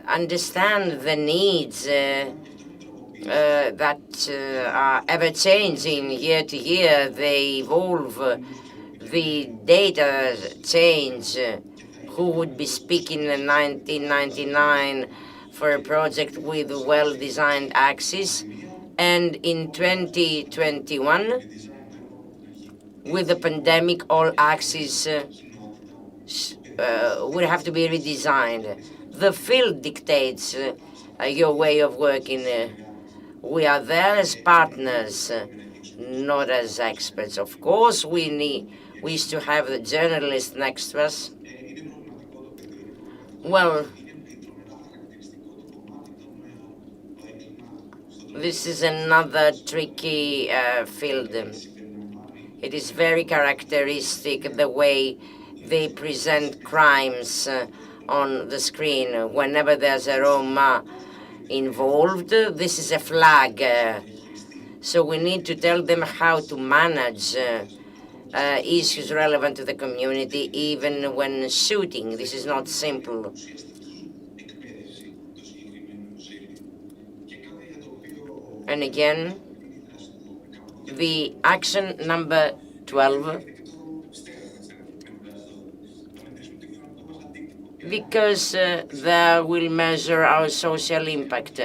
understand the needs that are ever-changing year to year. They evolve, the data change. Who would be speaking in 1999 for a project with well-designed axes? And in 2021, with the pandemic, all axes would have to be redesigned. The field dictates your way of working. We are there as partners, not as experts. Of course, we used to have the journalist next to us. Well, this is another tricky field. It is very characteristic the way they present crimes on the screen. Whenever there's a Roma involved, this is a flag. So we need to tell them how to manage issues relevant to the community, even when shooting. This is not simple. And again, the action number 12, because that will measure our social impact.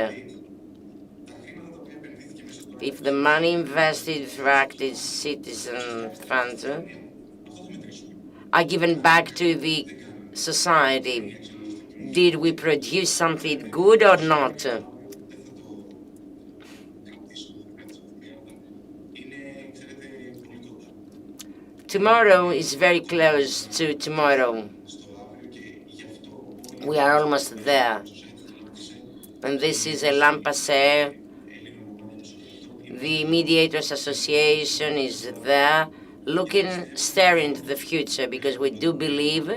If the money invested through active citizen funds are given back to the society, did we produce something good or not? Tomorrow is very close to tomorrow. We are almost there. And this is ELLAN PASSE. The Mediators Association is there, staring into the future, because we do believe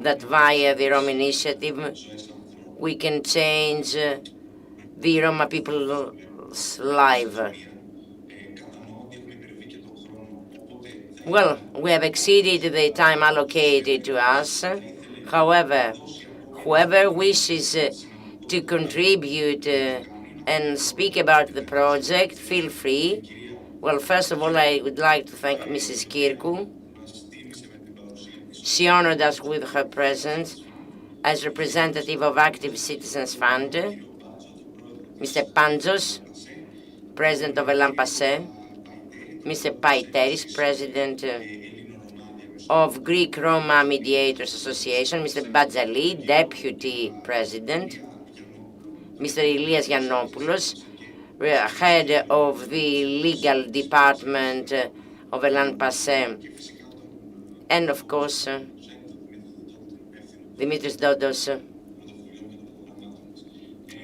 that via the Roma initiative, we can change the Roma people's life. Well, we have exceeded the time allocated to us. However, whoever wishes to contribute and speak about the project, feel free. Well, first of all, I would like to thank Mrs. Kirkou. She honored us with her presence as representative of Active Citizens Fund. Mr. Panzos, President of ELLAN PASSE. Mr. Paiteris, President of Greek Roma Mediators Association. Mr. Badjali, Deputy President. Mr. Ilias Giannopoulos, Head of the Legal Department of ELLAN PASSE. And of course, Dimitris Dodos,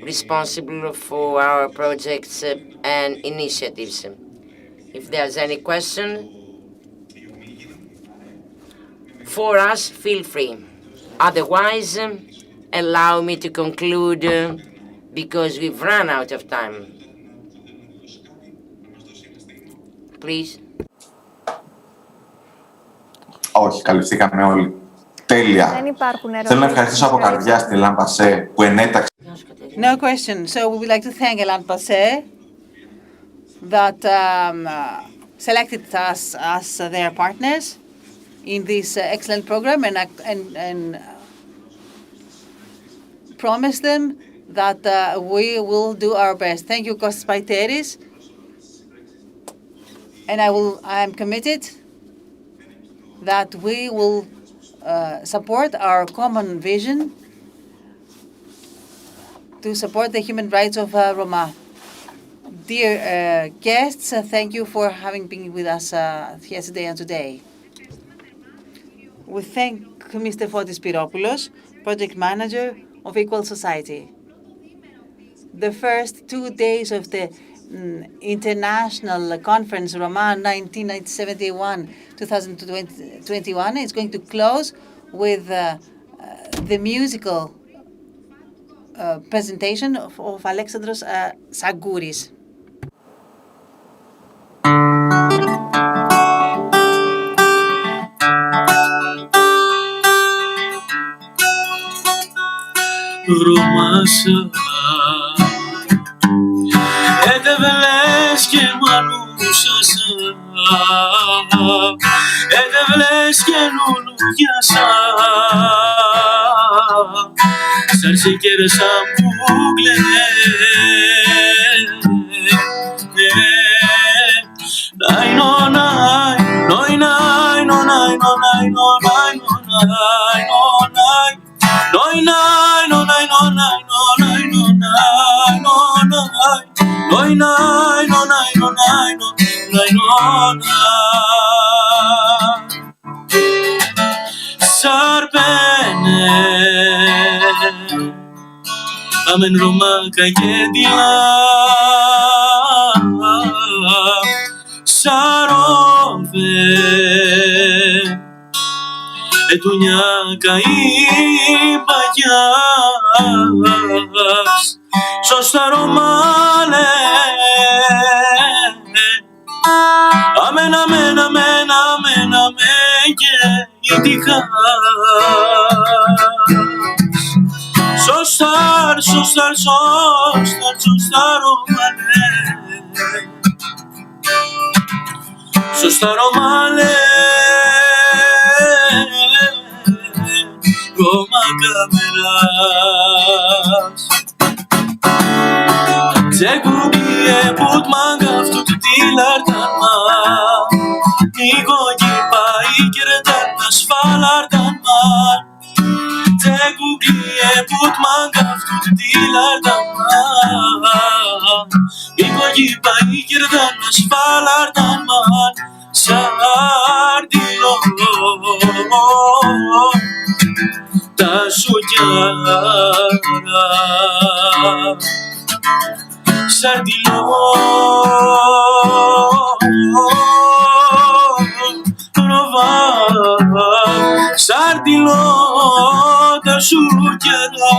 responsible for our projects and initiatives. If there's any question for us, feel free. Otherwise, allow me to conclude because we've run out of time. Please. Όχι, καλυφθήκαμε όλοι. Τέλεια. Δεν υπάρχουν ερωτήσεις. Θέλω να ευχαριστήσω από καρδιά στην ELLAN PASSE που ενέταξε. No question. So we would like to thank ELLAN PASSE that selected us as their partners in this excellent program and promise them that we will do our best. Thank you, Kostas Paiteris. And I am committed that we will support our common vision to support the human rights of Roma. Dear guests, thank you for having been with us yesterday and today. We thank Mr. Fotis Spiropoulos, Project Manager of Equal Society. The first 2 days of the International Conference Roma 1971-2021 is going to close with the musical presentation of Alexandros Saggouris. Edevles ke manusasa Edevles ke nunu yasa Sarse kere sambugle Nai no nai Noi nai no nai no nai no nai no nai no nai Noi nai no nai no nai no nai no nai no nai Noi nai no nai no nai no nai no nai Sarpene Amen Roma kagedila Sarove Etunya kaibayas Σωστά Ρωμάνε Αμέν, αμέν, αμέν, αμέν, αμέν και ειδικά Σωστά, σωστά, σωστά, σωστά Ρωμάνε Σωστά Ρωμάνε Ρώμα καμεράς Τσεκουμπίε πουτ μαγκαυτού του τίλαρτανμα Νίκο κυπάει κερδάννα σφαλάρτανμα Τσεκουμπίε πουτ μαγκαυτού του τίλαρτανμα Νίκο κυπάει κερδάννα σφαλάρτανμα Σαρτιλό Τα σουκιάρα Σαρτιλό Ροβά Σαρτιλό Τα σουκιάρα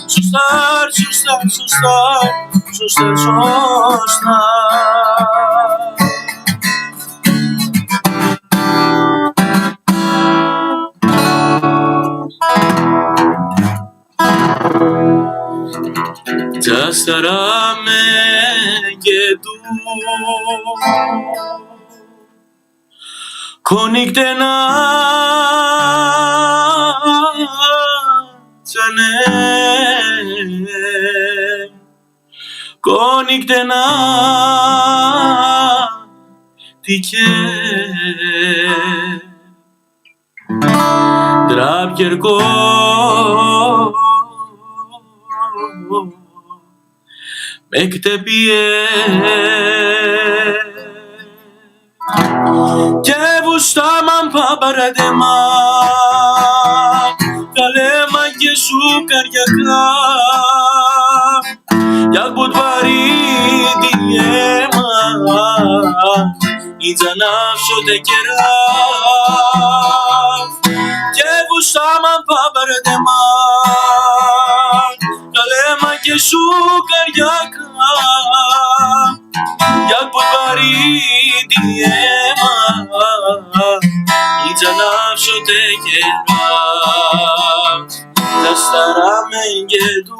Σωστάρ, σωστάρ, σωστάρ Σωστάρ, σωστάρ Τσασταράμε και του Κονίκτενα τσανέ Κονίκτενα τικέ Τράπιερκό Mektepie Και βουστάμαν παπαραδεμά Καλέμα και σουκαριακά Jak budvaridi ema Idzanavsho te kerav Και βουστάμαν παπαραδεμά Καλέμα και σουκαριακά Jak budvaridi ema Τζανάψοτε κεράς Τα σταραμέγγε του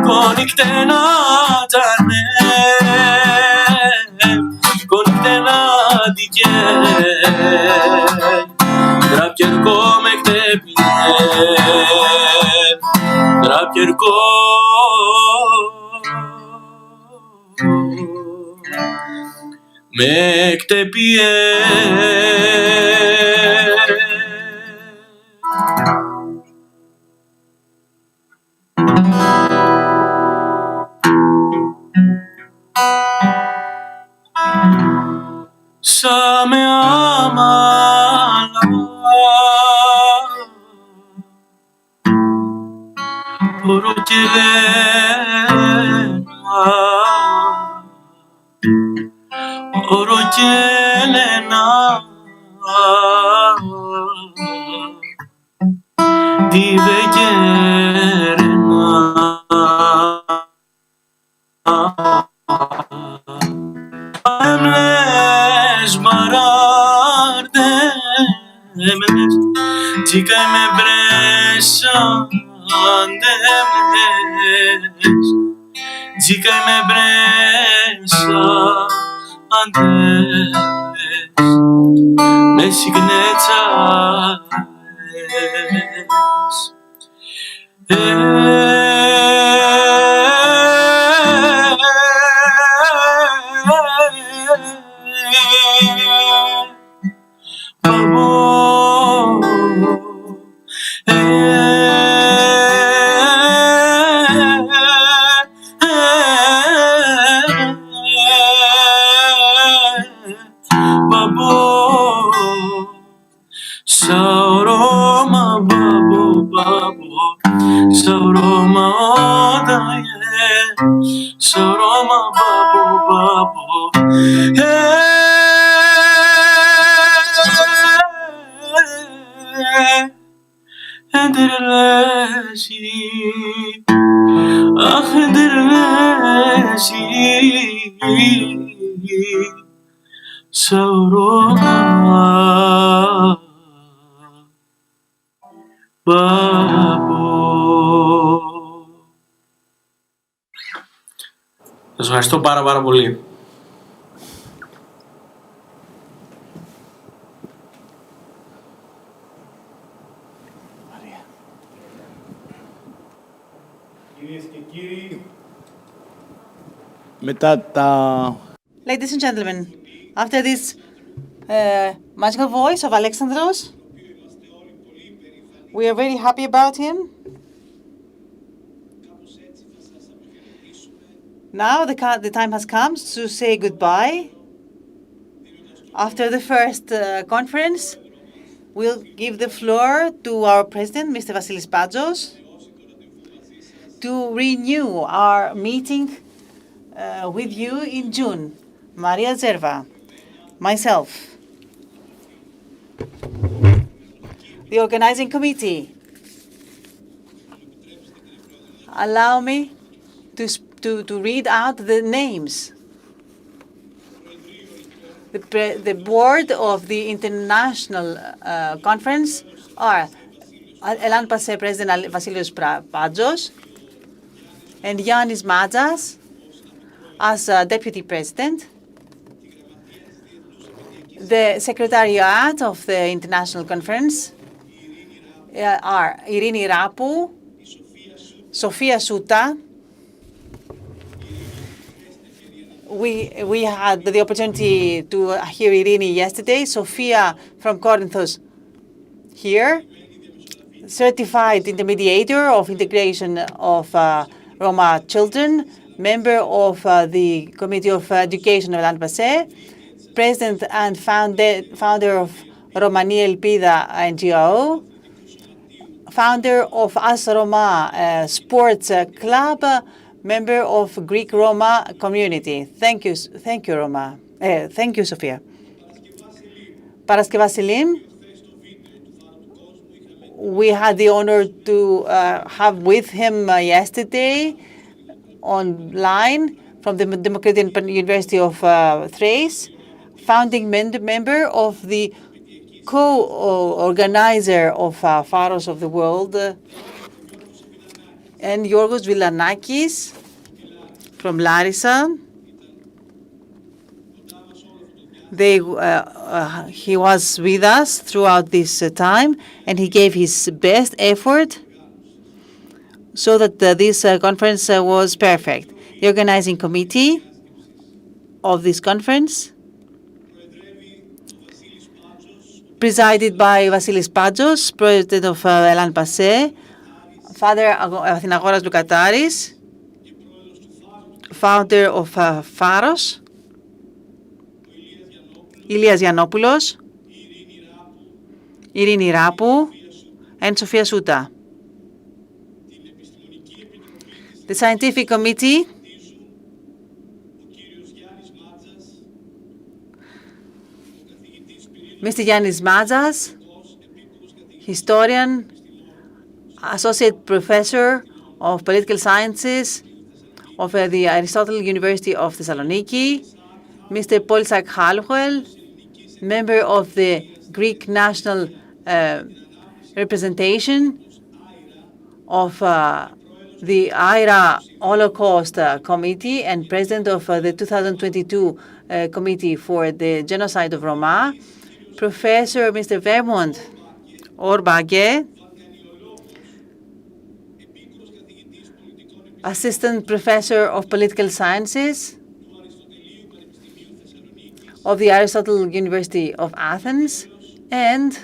Κονικτένα τανε Κονικτένα δικέ Τραπιερκό με χτεπινέ Τραπιερκό με χτεπιέ Σα με άμαλα Οροκέλενα Τη βεκέρενα Εμλες μαράρτε Εμλες Τσίκα με μπρέσαν Εμλες Τσίκα με μπρέσαν Εμλες Με σιγνέτσες Αχ, εντερλέσει Σαρώμα Σας ευχαριστώ πάρα πολύ. Κυρίες και κύριοι, μετά τα... Ladies and gentlemen, after this magical voice of Alexandros, we are very happy about him. Now the time has come to say goodbye. After the first conference, we'll give the floor to our president, Mr. Vasilis Padzos, to renew our meeting with you in June. Maria Zerva, myself, the organizing committee. Allow me to read out the names. The board of the international conference are ELLAN PASSE President Vasilios Padzos and Yannis Madzas as Deputy President. The Secretariat of the International Conference are Irini Rapou, Sofia Souta. We had the opportunity to hear Irini yesterday. Sofia from Corinthos here, certified intermediator of integration of Roma children, member of the Committee of Education of ELLAN PASSE, president and founder of Romani Elpida NGO, founder of As Roma Sports Club, member of Greek Roma community. Thank you, Roma. Thank you, Sofia. Paraskevasilim, we had the honor to have with him yesterday online from the Democratic University of Thrace, founding member of the co-organizer of Pharos of the World, and Yorgos Villanakis from Larissa. He was with us throughout this time, and he gave his best effort so that this conference was perfect. The organizing committee of this conference, presided by Vasilis Padzos, president of ELLAN PASSE, Father Athinagoras Lukataris, founder of Pharos, Ilias Yiannopoulos, Irini Rapou, and Sofia Souta. The scientific committee, Mr. Yannis Matzas, historian, associate professor of political sciences of the Aristotle University of Thessaloniki, Mr. Polisak Haluel, member of the Greek National Representation of the IRA Holocaust Committee and president of the 2022 Committee for the Genocide of Roma, Professor Mr. Vermont Orbage, Assistant Professor of Political Sciences of the Aristotle University of Athens, and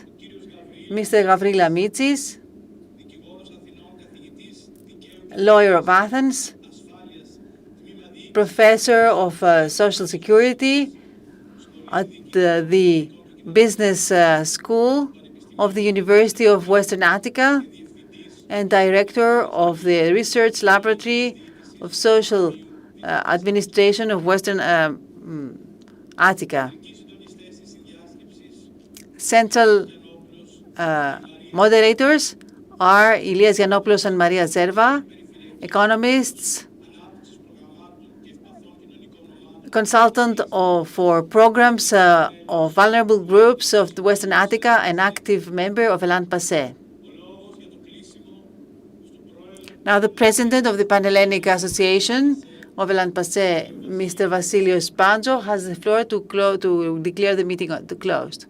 Mr. Gavrila Mitsis, lawyer of Athens, Professor of Social Security at the Business School of the University of Western Attica, and Director of the Research Laboratory of Social Administration of Western Attica. Central moderators are Ilias Yiannopoulos and Maria Zerva, economists, consultant for programs of vulnerable groups of the Western Attica, and active member of ELLAN PASSE. Now, the president of the Panhellenic Association of ELLAN PASSE, Mr. Vasilios Panjo, has the floor to declare the meeting closed.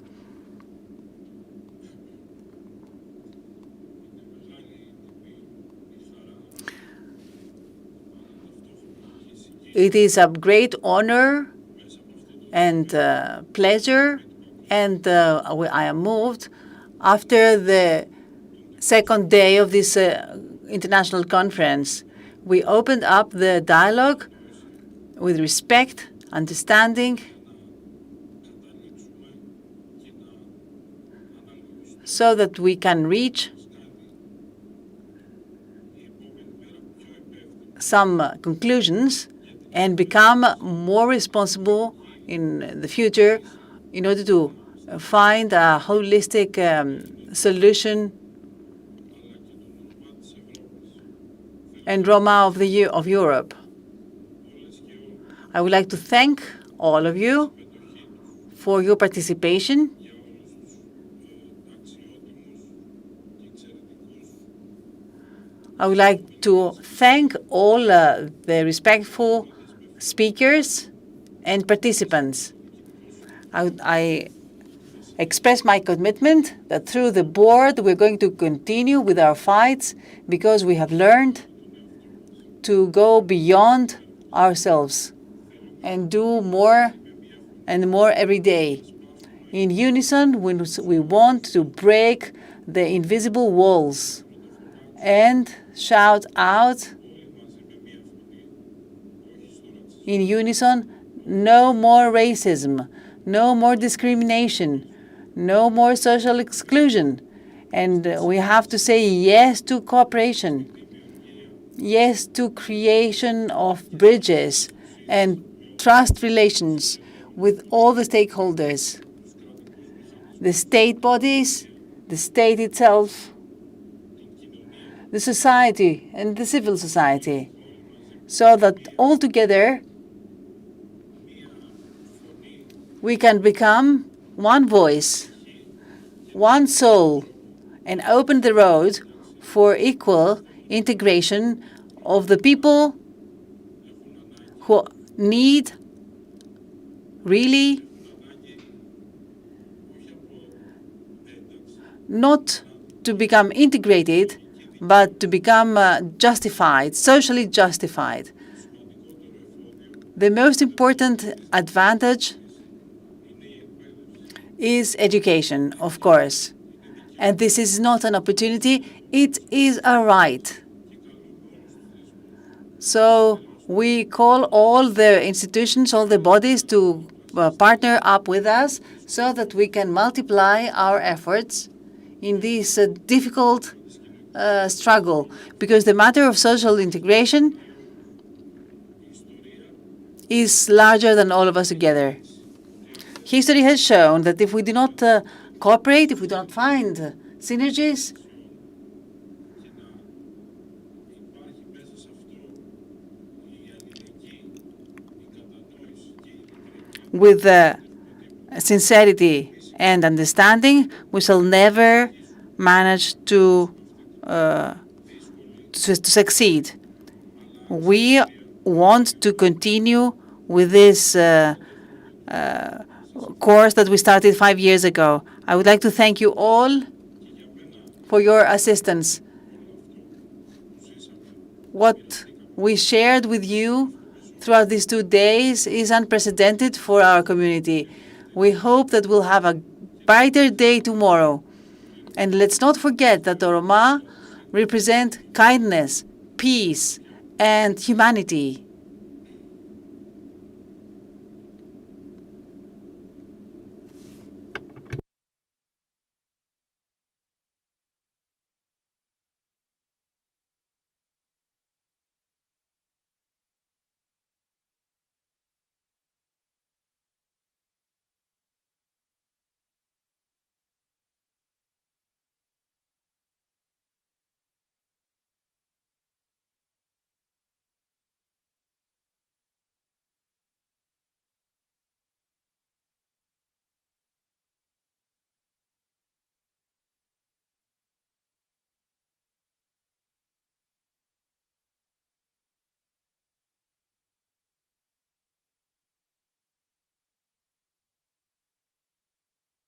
It is a great honor and pleasure, and I am moved after the second day of this international conference. We opened up the dialogue with respect, understanding, so that we can reach some conclusions and become more responsible in the future in order to find a holistic solution and Roma of Europe. I would like to thank all of you for your participation. I would like to thank all the respectful speakers and participants. I express my commitment that through the board we're going to continue with our fights, because we have learned to go beyond ourselves and do more and more every day. In unison, we want to break the invisible walls and shout out in unison, no more racism, no more discrimination, no more social exclusion. And we have to say yes to cooperation, yes to creation of bridges and trust relations with all the stakeholders, the state bodies, the state itself, the society and the civil society, so that all together we can become one voice, one soul, and open the road for equal integration of the people who need really not to become integrated, but to become justified, socially justified. The most important advantage is education, of course. And this is not an opportunity, it is a right. So we call all the institutions, all the bodies to partner up with us so that we can multiply our efforts in this difficult struggle. Because the matter of social integration is larger than all of us together. History has shown that if we do not cooperate, if we do not find synergies, with sincerity and understanding, we shall never manage to succeed. We want to continue with this course that we started 5 years ago. I would like to thank you all for your assistance. What we shared with you throughout these 2 days is unprecedented for our community. We hope that we'll have a brighter day tomorrow. And let's not forget that the Roma represent kindness, peace, and humanity.